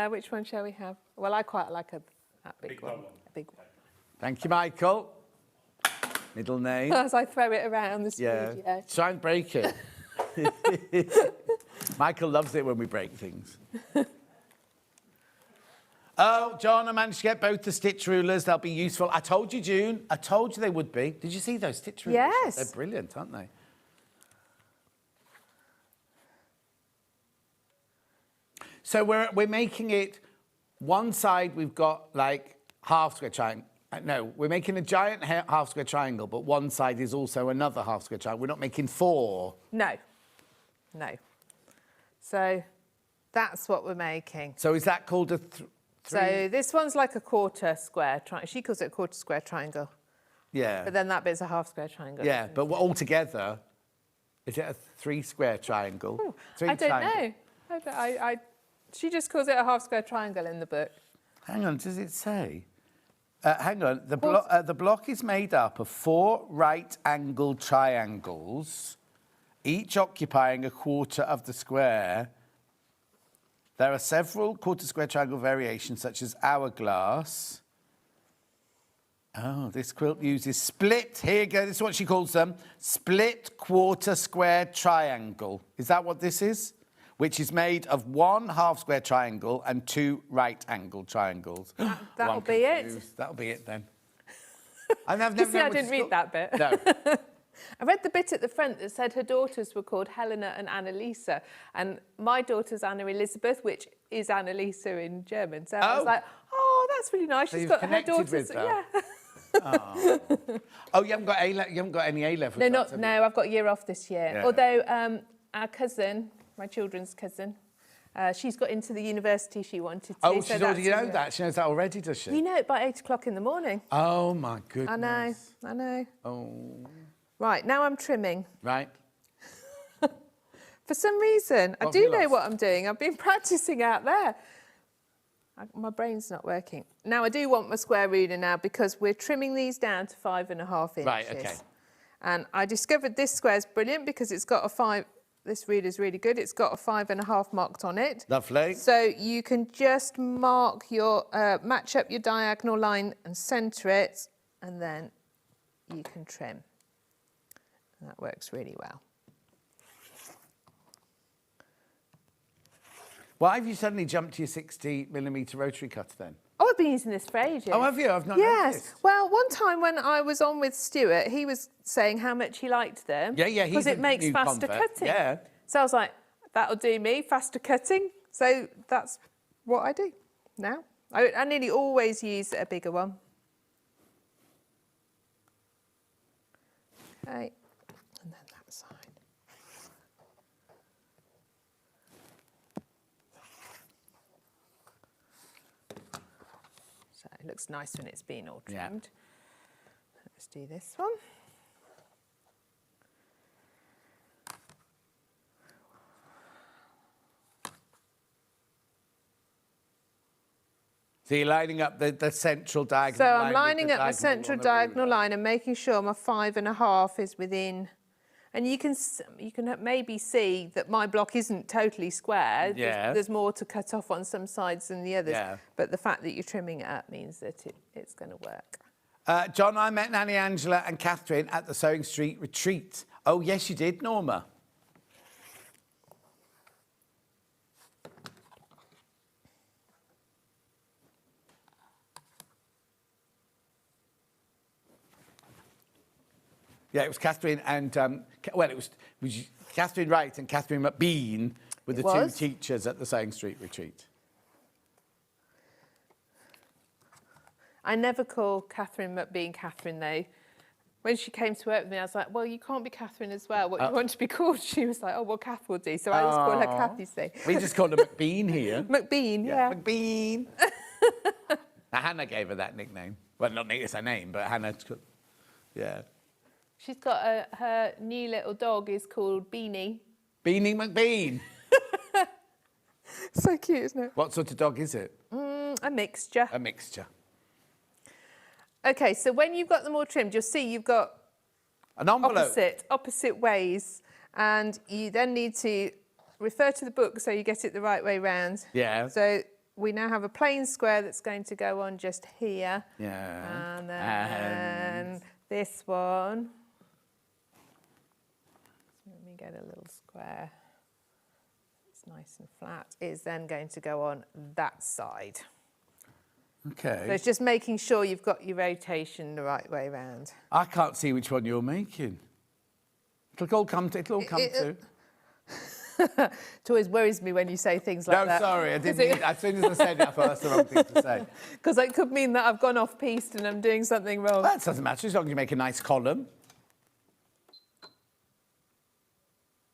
Which one shall we have? Well, I quite like that big one. A big one. Thank you, Michael. Middle name. As I throw it around the Yeah. studio. Try and break it. Michael loves it when we break things. Oh, John, I managed to get both the stitch rulers. They'll be useful. I told you, June. I told you they would be. Did you see those stitch rulers? Yes. They're brilliant, aren't they? So we're making it, one side we've got like half square triangle. No, we're making a giant half square triangle, but one side is also another half square triangle. We're not making four. No. No. So that's what we're making. So is that called a So this one's like a quarter square triangle. She calls it a quarter square triangle. Yeah. But then that bit's a half square triangle. Yeah, but all together, is it a 3 square triangle? Ooh, Three I don't triangle. know. She just calls it a half square triangle in the book. Hang on, does it say? Hang on, the block is made up of 4 right-angled triangles, each occupying a quarter of the square. There are several quarter square triangle variations, such as hourglass. Oh, this quilt uses split, here you go, this is what she calls them, split quarter square triangle. Is that what this is? Which is made of 1 half square triangle and 2 right-angled triangles. That'll be it. That'll be it then. I've never You see, known I what didn't it's read that bit. No. I read the bit at the front that said her daughters were called Helena and Annalisa. And my daughter's Anna Elizabeth, which is Annalisa in German. So I was like, oh, that's really nice. So She's you've got her connected daughters. with her. Yeah. Oh, you haven't got any A level. No, class, have you? no, I've got a year off this year. Yeah. Although our cousin, my children's cousin, she's got into the university she wanted to. Oh, so she's already that's know that. She knows that already, does she? You know it by 8 o'clock in the morning. Oh my goodness. I know. Oh. Right, now I'm trimming. Right. For some reason, I What have do you know lost? what I'm doing. I've been practicing out there. My brain's not working. Now I do want my square ruler now because we're trimming these down to 5.5 inches. Right, okay. And I discovered this square's brilliant because it's got a 5. This ruler's really good. It's got a 5.5 marked on it. Lovely. So you can just mark your, match up your diagonal line and centre it, and then you can trim. And that works really well. Why have you suddenly jumped to your 60mm rotary cutter then? Oh, I've been using this for ages. Oh, have you? I've not Yes. noticed. Well, one time when I was on with Stuart, he was saying how much he liked them. Yeah, he's because it a makes new faster convert. cutting. Yeah. So I was like, that'll do me, faster cutting. So that's what I do now. I nearly always use a bigger one. Okay, and then that side. So it looks nice when it's been all trimmed. Yeah. Let's do this one. So you're lining up the central diagonal So line I'm with lining the up the diagonal central on the diagonal ruler. line and making sure my 5.5 is within. And you can maybe see that my block isn't totally square. Yeah. There's more to cut off on some sides than the others. Yeah. But the fact that you're trimming it up means that it's going to work. John, I met Nanny Angela and Catherine at the Sewing Street retreat. Oh, yes, you did, Norma. Yeah, it was Catherine and, it was Catherine Wright and Catherine McBean were the two teachers at the Sewing Street retreat. I never call Catherine McBean Catherine, though. When she came to work with me, I was like, well, you can't be Catherine as well. What do you want to be called? She was like, oh, well, Kath will do. So I just call her Kathy, see. We just called her McBean here. McBean, yeah. McBean. Now, Hannah gave her that nickname. Well, not it's her name, but Hannah, yeah. She's got her new little dog is called Beanie. Beanie McBean. So cute, isn't it? What sort of dog is it? A mixture. A mixture. Okay, so when you've got them all trimmed, you'll see you've got an envelope. Opposite ways. And you then need to refer to the book so you get it the right way round. Yeah. So we now have a plain square that's going to go on just here. Yeah. And then this one. Let me get a little square. It's nice and flat. Is then going to go on that side. Okay. So it's just making sure you've got your rotation the right way round. I can't see which one you're making. It'll all come to. It always worries me when you say things like that. No, sorry, I didn't mean, as soon as I said it, I thought that's the wrong thing to say. Because it could mean that I've gone off-piste and I'm doing something wrong. Well, that doesn't matter, as long as you make a nice column.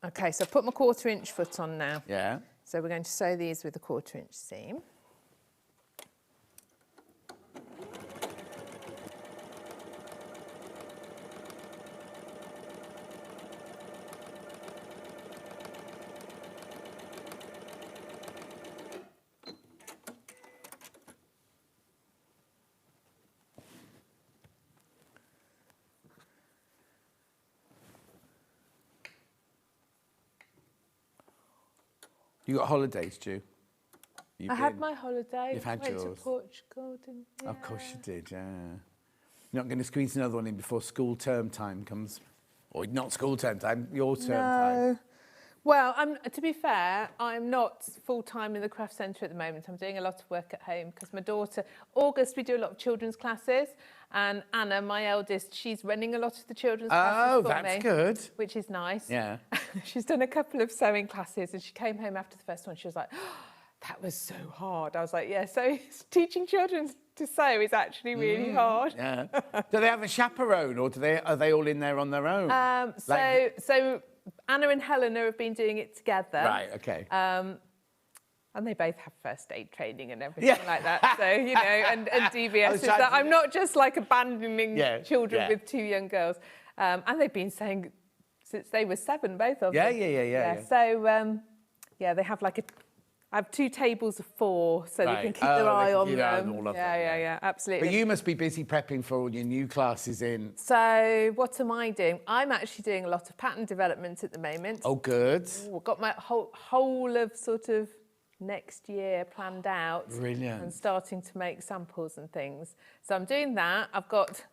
OK, so I've put my 1/4 inch foot on now. Yeah. So we're going to sew these with a 1/4 inch seam. You got holidays, Ju? I had my holiday. You've had Went yours. to Portugal, didn't I? Of course you did, yeah. You're not going to squeeze another one in before school term time comes? Or not school term time, your term time. Well, to be fair, I'm not full-time in the craft centre at the moment. I'm doing a lot of work at home because my daughter, August, we do a lot of children's classes, and Anna, my eldest, she's running a lot of the children's classes for me. That's good. Which is nice. Yeah. She's done a couple of sewing classes, and she came home after the first one. She was like, oh, that was so hard. I was like, yeah, so teaching children to sew is actually really hard. Yeah. Do they have a chaperone, or are they all in there on their own? So Anna and Helena have been doing it together. Right, okay. And they both have first aid training and everything like that. So, you know, and DBS is that I'm not just like abandoning children with 2 young girls. And they've been saying since they were 7, both of them. Yeah. So, they have like I have 2 tables of 4, so they can keep their eye on them. Yeah, absolutely. But you must be busy prepping for all your new classes in. So what am I doing? I'm actually doing a lot of pattern development at the moment. Oh, good. I've got my whole of sort of next year planned out. Brilliant. And starting to make samples and things. So I'm doing that. I've got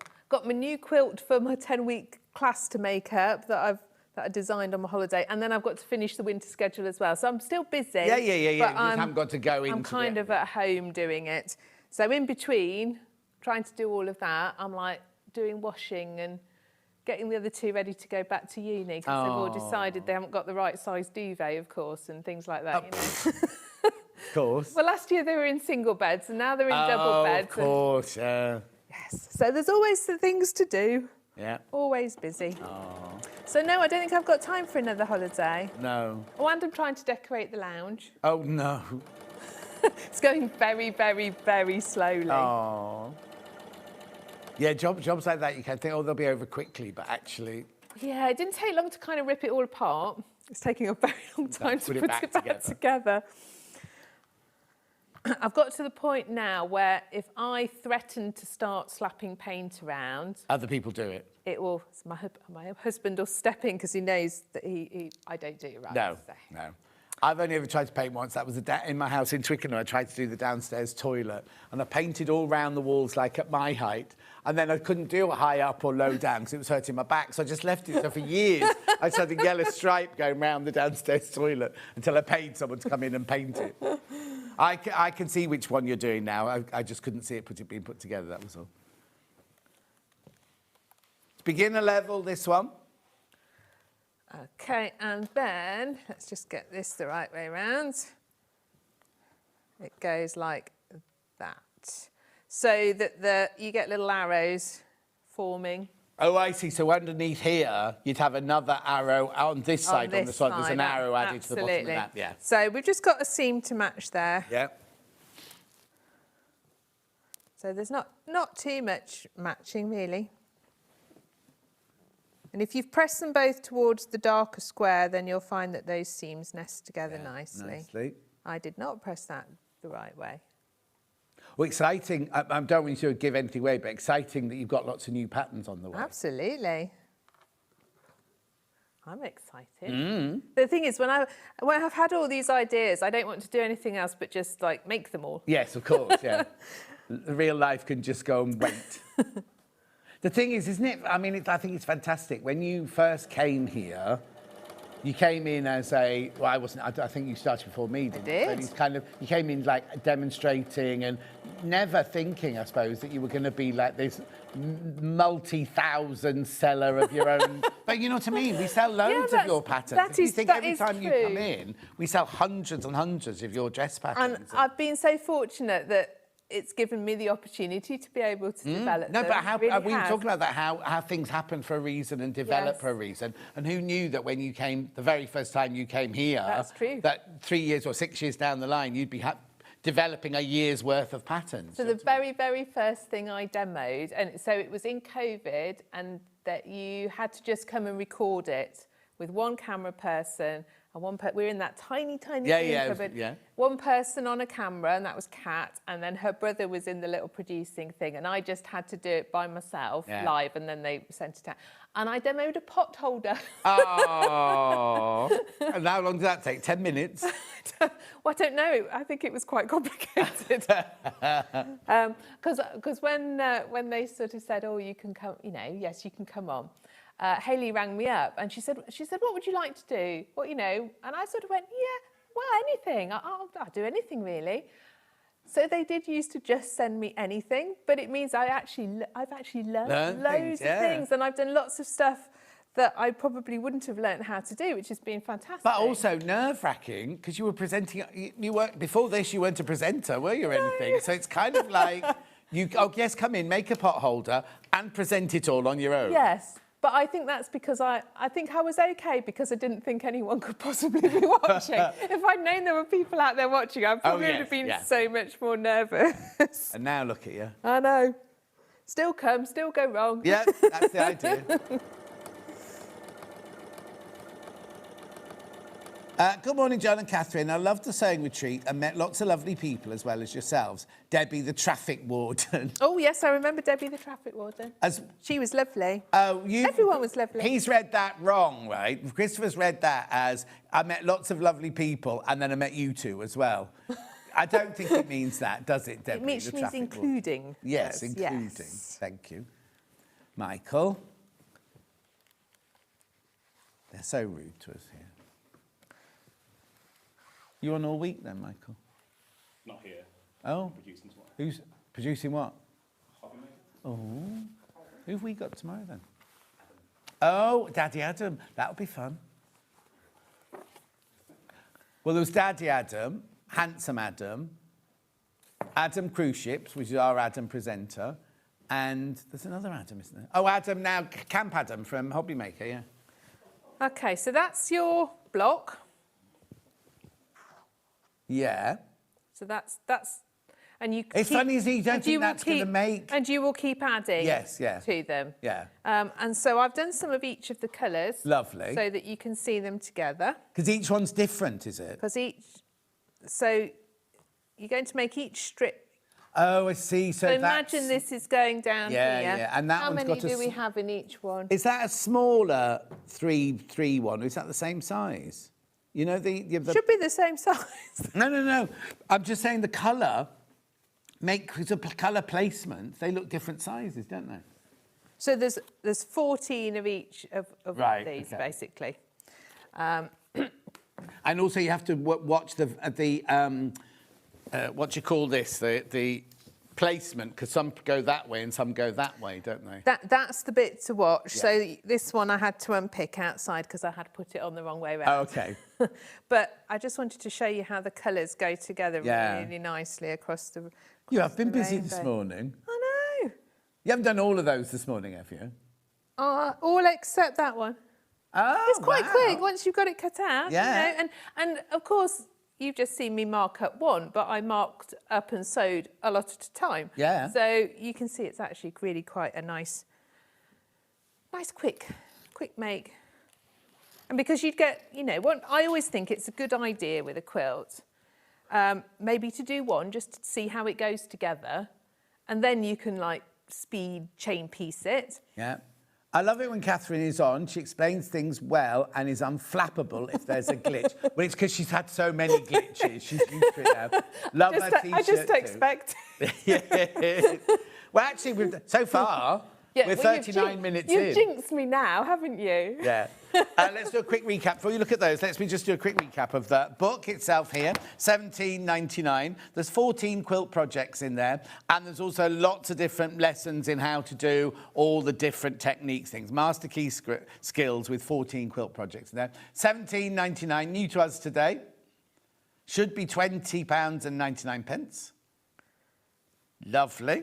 my new quilt for my 10-week class to make up that I designed on my holiday, and then I've got to finish the winter schedule as well. So I'm still busy. Yeah. But You just haven't got to go into I'm kind of at home doing it. So in between, trying to do all of that, I'm like doing washing and getting the other 2 ready to go back to uni because they've all decided they haven't got the right size duvet, of course, and things like that. You know. Of course. Well, last year they were in single beds, and now they're in double beds. Of course, yeah. Yes. So there's always the things to do. Yeah. Always busy. So no, I don't think I've got time for another holiday. No. Oh, and I'm trying to decorate the lounge. Oh, no. It's going very, very, very slowly. Oh. Yeah, jobs like that, you can think, they'll be over quickly, but actually... Yeah, it didn't take long to kind of rip it all apart. It's taking a very long time to put it back together. I've got to the point now where if I threaten to start slapping paint around... Other people do it. It will... My husband will step in because he knows that I don't do it right. No. I've only ever tried to paint once. That was in my house in Twickenham. I tried to do the downstairs toilet, and I painted all round the walls, like at my height, and then I couldn't do it high up or low down because it was hurting my back, so I just left it. So for years, I just had a yellow stripe going round the downstairs toilet until I paid someone to come in and paint it. I can see which one you're doing now. I just couldn't see it being put together, that was all. It's beginner level, this one. OK, and then let's just get this the right way around. It goes like that. So that you get little arrows forming. Oh, I see. So underneath here, you'd have another arrow on this side. On this one, there's an arrow added to the bottom of that. Yeah. So we've just got a seam to match there. Yeah. So there's not too much matching, really. And if you've pressed them both towards the darker square, then you'll find that those seams nest together nicely. I did not press that the right way. Well, exciting. I don't want you to give anything away, but exciting that you've got lots of new patterns on the way. Absolutely. I'm excited. The thing is, when I've had all these ideas, I don't want to do anything else but just like make them all. Yes, of course, yeah. Real life can just go and wait. The thing is, isn't it? I mean, I think it's fantastic. When you first came here, you came in as I wasn't. I think you started before me, didn't you? I did. So you came in like demonstrating and never thinking, I suppose, that you were going to be like this multi-thousand seller of your own. But you know what I mean? We sell loads of your patterns. You think every time you come in, we sell hundreds and hundreds of your dress patterns. And I've been so fortunate that it's given me the opportunity to be able to develop them. No, but how, really we were talking about that, how things happen for a reason and develop for a reason. And who knew that when you came, the very first time you came here, that's true, that 3 years or 6 years down the line, you'd be developing a year's worth of patterns. So the very, very first thing I demoed, and so it was in COVID, and that you had to just come and record it with one camera person and we're in that tiny room cupboard. Yeah. One person on a camera, and that was Kat, and then her brother was in the little producing thing, and I just had to do it by myself live, and then they sent it out. And I demoed a pot holder. Oh. And how long did that take? 10 minutes? Well, I don't know. I think it was quite complicated. Because when they sort of said, "Oh, you can come," yes, you can come on. Hayley rang me up and she said, "What would you like to do?" And I sort of went, "Yeah, well, anything. I'll do anything really." So they did used to just send me anything, but it means I've actually learned loads of things, and I've done lots of stuff that I probably wouldn't have learned how to do, which has been fantastic. But also nerve-wracking, because you were presenting, you weren't, before this you weren't a presenter, were you, or anything? So it's kind of like, yes, come in, make a pot holder and present it all on your own. Yes. But I think that's because I think I was okay because I didn't think anyone could possibly be watching. If I'd known there were people out there watching, I probably would have been so much more nervous. And now look at you. I know. Still come, still go wrong. Yeah, that's the idea. Good morning, John and Catherine. I loved the sewing retreat and met lots of lovely people as well as yourselves. Debbie, the traffic warden. Oh, yes, I remember Debbie, the traffic warden. She was lovely. Oh, everyone was lovely. He's read that wrong, right? Christopher's read that as, I met lots of lovely people and then I met you two as well. I don't think it means that, does it, Debbie? It means including. Warden? Yes, including. Yes. Thank you. Michael. They're so rude to us here. You on all week then, Michael? Not here. Oh. Producing tomorrow. Who's producing what? Hobby Maker. Oh. Who have we got tomorrow then? Oh, Daddy Adam. That'll be fun. Well, there was Daddy Adam, Handsome Adam, Adam Cruise Ships, which is our Adam presenter, and there's another Adam, isn't there? Oh, Adam now, Camp Adam from Hobby Maker, yeah. Okay, so that's your block. Yeah. So that's and you. It's funny, as you don't think that's going to make. And you will keep adding. To them. Yeah. And so I've done some of each of the colours. Lovely. So that you can see them together. Because each one's different, is it? Because so you're going to make each strip. Oh, I see. So imagine this is going down here. Yeah, and that How one's many got do we have in each one? Is that a smaller 3 one? Or is that the same size? You know, the should be the same size. No. I'm just saying the colour, because of colour placement, they look different sizes, don't they? So there's 14 of each of these, basically. And also you have to watch the what do you call this? The placement, because some go that way and some go that way, don't they? That's the bit to watch. Yeah. So this one I had to unpick outside because I had put it on the wrong way around. Oh, okay. But I just wanted to show you how the colours go together really nicely across the You have been busy this morning. I know. You haven't done all of those this morning, have you? All except that one. Oh, it's quite quick once you've got it cut out. Yeah. You know? And of course, you've just seen me mark up one, but I marked up and sewed a lot at a time. Yeah. So you can see it's actually really quite a nice quick make. And because you'd get, what I always think it's a good idea with a quilt, maybe to do one just to see how it goes together, and then you can speed chain piece it. Yeah. I love it when Catherine is on. She explains things well and is unflappable if there's a glitch. Well, it's because she's had so many glitches. She's used to it now. Love her T-shirt I just expect. Well, actually, so far, we're 39 minutes in. You've jinxed me now, haven't you? Yeah. Let's do a quick recap. Before you look at those, let me just do a quick recap of the book itself here. $17.99. There's 14 quilt projects in there. And there's also lots of different lessons in how to do all the different techniques, things. Master key skills with 14 quilt projects in there. $17.99. New to us today. Should be £20.99. Lovely.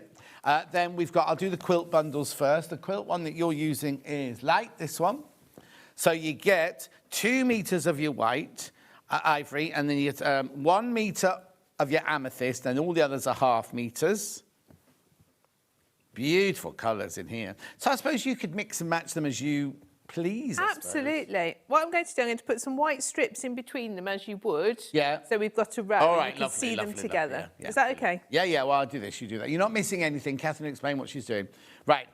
Then we've got, I'll do the quilt bundles first. The quilt one that you're using is light, this one. So you get 2 meters of your white ivory, and then you get 1 meter of your amethyst, and all the others are ½ meters. Beautiful colours in here. So I suppose you could mix and match them as you please. I suppose. Absolutely. What I'm going to do, I'm going to put some white strips in between them as you would. Yeah. So we've got a row. All and right, you can lovely, see them lovely, together. lovely, yeah, Is that okay? Yeah, yeah. Well, I'll do this. You do that. You're not missing anything. Catherine, explain what she's doing. Right.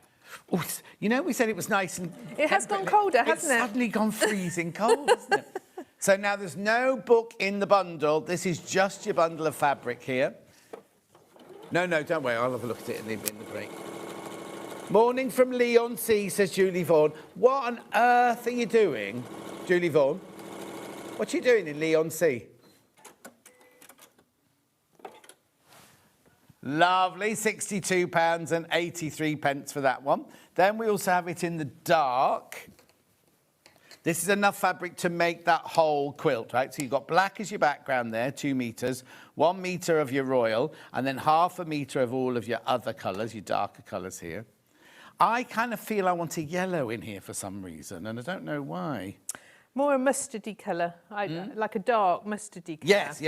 Ooh, you know, we said it was nice and... It has gone colder, hasn't it? It's suddenly gone freezing cold, hasn't it? So now there's no book in the bundle. This is just your bundle of fabric here. No, don't worry. I'll have a look at it in the break. Morning from Leon C, says Julie Vaughan. What on earth are you doing, Julie Vaughan? What are you doing in Leon C? Lovely, £62.83 for that one. Then we also have it in the dark. This is enough fabric to make that whole quilt, right? So you've got black as your background there, 2 meters, 1 meter of your royal, and then half a meter of all of your other colours, your darker colours here. I kind of feel I want a yellow in here for some reason, and I don't know why. More a mustardy colour, like a dark mustardy colour. Yes.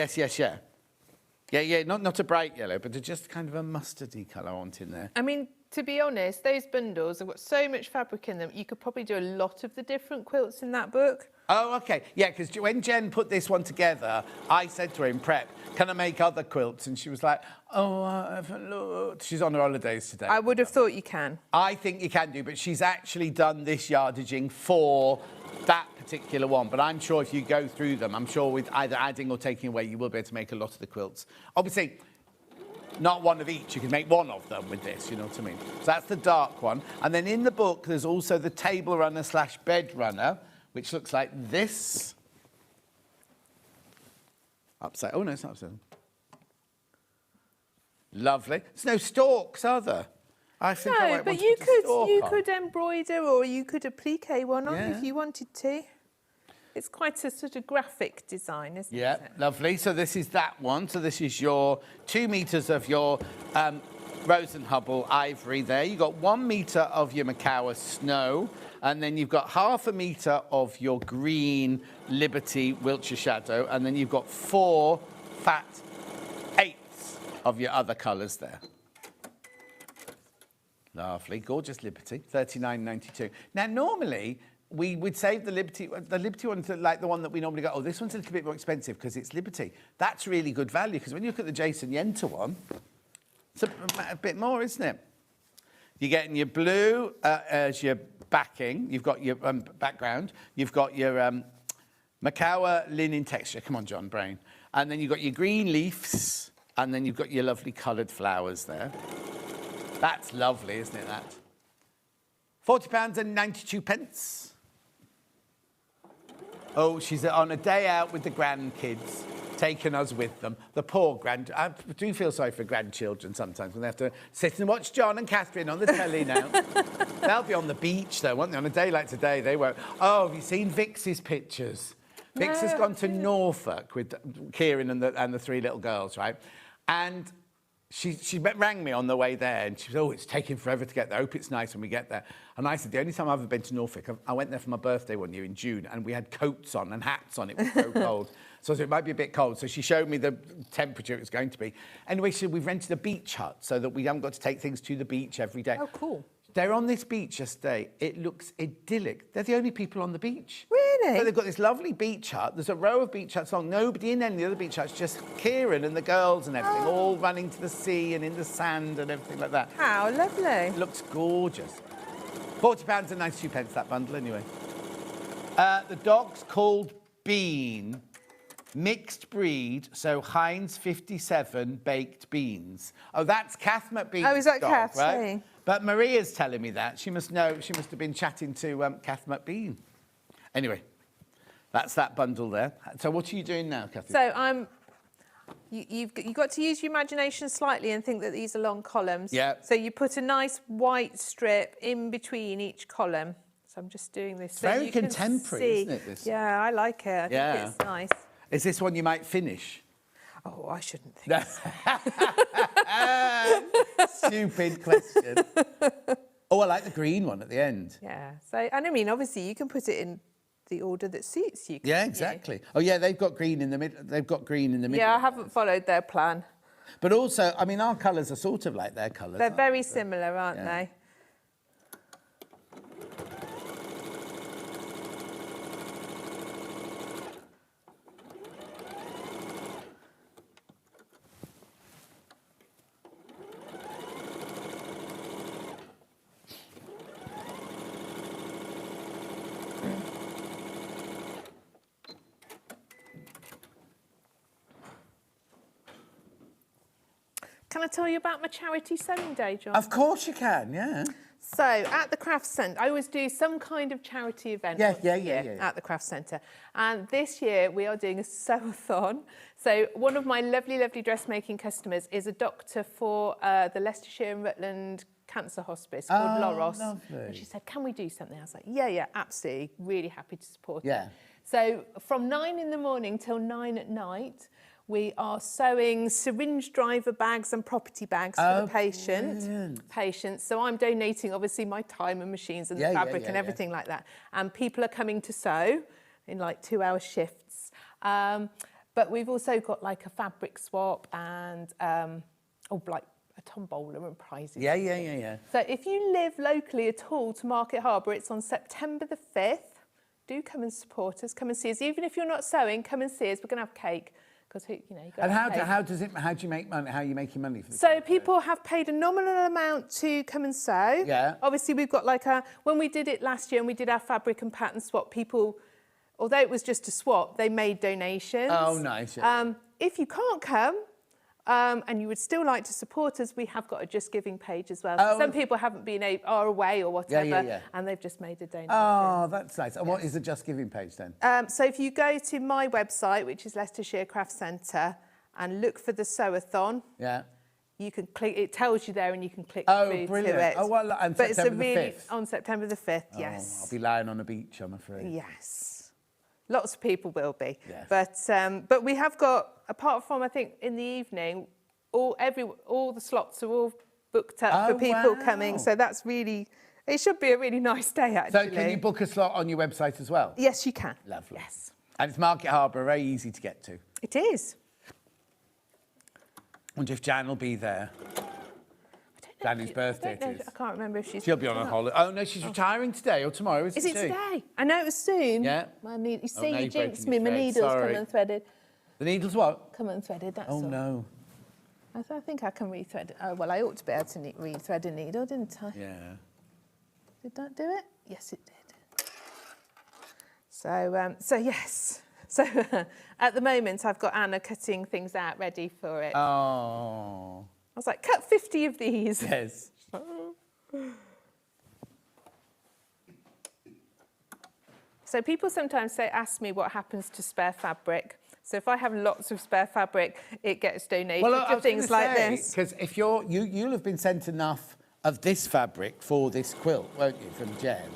Yeah, not a bright yellow, but just kind of a mustardy colour I want in there. I mean, to be honest, those bundles have got so much fabric in them, you could probably do a lot of the different quilts in that book. Oh, OK. Yeah, because when Jen put this one together, I said to her in prep, can I make other quilts? And she was like, oh, I haven't looked. She's on her holidays today. I would have thought you can. I think you can do, but she's actually done this yardaging for that particular one. But I'm sure if you go through them, I'm sure with either adding or taking away, you will be able to make a lot of the quilts. Obviously, not one of each. You can make one of them with this, you know what I mean? So that's the dark one. And then in the book, there's also the table runner / bed runner, which looks like this. Upside. Oh, no, it's not upside. Lovely. There's no stalks, are there? I think I might but want you to put a stalk you on. could embroider or you could applique one on Yeah. if you wanted to. It's quite a sort of graphic design, isn't Yeah, it? lovely. So this is that one. So this is your 2 meters of your Rose and Hubble ivory there. You've got 1 meter of your Macawa snow, and then you've got half a meter of your green Liberty Wiltshire Shadow, and then you've got 4 fat 8ths of your other colours there. Lovely, gorgeous Liberty, $39.92. Now, normally, we would save the Liberty one to like the one that we normally go, oh, this one's a little bit more expensive because it's Liberty. That's really good value because when you look at the Jason Yenter one, it's a bit more, isn't it? You're getting your blue as your backing. You've got your background. You've got your Macawa linen texture. Come on, John Brain. And then you've got your green leaves. And then you've got your lovely coloured flowers there. That's lovely, isn't it, that? £40.92. Oh, she's on a day out with the grandkids, taking us with them. The poor I do feel sorry for grandchildren sometimes when they have to sit and watch John and Catherine on the telly now. They'll be on the beach, though, won't they? On a day like today, they won't. Oh, have you seen Vix's pictures? Vix has gone to Norfolk with Kieran and the 3 little girls, right? And she rang me on the way there, and she said, oh, it's taking forever to get there. I hope it's nice when we get there. And I said, the only time I've ever been to Norfolk, I went there for my birthday one year in June, and we had coats on and hats on. It was so cold. So I said, it might be a bit cold. So she showed me the temperature it was going to be. Anyway, she said, we've rented a beach hut so that we haven't got to take things to the beach every day. Oh, cool. They're on this beach yesterday. It looks idyllic. They're the only people on the beach. Really? So they've got this lovely beach hut. There's a row of beach huts along. Nobody in any of the other beach huts, just Kieran and the girls and everything, all running to the sea and in the sand and everything like that. How lovely. It looks gorgeous. £40.92, that bundle, anyway. The dog's called Bean. Mixed breed, so Heinz 57 baked beans. Oh, that's Kath McBean's Oh, is that dog, Kath? right? But Maria's telling me that. She must know. She must have been chatting to Kath McBean. Anyway, that's that bundle there. So what are you doing now, Kathy? So you've got to use your imagination slightly and think that these are long columns. Yeah. So you put a nice white strip in between each column. So I'm just doing this. It's so very you can contemporary, see. isn't it, this? Yeah, I like it. I think it's nice. Is this one you might finish? Oh, I shouldn't think so. Stupid question. Oh, I like the green one at the end. Yeah. So, and I mean, obviously, you can put it in the order that suits you. Yeah, exactly. Oh, yeah, they've got green in the middle. They've got green in the middle. Yeah, I haven't followed their plan. But also, I mean, our colours are sort of like their colours. They're very similar, aren't Yeah. they? Can I tell you about my charity sewing day, John? Of course you can, yeah. So at the Craft Centre, I always do some kind of charity event once a year at the Craft Centre. And this year we are doing a sew-a-thon. So one of my lovely, lovely dressmaking customers is a doctor for the Leicestershire and Rutland Cancer Hospice called Loros. Lovely. And she said, can we do something? I was like, yeah, absolutely. Really happy to support Yeah. her. So from 9 in the morning till 9 at night, we are sewing syringe driver bags and property bags for the patients. So I'm donating, obviously, my time and machines and the fabric and everything like that. And people are coming to sew in like 2-hour shifts. But we've also got like a fabric swap and like a tombola and prizes. Yeah. So if you live locally at all to Market Harbour, it's on September the 5th. Do come and support us, come and see us. Even if you're not sewing, come and see us. We're going to have cake. Because And how do you make money? How are you making money for this? So people have paid a nominal amount to come and sew. Yeah. Obviously, we've got like when we did it last year and we did our fabric and pattern swap, people, although it was just a swap, they made donations. Oh, nice. If you can't come and you would still like to support us, we have got a Just Giving page as well. So some people haven't been are away or whatever, and they've just made a donation. Oh, that's nice. And what is the Just Giving page then? So if you go to my website, which is Leicestershire Craft Centre, and look for the sew-a-thon, you can click. It tells you there, and you can click through to it. Oh, well, and but September it's the 5th. On September the 5th. Yes. I'll be lying on a beach, I'm afraid. Yes. Lots of people will be. Yes. But we have got, apart from I think in the evening, all the slots are all booked up for people coming. So that's really. It should be a really nice day, actually. So can you book a slot on your website as well? Yes, you can. Lovely. Yes. And it's Market Harbour, very easy to get to. It is. I wonder if Jan will be there. Danny's birthday it is. I can't remember if she's... She'll be on a holiday. Oh, no, she's retiring today or tomorrow, isn't she? Is it today? I know it was soon. Yeah. You see, now you you're jinxed breaking me. your My thread. needle's Sorry. come unthreaded. The needle's what? Come unthreaded, that's all. Oh, no. I think I can rethread it. Oh, well, I ought to be able to rethread a needle, didn't I? Yeah. Did that do it? Yes, it did. So yes. So at the moment, I've got Anna cutting things out ready for it. Oh. I was like, cut 50 of these. Yes. So people sometimes ask me what happens to spare fabric. So if I have lots of spare fabric, it gets donated to things like this. Because if you'll have been sent enough of this fabric for this quilt, won't you, from Jen?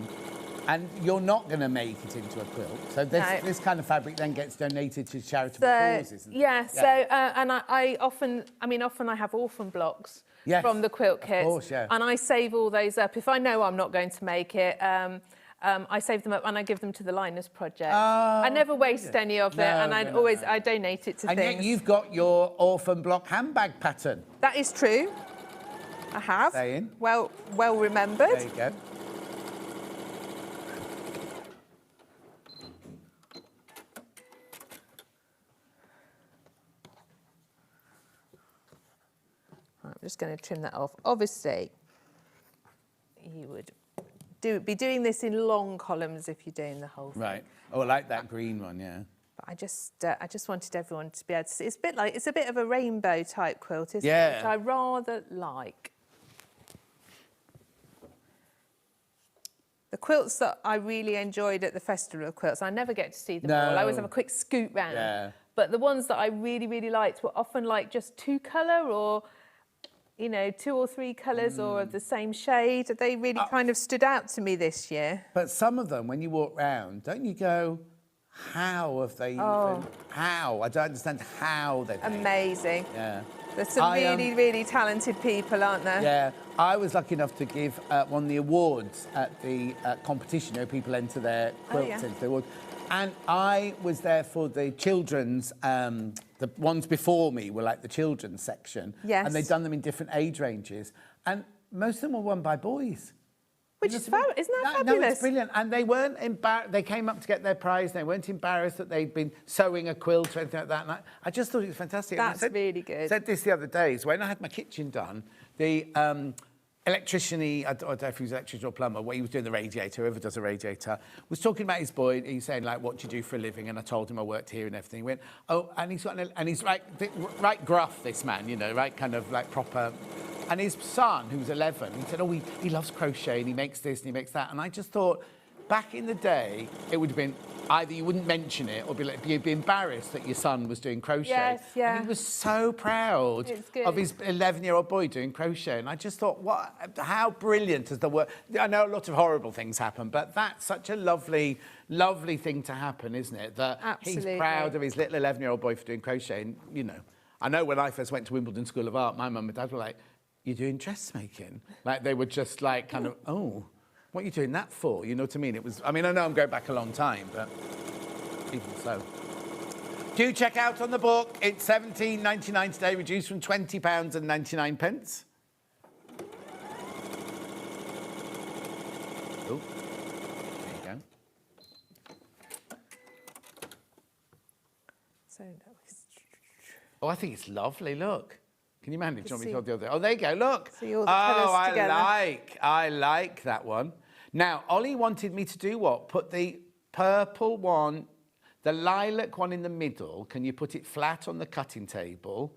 And you're not going to make it into a quilt. So this kind of fabric then gets donated to charitable causes. So and I often I have orphan blocks from the quilt kits. Of course, yeah. And I save all those up. If I know I'm not going to make it, I save them up and I give them to the Linus Project. I never waste any of it, and I donate it to things. And yet you've got your orphan block handbag pattern. That is true. I have. Saying. Well remembered. There you go. I'm just going to trim that off. Obviously, you would be doing this in long columns if you're doing the whole thing. Right. Oh, I like that green one, yeah. But I just wanted everyone to be able to see. It's a bit of a rainbow type quilt, isn't Yeah. it? Which I rather like. The quilts that I really enjoyed at the Festival of Quilts, I never get to see them all. I always have a quick scoot round. Yeah. But the ones that I really, really liked were often like just two colour or, 2 or 3 colours or of the same shade. They really kind of stood out to me this year. But some of them, when you walk round, don't you go, how have they even... How? I don't understand how they've made it. Amazing. Yeah. There's some really, really talented people, aren't there? Yeah. I was lucky enough to give one of the awards at the competition. People enter their quilts into the awards. And I was there for the children's, the ones before me were like the children's section. Yes. And they'd done them in different age ranges. And most of them were won by boys. Which is fabulous. Isn't that fabulous? No, it's brilliant. And they weren't embarrassed. They came up to get their prize. They weren't embarrassed that they'd been sewing a quilt or anything like that. And I just thought it was fantastic. That's really good. I said this the other day, is when I had my kitchen done, electrician-y, I don't know if he was an electrician or plumber, what he was doing the radiator, whoever does a radiator, was talking about his boy. He's saying, like, what do you do for a living? And I told him I worked here and everything. He went, oh, and he's got and he's right gruff, this man, you know, right kind of like proper. And his son, who's 11, he said, oh, he loves crochet and he makes this and he makes that. And I just thought, back in the day, it would have been either you wouldn't mention it or you'd be embarrassed that your son was doing crochet. Yes, yeah. And he was so proud of his 11-year-old boy doing crochet. And I just thought, how brilliant is the work. I know a lot of horrible things happen, but that's such a lovely, lovely thing to happen, isn't it? That Absolutely. He's proud of his little 11-year-old boy for doing crochet. And, you know, I know when I first went to Wimbledon School of Art, my mum and dad were like, you're doing dressmaking? Like, they were just like, kind of, oh, what are you doing that for? You know what I mean? It was, I mean, I know I'm going back a long time, but even so. Do check out on the book. It's £17.99 today, reduced from £20.99. Oh, there you go. So that was... Oh, I think it's lovely, look. Can you manage? Do you want me to hold the other? Oh, there you go, look. See all the colours together. I like that one. Now, Ollie wanted me to do what? Put the purple one, the lilac one in the middle. Can you put it flat on the cutting table?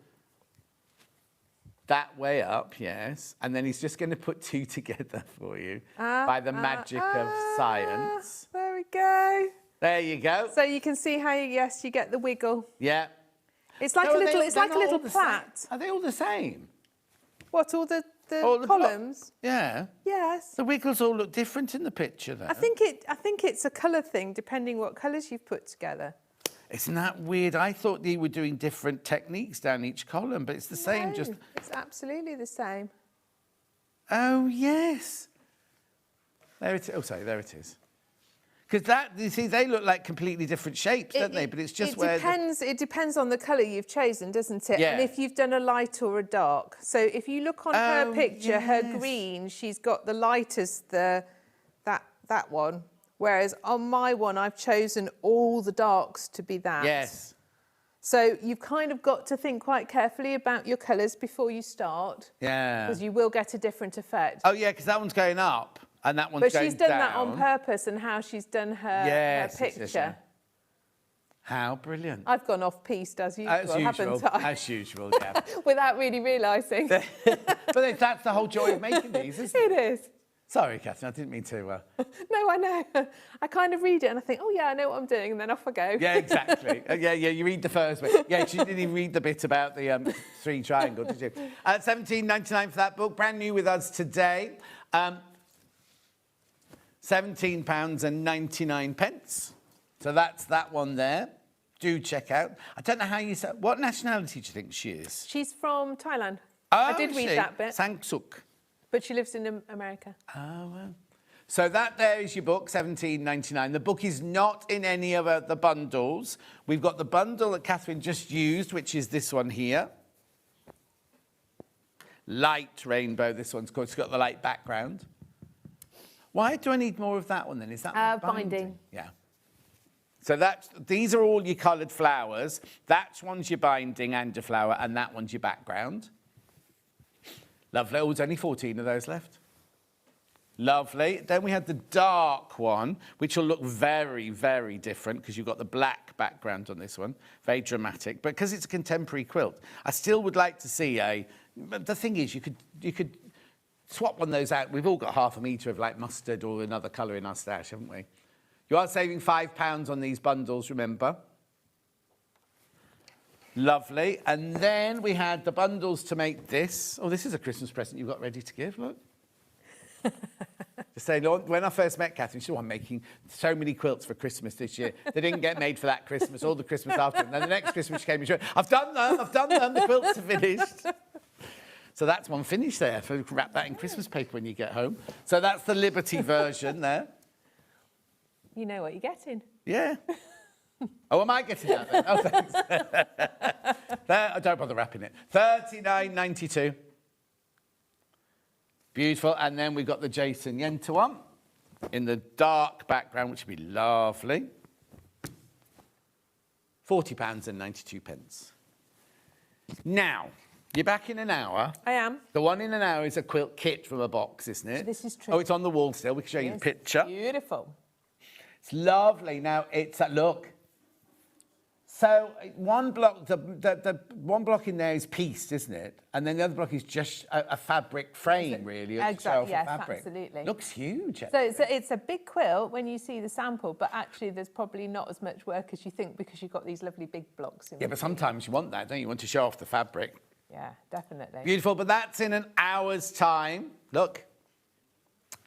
That way up, yes. And then he's just going to put two together for you by the magic of science. There we go. There you go. So you can see how, yes, you get the wiggle. Yeah. It's like a little plait. Are they all the same? What, all the columns? Yeah. Yes. The wiggles all look different in the picture, though. I think it's a colour thing, depending what colours you've put together. Isn't that weird? I thought they were doing different techniques down each column, but it's the same, just... It's absolutely the same. Oh, yes. There it is. Oh, sorry, there it is. Because that, you see, they look like completely different shapes, don't they? But it's just where... It depends on the colour you've chosen, doesn't it? Yeah. And if you've done a light or a dark. So if you look on her picture, her green, she's got the light as that one. Whereas on my one, I've chosen all the darks to be that. Yes. So you've kind of got to think quite carefully about your colours before you start. Yeah. Because you will get a different effect. Oh, yeah, because that one's going up and that one's going down. But she's done that on purpose and how she's done her picture. Yes. How brilliant. I've gone off-piste as usual, haven't I? As usual, yeah. Without really realising. But that's the whole joy of making these, isn't it? It is. Sorry, Catherine, I didn't mean to... No, I know. I kind of read it and I think, oh, yeah, I know what I'm doing, and then off I go. Yeah, exactly. Yeah, you read the first bit. Yeah, she didn't even read the bit about the three triangle, did you? £17.99 for that book, brand new with us today. £17.99. So that's that one there. Do check out. I don't know how you say... What nationality do you think she is? She's from Thailand. Oh, I did read that bit. Sangsuk. But she lives in America. Oh, well. So that there is your book, £17.99. The book is not in any of the bundles. We've got the bundle that Catherine just used, which is this one here. Light rainbow, this one's called. It's got the light background. Why do I need more of that one then? Is that binding? Yeah. So these are all your coloured flowers. That one's your binding and your flower, and that one's your background. Lovely. Oh, there's only 14 of those left. Lovely. Then we had the dark one, which will look very, very different because you've got the black background on this one. Very dramatic. But because it's a contemporary quilt, I still would like to see But the thing is, you could swap one of those out. We've all got half a metre of like mustard or another colour in our stash, haven't we? You are saving £5 on these bundles, remember? Lovely. And then we had the bundles to make this. Oh, this is a Christmas present you've got ready to give, look. Just saying, when I first met Catherine, she said, I'm making so many quilts for Christmas this year. They didn't get made for that Christmas or the Christmas after. And then the next Christmas she came and she went, I've done them, the quilts are finished. So that's one finished there. So you can wrap that in Christmas paper when you get home. So that's the Liberty version there. You know what you're getting. Yeah. Oh, am I getting that then? Oh, thanks. Don't bother wrapping it. $39.92. Beautiful. And then we've got the Jason Yenta one in the dark background, which would be lovely. £40.92. Now, You're back in an hour. I am. The one in an hour is a quilt kit from a box, isn't it? So this is true. Oh, it's on the wall still. We can show you the picture. Beautiful. It's lovely. Now, it's a look. So one block, the one block in there is pieced, isn't it? And then the other block is just a fabric frame, really. Exactly. Yes, fabric. absolutely. Looks huge. So it's a big quilt when you see the sample, but actually there's probably not as much work as you think because you've got these lovely big blocks. Yeah, but sometimes you want that, don't you? You want to show off the fabric. Yeah, definitely. Beautiful, but that's in an hour's time. Look.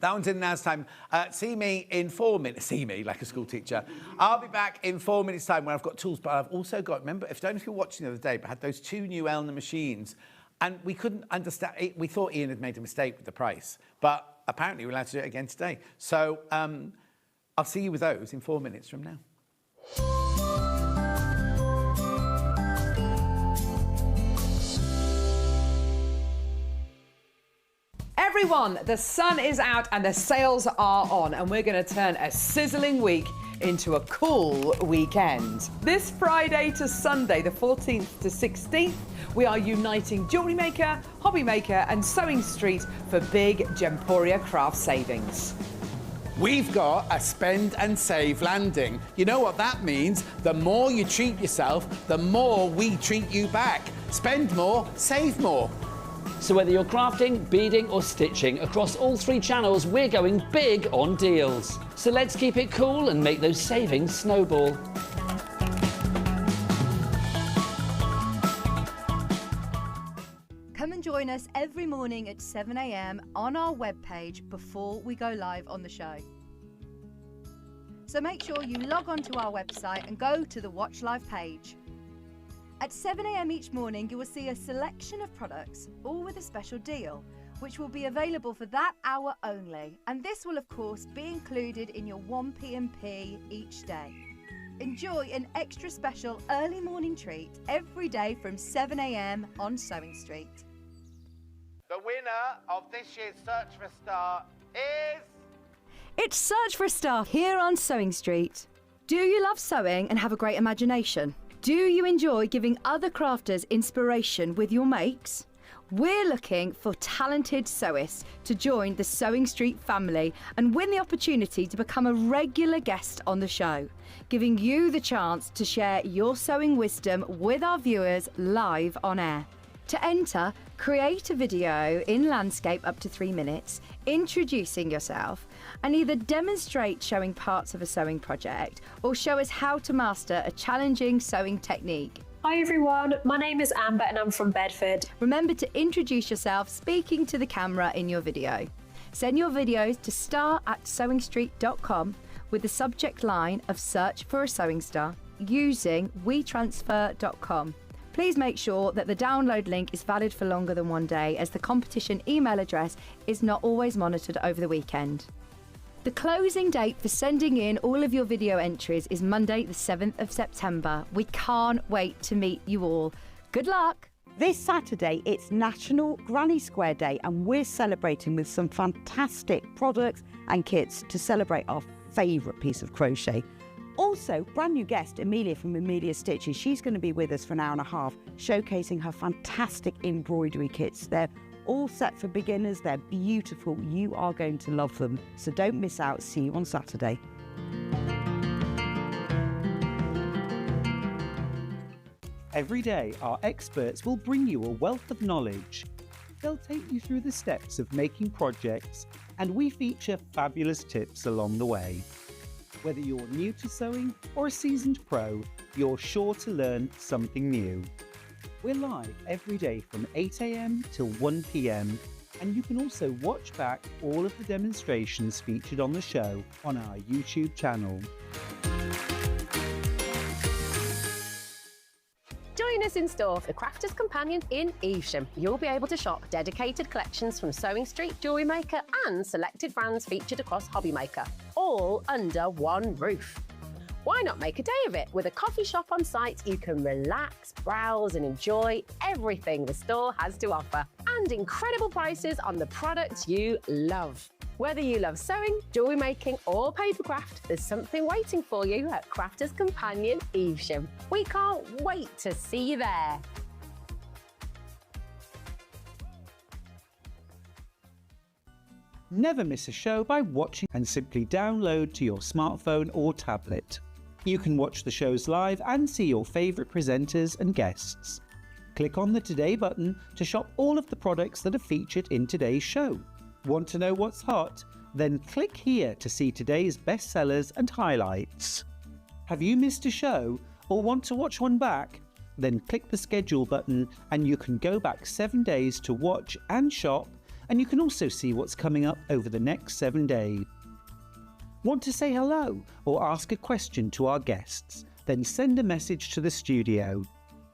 That one's in an hour's time. See me in 4 minutes. See me, like a school teacher. I'll be back in 4 minutes' time when I've got tools, but I've also got, remember, if you were watching the other day, but I had those 2 new Elna machines, and we couldn't understand, we thought Ian had made a mistake with the price, but apparently we're allowed to do it again today. So I'll see you with those in 4 minutes from now. Everyone, the sun is out and the sales are on, and we're going to turn a sizzling week into a cool weekend. This Friday to Sunday, the 14th to 16th, we are uniting Jewellery Maker, Hobby Maker and Sewing Street for big Gemporia craft savings. We've got a spend and save landing. You know what that means? The more you treat yourself, the more we treat you back. Spend more, save more. So whether you're crafting, beading or stitching, across all 3 channels, we're going big on deals. So let's keep it cool and make those savings snowball. Come and join us every morning at 7 a.m. on our webpage before we go live on the show. So make sure you log on to our website and go to the Watch Live page. At 7 a.m. each morning, you will see a selection of products, all with a special deal, which will be available for that hour only. And this will, of course, be included in your 1p&p each day. Enjoy an extra special early morning treat every day from 7 a.m. on Sewing Street. The winner of this year's Search for a Star is... It's Search for a Star here on Sewing Street. Do you love sewing and have a great imagination? Do you enjoy giving other crafters inspiration with your makes? We're looking for talented sewists to join the Sewing Street family and win the opportunity to become a regular guest on the show, giving you the chance to share your sewing wisdom with our viewers live on air. To enter, create a video in landscape up to 3 minutes, introducing yourself, and either demonstrate showing parts of a sewing project or show us how to master a challenging sewing technique. Hi everyone, my name is Amber and I'm from Bedford. Remember to introduce yourself speaking to the camera in your video. Send your videos to star@sewingstreet.com with the subject line of Search for a Sewing Star using wetransfer.com. Please make sure that the download link is valid for longer than 1 day, as the competition email address is not always monitored over the weekend. The closing date for sending in all of your video entries is Monday the 7th of September. We can't wait to meet you all. Good luck! This Saturday, it's National Granny Square Day, and we're celebrating with some fantastic products and kits to celebrate our favourite piece of crochet. Also, brand new guest, Amelia from Amelia Stitches. She's going to be with us for an hour and a half, showcasing her fantastic embroidery kits. They're all set for beginners. They're beautiful. You are going to love them. So don't miss out. See you on Saturday. Every day, our experts will bring you a wealth of knowledge. They'll take you through the steps of making projects, and we feature fabulous tips along the way. Whether you're new to sewing or a seasoned pro, you're sure to learn something new. We're live every day from 8 a.m. till 1 p.m, and you can also watch back all of the demonstrations featured on the show on our YouTube channel. Join us in store for the Crafter's Companion in Evesham. You'll be able to shop dedicated collections from Sewing Street, Jewellery Maker and selected brands featured across Hobby Maker, all under one roof. Why not make a day of it? With a coffee shop on site, you can relax, browse and enjoy everything the store has to offer, and incredible prices on the products you love. Whether you love sewing, jewellery making or papercraft, there's something waiting for you at Crafter's Companion Evesham. We can't wait to see you there. Never miss a show by watching and simply download to your smartphone or tablet. You can watch the shows live and see your favourite presenters and guests. Click on the Today button to shop all of the products that are featured in today's show. Want to know what's hot? Then click here to see today's bestsellers and highlights. Have you missed a show or want to watch one back? Then click the schedule button and you can go back 7 days to watch and shop, and you can also see what's coming up over the next 7 days. Want to say hello or ask a question to our guests? Then send a message to the studio.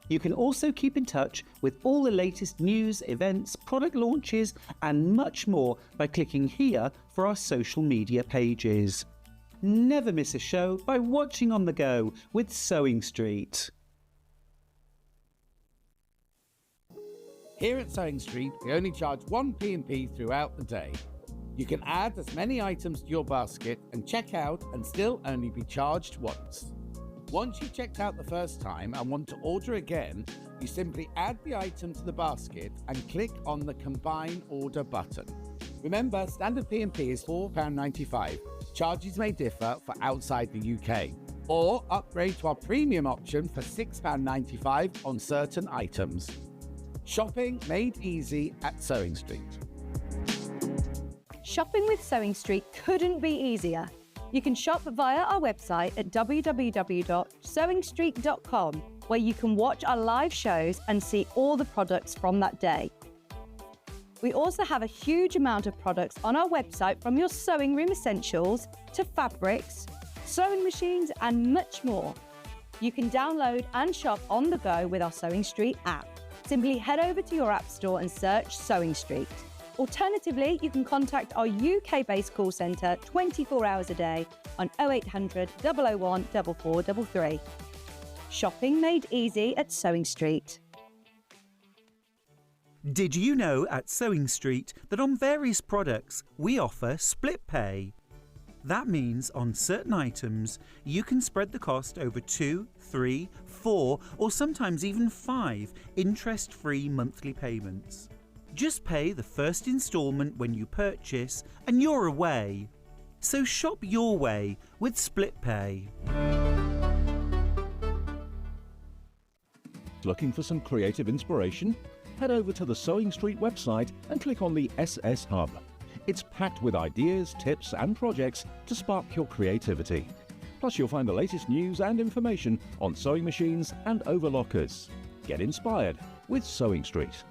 You can also keep in touch with all the latest news, events, product launches and much more by clicking here for our social media pages. Never miss a show by watching on the go with Sewing Street. Here at Sewing Street, we only charge one P&P throughout the day. You can add as many items to your basket and check out and still only be charged once. Once you've checked out the first time and want to order again, you simply add the item to the basket and click on the Combine Order button. Remember, standard P&P is £4.95. Charges may differ for outside the UK. Or upgrade to our premium option for £6.95 on certain items. Shopping made easy at Sewing Street. Shopping with Sewing Street couldn't be easier. You can shop via our website at www.sewingstreet.com, where you can watch our live shows and see all the products from that day. We also have a huge amount of products on our website, from your sewing room essentials to fabrics, sewing machines and much more. You can download and shop on the go with our Sewing Street app. Simply head over to your app store and search Sewing Street. Alternatively, you can contact our UK-based call centre 24 hours a day on 0800 001 4433. Shopping made easy at Sewing Street. Did you know at Sewing Street that on various products we offer split pay? That means on certain items you can spread the cost over 2, 3, 4 or sometimes even 5 interest-free monthly payments. Just pay the first instalment when you purchase and you're away. So shop your way with split pay. Looking for some creative inspiration? Head over to the Sewing Street website and click on the SS Hub. It's packed with ideas, tips and projects to spark your creativity. Plus you'll find the latest news and information on sewing machines and overlockers. Get inspired with Sewing Street.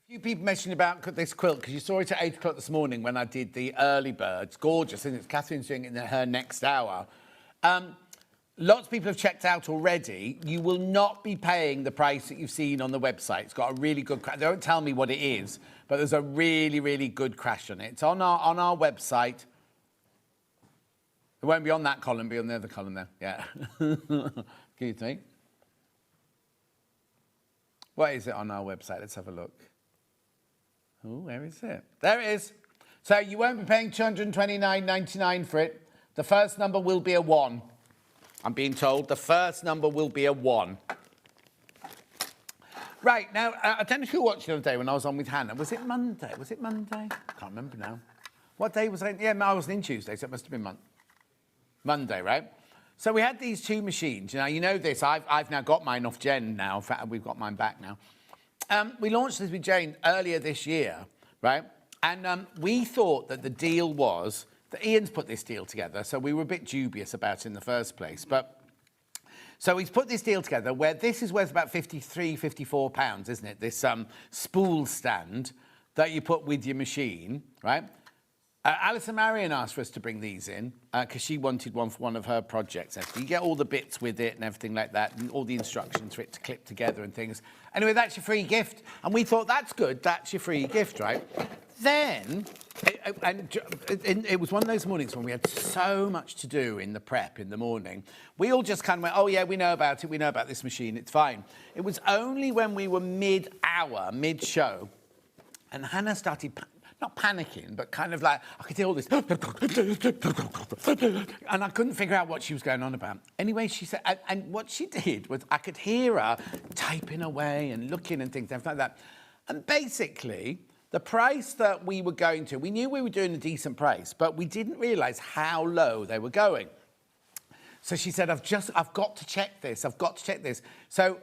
A few people mentioned about this quilt because you saw it at 8 o'clock this morning when I did the early birds. Gorgeous, and it's Catherine's doing it in her next hour. Lots of people have checked out already. You will not be paying the price that you've seen on the website. It's got a really good crash. They don't tell me what it is, but there's a really, really good crash on it. It's on our website. It won't be on that column, be on the other column there. Yeah. Can you think? What is it on our website? Let's have a look. Oh, where is it? There it is. So you won't be paying £229.99 for it. The first number will be a 1. I'm being told the first number will be a 1. Right, now, I don't know if you watched the other day when I was on with Hannah. Was it Monday? Was it Monday? I can't remember now. What day was I? Yeah, I wasn't in Tuesday, so it must have been Monday, right? So we had these two machines. Now, you know this. I've now got mine off Jen now. In fact, we've got mine back now. We launched this with Jane earlier this year, right? And we thought that the deal was... Ian's put this deal together, so we were a bit dubious about it in the first place. But so he's put this deal together where this is worth about £53, £54, isn't it? This spool stand that you put with your machine, right? Alison Marion asked for us to bring these in because she wanted one for one of her projects. You get all the bits with it and everything like that, and all the instructions for it to clip together and things. Anyway, that's your free gift. And we thought, that's good, that's your free gift, right? Then, it was one of those mornings when we had so much to do in the prep in the morning. We all just kind of went, oh, yeah, we know about it. We know about this machine. It's fine. It was only when we were mid-hour, mid-show, and Hannah started not panicking, but kind of like, I could hear all this. And I couldn't figure out what she was going on about. Anyway, she said, and what she did was I could hear her typing away and looking and things like that. And basically, the price that we were going to, we knew we were doing a decent price, but we didn't realise how low they were going. So she said, I've got to check this. I've got to check this. So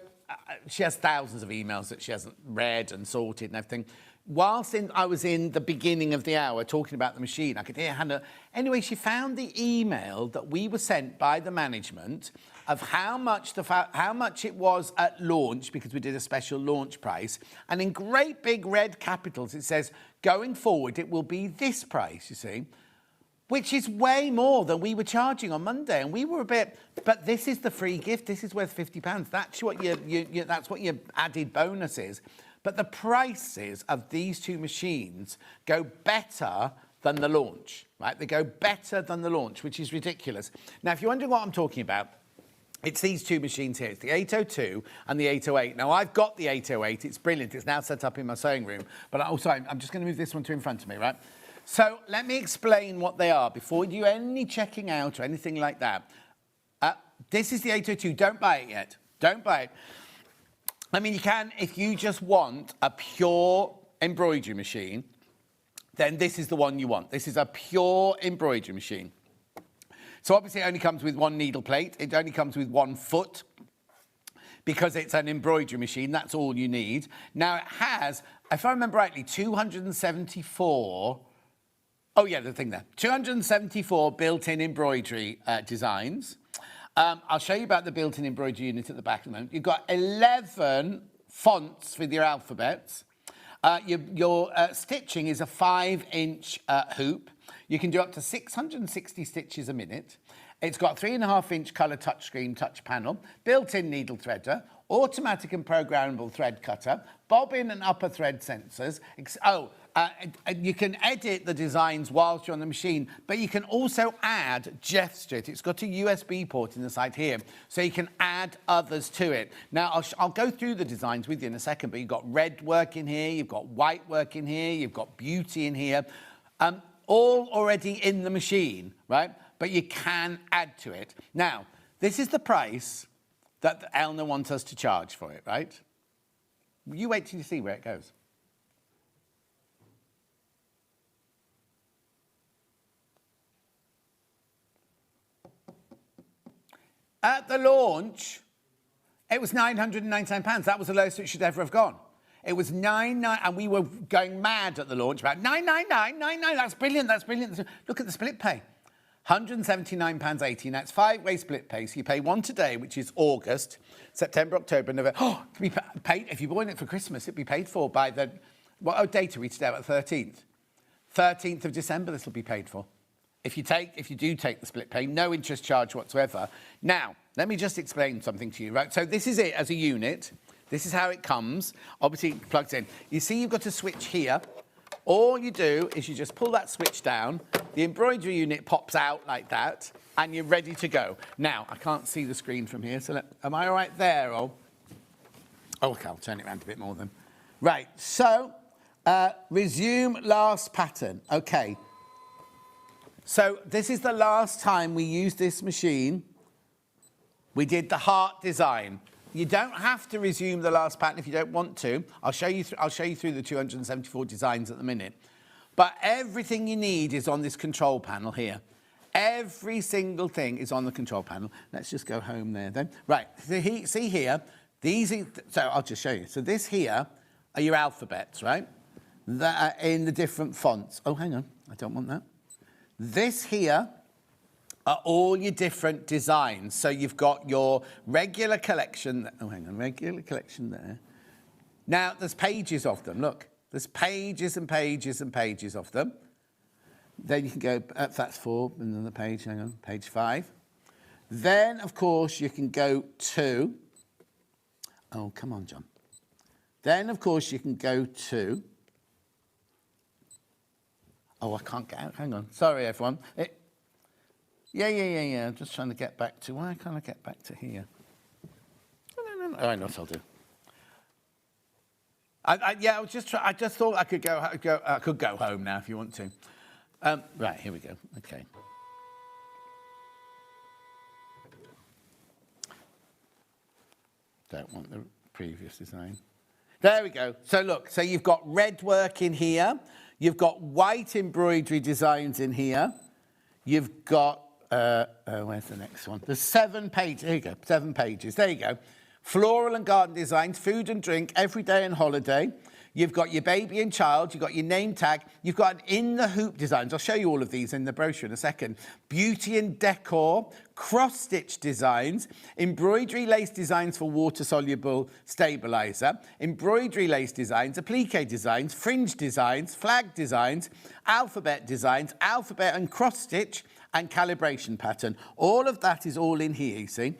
she has thousands of emails that she hasn't read and sorted and everything. Whilst I was in the beginning of the hour talking about the machine, I could hear Hannah. Anyway, she found the email that we were sent by the management of how much it was at launch, because we did a special launch price. And in great big red capitals, it says, going forward, it will be this price, you see, which is way more than we were charging on Monday. And we were a bit, but this is the free gift. This is worth £50. That's what that's what your added bonus is. But the prices of these two machines go better than the launch, right? They go better than the launch, which is ridiculous. Now, if you're wondering what I'm talking about, it's these two machines here. It's the 802 and the 808. Now, I've got the 808. It's brilliant. It's now set up in my sewing room. But also, I'm just going to move this one to in front of me, right? So let me explain what they are before you do any checking out or anything like that. This is the 802. Don't buy it yet. Don't buy it. I mean, you can, if you just want a pure embroidery machine, then this is the one you want. This is a pure embroidery machine. So obviously it only comes with one needle plate. It only comes with 1 foot because it's an embroidery machine. That's all you need. Now it has, if I remember rightly, 274... Oh, yeah, the thing there. 274 built-in embroidery designs. I'll show you about the built-in embroidery unit at the back in a moment. You've got 11 fonts with your alphabets. Your stitching is a 5-inch hoop. You can do up to 660 stitches a minute. It's got 3.5-inch colour touchscreen touch panel, built-in needle threader, automatic and programmable thread cutter, bobbin and upper thread sensors. You can edit the designs whilst you're on the machine, but you can also add gesture. It's got a USB port in the side here, so you can add others to it. Now, I'll go through the designs with you in a second, but you've got red work in here, you've got white work in here, you've got beauty in here, all already in the machine, right? But you can add to it. Now, this is the price that Elna wants us to charge for it, right? You wait till you see where it goes. At the launch, it was £999. That was the lowest it should ever have gone. It was $999, and we were going mad at the launch about $999. That's brilliant. That's brilliant. Look at the split pay. £179.80. That's 5-way split pay. So you pay one today, which is August, September, October, November. Oh, it can be paid if you bought it for Christmas. It'd be paid for by the what date are we today? About the 13th. 13th of December. This will be paid for. If you do take the split pay, no interest charge whatsoever. Now, let me just explain something to you, right? So this is it as a unit. This is how it comes. Obviously, it plugs in. You see you've got a switch here. All you do is you just pull that switch down. The embroidery unit pops out like that, and you're ready to go. Now, I can't see the screen from here, so am I all right there? Oh, okay, I'll turn it around a bit more then. Right, so resume last pattern. Okay. So this is the last time we used this machine. We did the heart design. You don't have to resume the last pattern if you don't want to. I'll show you through the 274 designs at the minute. But everything you need is on this control panel here. Every single thing is on the control panel. Let's just go home there then. Right, see here, so I'll just show you. So this here are your alphabets, right? That are in the different fonts. Oh, hang on, I don't want that. This here are all your different designs. So you've got your regular collection. Oh, hang on, regular collection there. Now, there's pages of them. Look, there's pages and pages and pages of them. Then you can go, that's 4, and then the page, hang on, page 5. Then, of course, you can go to, oh, come on, John. Then, of course, you can go to, oh, I can't get out. Hang on. Sorry, everyone. Yeah. I'm just trying to get back to... Why can't I get back to here? No. All right, what I'll do. Yeah, I just thought I could go home now if you want to. Right, here we go. Okay. Don't want the previous design. There we go. So look, so you've got red work in here. You've got white embroidery designs in here. You've got, where's the next one? There's 7 pages. Here you go, 7 pages. There you go. Floral and garden designs, food and drink, everyday and holiday. You've got your baby and child, you've got your name tag, you've got an in the hoop designs. I'll show you all of these in the brochure in a second. Beauty and decor, cross-stitch designs, embroidery lace designs for water-soluble stabilizer, embroidery lace designs, applique designs, fringe designs, flag designs, alphabet and cross-stitch and calibration pattern. All of that is all in here, you see.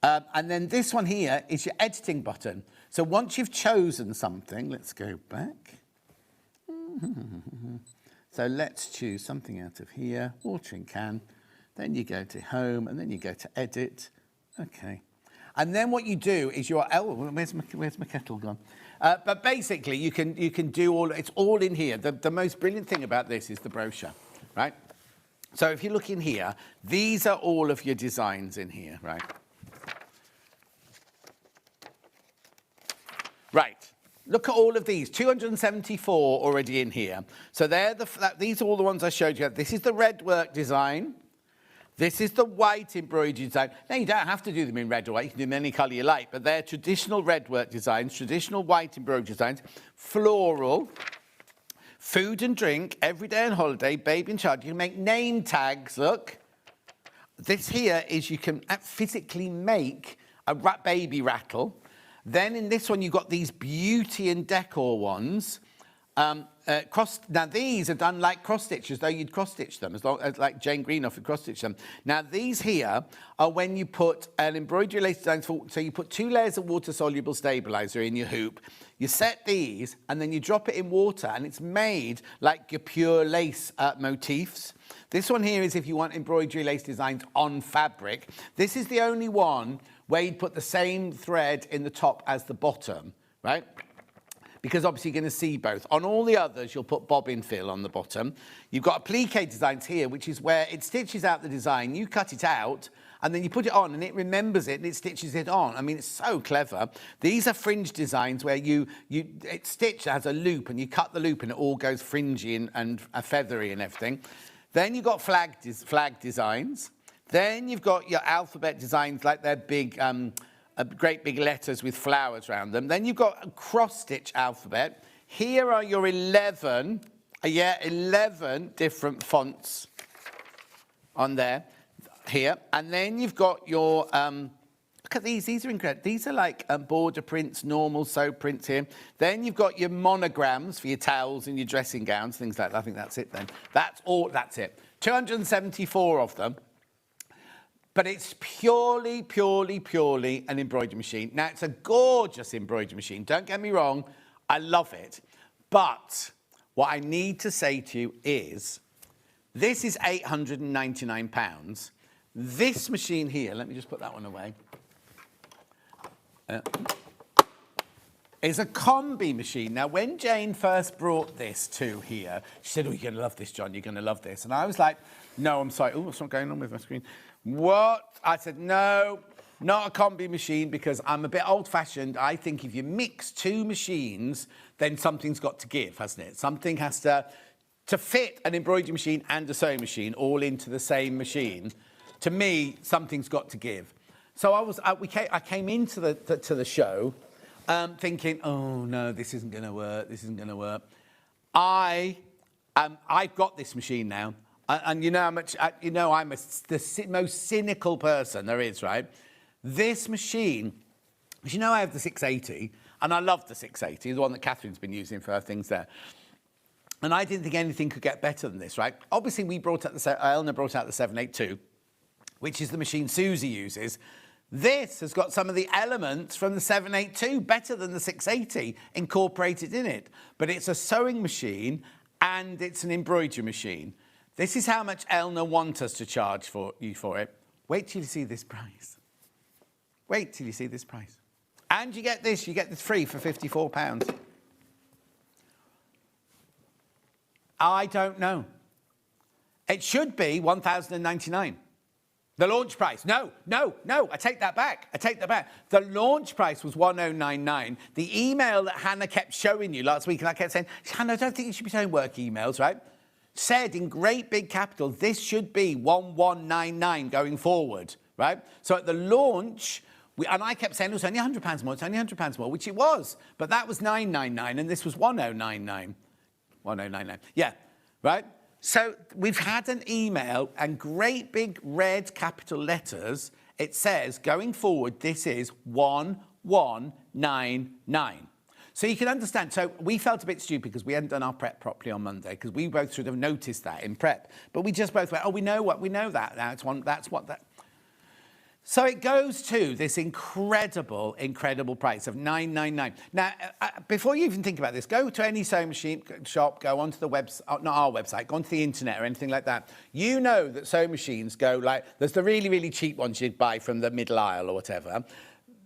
And then this one here is your editing button. So once you've chosen something, let's go back. So let's choose something out of here, watering can. Then you go to home, and then you go to edit. Okay. And then what you do is where's my kettle gone? But basically, you can do all. It's all in here. The most brilliant thing about this is the brochure, right? So if you look in here, these are all of your designs in here, right? Right, look at all of these, 274 already in here. So these are all the ones I showed you. This is the red work design. This is the white embroidery design. Now, you don't have to do them in red or white. You can do them any colour you like, but they're traditional red work designs, traditional white embroidery designs, floral, food and drink, everyday and holiday, baby and child. You can make name tags, look. This here is you can physically make a baby rattle. Then in this one, you've got these beauty and decor ones. Now, these are done like cross-stitch, as though you'd cross-stitch them, like Jane Greenough would cross-stitch them. Now, these here are when you put an embroidery lace design, so you put 2 layers of water-soluble stabilizer in your hoop. You set these, and then you drop it in water, and it's made like your pure lace motifs. This one here is if you want embroidery lace designs on fabric. This is the only one where you'd put the same thread in the top as the bottom, right? Because obviously you're going to see both. On all the others, you'll put bobbin fill on the bottom. You've got applique designs here, which is where it stitches out the design. You cut it out, and then you put it on, and it remembers it, and it stitches it on. I mean, it's so clever. These are fringe designs where it's stitched as a loop, and you cut the loop, and it all goes fringy and feathery and everything. Then you've got flag designs. Then you've got your alphabet designs, like they're big, great big letters with flowers around them. Then you've got a cross-stitch alphabet. Here are your 11 different fonts on there, here. And then you've got your, look at these are incredible. These are like border prints, normal sew prints here. Then you've got your monograms for your towels and your dressing gowns, things like that. I think that's it then. That's it. 274 of them. But it's purely an embroidery machine. Now, it's a gorgeous embroidery machine. Don't get me wrong. I love it. But what I need to say to you is, this is £899. This machine here, let me just put that one away, is a combi machine. Now, when Jane first brought this to here, she said, oh, you're going to love this, John. You're going to love this. And I was like, no, I'm sorry. Oh, what's not going on with my screen? What? I said, no, not a combi machine, because I'm a bit old-fashioned. I think if you mix 2 machines, then something's got to give, hasn't it? Something has to fit an embroidery machine and a sewing machine all into the same machine. To me, something's got to give. So I came into the show thinking, oh no, this isn't going to work. This isn't going to work. I've got this machine now. And you know how much, I'm the most cynical person there is, right? This machine, you know I have the 680, and I love the 680, the one that Catherine's been using for her things there. And I didn't think anything could get better than this, right? Obviously, Eleanor brought out the 782, which is the machine Susie uses. This has got some of the elements from the 782, better than the 680, incorporated in it. But it's a sewing machine, and it's an embroidery machine. This is how much Eleanor wants us to charge for it. Wait till you see this price. Wait till you see this price. And you get this free for £54. I don't know. It should be £1,099. The launch price. No, I take that back. The launch price was £1,099. The email that Hannah kept showing you last week, and I kept saying, Hannah, I don't think you should be showing work emails, right? Said in great big capital, this should be 1199 going forward, right? So at the launch, and I kept saying it was only £100 more, it's only £100 more, which it was. But that was 999 and this was 1099. 1099. Yeah, right? So we've had an email and great big red capital letters. It says, going forward, this is 1199. So you can understand. So we felt a bit stupid because we hadn't done our prep properly on Monday because we both should have noticed that in prep. But we just both went, oh, we know that. That's what that. So it goes to this incredible price of £999. Now, before you even think about this, go to any sewing machine shop, go onto the website, not our website, go onto the internet or anything like that. You know that sewing machines go like, there's the really, really cheap ones you'd buy from the middle aisle or whatever.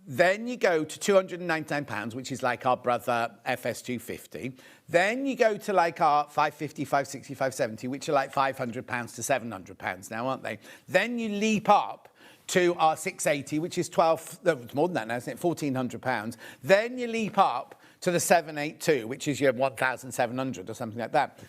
Then you go to £299, which is like our brother FS250. Then you go to like our 550, 560, 570, which are like £500 to £700 now, aren't they? Then you leap up to our 680, which is it's more than that now, isn't it? £1,400. Then you leap up to the 782, which is your 1,700 or something like that.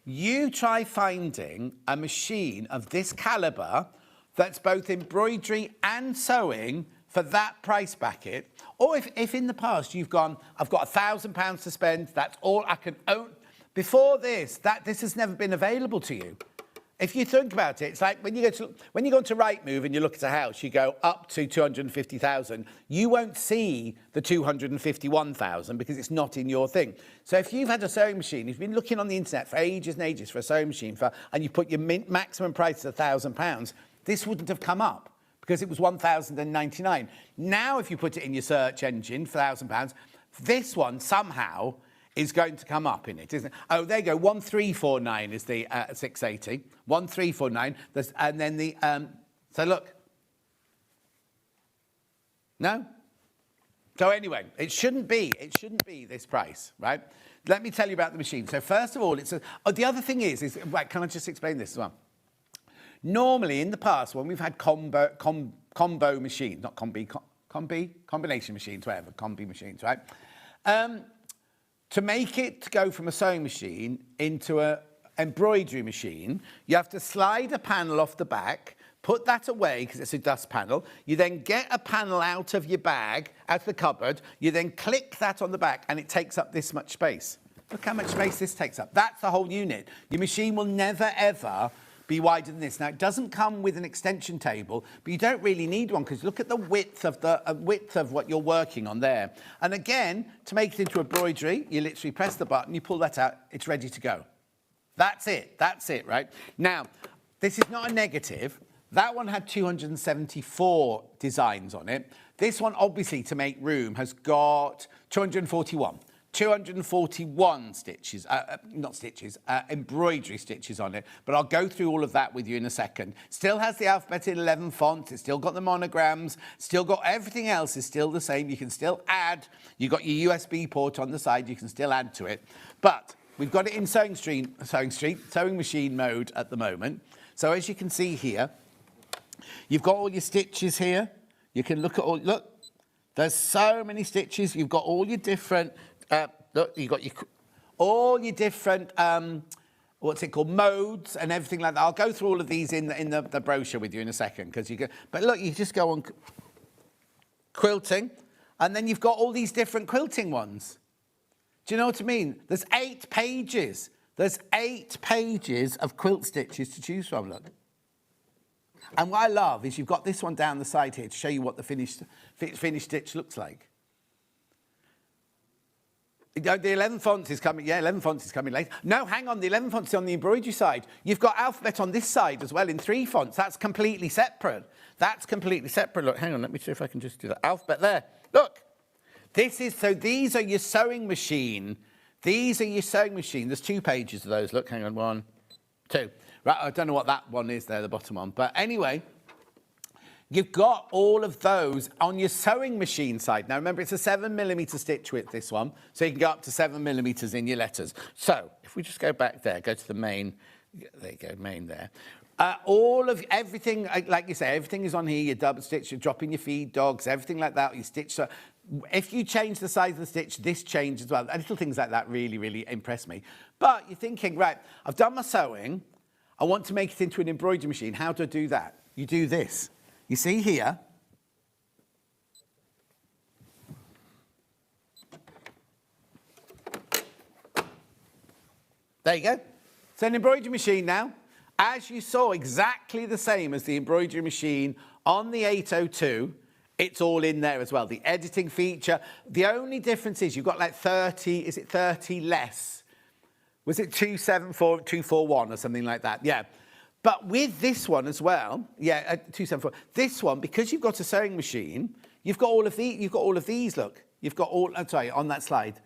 You try finding a machine of this caliber that's both embroidery and sewing for that price bracket, or if in the past you've gone, I've got £1,000 to spend, that's all I can own. Before this has never been available to you. If you think about it, it's like when you go onto Rightmove and you look at a house, you go up to 250,000. You won't see the 251,000 because it's not in your thing. So if you've had a sewing machine, if you've been looking on the internet for ages and ages for a sewing machine, and you put your maximum price at £1,000, this wouldn't have come up because it was 1,099. Now, if you put it in your search engine for £1,000, this one somehow is going to come up in it, isn't it? Oh, there you go. 1349 is the 680. 1349. And then the so look. No? So anyway, it shouldn't be this price, right? Let me tell you about the machine. So first of all, the other thing is wait, can I just explain this as well? Normally in the past, when we've had combo machines, not combination machines, whatever, combi machines, right? To make it to go from a sewing machine into an embroidery machine, you have to slide a panel off the back, put that away because it's a dust panel. You then get a panel out of your bag, out of the cupboard. You then click that on the back and it takes up this much space. Look how much space this takes up. That's the whole unit. Your machine will never, ever be wider than this. Now, it doesn't come with an extension table, but you don't really need one because look at the width of what you're working on there. And again, to make it into embroidery, you literally press the button, you pull that out, it's ready to go. That's it, right? Now, this is not a negative. That one had 274 designs on it. This one, obviously, to make room, has got 241 stitches, embroidery stitches on it. But I'll go through all of that with you in a second. Still has the alphabet in 11 fonts. It's still got the monograms. Still got everything else is still the same. You can still add. You've got your USB port on the side. You can still add to it. But we've got it in sewing machine mode at the moment. So as you can see here, you've got all your stitches here. You can look at look, there's so many stitches. You've got all your different... look, you've got all your different, what's it called, modes and everything like that. I'll go through all of these in the brochure with you in a second. But look, you just go on quilting, and then you've got all these different quilting ones. Do you know what I mean? There's 8 pages. There's 8 pages of quilt stitches to choose from, look. And what I love is you've got this one down the side here to show you what the finished stitch looks like. The 11 fonts is coming. Yeah, 11 fonts is coming later. No, hang on. The 11 fonts is on the embroidery side. You've got alphabet on this side as well in 3 fonts. That's completely separate. Look, hang on. Let me see if I can just do that. Alphabet there. Look. These are your sewing machine. There's 2 pages of those. Look, hang on. 1, 2. Right, I don't know what that one is there, the bottom one. But anyway, You've got all of those on your sewing machine side. Now, remember, it's a 7mm stitch width, this one, so you can go up to 7mm in your letters. So, if we just go back there, go to the main, there you go, main there. Everything, like you say, everything is on here. Your double stitch, you're dropping your feed dogs, everything like that, you stitch. So if you change the size of the stitch, this changes as well. Little things like that really, really impress me. But you're thinking, right, I've done my sewing. I want to make it into an embroidery machine. How do I do that? You do this. You see here, there you go. It's an embroidery machine now. As you saw, exactly the same as the embroidery machine on the 802. It's all in there as well. The editing feature. The only difference is you've got like 30, is it 30 less? Was it 274, 241 or something like that? Yeah. But with this one as well, 274. This one, because you've got a sewing machine, you've got all of these, look. You've got all, sorry, on that slide.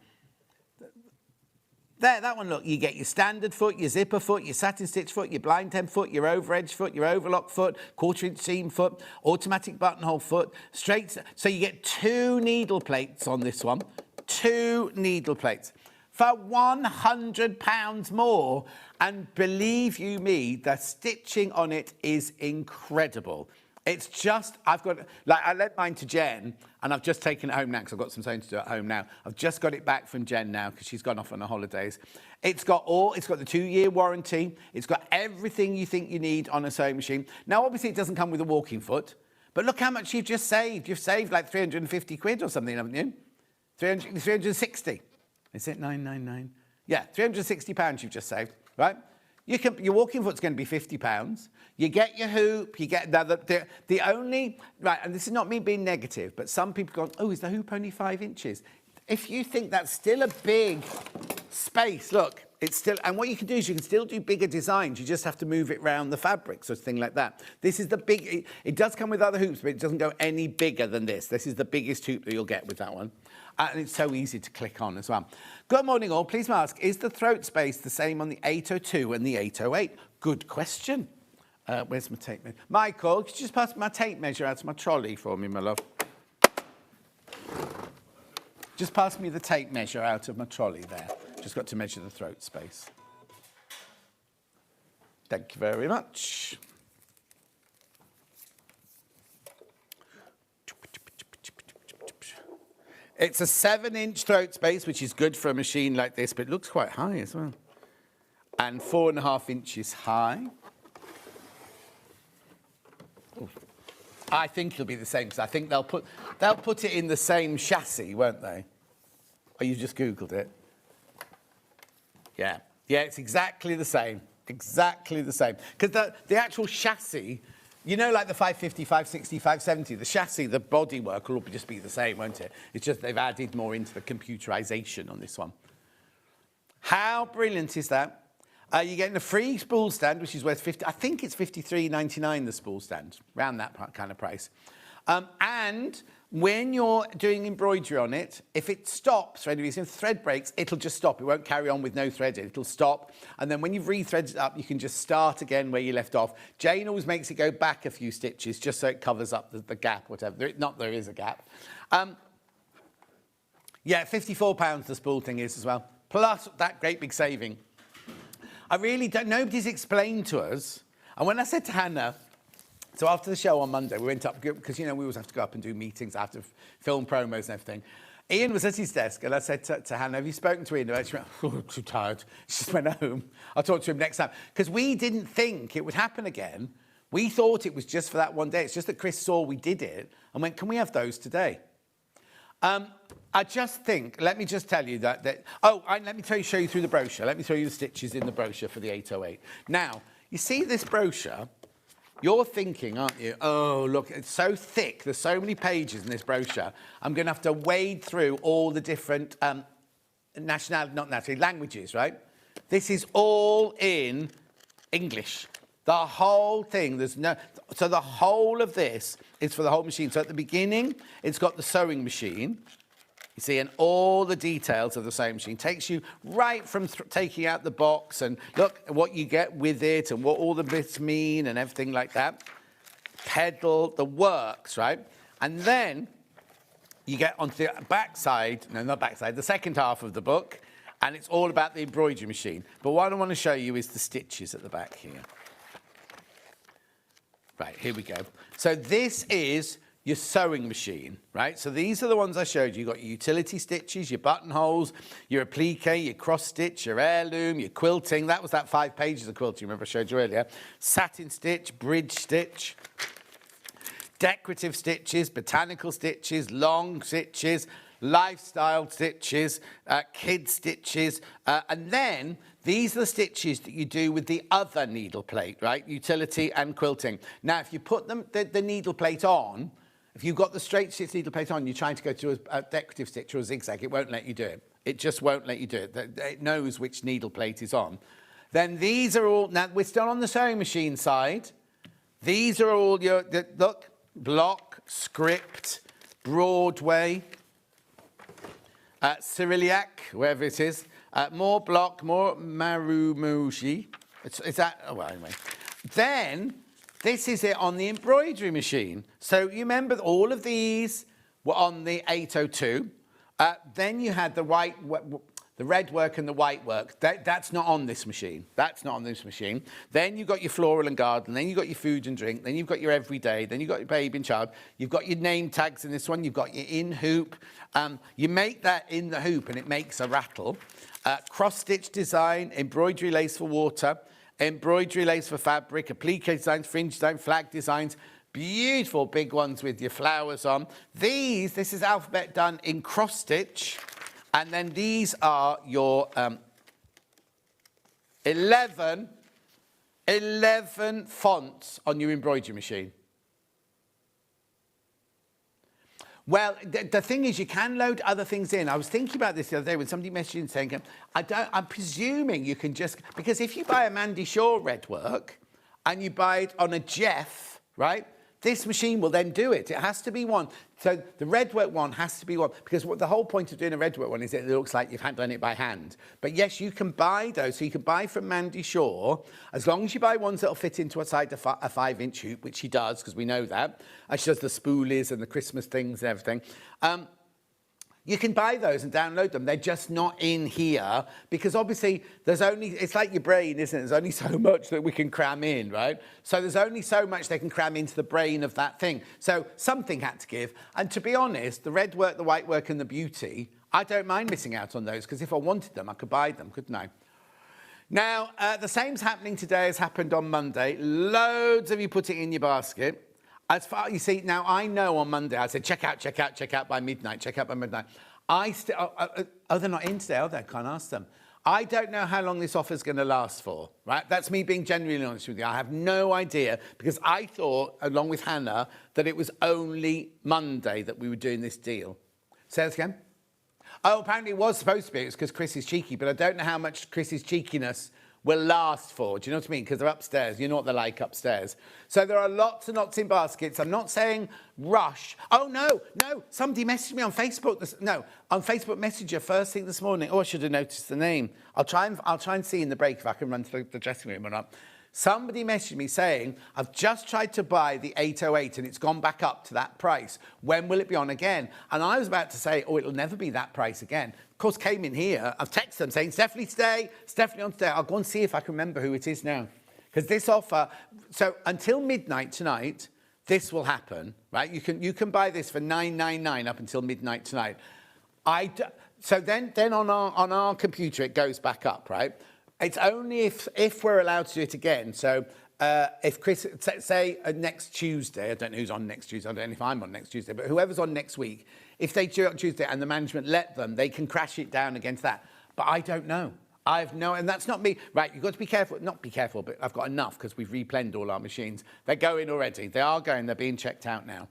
There, that one, look, you get your standard foot, your zipper foot, your satin stitch foot, your blind hem foot, your over edge foot, your overlock foot, 1/4 inch seam foot, automatic buttonhole foot, straight. So you get 2 needle plates on this one, 2 needle plates for £100 more. And believe you me, the stitching on it is incredible. It's just, I've got, like, I lent mine to Jen, and I've just taken it home now because I've got some sewing to do at home now. I've just got it back from Jen now because she's gone off on her holidays. It's got the 2-year warranty. It's got everything you think you need on a sewing machine. Now, obviously, it doesn't come with a walking foot, but look how much you've just saved. You've saved like 350 quid or something, haven't you? 360. Is it 999? Yeah, £360 you've just saved, right? Your walking foot's going to be £50. You get your hoop, you get the only, right, and this is not me being negative, but some people go, oh, is the hoop only 5 inches? If you think that's still a big space, look, it's still, and what you can do is you can still do bigger designs. You just have to move it around the fabrics or thing like that. This is the big, it does come with other hoops, but it doesn't go any bigger than this. This is the biggest hoop that you'll get with that one. And it's so easy to click on as well. Good morning all. Please ask, is the throat space the same on the 802 and the 808? Good question. Where's my tape measure? Michael, could you just pass my tape measure out to my trolley for me, my love? Just pass me the tape measure out of my trolley there. Just got to measure the throat space. Thank you very much. It's a 7-inch throat space, which is good for a machine like this, but it looks quite high as well. And 4.5 inches high. I think it'll be the same, because I think they'll put it in the same chassis, won't they? Oh, you just Googled it. Yeah, it's exactly the same. Exactly the same. Because the actual chassis, you know, like the 550, 560, 570, the chassis, the bodywork will just be the same, won't it? It's just they've added more into the computerization on this one. How brilliant is that? You're getting a free spool stand, which is worth I think it's £53.99, the spool stand, around that kind of price. And when you're doing embroidery on it, if it stops for any reason, if the thread breaks, it'll just stop. It won't carry on with no thread in. It'll stop. And then when you've rethreaded it up, you can just start again where you left off. Jane always makes it go back a few stitches just so it covers up the gap, whatever. There is a gap. Yeah, £54 the spool thing is as well. Plus that great big saving. I really don't, nobody's explained to us. And when I said to Hannah, so after the show on Monday, we went up, because, you know, we always have to go up and do meetings after film promos and everything. Ian was at his desk, and I said to Hannah, have you spoken to Ian? She went, oh, I'm too tired. She just went home. I'll talk to him next time. Because we didn't think it would happen again. We thought it was just for that one day. It's just that Chris saw we did it and went, can we have those today? I just think, let me just tell you let me show you through the brochure. Let me show you the stitches in the brochure for the 808. Now, you see this brochure? You're thinking, aren't you? Oh, look, it's so thick. There's so many pages in this brochure. I'm going to have to wade through all the different languages, right? This is all in English. The whole thing, so the whole of this is for the whole machine. So at the beginning, it's got the sewing machine. You see, and all the details of the sewing machine takes you right from taking out the box and look at what you get with it and what all the bits mean and everything like that. pedal, the works, right? And then you get onto the backside, no, not backside, the second half of the book, and it's all about the embroidery machine. But what I want to show you is the stitches at the back here. Right, here we go. So this is your sewing machine, right? So these are the ones I showed you. You've got your utility stitches, your buttonholes, your applique, your cross stitch, your heirloom, your quilting. That was that 5 pages of quilting, remember I showed you earlier. Satin stitch, bridge stitch, decorative stitches, botanical stitches, long stitches, lifestyle stitches, kid stitches, and then these are the stitches that you do with the other needle plate, right? Utility and quilting. Now, if you put the needle plate on, if you've got the straight stitch needle plate on, you're trying to go to a decorative stitch or a zigzag, it won't let you do it. It just won't let you do it. It knows which needle plate is on. Then these are all, now we're still on the sewing machine side. These are all your, look, block, script, Broadway, Cyrilliac, wherever it is, more block, more marumushi. It's that, oh, well, anyway. Then, this is it on the embroidery machine. So you remember all of these were on the 802. Then you had the red work and the white work. That's not on this machine. That's not on this machine. Then you've got your floral and garden. Then you've got your food and drink. Then you've got your everyday. Then you've got your baby and child. You've got your name tags in this one. You've got your in hoop. You make that in the hoop and it makes a rattle. Cross-stitch design, embroidery lace for water, embroidery lace for fabric, applique designs, fringe design, flag designs. Beautiful big ones with your flowers on. This is alphabet done in cross-stitch. And then these are your 11 fonts on your embroidery machine. Well, the thing is, you can load other things in. I was thinking about this the other day when somebody messaged in saying, I'm presuming you can just, because if you buy a Mandy Shaw red work and you buy it on a Jeff, right? This machine will then do it. It has to be one. So the red work one has to be one, because the whole point of doing a red work one is it looks like you've done it by hand. But yes, you can buy those. So you can buy from Mandy Shaw, as long as you buy ones that'll fit into a 5-inch hoop, which she does, because we know that. And she does the spoolies and the Christmas things and everything. You can buy those and download them. They're just not in here because obviously it's like your brain, isn't it? There's only so much that we can cram in, right? So there's only so much they can cram into the brain of that thing. So something had to give. And to be honest, the red work, the white work and the beauty, I don't mind missing out on those because if I wanted them, I could buy them, couldn't I? Now, the same's happening today as happened on Monday. Loads of you putting in your basket. As far, you see, now I know on Monday, I said, check out by midnight, check out by midnight. They're not in today, are they? I can't ask them. I don't know how long this offer's going to last for, right? That's me being genuinely honest with you. I have no idea because I thought, along with Hannah, that it was only Monday that we were doing this deal. Say that again? Oh, apparently it was supposed to be. It's because Chris is cheeky, but I don't know how much Chris's cheekiness will last for. Do you know what I mean? Because they're upstairs. You know what they're like upstairs. So there are lots and lots in baskets. I'm not saying rush. Oh, no. Somebody messaged me on Facebook. On Facebook Messenger first thing this morning. Oh, I should have noticed the name. I'll try and see in the break if I can run to the dressing room or not. Somebody messaged me saying, I've just tried to buy the 808 and it's gone back up to that price. When will it be on again? And I was about to say, oh, it'll never be that price again. Of course, came in here. I've texted them saying, it's definitely today. It's definitely on today. I'll go and see if I can remember who it is now. Because this offer, so until midnight tonight, this will happen, right? You can buy this for $9.99 up until midnight tonight. So then on our computer, it goes back up, right? It's only if we're allowed to do it again. So if Chris, say next Tuesday, I don't know who's on next Tuesday, I don't know if I'm on next Tuesday, but whoever's on next week, if they do it on Tuesday and the management let them, they can crash it down against that. But I don't know. And that's not me. Right, you've got to be careful. Not be careful, but I've got enough because we've replened all our machines. They're going already. They are going. They're being checked out now.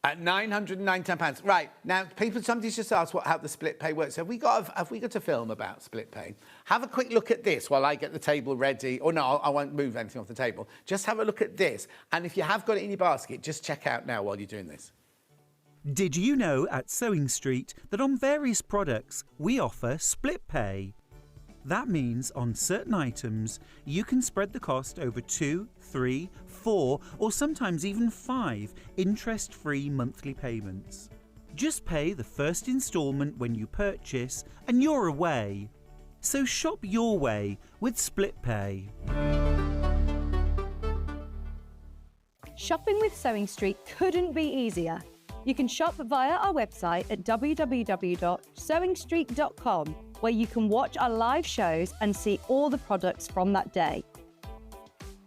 At £919. Right, now, somebody's just asked how the split pay works. Have we got a film about split pay? Have a quick look at this while I get the table ready. Or no, I won't move anything off the table. Just have a look at this. And if you have got it in your basket, just check out now while you're doing this. Did you know at Sewing Street that on various products we offer split pay? That means on certain items, you can spread the cost over 2, 3, 4, or sometimes even 5 interest-free monthly payments. Just pay the first instalment when you purchase and you're away. So shop your way with Split Pay. Shopping with Sewing Street couldn't be easier. You can shop via our website at www.sewingstreet.com, where you can watch our live shows and see all the products from that day.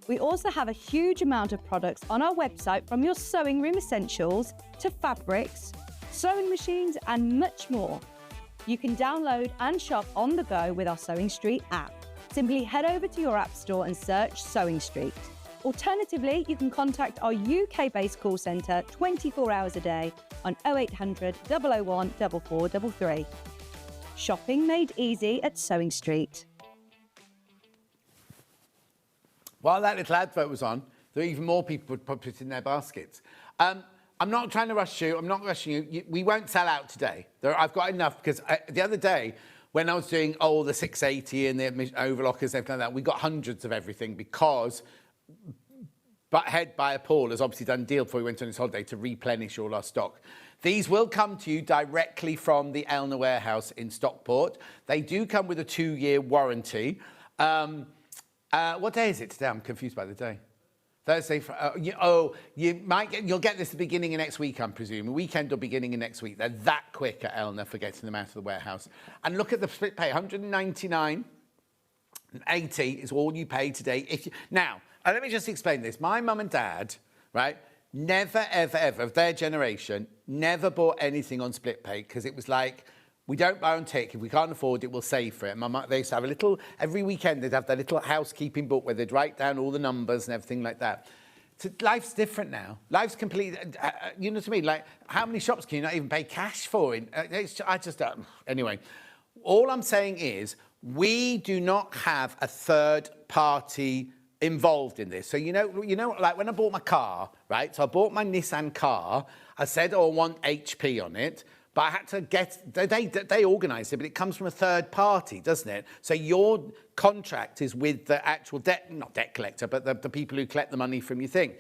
We also have a huge amount of products on our website, from your sewing room essentials to fabrics, sewing machines and much more. You can download and shop on the go with our Sewing Street app. Simply head over to your app store and search Sewing Street. Alternatively, you can contact our UK-based call centre 24 hours a day on 0800 001 4433. Shopping made easy at Sewing Street. While that little advert was on, there were even more people would put it in their baskets. I'm not trying to rush you. I'm not rushing you. We won't sell out today. I've got enough, because the other day, when I was doing the 680 and the overlockers and everything like that, we got hundreds of everything, because head buyer Paul has obviously done a deal before he went on his holiday to replenish all our stock. These will come to you directly from the Elna warehouse in Stockport. They do come with a 2-year warranty. What day is it today? I'm confused by the day. Thursday. You'll get this at the beginning of next week, I'm presuming. Weekend or beginning of next week. They're that quick at Elna for getting them out of the warehouse. And look at the split pay. 199.80 is all you pay today. Now, let me just explain this. My mum and dad, right, never, ever, ever, of their generation, never bought anything on split pay, because it was like, we don't buy on tick. If we can't afford it, we'll save for it. They used to have every weekend they'd have their little housekeeping book where they'd write down all the numbers and everything like that. So life's different now. Life's completely, you know what I mean? Like, how many shops can you not even pay cash for? Anyway, all I'm saying is, we do not have a third party involved in this. So, you know, like when I bought my car, right? So I bought my Nissan car. I said, I want HP on it. But I had to they organise it, but it comes from a third party, doesn't it? So your contract is with the actual not debt collector, but the people who collect the money from your thing.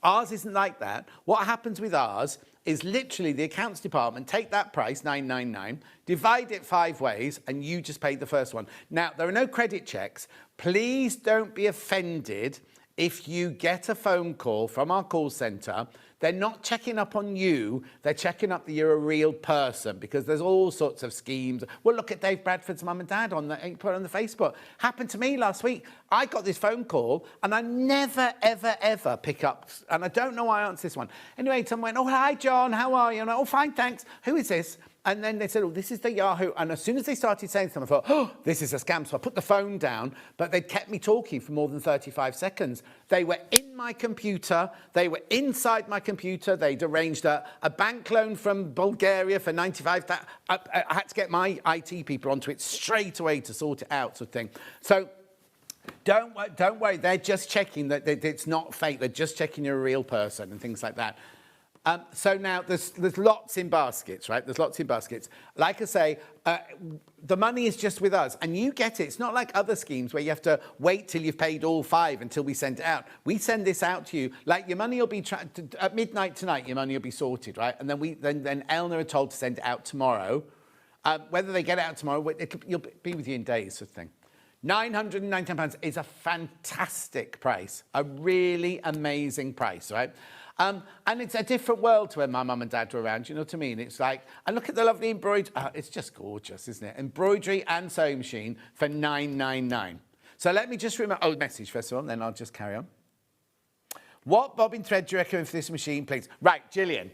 Ours isn't like that. What happens with ours is literally the accounts department take that price, $999, divide it 5 ways, and you just pay the first one. Now, there are no credit checks. Please don't be offended if you get a phone call from our call centre. They're not checking up on you, they're checking up that you're a real person, because there's all sorts of schemes. Well, look at Dave Bradford's mum and dad put on the Facebook. Happened to me last week. I got this phone call and I never, ever, ever pick up, and I don't know why I answered this one. Anyway, someone went, hi, John, how are you? And I'm like, fine, thanks. Who is this? And then they said, this is the Yahoo. And as soon as they started saying something, I thought, this is a scam. So I put the phone down, but they'd kept me talking for more than 35 seconds. They were in my computer. They were inside my computer. They'd arranged a bank loan from Bulgaria for 95,000. I had to get my IT people onto it straight away to sort it out, sort of thing. So don't worry. They're just checking that it's not fake. They're just checking you're a real person and things like that. So now there's lots in baskets, right? There's lots in baskets. Like I say, the money is just with us, and you get it. It's not like other schemes where you have to wait till you've paid all 5 until we send it out. We send this out to you. Like, your money will be at midnight tonight. Your money will be sorted, right? And then Elna are told to send it out tomorrow. Whether they get it out tomorrow, you'll be with you in days, sort of thing. £999 is a fantastic price, a really amazing price, right? And it's a different world to when my mum and dad were around, you know what I mean? It's like, and look at the lovely embroidery. It's just gorgeous, isn't it? Embroidery and sewing machine for $999. So let me just remember, message first of all, then I'll just carry on. What bobbin thread do you recommend for this machine, please? Right, Gillian,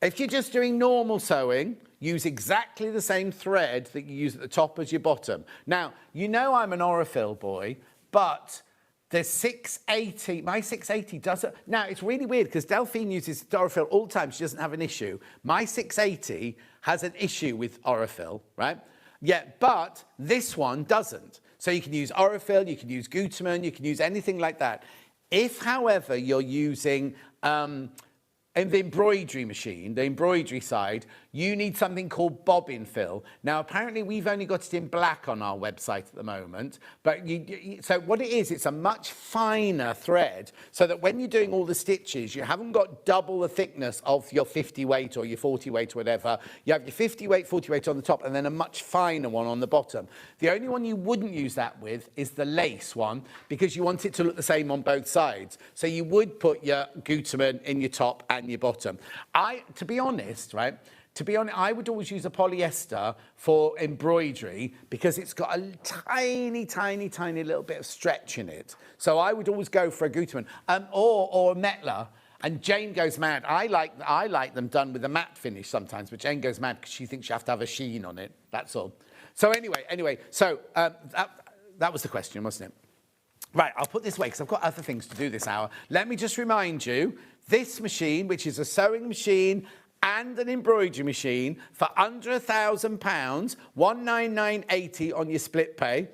if you're just doing normal sewing, use exactly the same thread that you use at the top as your bottom. Now, you know I'm an Aurifil boy, but the 680, my 680 doesn't. Now, it's really weird because Delphine uses Aurifil all the time. She doesn't have an issue. My 680 has an issue with Aurifil, right? Yeah, but this one doesn't. So you can use Aurifil, you can use Gutermann, you can use anything like that. If, however, you're using in the embroidery machine, the embroidery side, you need something called bobbin fill. Now, apparently, we've only got it in black on our website at the moment. But so what it is, it's a much finer thread, so that when you're doing all the stitches, you haven't got double the thickness of your 50 weight or your 40 weight or whatever. You have your 50 weight, 40 weight on the top, and then a much finer one on the bottom. The only one you wouldn't use that with is the lace one, because you want it to look the same on both sides. So you would put your Gutermann in your top and your bottom. To be honest, I would always use a polyester for embroidery because it's got a tiny, tiny, tiny little bit of stretch in it. So I would always go for a Gutermann or a Metler. And Jane goes mad. I like them done with a matte finish sometimes, but Jane goes mad because she thinks you have to have a sheen on it. That's all. So anyway, so that was the question, wasn't it? Right, I'll put this away because I've got other things to do this hour. Let me just remind you, this machine, which is a sewing machine and an embroidery machine, for under £1,000, £199.80 on your split pay,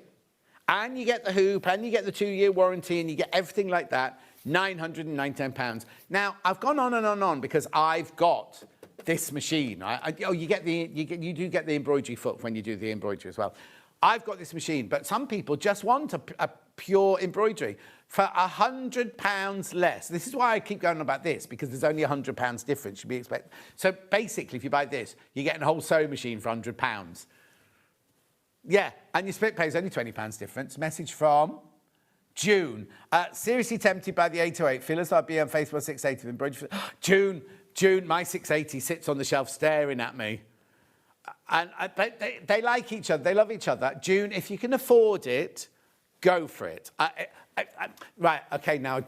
and you get the hoop, and you get the 2-year warranty, and you get everything like that, £919. Now, I've gone on and on because I've got this machine. You do get the embroidery foot when you do the embroidery as well. I've got this machine, but some people just want a pure embroidery for £100 less. This is why I keep going on about this, because there's only £100 difference. You'd be expected. So basically, if you buy this, you're getting a whole sewing machine for £100. Yeah, and your split pay is only £20 difference. Message from June. Seriously tempted by the 808. Feel as though I'd be on Facebook 680 with embroidery. June, my 680 sits on the shelf staring at me. And they like each other. They love each other. June, if you can afford it, go for it. Right, okay, now,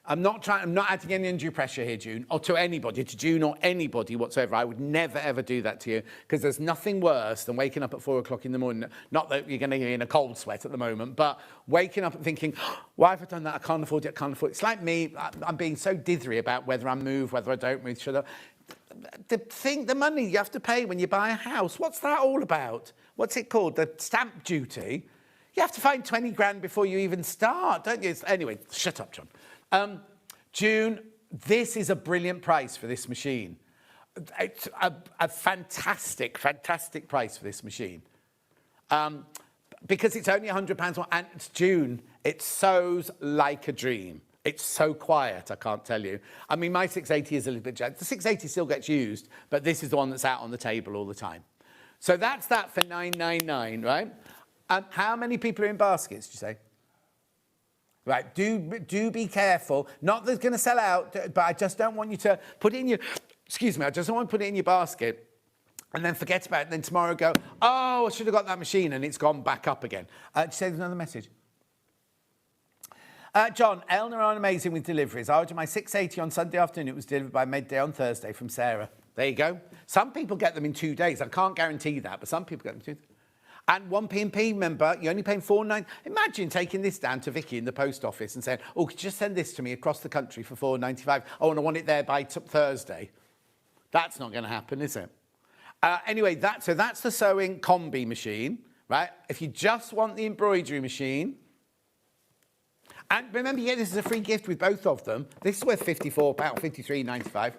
I'm not adding any undue pressure here, June, or to anybody, to June or anybody whatsoever. I would never, ever do that to you, because there's nothing worse than waking up at 4 o'clock in the morning. Not that you're going to be in a cold sweat at the moment, but waking up and thinking, why have I done that? I can't afford it, I can't afford it. It's like me, I'm being so dithery about whether I move, whether I don't move, should I? The money you have to pay when you buy a house, what's that all about? What's it called? The stamp duty? You have to find 20 grand before you even start, don't you? Anyway, shut up, John. June, this is a brilliant price for this machine. It's a fantastic, fantastic price for this machine. Because it's only £100 more, and it's June. It sews like a dream. It's so quiet, I can't tell you. I mean, my 680 is a little bit... The 680 still gets used, but this is the one that's out on the table all the time. So that's that for $999, right? How many people are in baskets, do you say? Right, do be careful. Not that it's going to sell out, but I just don't want you to put it in your... Excuse me, I just don't want to put it in your basket and then forget about it, and then tomorrow go, oh, I should have got that machine, and it's gone back up again. Do you say there's another message? John, Eleanor are amazing with deliveries. I ordered my 680 on Sunday afternoon. It was delivered by midday on Thursday from Sarah. There you go. Some people get them in 2 days. I can't guarantee that, but some people get them in 2 days. And one P&P member, you're only paying £4.99. Imagine taking this down to Vicky in the post office and saying, oh, could you just send this to me across the country for £4.95? Oh, and I want it there by Thursday. That's not going to happen, is it? Anyway, that's the sewing combi machine, right? If you just want the embroidery machine... And remember, you get this as a free gift with both of them. This is worth £54, £53.95.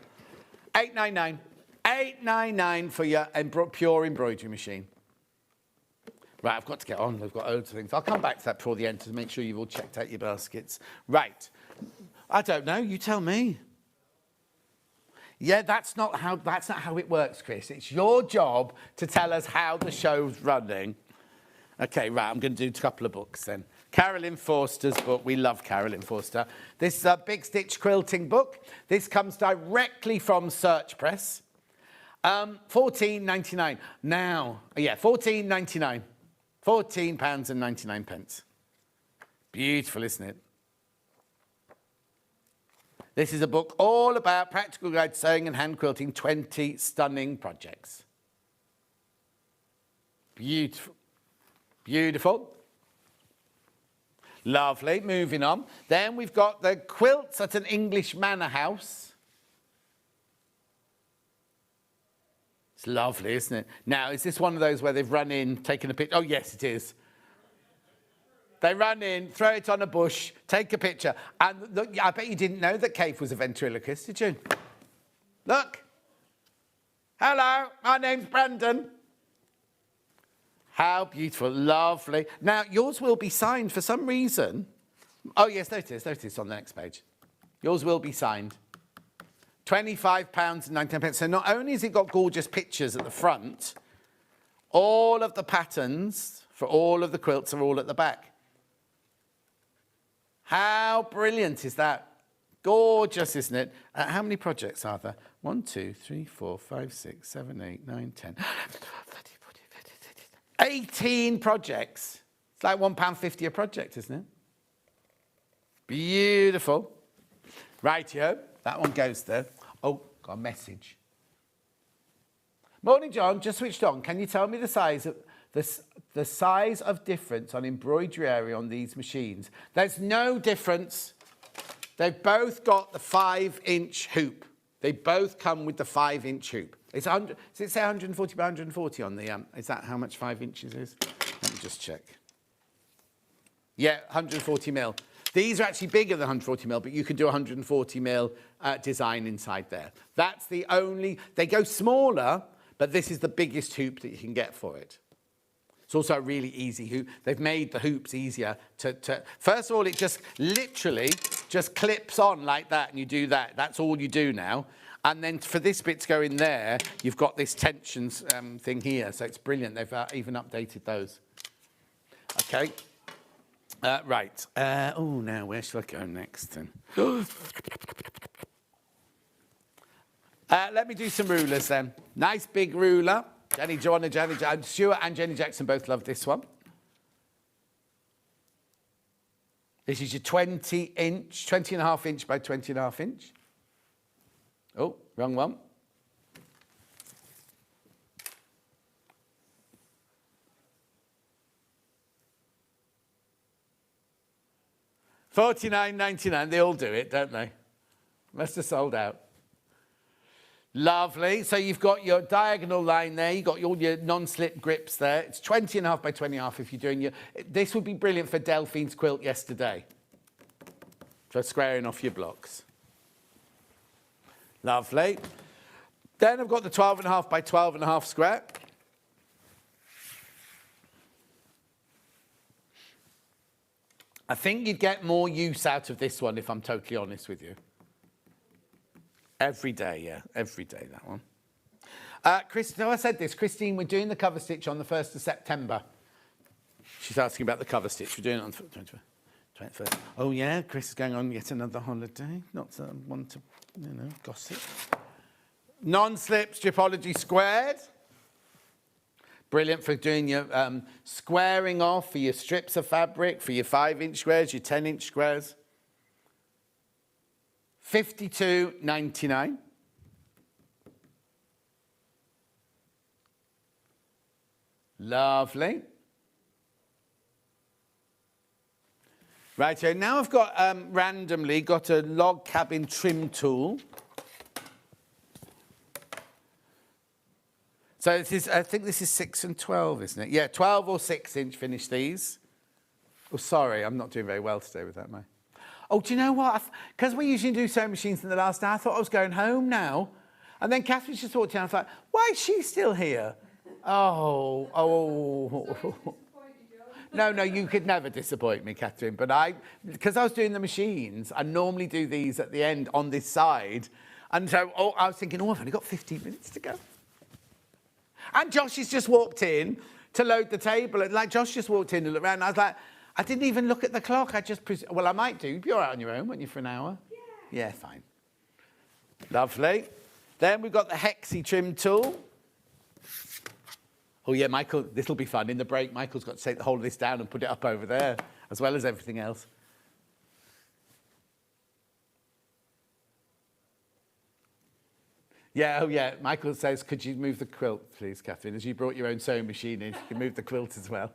£8.99. £8.99 for your pure embroidery machine. Right, I've got to get on. I've got loads of things. I'll come back to that before the end to make sure you've all checked out your baskets. Right. I don't know. You tell me. Yeah, that's not how it works, Chris. It's your job to tell us how the show's running. Okay, right. I'm going to do a couple of books then. Carolyn Forster's book. We love Carolyn Forster. This is a Big Stitch quilting book. This comes directly from Search Press. £14.99. Now, yeah, £14.99. £14.99. Beautiful, isn't it? This is a book all about practical guide sewing and hand quilting, 20 stunning projects. Beautiful. Beautiful. Lovely. Moving on. Then we've got the Quilts at an English Manor House. It's lovely, isn't it? Now, is this one of those where they've run in, taken a picture? Oh, yes, it is. They run in, throw it on a bush, take a picture. And look, I bet you didn't know that Kate was a ventriloquist, did you? Look. Hello, my name's Brendan. How beautiful, lovely. Now, yours will be signed for some reason. Oh, yes, there it is on the next page. Yours will be signed. £25.99. So not only has it got gorgeous pictures at the front, all of the patterns for all of the quilts are all at the back. How brilliant is that? Gorgeous, isn't it? How many projects are there? 1, 2, 3, 4, 5, 6, 7, 8, 9, 10. 18 projects. It's like £1.50 a project, isn't it? Beautiful. Rightio. That one goes there. Oh, got a message. Morning, John. Just switched on. Can you tell me the size of difference on embroidery area on these machines? There's no difference. They've both got the 5-inch hoop. They both come with the 5-inch hoop. It's 100. Does it say 140 by 140 on the? Is that how much 5 inches is? Let me just check. Yeah, 140 mil. These are actually bigger than 140 mil, but you can do 140 mil design inside there. That's the only. They go smaller, but this is the biggest hoop that you can get for it. It's also a really easy hoop. They've made the hoops easier to. First of all, it just literally just clips on like that, and you do that. That's all you do now. And then for this bit to go in there, you've got this tensions thing here. So it's brilliant. They've even updated those. Okay. Right. Oh, now where shall I go next then? Let me do some rulers then. Nice big ruler. Stuart and Jenny Jackson both love this one. This is your 20.5 inch by 20.5 inch. Oh, wrong one. $49.99. They all do it, don't they? Must have sold out. Lovely. So you've got your diagonal line there. You've got all your non-slip grips there. It's 20.5 by 20.5 if you're doing your... This would be brilliant for Delphine's quilt yesterday. For squaring off your blocks. Lovely. Then I've got the 12.5 by 12.5 square. I think you'd get more use out of this one if I'm totally honest with you. Every day, yeah. Every day, that one. No, I said this. Christine, we're doing the cover stitch on the 1st of September. She's asking about the cover stitch. We're doing it on the 21st. Oh, yeah, Chris is going on yet another holiday. Not one to, gossip. Non-slip stripology squared. Brilliant for doing your squaring off for your strips of fabric, for your 5-inch squares, your 10-inch squares. $52.99. Lovely. Right, so now I've got randomly got a log cabin trim tool. So this is, I think this is 6 and 12, isn't it? Yeah, 12 or 6-inch finish these. Oh, sorry, I'm not doing very well today with that, am I? Oh, do you know what? Because we usually do sewing machines in the last hour, I thought I was going home now. And then Catherine just walked in and I thought, why is she still here? Oh. No, you could never disappoint me, Catherine. But because I was doing the machines, I normally do these at the end on this side. And so I was thinking, I've only got 15 minutes to go. And Josh has just walked in to load the table. Like, Josh just walked in and looked around. And I was like, I didn't even look at the clock. Well, I might do. You're out on your own, weren't you, for an hour? Yeah, fine. Lovely. Then we've got the Hexie trim tool. Oh, yeah, Michael, this will be fun. In the break, Michael's got to take the whole of this down and put it up over there, as well as everything else. Yeah, oh, yeah. Michael says, could you move the quilt, please, Catherine? As you brought your own sewing machine in, you can move the quilt as well.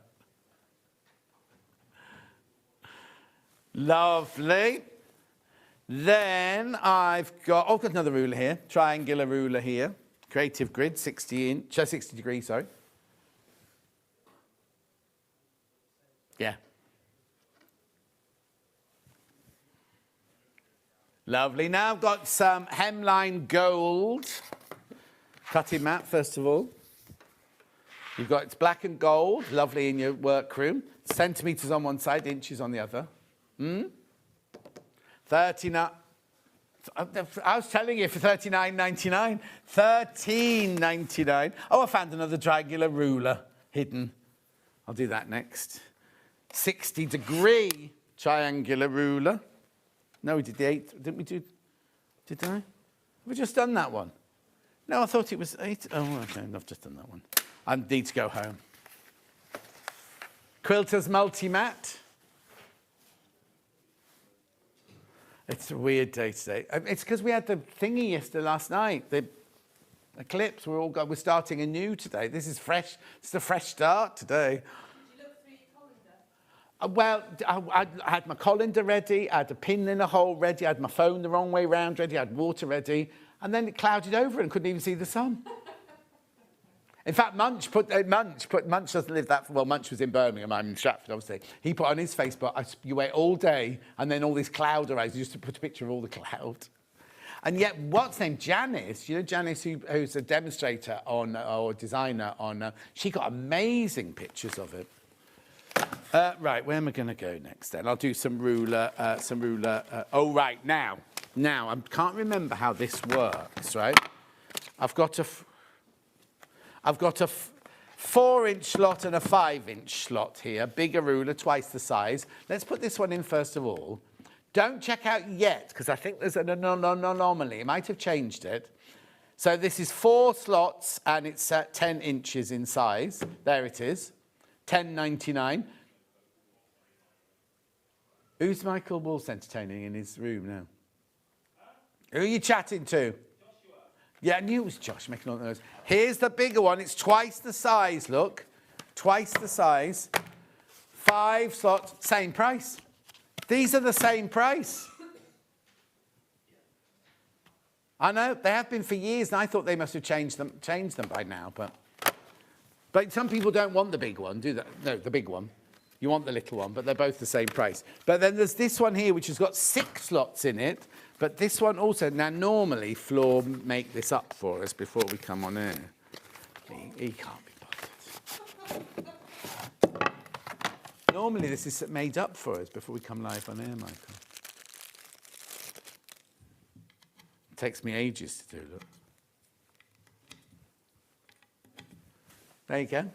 Lovely. Then I've got another ruler here, triangular ruler here, creative grid, 60 degrees, sorry. Yeah. Lovely. Now I've got some hemline gold cutting mat, first of all. You've got it's black and gold, lovely in your workroom. Centimetres on one side, inches on the other. 39. I was telling you for $39.99. $13.99. Oh, I found another triangular ruler hidden. I'll do that next. 60-degree triangular ruler. No, we did the 8. Didn't we do? Did I? Have we just done that one? No, I thought it was 8. Oh, okay, I've just done that one. I need to go home. Quilter's multi-mat. It's a weird day today. It's because we had the thingy yesterday, last night. The eclipse. We're starting anew today. This is fresh. It's a fresh start today. Did you look through your calendar? Well, I had my colander ready. I had a pin in a hole ready. I had my phone the wrong way round ready. I had water ready. And then it clouded over and couldn't even see the sun. In fact, Munch doesn't live that far. Well, Munch was in Birmingham. I'm in Stratford, obviously. He put on his Facebook, you wait all day, and then all this cloud arises. Just to put a picture of all the cloud. And yet, what's named Janice? You know Janice, who's a demonstrator on or designer on. She got amazing pictures of it. Right, where am I going to go next? Then I'll do some ruler. Oh, right now I can't remember how this works. Right, I've got a 4-inch slot and a 5-inch slot here, bigger ruler, twice the size. Let's put this one in first of all. Don't check out yet, because I think there's an anomaly. It might have changed it. So this is 4 slots, and it's 10 inches in size. There it is, $10.99. Who's Michael Wolf's entertaining in his room now? Who are you chatting to? Yeah, I knew it was Josh making all the noise. Here's the bigger one. It's twice the size, look. Twice the size. 5 slots, same price. These are the same price. I know, they have been for years, and I thought they must have changed them by now. But some people don't want the big one, do they? No, the big one. You want the little one, but they're both the same price. But then there's this one here, which has got 6 slots in it. But this one also, now normally Floor make this up for us before we come on air. He can't be bothered. Normally this is made up for us before we come live on air, Michael. It takes me ages to do, look. There you go.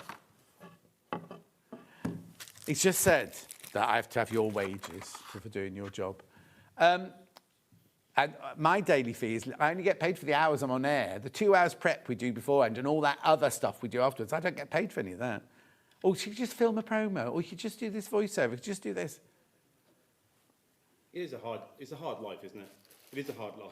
He's just said that I have to have your wages for doing your job. And my daily fee is, I only get paid for the hours I'm on air. The 2 hours prep we do beforehand and all that other stuff we do afterwards, I don't get paid for any of that. Or you could just film a promo, or you could just do this voiceover, you could just do this. It's a hard life, isn't it? It is a hard life.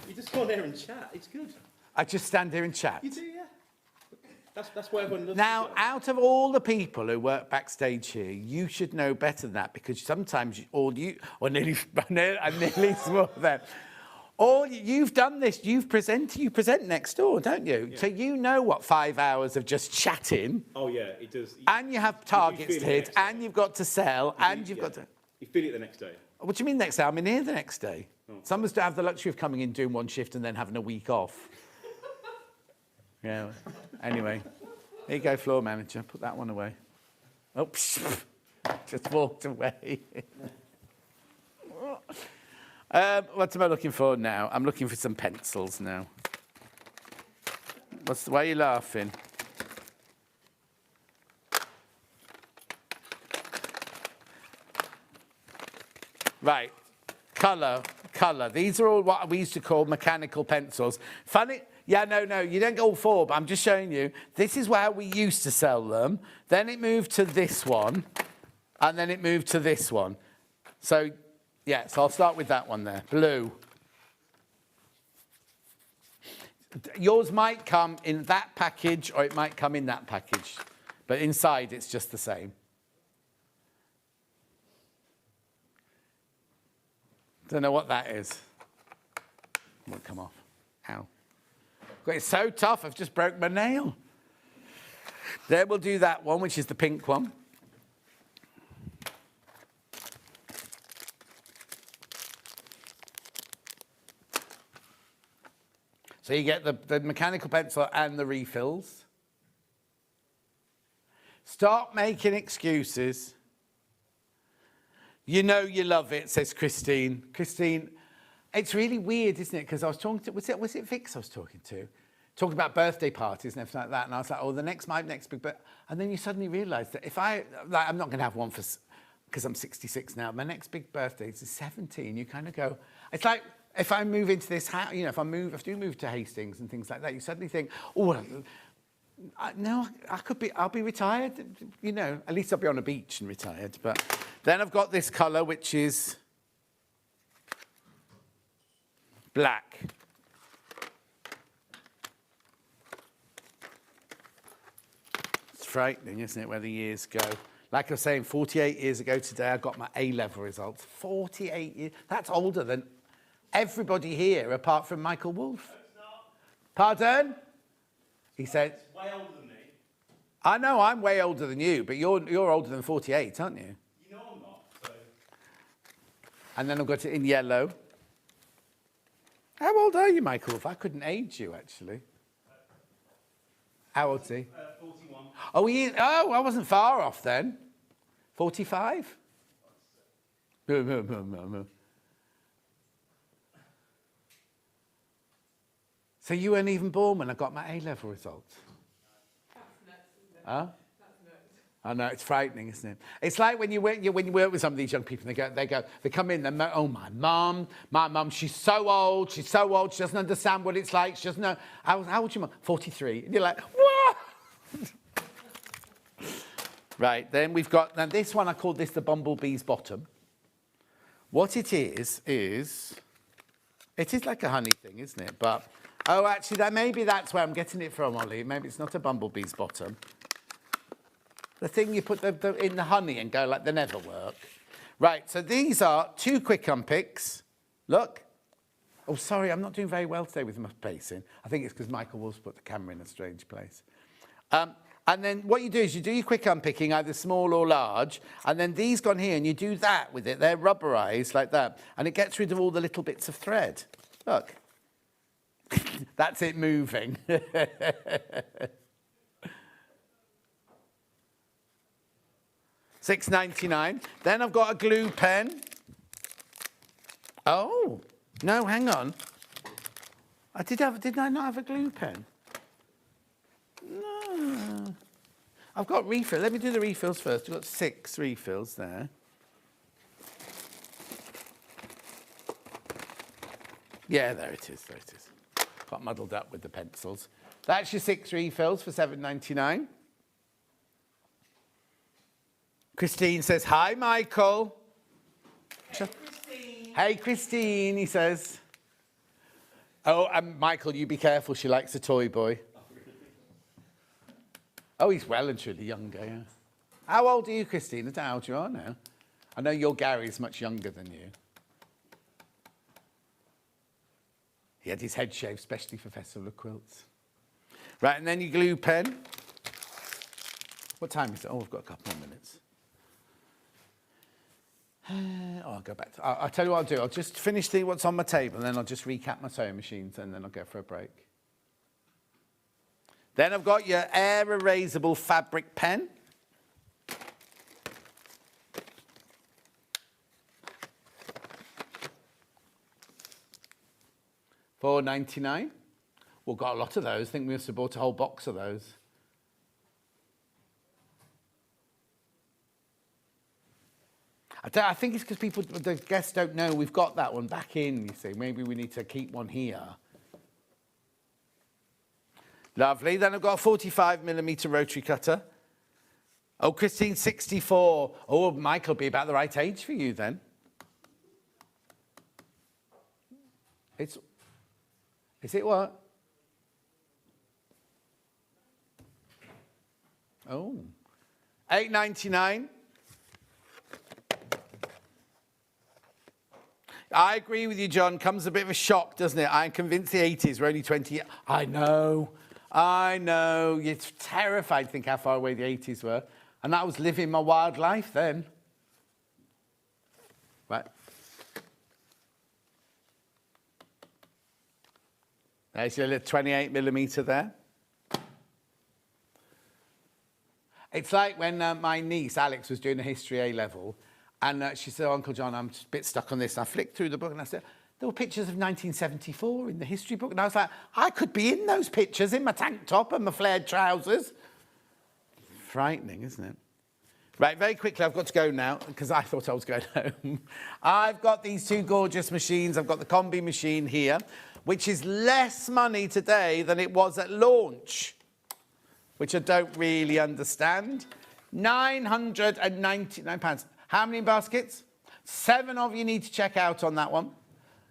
You just go on there and chat, it's good. I just stand here and chat. You do, yeah. That's why everyone loves Now, out of all the people who work backstage here, you should know better than that, because sometimes or nearly more than you've done this. You present next door, don't you? Yeah. So you know what 5 hours of just chatting. Oh yeah, it does. And you have targets to hit, and you've got to sell, and you've got to. You feel it the next day. What do you mean next day? I'm in here the next day. Oh. Some of us don't have the luxury of coming in, doing one shift, and then having a week off. Yeah. Anyway, here you go, floor manager. Put that one away. Oh, just walked away. What am I looking for now? I'm looking for some pencils now. Why are you laughing? Right, colour. These are all what we used to call mechanical pencils. Funny, yeah, no, you don't go all 4, but I'm just showing you. This is how we used to sell them. Then it moved to this one, and then it moved to this one. So, yeah, so I'll start with that one there, blue. Yours might come in that package, or it might come in that package. But inside, it's just the same. Don't know what that is. Won't come off. Ow. It's so tough, I've just broke my nail. There we'll do that one, which is the pink one. So you get the mechanical pencil and the refills. Stop making excuses. You know you love it, says Christine. Christine, it's really weird, isn't it? Because I was talking to, was it Vix I was talking to? Talking about birthday parties and everything like that. And I was like, oh, my next big birthday. And then you suddenly realise that if I'm not going to have one because I'm 66 now. My next big birthday is 70. And you kind of go, it's like, if I move into this house, you know, if I do move to Hastings and things like that, you suddenly think, oh, no, I'll be retired, you know, at least I'll be on a beach and retired. But then I've got this colour, which is black. It's frightening, isn't it, where the years go? Like I was saying, 48 years ago today, I got my A-level results. 48 years, that's older than everybody here, apart from Michael Wolff. Pardon? He said. It's way older than me. I know I'm way older than you, but you're older than 48, aren't you? You know I'm not. So. And then I've got it in yellow. How old are you, Michael? I couldn't age you, actually. How old's he? 41. Oh, I wasn't far off then. 45? So you weren't even born when I got my A-level results? That's nuts, isn't it? Huh? That's nuts. I know, it's frightening, isn't it? It's like when you work with some of these young people, they come in, oh, my mum, she's so old, she doesn't understand what it's like, she doesn't know. How old's your mum? 43. And you're like, what? Right, then we've got, now this one, I call this the bumblebee's bottom. What it is like a honey thing, isn't it? But, oh, actually, maybe that's where I'm getting it from, Ollie. Maybe it's not a bumblebee's bottom. The thing you put in the honey and go like they never work. Right, so these are 2 quick unpicks. Look. Oh, sorry, I'm not doing very well today with my pacing. I think it's because Michael Wolff's put the camera in a strange place. And then what you do is you do your quick unpicking, either small or large, and then these gone here, and you do that with it. They're rubberized like that, and it gets rid of all the little bits of thread. Look. That's it moving. £6.99. Then I've got a glue pen. Oh, no, hang on. Did I not have a glue pen? No. I've got refill. Let me do the refills first. I've got 6 refills there. Yeah, there it is. Got muddled up with the pencils. That's your 6 refills for £7.99. Christine says, hi, Michael. Hey, Christine. Hey, Christine, he says. Oh, and Michael, you be careful. She likes a toy boy. Oh, he's well and truly younger, yeah. How old are you, Christine? I don't know how old you are now. I know your Gary's much younger than you. He had his head shaved, especially for Festival of Quilts. Right, and then your glue pen. What time is it? Oh, I've got a couple more minutes. I'll go back to... I'll tell you what I'll do. I'll just finish what's on my table, and then I'll just recap my sewing machines, and then I'll go for a break. Then I've got your air erasable fabric pen. £4.99. We've got a lot of those. I think we must have bought a whole box of those. I think it's because the guests don't know we've got that one back in, you see. Maybe we need to keep one here. Lovely. Then I've got a 45mm rotary cutter. Oh, Christine, 64. Oh, Michael will be about the right age for you then. Is it what? Oh. £8.99. I agree with you, John. Comes a bit of a shock, doesn't it? I'm convinced the 80s were only 20 years. I know. You're terrified to think how far away the 80s were. And I was living my wild life then. Right. There's your little 28mm there. It's like when my niece, Alex, was doing a history A-level, and she said, oh, Uncle John, I'm just a bit stuck on this. And I flicked through the book and I said, there were pictures of 1974 in the history book. And I was like, I could be in those pictures in my tank top and my flared trousers. Frightening, isn't it? Right, very quickly, I've got to go now because I thought I was going home. I've got these two gorgeous machines. I've got the combi machine here, which is less money today than it was at launch, which I don't really understand. £999. How many baskets? 7 of you need to check out on that one.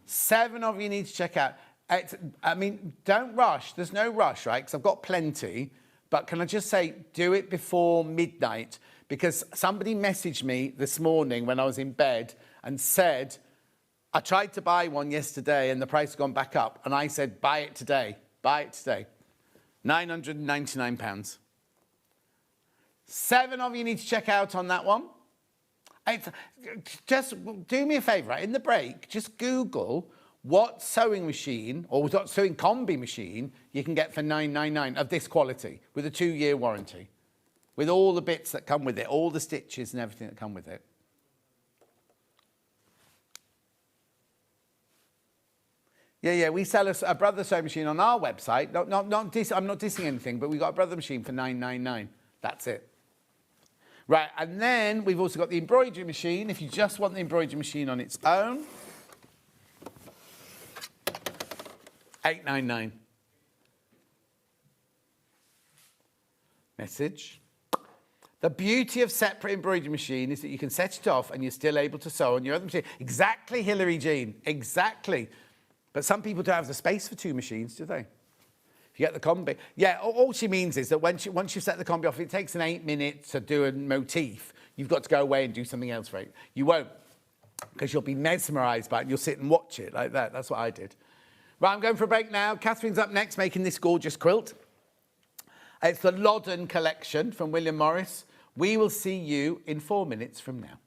7 of you need to check out. I mean, don't rush. There's no rush, right? Because I've got plenty. But can I just say, do it before midnight? Because somebody messaged me this morning when I was in bed and said, I tried to buy one yesterday and the price has gone back up. And I said, buy it today. Buy it today. £999. 7 of you need to check out on that one. Just do me a favour, right? In the break, just Google what sewing machine or what sewing combi machine you can get for £999 of this quality with a 2-year warranty, with all the bits that come with it, all the stitches and everything that come with it. Yeah, we sell a brother sewing machine on our website. I'm not dissing anything, but we got a brother machine for £999. That's it. Right, and then we've also got the embroidery machine. If you just want the embroidery machine on its own, £899. Message. The beauty of separate embroidery machine is that you can set it off and you're still able to sew on your other machine. Exactly, Hilary Jean, exactly. But some people don't have the space for 2 machines, do they? If you get the combi. Yeah, all she means is that once you set the combi off, it takes an 8 minutes to do a motif. You've got to go away and do something else, right? You won't, because you'll be mesmerised by it and you'll sit and watch it like that. That's what I did. Right, I'm going for a break now. Catherine's up next, making this gorgeous quilt. It's the Loddon collection from William Morris. We will see you in 4 minutes from now.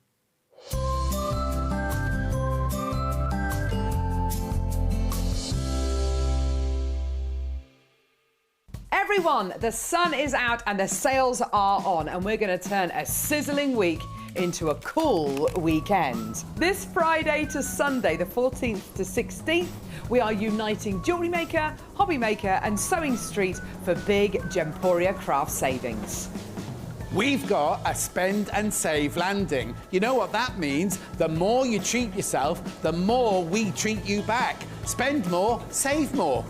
Everyone, the sun is out and the sales are on, and we're going to turn a sizzling week into a cool weekend. This Friday to Sunday, the 14th to 16th, we are uniting jewellery maker, hobby maker and Sewing Street for big Gemporia craft savings. We've got a spend and save landing. You know what that means? The more you treat yourself, the more we treat you back. Spend more, save more.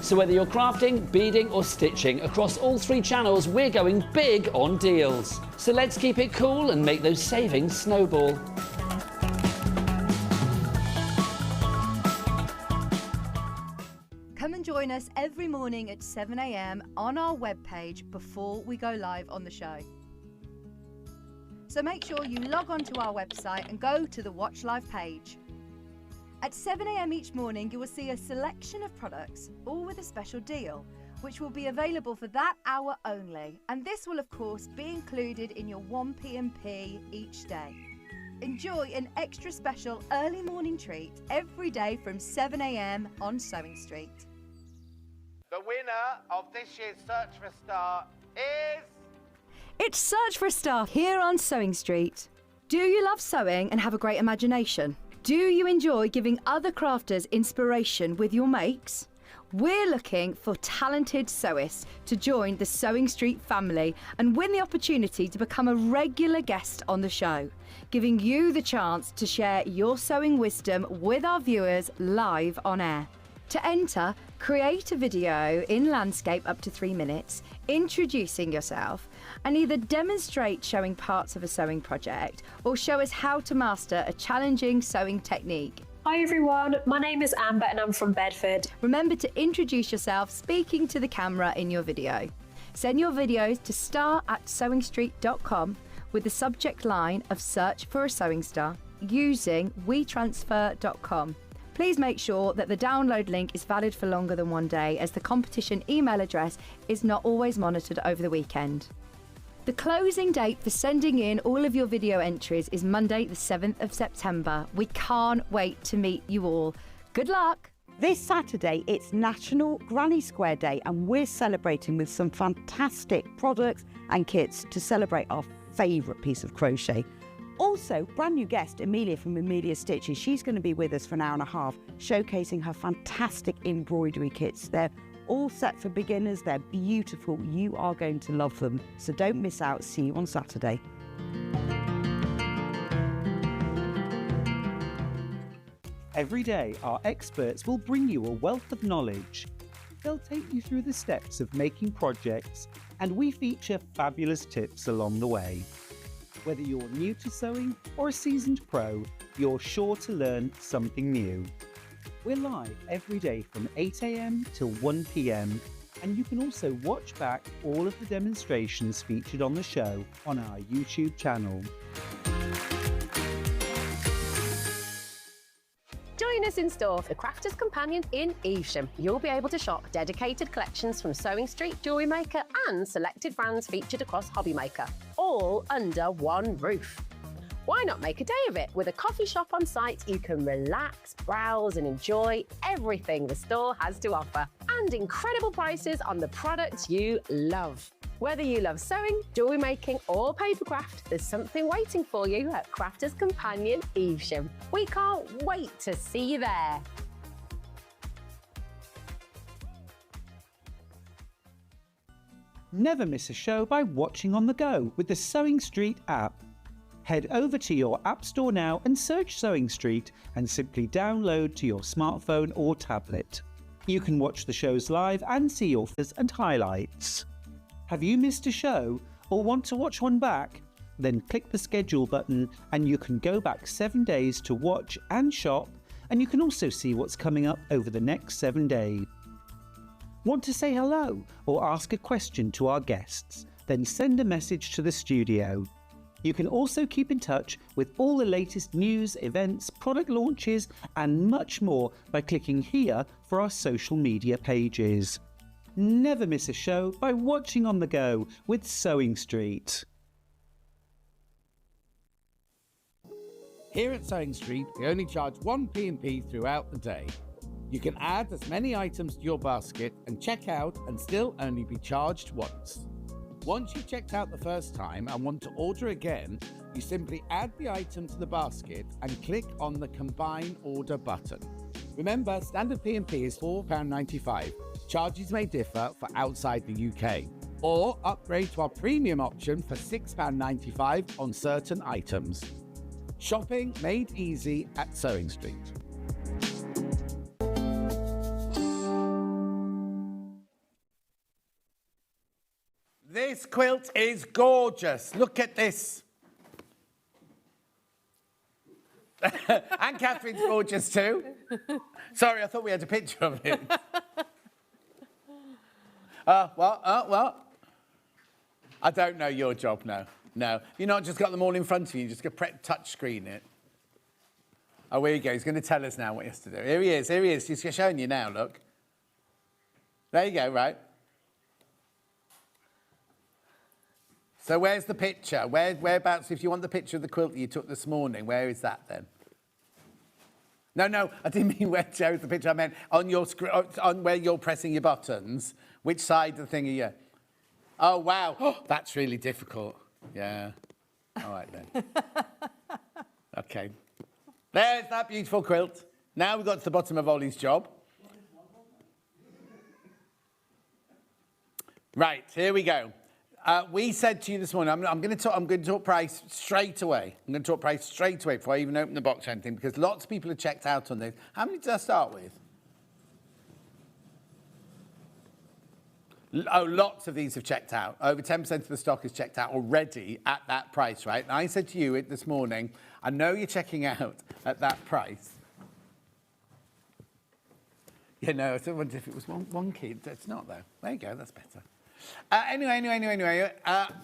So whether you're crafting, beading or stitching, across all 3 channels, we're going big on deals. So let's keep it cool and make those savings snowball. Come and join us every morning at 7 a.m. on our webpage before we go live on the show. So make sure you log on to our website and go to the Watch Live page. At 7 a.m. each morning, you will see a selection of products, all with a special deal, which will be available for that hour only. And this will, of course, be included in your 1 p.m. each day. Enjoy an extra special early morning treat every day from 7 a.m. on Sewing Street. The winner of this year's Search for a Star is... It's Search for a Star here on Sewing Street. Do you love sewing and have a great imagination? Do you enjoy giving other crafters inspiration with your makes? We're looking for talented sewists to join the Sewing Street family and win the opportunity to become a regular guest on the show, giving you the chance to share your sewing wisdom with our viewers live on air. To enter, create a video in landscape up to 3 minutes, introducing yourself, and either demonstrate showing parts of a sewing project or show us how to master a challenging sewing technique. Hi everyone, my name is Amber and I'm from Bedford. Remember to introduce yourself speaking to the camera in your video. Send your videos to star@sewingstreet.com with the subject line of Search for a Sewing Star using wetransfer.com. Please make sure that the download link is valid for longer than 1 day, as the competition email address is not always monitored over the weekend. The closing date for sending in all of your video entries is Monday the 7th of September. We can't wait to meet you all. Good luck! This Saturday, it's National Granny Square Day, and we're celebrating with some fantastic products and kits to celebrate our favourite piece of crochet. Also, brand new guest, Amelia from Amelia Stitches, she's going to be with us for an hour and a half, showcasing her fantastic embroidery kits. They're all set for beginners, they're beautiful, you are going to love them. So don't miss out, see you on Saturday. Every day, our experts will bring you a wealth of knowledge. They'll take you through the steps of making projects, and we feature fabulous tips along the way. Whether you're new to sewing or a seasoned pro, you're sure to learn something new. We're live every day from 8 AM till 1 PM, and you can also watch back all of the demonstrations featured on the show on our YouTube channel. Join us in store for the Crafter's Companion in Evesham. You'll be able to shop dedicated collections from Sewing Street, Jewellery Maker and selected brands featured across Hobby Maker, all under one roof. Why not make a day of it? With a coffee shop on site, you can relax, browse and enjoy everything the store has to offer, and incredible prices on the products you love. Whether you love sewing, jewellery making or papercraft, there's something waiting for you at Crafter's Companion Evesham. We can't wait to see you there. Never miss a show by watching on the go with the Sewing Street app. Head over to your App Store now and search Sewing Street and simply download to your smartphone or tablet. You can watch the shows live and see authors and highlights. Have you missed a show or want to watch one back? Then click the schedule button and you can go back 7 days to watch and shop, and you can also see what's coming up over the next 7 days. Want to say hello or ask a question to our guests? Then send a message to the studio. You can also keep in touch with all the latest news, events, product launches and much more by clicking here for our social media pages. Never miss a show by watching on the go with Sewing Street. Here at Sewing Street, we only charge one P&P throughout the day. You can add as many items to your basket and check out and still only be charged once. Once you've checked out the first time and want to order again, you simply add the item to the basket and click on the Combine Order button. Remember, standard P&P is £4.95. Charges may differ for outside the UK. Or upgrade to our premium option for £6.95 on certain items. Shopping made easy at Sewing Street. This quilt is gorgeous. Look at this. And Catherine's gorgeous too. Sorry, I thought we had a picture of it. What? I don't know your job now. No. You've not just got them all in front of you, you just got to touch screen it. Oh, here you go. He's going to tell us now what he has to do. Here he is. He's showing you now, look. There you go, right. So where's the picture? Whereabouts, if you want the picture of the quilt that you took this morning, where is that then? No, I didn't mean where shows the picture. I meant on your on where you're pressing your buttons. Which side of the thing are you? Oh, wow. That's really difficult. Yeah. All right, then. OK. There's that beautiful quilt. Now we've got to the bottom of Ollie's job. Right, here we go. We said to you this morning, I'm going to talk price straight away. I'm going to talk price straight away before I even open the box or anything, because lots of people have checked out on this. How many did I start with? Oh, lots of these have checked out. Over 10% of the stock is checked out already at that price, right? And I said to you this morning, I know you're checking out at that price. You know, I wondered if it was one key. It's not, though. There you go, that's better. Anyway,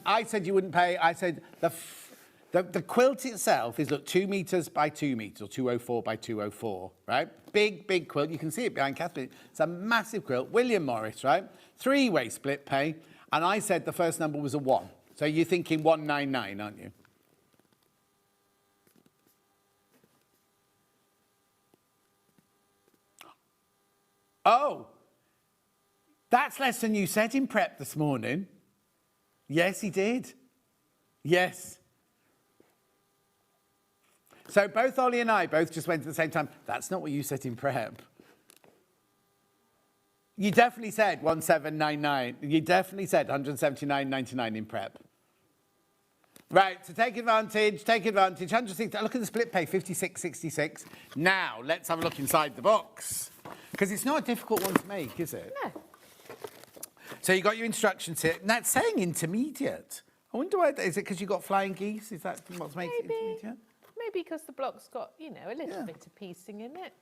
I said you wouldn't pay. I said the quilt itself is, look, 2 metres by 2 metres, or 204 by 204, right? Big quilt. You can see it behind Catherine. It's a massive quilt. William Morris, right? 3-way split pay. And I said the first number was a 1. So you're thinking 199, aren't you? Oh, that's less than you said in prep this morning. Yes, he did. Yes. So both Ollie and I both just went at the same time. That's not what you said in prep. You definitely said 1799. You definitely said 179.99 in prep. Right, so take advantage. 160. Look at the split pay, 56.66. Now, let's have a look inside the box. Because it's not a difficult one to make, is it? No. So you got your instructions here. Now, it's saying intermediate. I wonder why, is it because you got flying geese? Is that what's making it intermediate? Maybe because the block's got, you know, a little bit of piecing in it.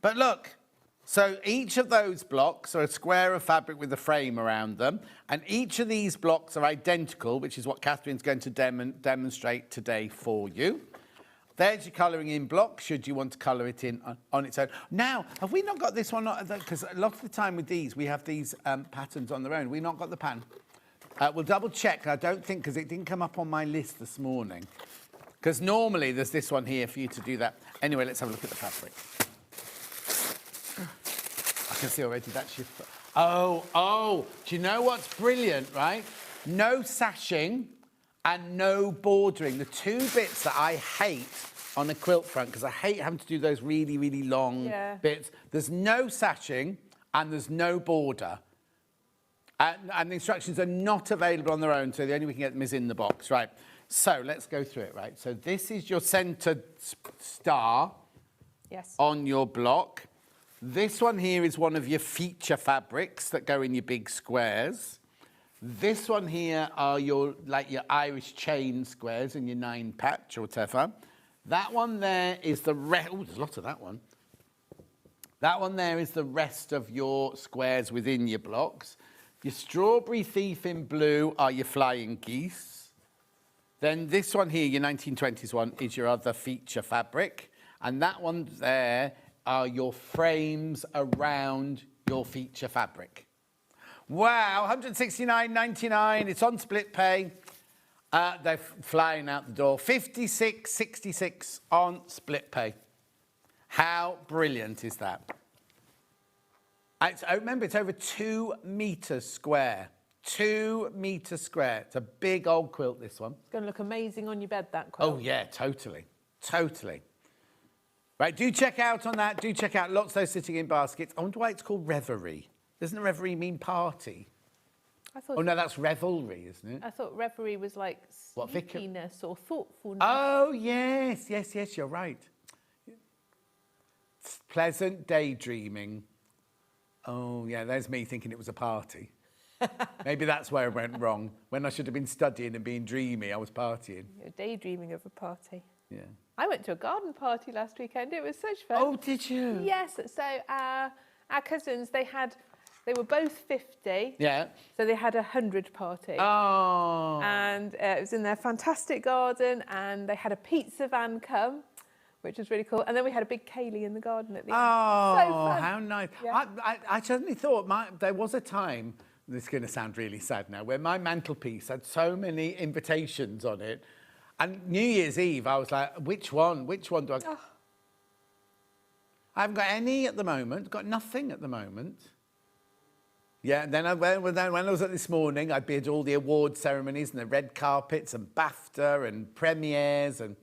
But look, so each of those blocks are a square of fabric with a frame around them, and each of these blocks are identical, which is what Catherine's going to demonstrate today for you. There's your colouring in block, should you want to colour it in on its own. Now, have we not got this one? Because a lot of the time with these, we have these patterns on their own. We've not got the pan. We'll double check. I don't think, because it didn't come up on my list this morning. Because normally there's this one here for you to do that. Anyway, let's have a look at the fabric. I can see already that shift. Oh, do you know what's brilliant, right? No sashing and no bordering. The two bits that I hate on a quilt front, because I hate having to do those really, really long bits. There's no sashing and there's no border. And the instructions are not available on their own, so the only way we can get them is in the box, right? So let's go through it, right? So this is your centred star on your block. This one here is one of your feature fabrics that go in your big squares. This one here are your Irish chain squares in your 9 patch or whatever. That one there is the rest. Oh, there's a lot of that one. That one there is the rest of your squares within your blocks. Your strawberry thief in blue are your flying geese. Then this one here, your 1920s one, is your other feature fabric. And that one there are your frames around your feature fabric. Wow, 169.99. It's on split pay. They're flying out the door. 56.66 on split pay. How brilliant is that? Remember, it's over 2 metres square. 2 metres square. It's a big old quilt, this one. It's going to look amazing on your bed, that quilt. Oh, yeah, totally. Totally. Right, do check out on that. Do check out lots of those sitting in baskets. I wonder why it's called Reverie. Doesn't reverie mean party? Oh, no, that's revelry, isn't it? I thought reverie was like sleepiness or thoughtfulness. Oh, yes, you're right. Pleasant daydreaming. Oh, yeah, there's me thinking it was a party. Maybe that's where I went wrong. When I should have been studying and being dreamy, I was partying. You're daydreaming of a party. Yeah. I went to a garden party last weekend. It was such fun. Oh, did you? Yes. So our cousins, they were both 50. Yeah. So they had a 100 party. Oh. And it was in their fantastic garden, and they had a pizza van come, which was really cool. And then we had a big ceilidh in the garden at the end. Oh, so fun. how nice. Yeah. I suddenly thought there was a time, this is going to sound really sad now, where my mantelpiece had so many invitations on it. And New Year's Eve, I was like, which one do I... Oh. I haven't got any at the moment, got nothing at the moment. Yeah, and then when I was at this morning, I bid all the award ceremonies and the red carpets and BAFTA and premieres and...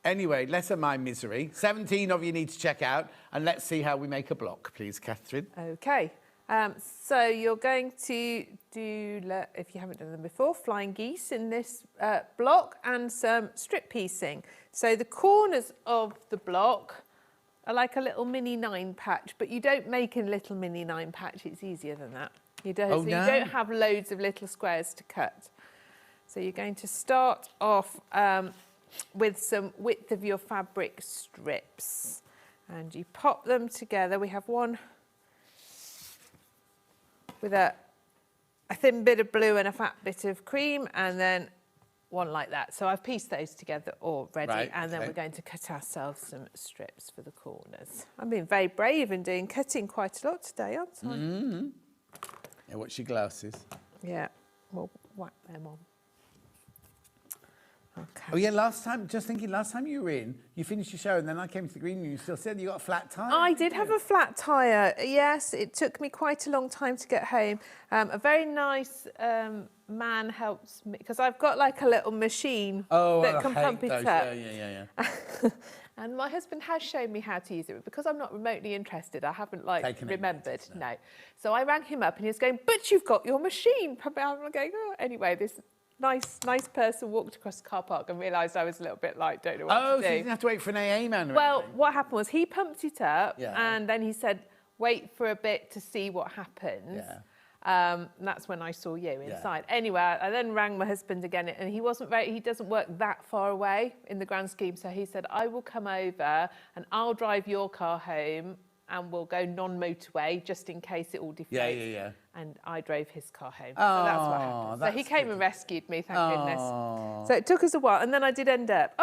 Anyway, less of my misery. 17 of you need to check out, and let's see how we make a block, please, Catherine. Okay. So you're going to do, if you haven't done them before, flying geese in this block and some strip piecing. So the corners of the block are like a little mini 9 patch, but you don't make a little mini 9 patch. It's easier than that. You don't have loads of little squares to cut. So you're going to start off with some width of your fabric strips, and you pop them together. We have one with a thin bit of blue and a fat bit of cream, and then one like that. So I've pieced those together already, and then we're going to cut ourselves some strips for the corners. I'm being very brave and cutting quite a lot today, aren't I? Mm-hmm. Yeah, what's your glasses? Yeah, we'll whack them on. Oh yeah, last time you were in, you finished your show and then I came to the green room, you still said you got a flat tyre. I did have a flat tyre, yes. It took me quite a long time to get home. A very nice man helps me, because I've got like a little machine that can pump it up. Yeah. And my husband has shown me how to use it, but because I'm not remotely interested, I haven't remembered. No. So I rang him up and he was going, "But you've got your machine." I'm going, "Oh." Anyway, this nice person walked across the car park and realised I was a little bit like, don't know what to do. Oh, so you didn't have to wait for an AA man or Well, anything? what happened was he pumped it up and then he said, "Wait for a bit to see what happens." And that's when I saw you inside. Anyway, I then rang my husband again, and he doesn't work that far away in the grand scheme. So he said, "I will come over and I'll drive your car home and we'll go non-motorway just in case it all deflates." Yeah. And I drove his car home. So that's what happened. So he came and rescued me, thank goodness. So it took us a while, and then I did end up,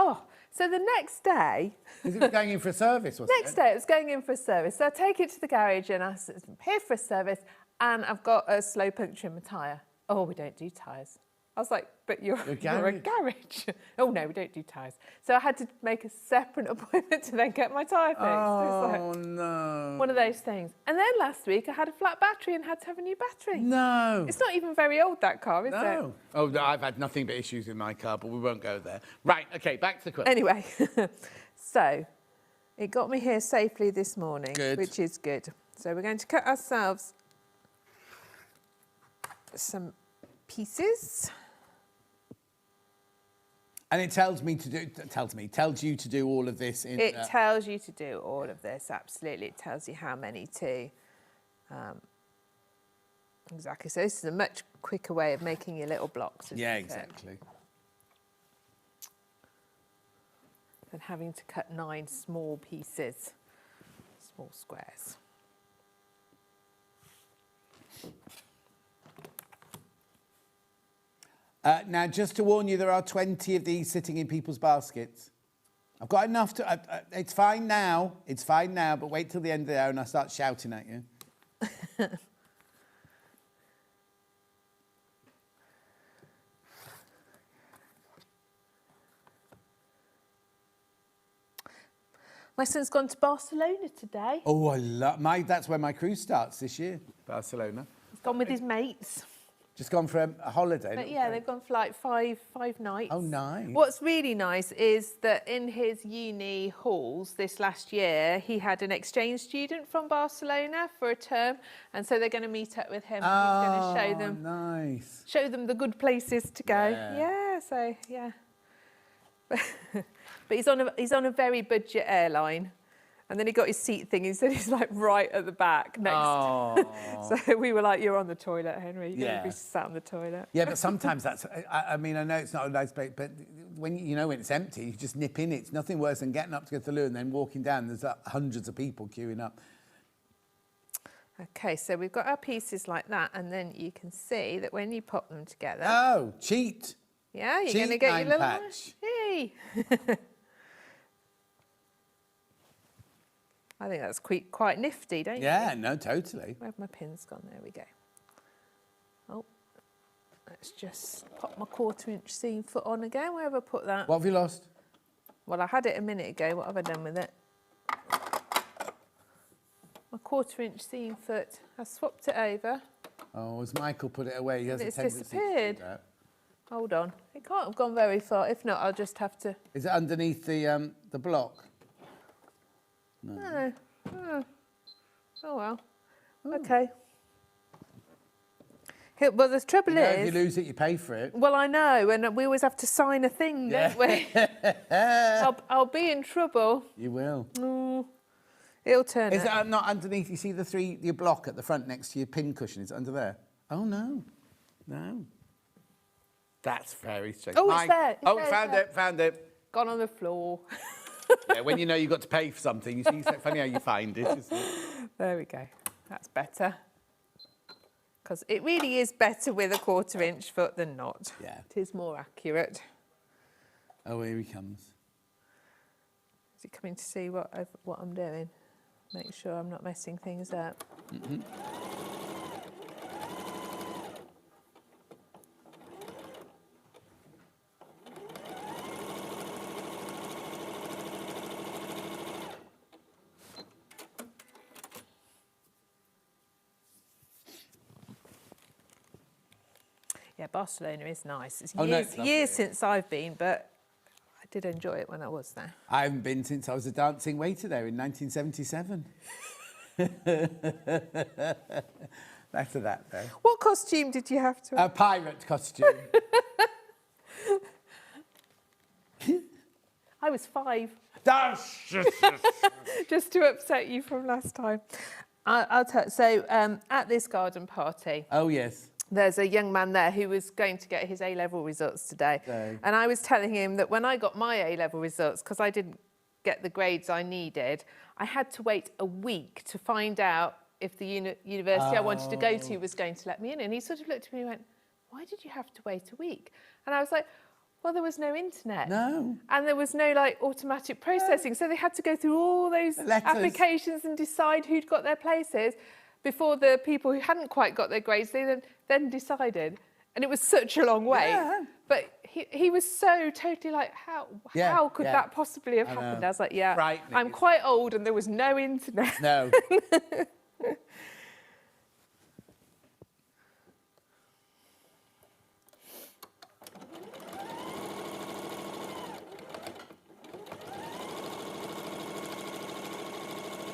so the next day... Is it going in for a service? Next day, it was going in for a service. So I take it to the garage and I said, "I'm here for a service, and I've got a slow puncture in my tyre." "Oh, we don't do tyres." I was like, "But you're a garage." "Oh, no, we don't do tyres." So I had to make a separate appointment to then get my tyre fixed. Oh, no. One of those things. And then last week I had a flat battery and had to have a new battery. No. It's not even very old, that car, is it? No. Oh, no, I've had nothing but issues with my car, but we won't go there. Right, OK, back to the quilt. Anyway, so it got me here safely this morning, which is good. So we're going to cut ourselves some pieces. And it tells you to do all of this in... It tells you to do all of this, absolutely. It tells you how many to... exactly. So this is a much quicker way of making your little blocks. Yeah, exactly. Than having to cut 9 small pieces, small squares. Now, just to warn you, there are 20 of these sitting in people's baskets. I've got enough to... it's fine now, but wait till the end of the hour and I'll start shouting at you. My son's gone to Barcelona today. Oh, I love... That's where my cruise starts this year, Barcelona. He's gone with his mates. Just gone for a holiday. But yeah, they've gone for like five nights. Oh, nice. What's really nice is that in his uni halls this last year, he had an exchange student from Barcelona for a term, and so they're going to meet up with him. And he's going to show them, show them the good places to go. Yeah. But he's on a very budget airline. And then he got his seat thing. He said he's like right at the back next. So we were like, "You're on the toilet, Henry. You're going to be sat on the toilet." Yeah, but sometimes that's... I mean, I know it's not a nice place, but when when it's empty, you just nip in. It's nothing worse than getting up to go to the loo and then walking down. There's hundreds of people queuing up. OK, so we've got our pieces like that. And then you can see that when you pop them together... Oh, cheat. Yeah, you're going to get your little... patch. Hey. I think that's quite nifty, don't you? Yeah, no, totally. Where have my pins gone? There we go. Oh, let's just pop my 1/4-inch seam foot on again. Where have I put that? What have you lost? Well, I had it a minute ago. What have I done with it? My 1/4-inch seam foot. I swapped it over. Oh, as Michael put it away, he has It's a tendency disappeared. to do that. Hold on. It can't have gone very far. If not, I'll just have to... Is it underneath the block? No. Oh, well. OK. Well, the trouble is... If you lose it, you pay for it. Well, I know, and we always have to sign a thing, don't we? I'll be in trouble. You will. It'll turn Is out. it not underneath? You see your block at the front next to your pin cushion? Is it under there? Oh, no. No. That's very strange. Oh, it's there. Found it. Gone on the floor. Yeah, when you know you've got to pay for something, you see, it's funny how you find it, isn't it? There we go. That's better. Because it really is better with a 1/4-inch foot than not. Yeah. It is more accurate. Oh, here he comes. Is he coming to see what I'm doing? Make sure I'm not messing things up. Mm-hmm. Yeah, Barcelona is nice. It's Oh, no, years, it's lovely. years since I've been, but I did enjoy it when I was there. I haven't been since I was a dancing waiter there in 1977. Better that, though. What costume did you have to? A pirate costume. I was 5. That's Just to upset you from last time. I'll tell you. So at this garden party, Oh, yes. there's a young man there who was going to get his A-level results today. Okay. And I was telling him that when I got my A-level results, because I didn't get the grades I needed, I had to wait a week to find out if the university I wanted to go to was going to let me in. And he sort of looked at me and went, why did you have to wait a week? And I was like, well, there was no internet. No. And there was no like automatic processing. So they had to go through all those Letters. applications and decide who'd got their places before the people who hadn't quite got their grades, they then decided. And it was such a long wait. Yeah. But he was so totally like, how could that possibly have I know. happened? I was like, yeah, Frightening, I'm isn't quite old and there was no internet. No.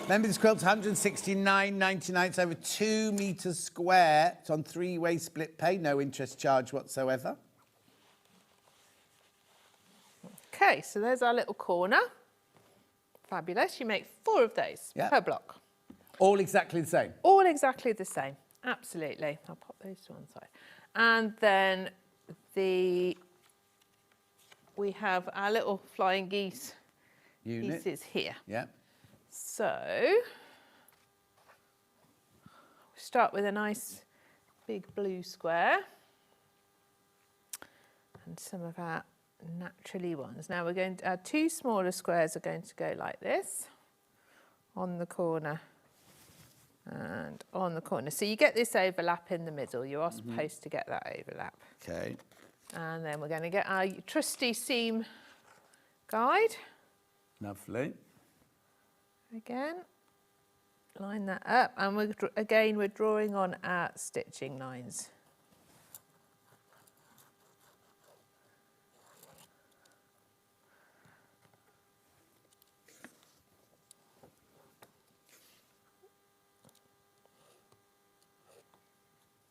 Remember, this quilt's 169.99. It's over 2 metres square. It's on 3-way split pay, no interest charge whatsoever. Okay, so there's our little corner. Fabulous. You make 4 of those Yeah. per block. All exactly the same. All exactly the same. Absolutely. I'll pop those to one side. And then we have our little flying geese Unit. pieces here. Yeah. So we start with a nice big blue square and some of our naturally ones. Now we're going to, our 2 smaller squares are going to go like this on the corner and on the corner. So you get this overlap in the middle. You are supposed to get that overlap. Okay. And then we're going to get our trusty seam guide. Lovely. Again, line that up, and we're drawing on our stitching lines.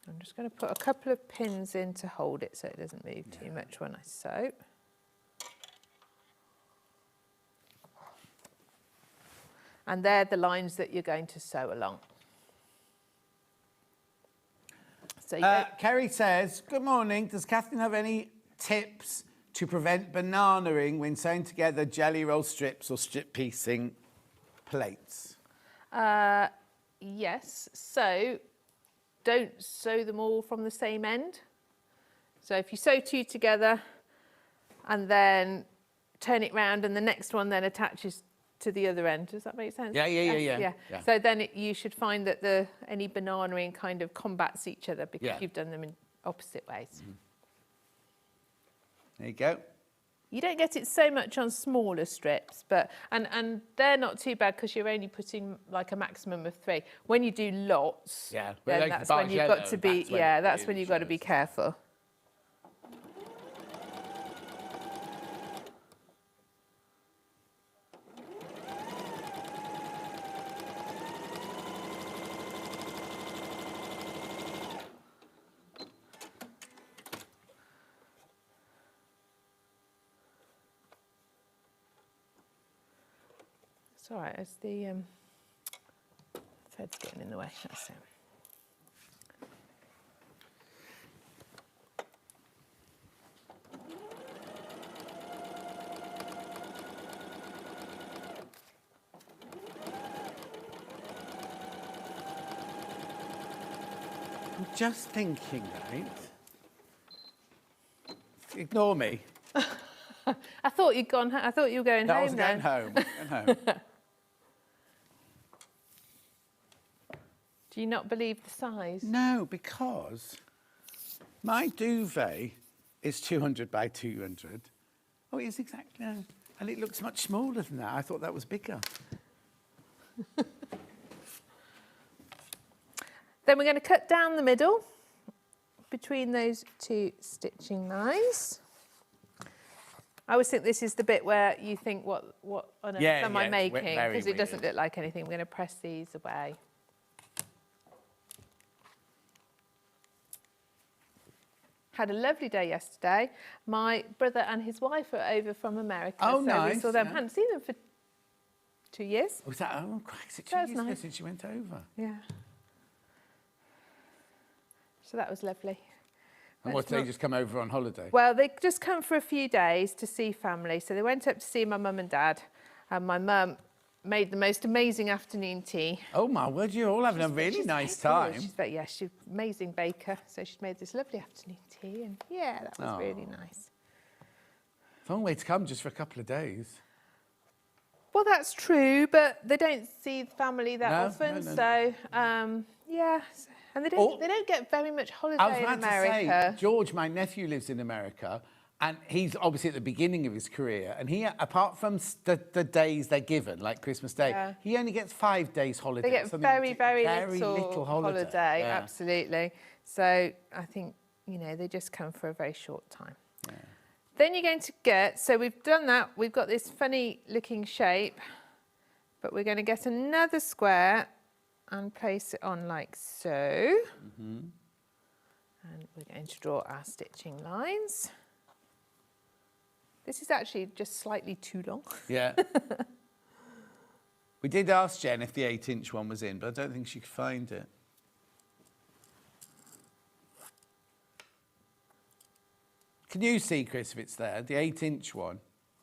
I'm just going to put a couple of pins in to hold it so it doesn't move too much when I sew. And they're the lines that you're going to sew along. So Kerry says, good morning. Does Catherine have any tips to prevent bananaing when sewing together jelly roll strips or strip piecing plates? yes, so don't sew them all from the same end. So if you sew 2 together and then turn it round and the next one then attaches to the other end. Does that make sense? Yeah. So then you should find that any bananaing kind of combats each other because you've done them in opposite ways. There you go. You don't get it so much on smaller strips, but and they're not too bad because you're only putting like a maximum of 3. When you do lots, Yeah, then like that's the when you've got to be Bargello, that's when you've got to be careful. It's all right, it's the thread's getting in the way, that's it. I'm just thinking, right? Ignore me. I thought you'd gone. I thought you were going No, I home was then. going home. Do you not believe the size? No, because my duvet is 200 by 200. Oh, it is exactly. And it looks much smaller than that. I thought that was bigger. Then we're going to cut down the middle between those two stitching lines. I always think this is the bit where you think, what on earth am I making? Because it doesn't look like anything. We're going to press these away. Had a lovely day yesterday. My brother and his wife were over from America. Oh, so nice. we saw them. Yeah. Hadn't seen them for 2 years. Was that, oh, Christ, it's 2 That was years ago nice. since you went over. Yeah. So that was lovely. And what, they just come over on holiday? Well, they just come for a few days to see family. So they went up to see my mum and dad. And my mum made the most amazing afternoon tea. Oh, my word, you're all having a really nice time. She's an amazing baker. So she's made this lovely afternoon tea. And yeah, that was really nice. Long way to come just for a couple of days. Well, that's true, but they don't see the family that often. No. So, yeah. And they don't get very much holiday in America. To say, George, my nephew, lives in America, and he's obviously at the beginning of his career. And he, apart from the days they're given, like Christmas Day, he only gets 5 days holiday. They get very little holiday. Yeah. Absolutely. So I think, they just come for a very short time. Yeah. Then you're going to get, so we've done that. We've got this funny looking shape, but we're going to get another square and place it on like so. Mm-hmm. And we're going to draw our stitching lines. This is actually just slightly too long. Yeah. We did ask Jen if the 8-inch one was in, but I don't think she could find it. Can you see, Chris, if it's there, the 8-inch one?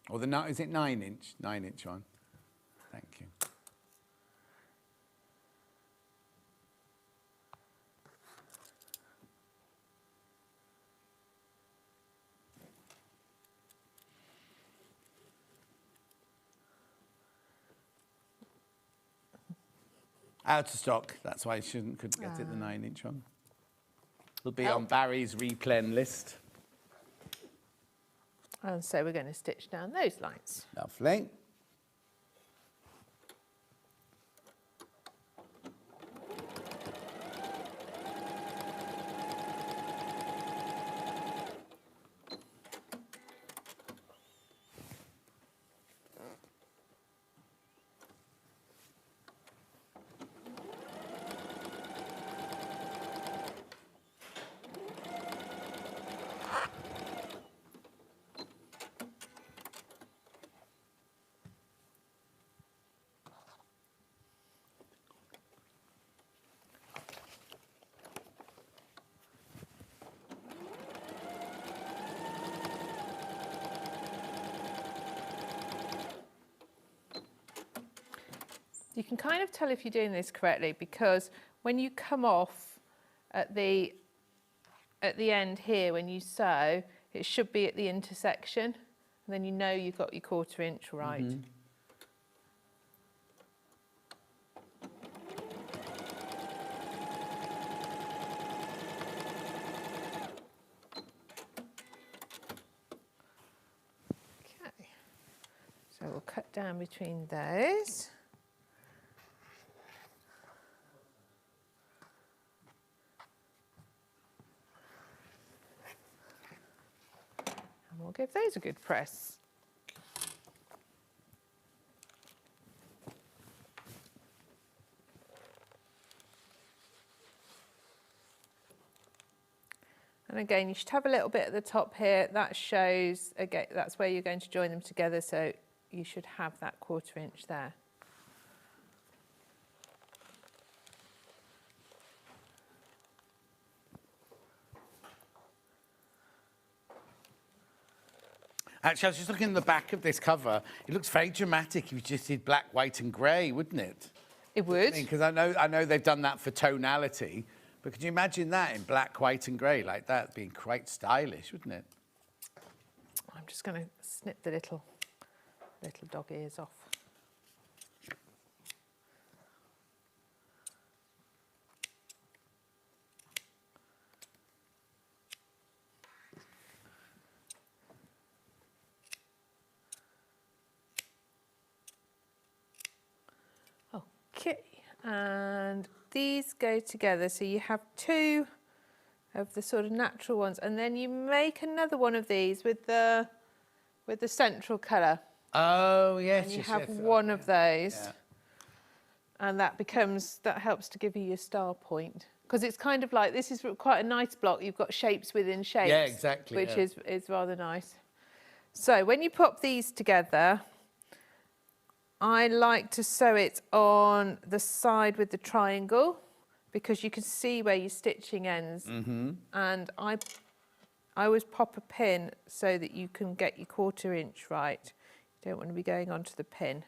Or the, is it 9-inch? 9-inch one. Thank you. Out of stock. That's why I couldn't get it, the 9-inch one. It'll be on Barry's replen list. And so we're going to stitch down those lines. Lovely. You can kind of tell if you're doing this correctly because when you come off at the end here, when you sew, it should be at the intersection, and then you know you've got your 1/4 inch right. Mm-hmm. Okay, so we'll cut down between those. We'll give those a good press. And again, you should have a little bit at the top here. That shows, again, that's where you're going to join them together, so you should have that 1/4 inch there. Actually, I was just looking at the back of this cover. It looks very dramatic if you just did black, white and grey, wouldn't it? It would. Because I know they've done that for tonality, but could you imagine that in black, white and grey like that being quite stylish, wouldn't it? I'm just going to snip the little dog ears off. Okay, and these go together. So you have two of the sort of natural ones, and then you make another one of these with the central colour. Oh, yes. And you yes, have yes. one of those. Yeah. And that helps to give you your star point. Because it's kind of like, this is quite a nice block. You've got shapes within shapes. Yeah, exactly, Which yeah. is rather nice. So when you pop these together, I like to sew it on the side with the triangle because you can see where your stitching ends. Mm-hmm. And I always pop a pin so that you can get your 1/4 inch right. You don't want to be going onto the pin.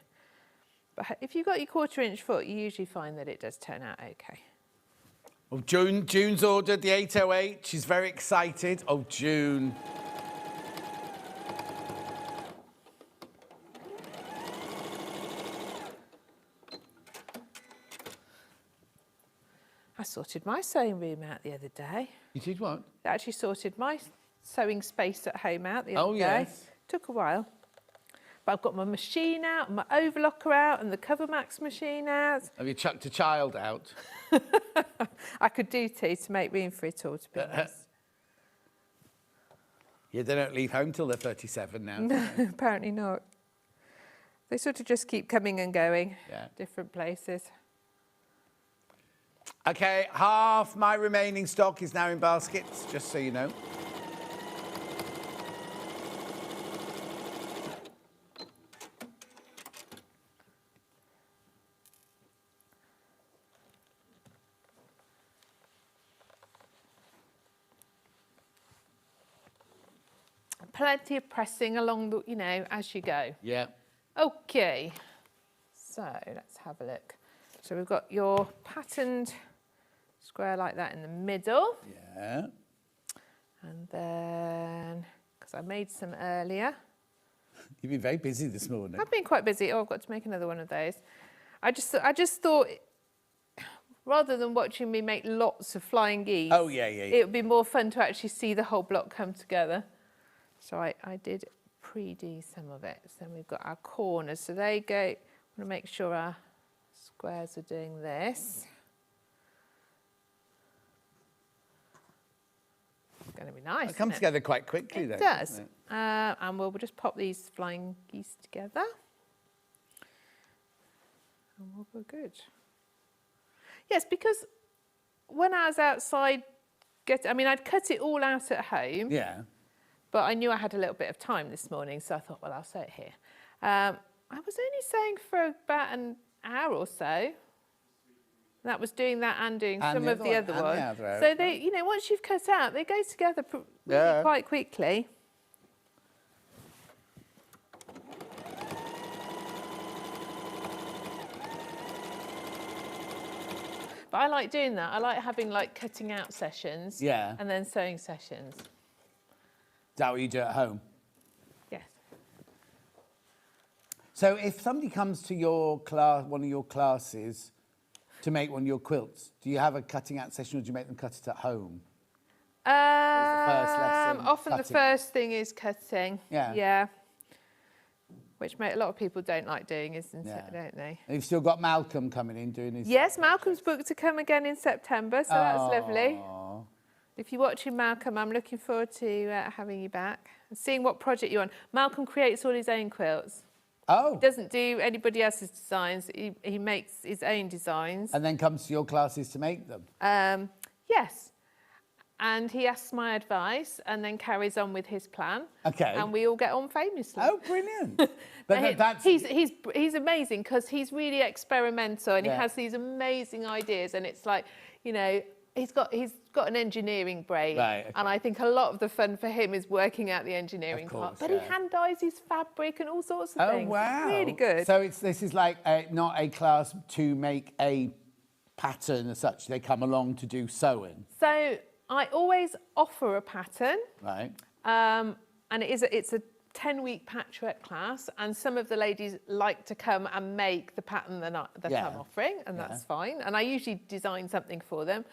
But if you've got your 1/4 inch foot, you usually find that it does turn out okay. Well, June's ordered the 808. She's very excited. Oh, June. I sorted my sewing room out the other day. You did what? I actually sorted my sewing space at home out the other day. Yes. Took a while. But I've got my machine out, and my overlocker out, and the Covermax machine out. Have you chucked a child out? I could do two to make room for it all, to be honest. Yeah, they don't leave home till they're 37 now. No, apparently not. They sort of just keep coming and going, Yeah. different places. Okay, half my remaining stock is now in baskets, just so you know. Plenty of pressing along the, as you go. Yeah. Okay, so let's have a look. So we've got your patterned square like that in the middle. Yeah. And then, because I made some earlier. You've been very busy this morning. I've been quite busy. Oh, I've got to make another one of those. I just thought, rather than watching me make lots of flying geese, Oh, yeah. it would be more fun to actually see the whole block come together. So I did pre-do some of it. So we've got our corners. So they go, I want to make sure our squares are doing this. It's going to be nice. It comes together quite quickly, though. It does. doesn't it? And we'll just pop these flying geese together. And we'll go good. Yes, because when I was outside, I'd cut it all out at home. Yeah. But I knew I had a little bit of time this morning, so I thought, well, I'll sew it here. I was only sewing for about an hour or so. That was doing that and doing some of the other one. So they, once you've cut out, they go together really quite quickly. But I like doing that. I like having cutting out sessions. Yeah. And then sewing sessions. Is that what you do at home? Yes. So if somebody comes to your class, one of your classes, to make one of your quilts, do you have a cutting out session or do you make them cut it at home? Often cutting? the first thing is cutting. Yeah. Yeah. Which a lot of people don't like doing, isn't it? Don't they? And you've still got Malcolm coming in doing his... Yes, Malcolm's booked to come again in September, so that's lovely. If you're watching Malcolm, I'm looking forward to having you back and seeing what project you're on. Malcolm creates all his own quilts. Oh. He doesn't do anybody else's designs. He makes his own designs. And then comes to your classes to make them? Yes. And he asks my advice and then carries on with his plan. Okay. And we all get on famously. Oh, brilliant. But that's... He's amazing because he's really experimental and he Yeah. has these amazing ideas, and it's like, he's got an engineering brain, Right, okay. and I think a lot of the fun for him is working out the engineering part. But he hand dyes his fabric and all sorts of things. Oh, wow. Really good. So this is like not a class to make a pattern as such. They come along to do sewing. So I always offer a pattern. Right. And it's a 10-week patchwork class, and some of the ladies like to come and make the pattern that I'm offering, and that's fine. And I usually design something for them.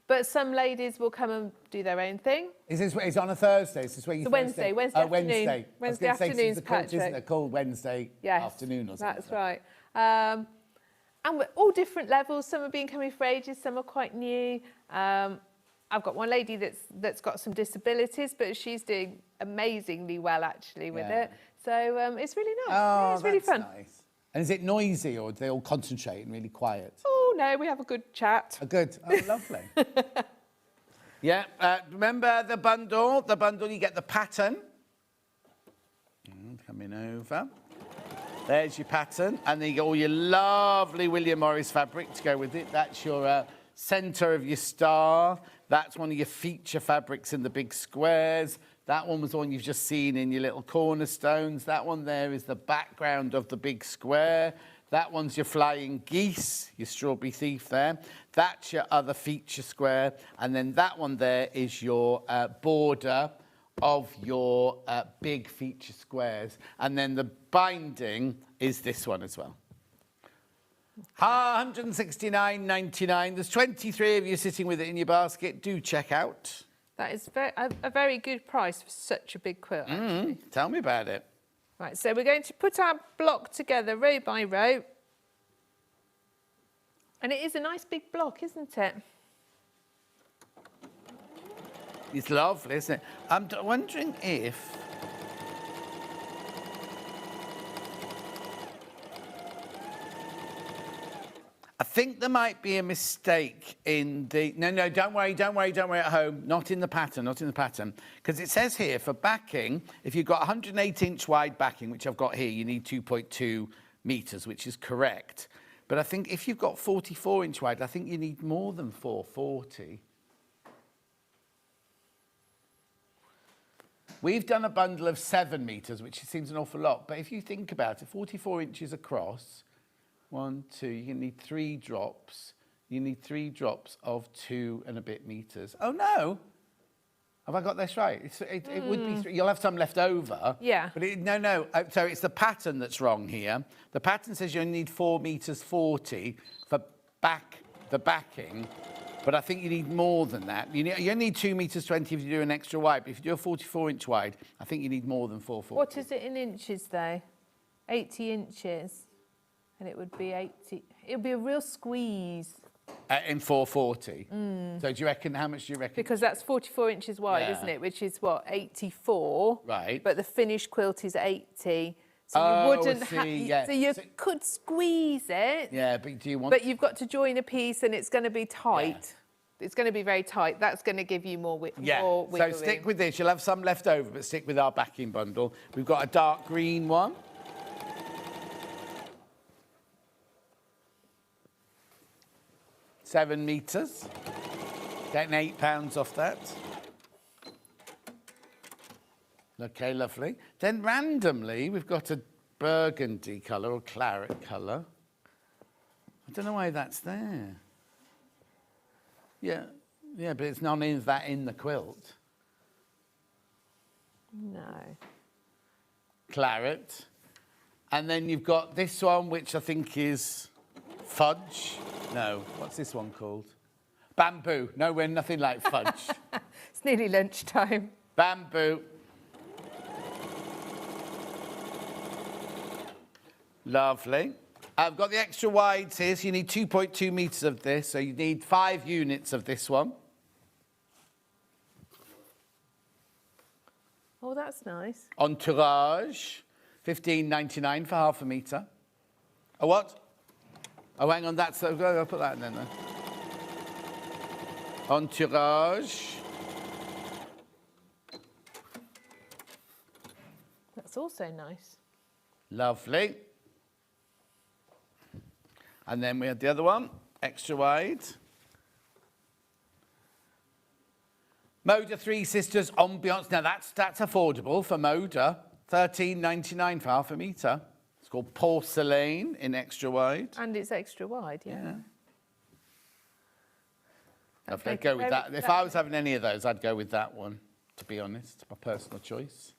But some ladies will come and do their own thing. It's on a Thursday? Is this where you It's Wednesday afternoon. Wednesday. Wednesday afternoon's patchwork. Isn't patchwork. it called Wednesday afternoon or something? That's right. And we're all different levels. Some have been coming for ages, some are quite new. I've got one lady that's got some disabilities, but she's doing amazingly well actually with it. So it's really nice. Yeah, it's really fun. Nice. And is it noisy or do they all concentrate and really quiet? Oh no, we have a good chat. Good. Oh, lovely. Yeah. Remember the bundle? The bundle, you get the pattern. Coming over. There's your pattern, and then you get all your lovely William Morris fabric to go with it. That's your centre of your star. That's one of your feature fabrics in the big squares. That one was the one you've just seen in your little cornerstones. That one there is the background of the big square. That one's your flying geese, your strawberry thief there. That's your other feature square. And then that one there is your border of your big feature squares. And then the binding is this one as well. 169.99. There's 23 of you sitting with it in your basket. Do check out. That is a very good price for such a big quilt, actually. Tell me about it. Right, so we're going to put our block together row by row. And it is a nice big block, isn't it? It's lovely, isn't it? I'm wondering if... I think there might be a mistake in the... No, don't worry at home. Not in the pattern. Because it says here, for backing, if you've got 108-inch wide backing, which I've got here, you need 2.2 metres, which is correct. But I think if you've got 44-inch wide, I think you need more than 440. We've done a bundle of 7 metres, which seems an awful lot. But if you think about it, 44 inches across... 1, 2, you need 3 drops. You need 3 drops of 2 and a bit metres. Oh, no. Have I got this right? It would be 3. You'll have some left over. Yeah. But no. So it's the pattern that's wrong here. The pattern says you only need 4 metres 40 for the backing. But I think you need more than that. You only need 2 metres 20 if you do an extra wide. But if you do a 44-inch wide, I think you need more than 440. What is it in inches, though? 80 inches. And it would be 80. It would be a real squeeze. In 440. So do you reckon, how much do you reckon? Because that's 44 inches wide, isn't it? Which is what, 84? Right. But the finished quilt is 80. So you wouldn't have. So you could squeeze it. Yeah, but do you want? But you've got to join a piece, and it's going to be tight. Yeah. It's going to be very tight. That's going to give you more width. Yeah. More wiggle So stick room. with this. You'll have some left over, but stick with our backing bundle. We've got a dark green one. £7 metres. Getting £8 off that. Okay, lovely. Then randomly, we've got a burgundy colour or claret colour. I don't know why that's there. Yeah, but it's not in the quilt. No. Claret. And then you've got this one, which I think is fudge. No, what's this one called? Bamboo. No, we're nothing like fudge. It's nearly lunchtime. Bamboo. Lovely. I've got the extra wides here, so you need 2.2 metres of this, so you need 5 units of this one. Oh, that's nice. Entourage, £15.99 for half a metre. A what? Oh, hang on, that's... I'll put that in then. Entourage. That's also nice. Lovely. And then we had the other one, extra wide. Moda Three Sisters Ambiance. Now, that's affordable for Moda. £13.99 for half a metre. It's called Porcelain in extra wide. And it's extra wide, yeah. I'd go with that. If I was having any of those, I'd go with that one, to be honest. My personal choice.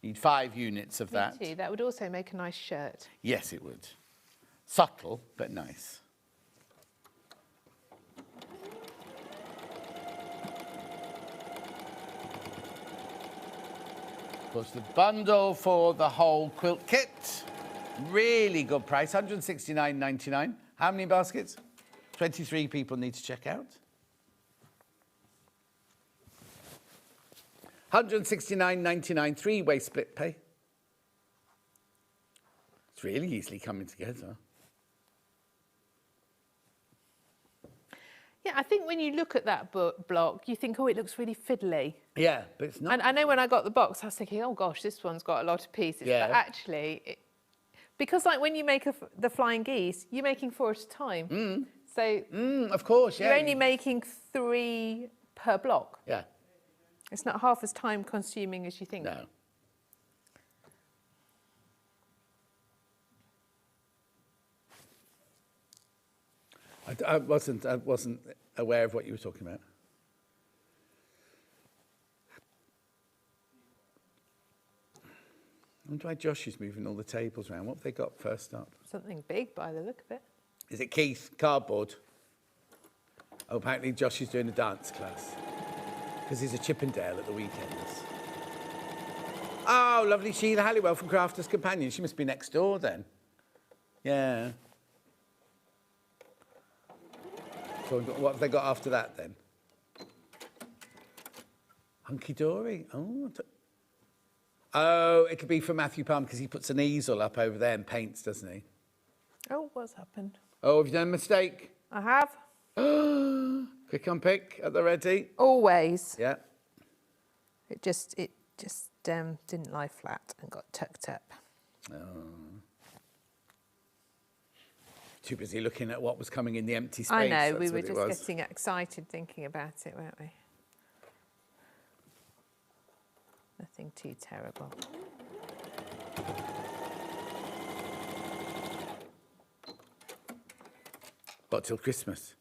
Need 5 units of that. Me too. That would also make a nice shirt. Yes, it would. Subtle, but nice. Of course, the bundle for the whole quilt kit. Really good price, £169.99. How many baskets? 23 people need to check out. 169.99, three-way split pay. It's really easily coming together. Yeah, I think when you look at that block, you think, oh, it looks really fiddly. Yeah, but it's not. And I know when I got the box, I was thinking, oh gosh, this one's got a lot of pieces. Yeah. But actually, because like when you make the flying geese, you're making 4 at a time. So of course, yeah. You're only making 3 per block. Yeah. It's not half as time consuming as you think. No. I wasn't aware of what you were talking about. I wonder why Josh is moving all the tables around. What have they got first up? Something big by the look of it. Is it Keith? Cardboard? Oh, apparently Josh is doing a dance class. Because he's a Chippendale at the weekends. Oh, lovely Sheila Halliwell from Crafters Companion. She must be next door then. Yeah. So what have they got after that then? Hunky Dory? Oh, it could be for Matthew Palm because he puts an easel up over there and paints, doesn't he? Oh, what's happened? Oh, have you done a mistake? I have. Quick on pick at the ready. Always. Yeah. It just didn't lie flat and got tucked up. Oh. Too busy looking at what was coming in the empty space. I know, we that's were what it just was. getting excited thinking about it, weren't we? Nothing too terrible. But till Christmas.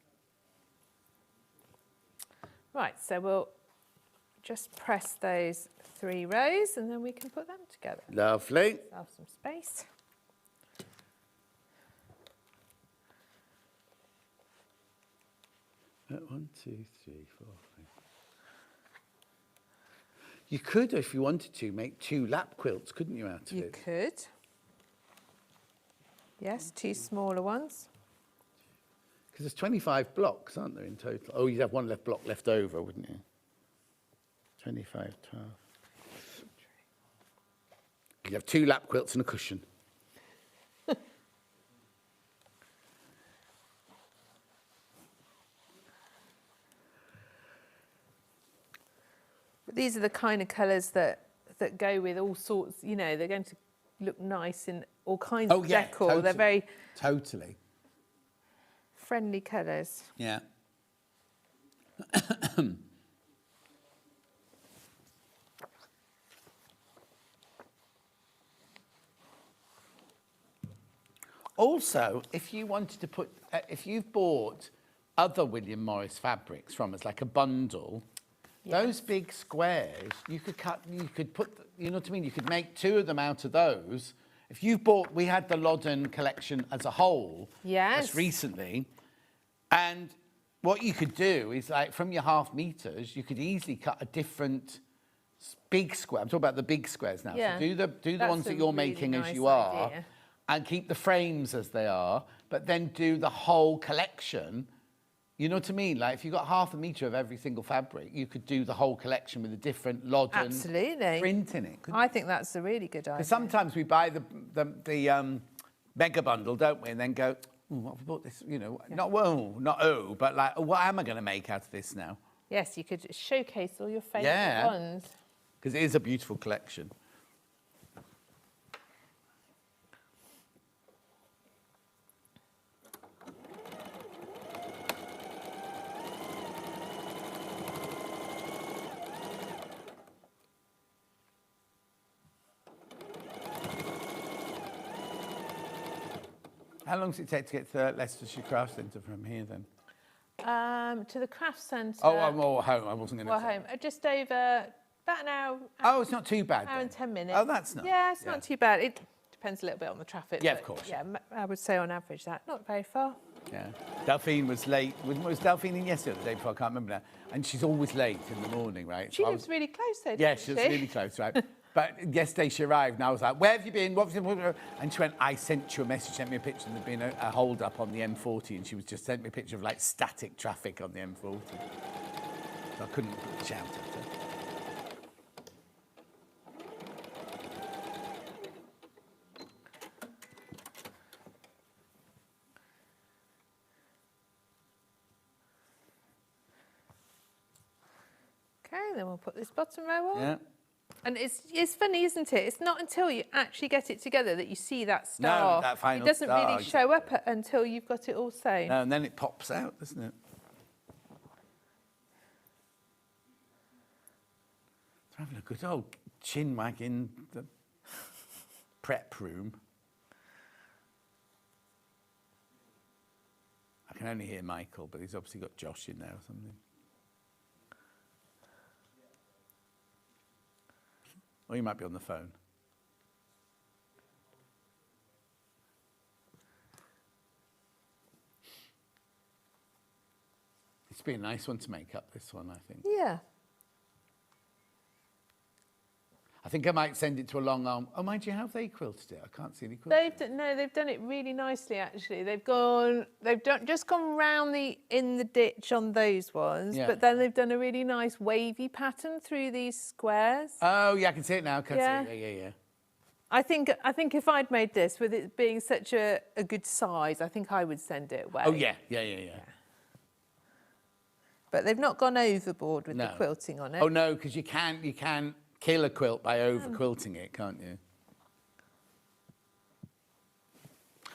Right, so we'll just press those 3 rows and then we can put them together. Lovely. Have some space. One, two, three, four, five. You could, if you wanted to, make 2 lap quilts, couldn't you, out of You it? could. Yes, 2 smaller ones. Because there's 25 blocks, aren't there, in total? Oh, you'd have 1 block left over, wouldn't you? 25, 12. You'd have 2 lap quilts and a cushion. But these are the kind of colours that go with all sorts, you know, they're going to look nice in all kinds of decor. Totally. They're very Totally. friendly colours. Yeah. Also, if you wanted to put, if you've bought other William Morris fabrics from us, like a bundle, those big squares, you could cut, you could put, you know what I mean? You could make 2 of them out of those. If you've bought, we had the Loddon collection as a whole just recently. And what you could do is, like, from your half meters, you could easily cut a different big square. I'm talking about the big squares now. Yeah. So do the ones that you're making as you are, and keep the frames as they are, but then do the whole collection. You know what I mean? Like, if you've got half a metre of every single fabric, you could do the whole collection with a different Loddon print in it. I think that's a really good idea. Because sometimes we buy the mega bundle, don't we? And then go, oh, what have we bought this? You know, not but like, oh, what am I going to make out of this now? Yes, you could showcase all your favourite ones. Because it is a beautiful collection. How long does it take to get to Leicestershire Craft Centre from here then? To the craft centre. Oh, I'm all home. I wasn't going to. Well, home. Just over about an hour. Oh, it's not too bad. Hour and 10 minutes. Oh, that's not. Yeah, it's not too bad. It depends a little bit on the traffic. Yeah, but of course. Yeah, I would say on average that not very far. Yeah. Delphine was late. Was Delphine in yesterday or the day before? I can't remember now. And she's always late in the morning, right? She lives really close though, Yeah, doesn't she lives really close, right? But yesterday she arrived and I was like, where have you been? What have you been? And she went, I sent you a message, sent me a picture, and there'd been a hold up on the M40, and she was just sent me a picture of like static traffic on the M40. So I couldn't shout at her. then we'll put this bottom row on. Yeah. And it's funny, isn't it? It's not until you actually get it together that you see that star. No, that final It doesn't star, really show up until you've got it all sewn. No, and then it pops out, doesn't it? We're having a good old chin wag in the prep room. I can only hear Michael, but he's obviously got Josh in there or something. Or you might be on the phone. It's been a nice one to make up, this one, I think. Yeah. I think I might send it to a long arm. Oh, mind you, how have they quilted it? I can't see any quilting. They've done it really nicely, actually. They've just gone round in the ditch on those ones, Yeah. but then they've done a really nice wavy pattern through these squares. Oh, yeah, I can see it now. Yeah. Yeah. I think if I'd made this, with it being such a good size, I think I would send it away. Oh, yeah. But they've not gone overboard with the quilting on it. Oh, no, because you can kill a quilt by over quilting it, can't you?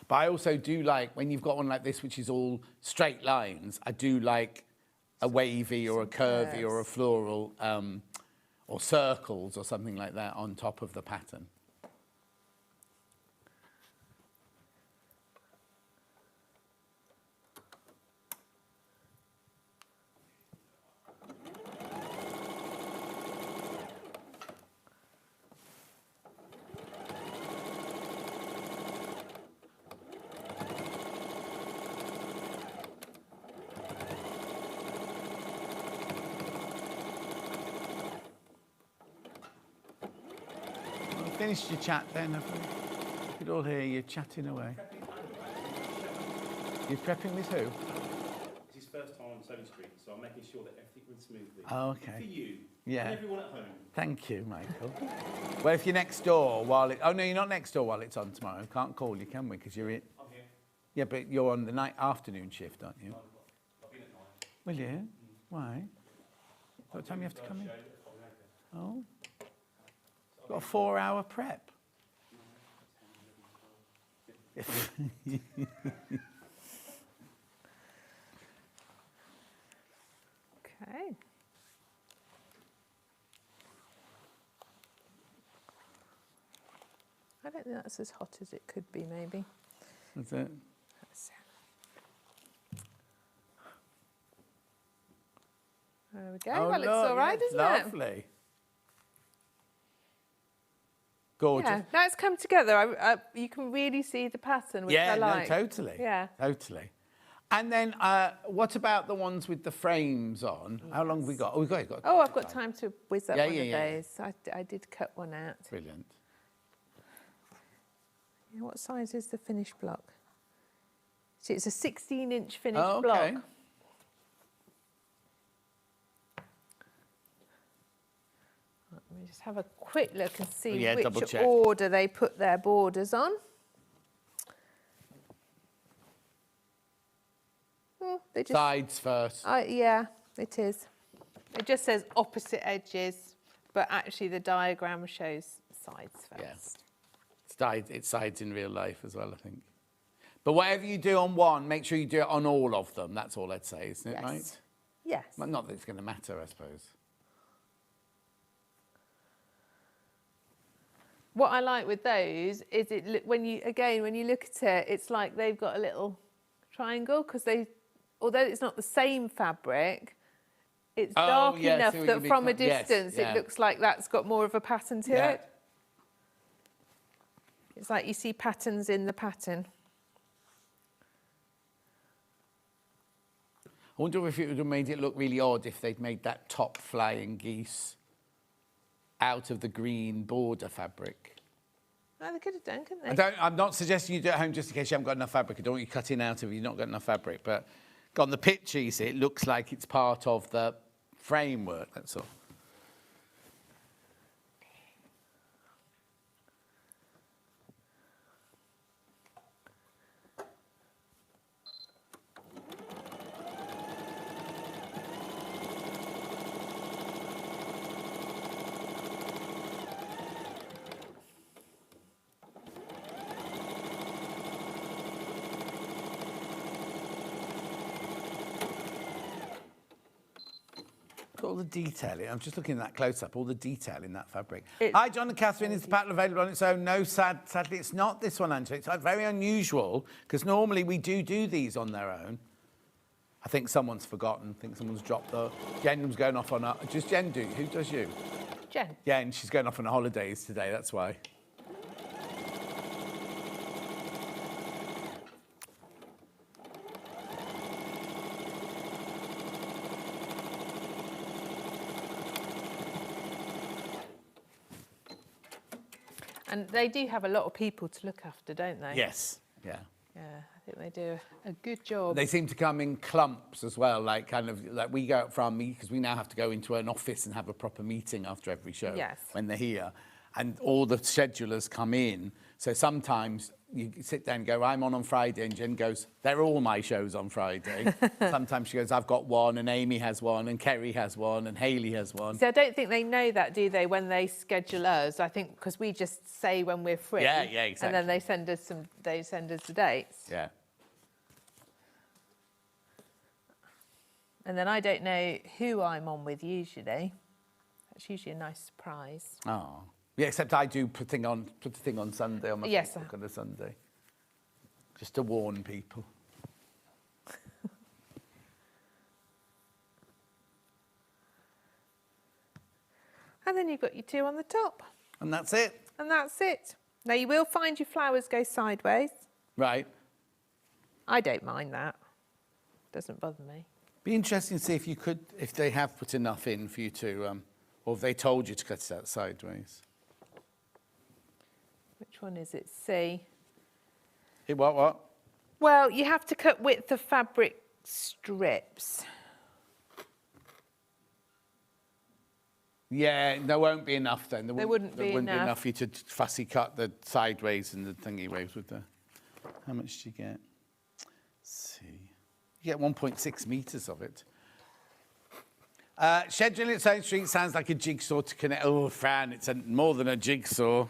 But I also do like, when you've got one like this, which is all straight lines, I do like a wavy or a curvy or a floral or circles or something like that on top of the pattern. Finished your chat then, have we? We could all hear you chatting away. You're prepping with who? It's his first time on Sewing Street, so I'm making sure that everything runs smoothly. Oh, okay. For you. Yeah. And everyone at home. Thank you, Michael. Well, if you're next door while it... Oh, no, you're not next door while it's on tomorrow. We can't call you, can we? Because you're in... I'm here. Yeah, but you're on the afternoon shift, aren't you? I've been at night. Will you? Why? What time you have to come in? Oh. Got a 4-hour prep. Okay. I don't think that's as hot as it could be, maybe. Is it? There we go. Oh, well, it's all right, yeah, isn't lovely. Gorgeous. Yeah, now it's come together. You can really see the pattern, which I like. No, totally. Yeah. Totally. And then, what about the ones with the frames on? How long have we got? Oh, we've got Oh, I've got time to whiz up Yeah, one yeah, of yeah. those. I did cut one out. Brilliant. Yeah, what size is the finished block? So it's a 16-inch finished Oh, okay. block. Let me just have a quick look and see double which check. order they put their borders on. Oh, they just, Sides first. yeah, it is. It just says opposite edges, but actually the diagram shows sides first. Yeah. It's sides in real life as well, I think. But whatever you do on one, make sure you do it on all of them. That's all I'd say, isn't it, Yes. right? Yes. Well, not that it's going to matter, I suppose. What I like with those is when you look at it, it's like they've got a little triangle because although it's not the same fabric, it's dark enough that from a distance it looks like that's got more of a pattern to it. It's like you see patterns in the pattern. I wonder if it would have made it look really odd if they'd made that top flying geese out of the green border fabric. Oh, they could have done, couldn't they? I'm not suggesting you do it at home just in case you haven't got enough fabric. I don't want you cutting out if you've not got enough fabric. But on the picture, you see, it looks like it's part of the framework, that's all. all the detail. I'm just looking at that close-up, all the detail in that fabric. Hi, John and Catherine. Is the pattern available on its own? No, sadly, it's not this one, Angela. It's very unusual, because normally we do these on their own. I think someone's forgotten. I think someone's dropped the... Jen was going off on a... Does Jen do? Who does you? Jen. Yeah, and she's going off on holidays today, that's why. And they do have a lot of people to look after, don't they? Yes, yeah. Yeah, I think they do a good job. They seem to come in clumps as well, like we go out for our meet, because we now have to go into an office and have a proper meeting after every show when they're here. And all the schedulers come in. So sometimes you sit there and go, I'm on Friday, and Jen goes, they're all my shows on Friday. Sometimes she goes, I've got one, and Amy has one, and Kerry has one, and Hayley has one. So I don't think they know that, do they, when they schedule us? I think because we just say when we're free. Yeah, exactly. And then they send us the dates. Yeah. And then I don't know who I'm on with usually. That's usually a nice surprise. Oh. Yeah, except I do put the thing on Sunday on my Facebook on a Sunday. Just to warn people. And then you've got your two on the top. And that's it. And that's it. Now you will find your flowers go sideways. Right. I don't mind that. Doesn't bother me. Be interesting to see if they have put enough in for you to, or if they told you to cut it out sideways. Which one is it? C. What? Well, you have to cut width of fabric strips. Yeah, there won't be enough then. There wouldn't be enough for you to fussy cut the sideways and the thingy waves with the... How much do you get? Let's see. You get 1.6 metres of it. Scheduling its own street sounds like a jigsaw to connect... Oh, Fran, it's more than a jigsaw.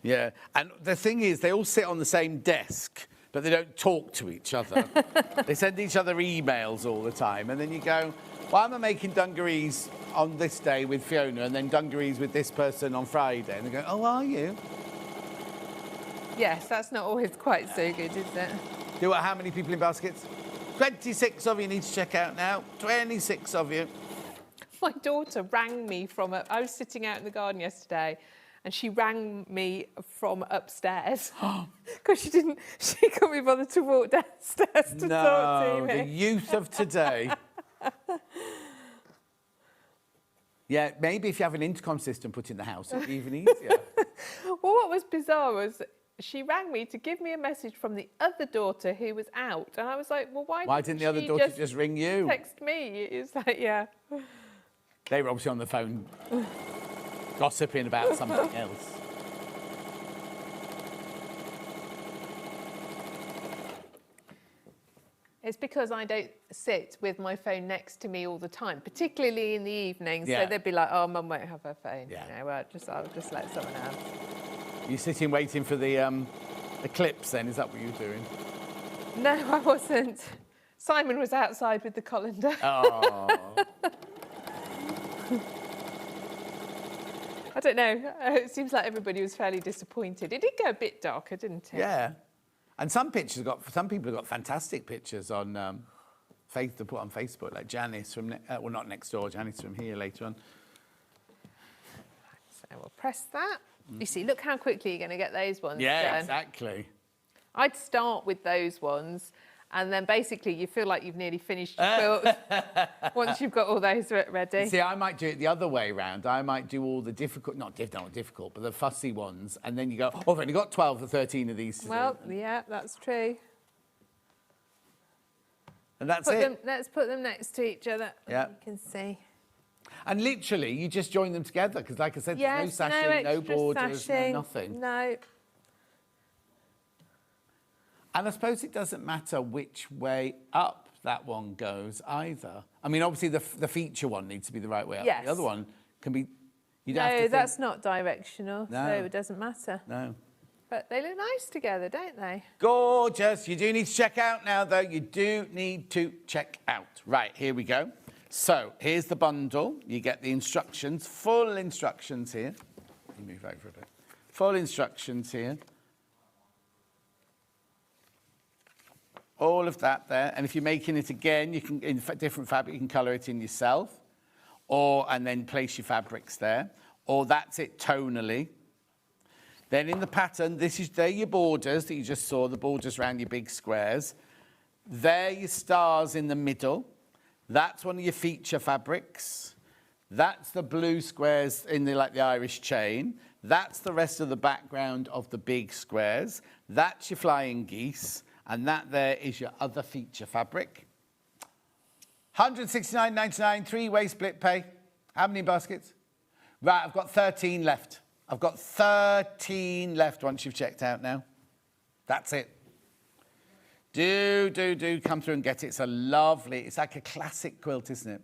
Yeah, and the thing is, they all sit on the same desk, but they don't talk to each other. They send each other emails all the time, and then you go, why am I making dungarees on this day with Fiona and then dungarees with this person on Friday? And they go, oh, are you? Yes, that's not always quite so good, is it? How many people in baskets? 26 of you need to check out now. 26 of you. My daughter rang me from... I was sitting out in the garden yesterday, and she rang me from upstairs because she couldn't be bothered to walk downstairs to talk to me. The youth of today. Yeah, maybe if you have an intercom system put in the house, it'd be even easier. Well, what was bizarre was she rang me to give me a message from the other daughter who was out, and I was like, well, why didn't the other daughter just ring you? Text me. It's like, yeah. They were obviously on the phone gossiping about something else. It's because I don't sit with my phone next to me all the time, particularly in the evenings. Yeah. So they'd be like, oh, Mum won't have her phone. Yeah. You know, well, I'll just let someone else. You're sitting waiting for the clips then, is that what you're doing? No, I wasn't. Simon was outside with the colander. Oh. I don't know. It seems like everybody was fairly disappointed. It did go a bit darker, didn't it? Yeah. And some people have got fantastic pictures on to put on Facebook, like Janice from, well, not next door, Janice from here later on. So we'll press that. You see, look how quickly you're going to get those ones Yeah, done. exactly. I'd start with those ones, and then basically you feel like you've nearly finished your quilt once you've got all those ready. See, I might do it the other way round. I might do all the difficult, not difficult, but the fussy ones, and then you go, oh, I've only got 12 or 13 of these to Well, do. yeah, that's true. And that's it. Let's put them next to each other. Yeah. You can see. And literally, you just join them together, because like I said, Yes, there's no sashing, no extra borders, sashing, no nothing. No. And I suppose it doesn't matter which way up that one goes either. I mean, obviously, the feature one needs to be the right way up. Yes. The other one can be... You don't have to No, think, that's not directional, No. so it doesn't matter. No. But they look nice together, don't they? Gorgeous. You do need to check out now, though. You do need to check out. Right, here we go. So here's the bundle. You get the instructions, full instructions here. Let me move over a bit. Full instructions here. All of that there. And if you're making it again, you can, in different fabric, you can colour it in yourself. And then place your fabrics there. Or that's it tonally. Then in the pattern, they're your borders that you just saw, the borders around your big squares. They're your stars in the middle. That's one of your feature fabrics. That's the blue squares in the Irish chain. That's the rest of the background of the big squares. That's your flying geese. And that there is your other feature fabric. £169.99, three-way split pay. How many baskets? Right, I've got 13 left. I've got 13 left once you've checked out now. That's it. Do come through and get it. It's a lovely, it's like a classic quilt, isn't it?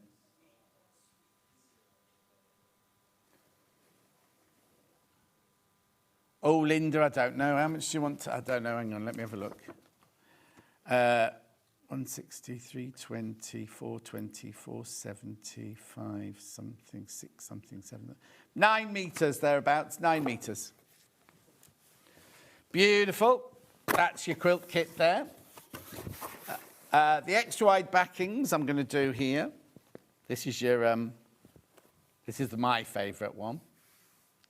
Oh, Linda, I don't know. How much do you want to, I don't know. Hang on, let me have a look. 163, 20, 420, 475, something, 6, something, 7. 9 metres thereabouts, 9 metres. Beautiful. That's your quilt kit there. The extra wide backings I'm going to do here. This is your, this is my favourite one.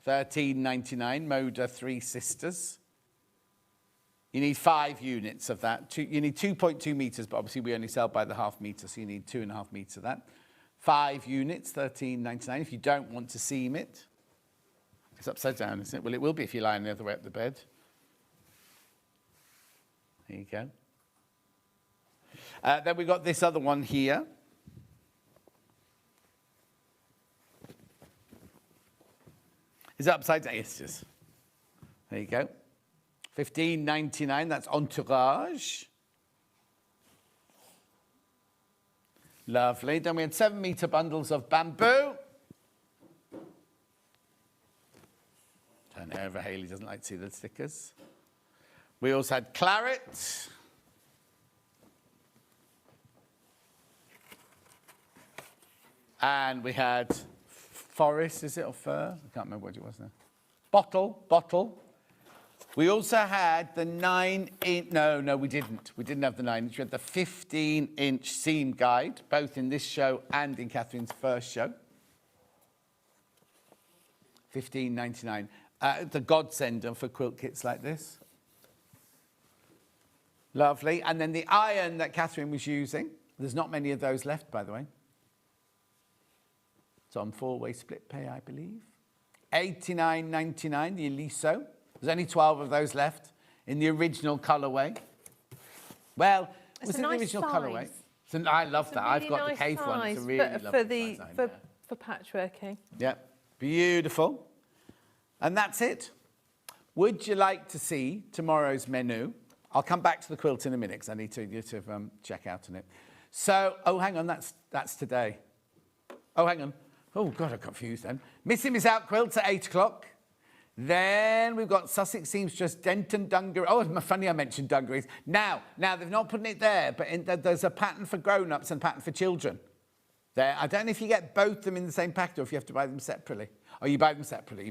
£13.99, Moda Three Sisters. You need 5 units of that. You need 2.2 metres, but obviously we only sell by the half metre, so you need 2.5 metres of that. 5 units, £13.99. If you don't want to seam it, it's upside down, isn't it? Well, it will be if you're lying the other way up the bed. There you go. Then we've got this other one here. Is it upside down? Yes, it is. There you go. £15.99, that's Entourage. Lovely. Then we had 7 metre bundles of bamboo. Turn it over, Hayley doesn't like to see the stickers. We also had claret. And we had forest, is it, or fir? I can't remember what it was now. Bottle. We also had the 9-inch, no, we didn't. We didn't have the 9-inch. We had the 15-inch seam guide, both in this show and in Catherine's first show. £15.99. The godsender for quilt kits like this. Lovely. And then the iron that Catherine was using. There's not many of those left, by the way. It's on 4-way split pay, I believe. £89.99, the Eliso. There's only 12 of those left in the original colourway. Well, was it the original colourway? So, I love that. I've got the cave one. It's a really lovely design, for patchworking. Yeah, beautiful. And that's it. Would you like to see tomorrow's menu? I'll come back to the quilt in a minute because I need you to check out on it. So, oh, hang on, that's today. Oh, hang on. Oh, God, I'm confused then. Missing Miss Out quilts at 8 o'clock. Then we've got Sussex Seamstress, Denton Dungarees. Oh, it's funny I mentioned dungarees. Now, they've not put it there, but there's a pattern for grown-ups and a pattern for children. There, I don't know if you get both of them in the same packet or if you have to buy them separately. Oh, you buy them separately.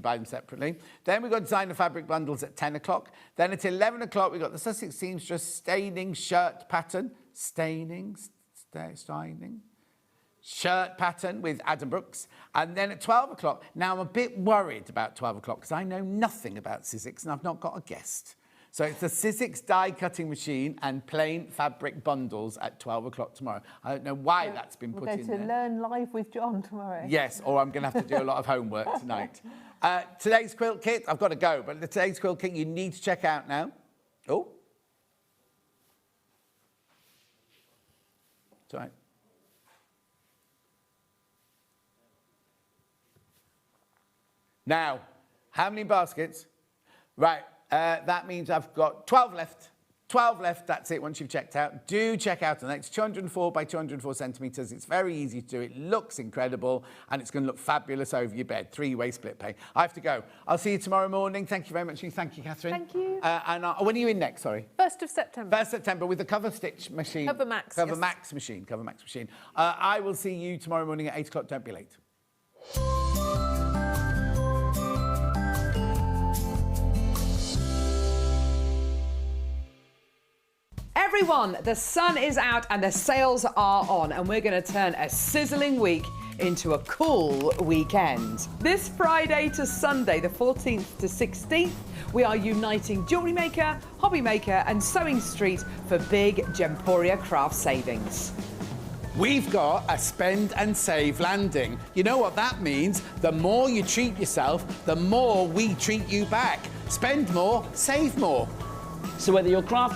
Then we've got designer fabric bundles at 10 o'clock. Then at 11 o'clock, we've got the Sussex Seamstress staining shirt pattern. Staining shirt pattern with Adam Brooks. And then at 12 o'clock, now I'm a bit worried about 12 o'clock because I know nothing about Sussex and I've not got a guest. So it's the Sussex die cutting machine and plain fabric bundles at 12 o'clock tomorrow. I don't know why that's been put in there. We're going to learn live with John tomorrow. Yes, or I'm going to have to do a lot of homework tonight. Today's quilt kit, I've got to go, but the today's quilt kit you need to check out now. Oh. It's all right. Now, how many baskets? Right, that means I've got 12 left. 12 left, that's it once you've checked out. Do check out the next 204 by 204 centimetres. It's very easy to do. It looks incredible and it's going to look fabulous over your bed. 3-way split pay. I have to go. I'll see you tomorrow morning. Thank you very much. Thank you, Catherine. Thank you. When are you in next, sorry? 1st of September. 1st September with the Cover Stitch machine. Cover Max, Cover yes. Max machine. Cover Max machine. I will see you tomorrow morning at 8 o'clock. Don't be late. Everyone, the sun is out and the sales are on, and we're going to turn a sizzling week into a cool weekend. This Friday to Sunday, the 14th to 16th, we are uniting Jewellery Maker, Hobby Maker and Sewing Street for big Gemporia craft savings. We've got a spend and save landing. You know what that means? The more you treat yourself, the more we treat you back. Spend more, save more. So whether you're crafting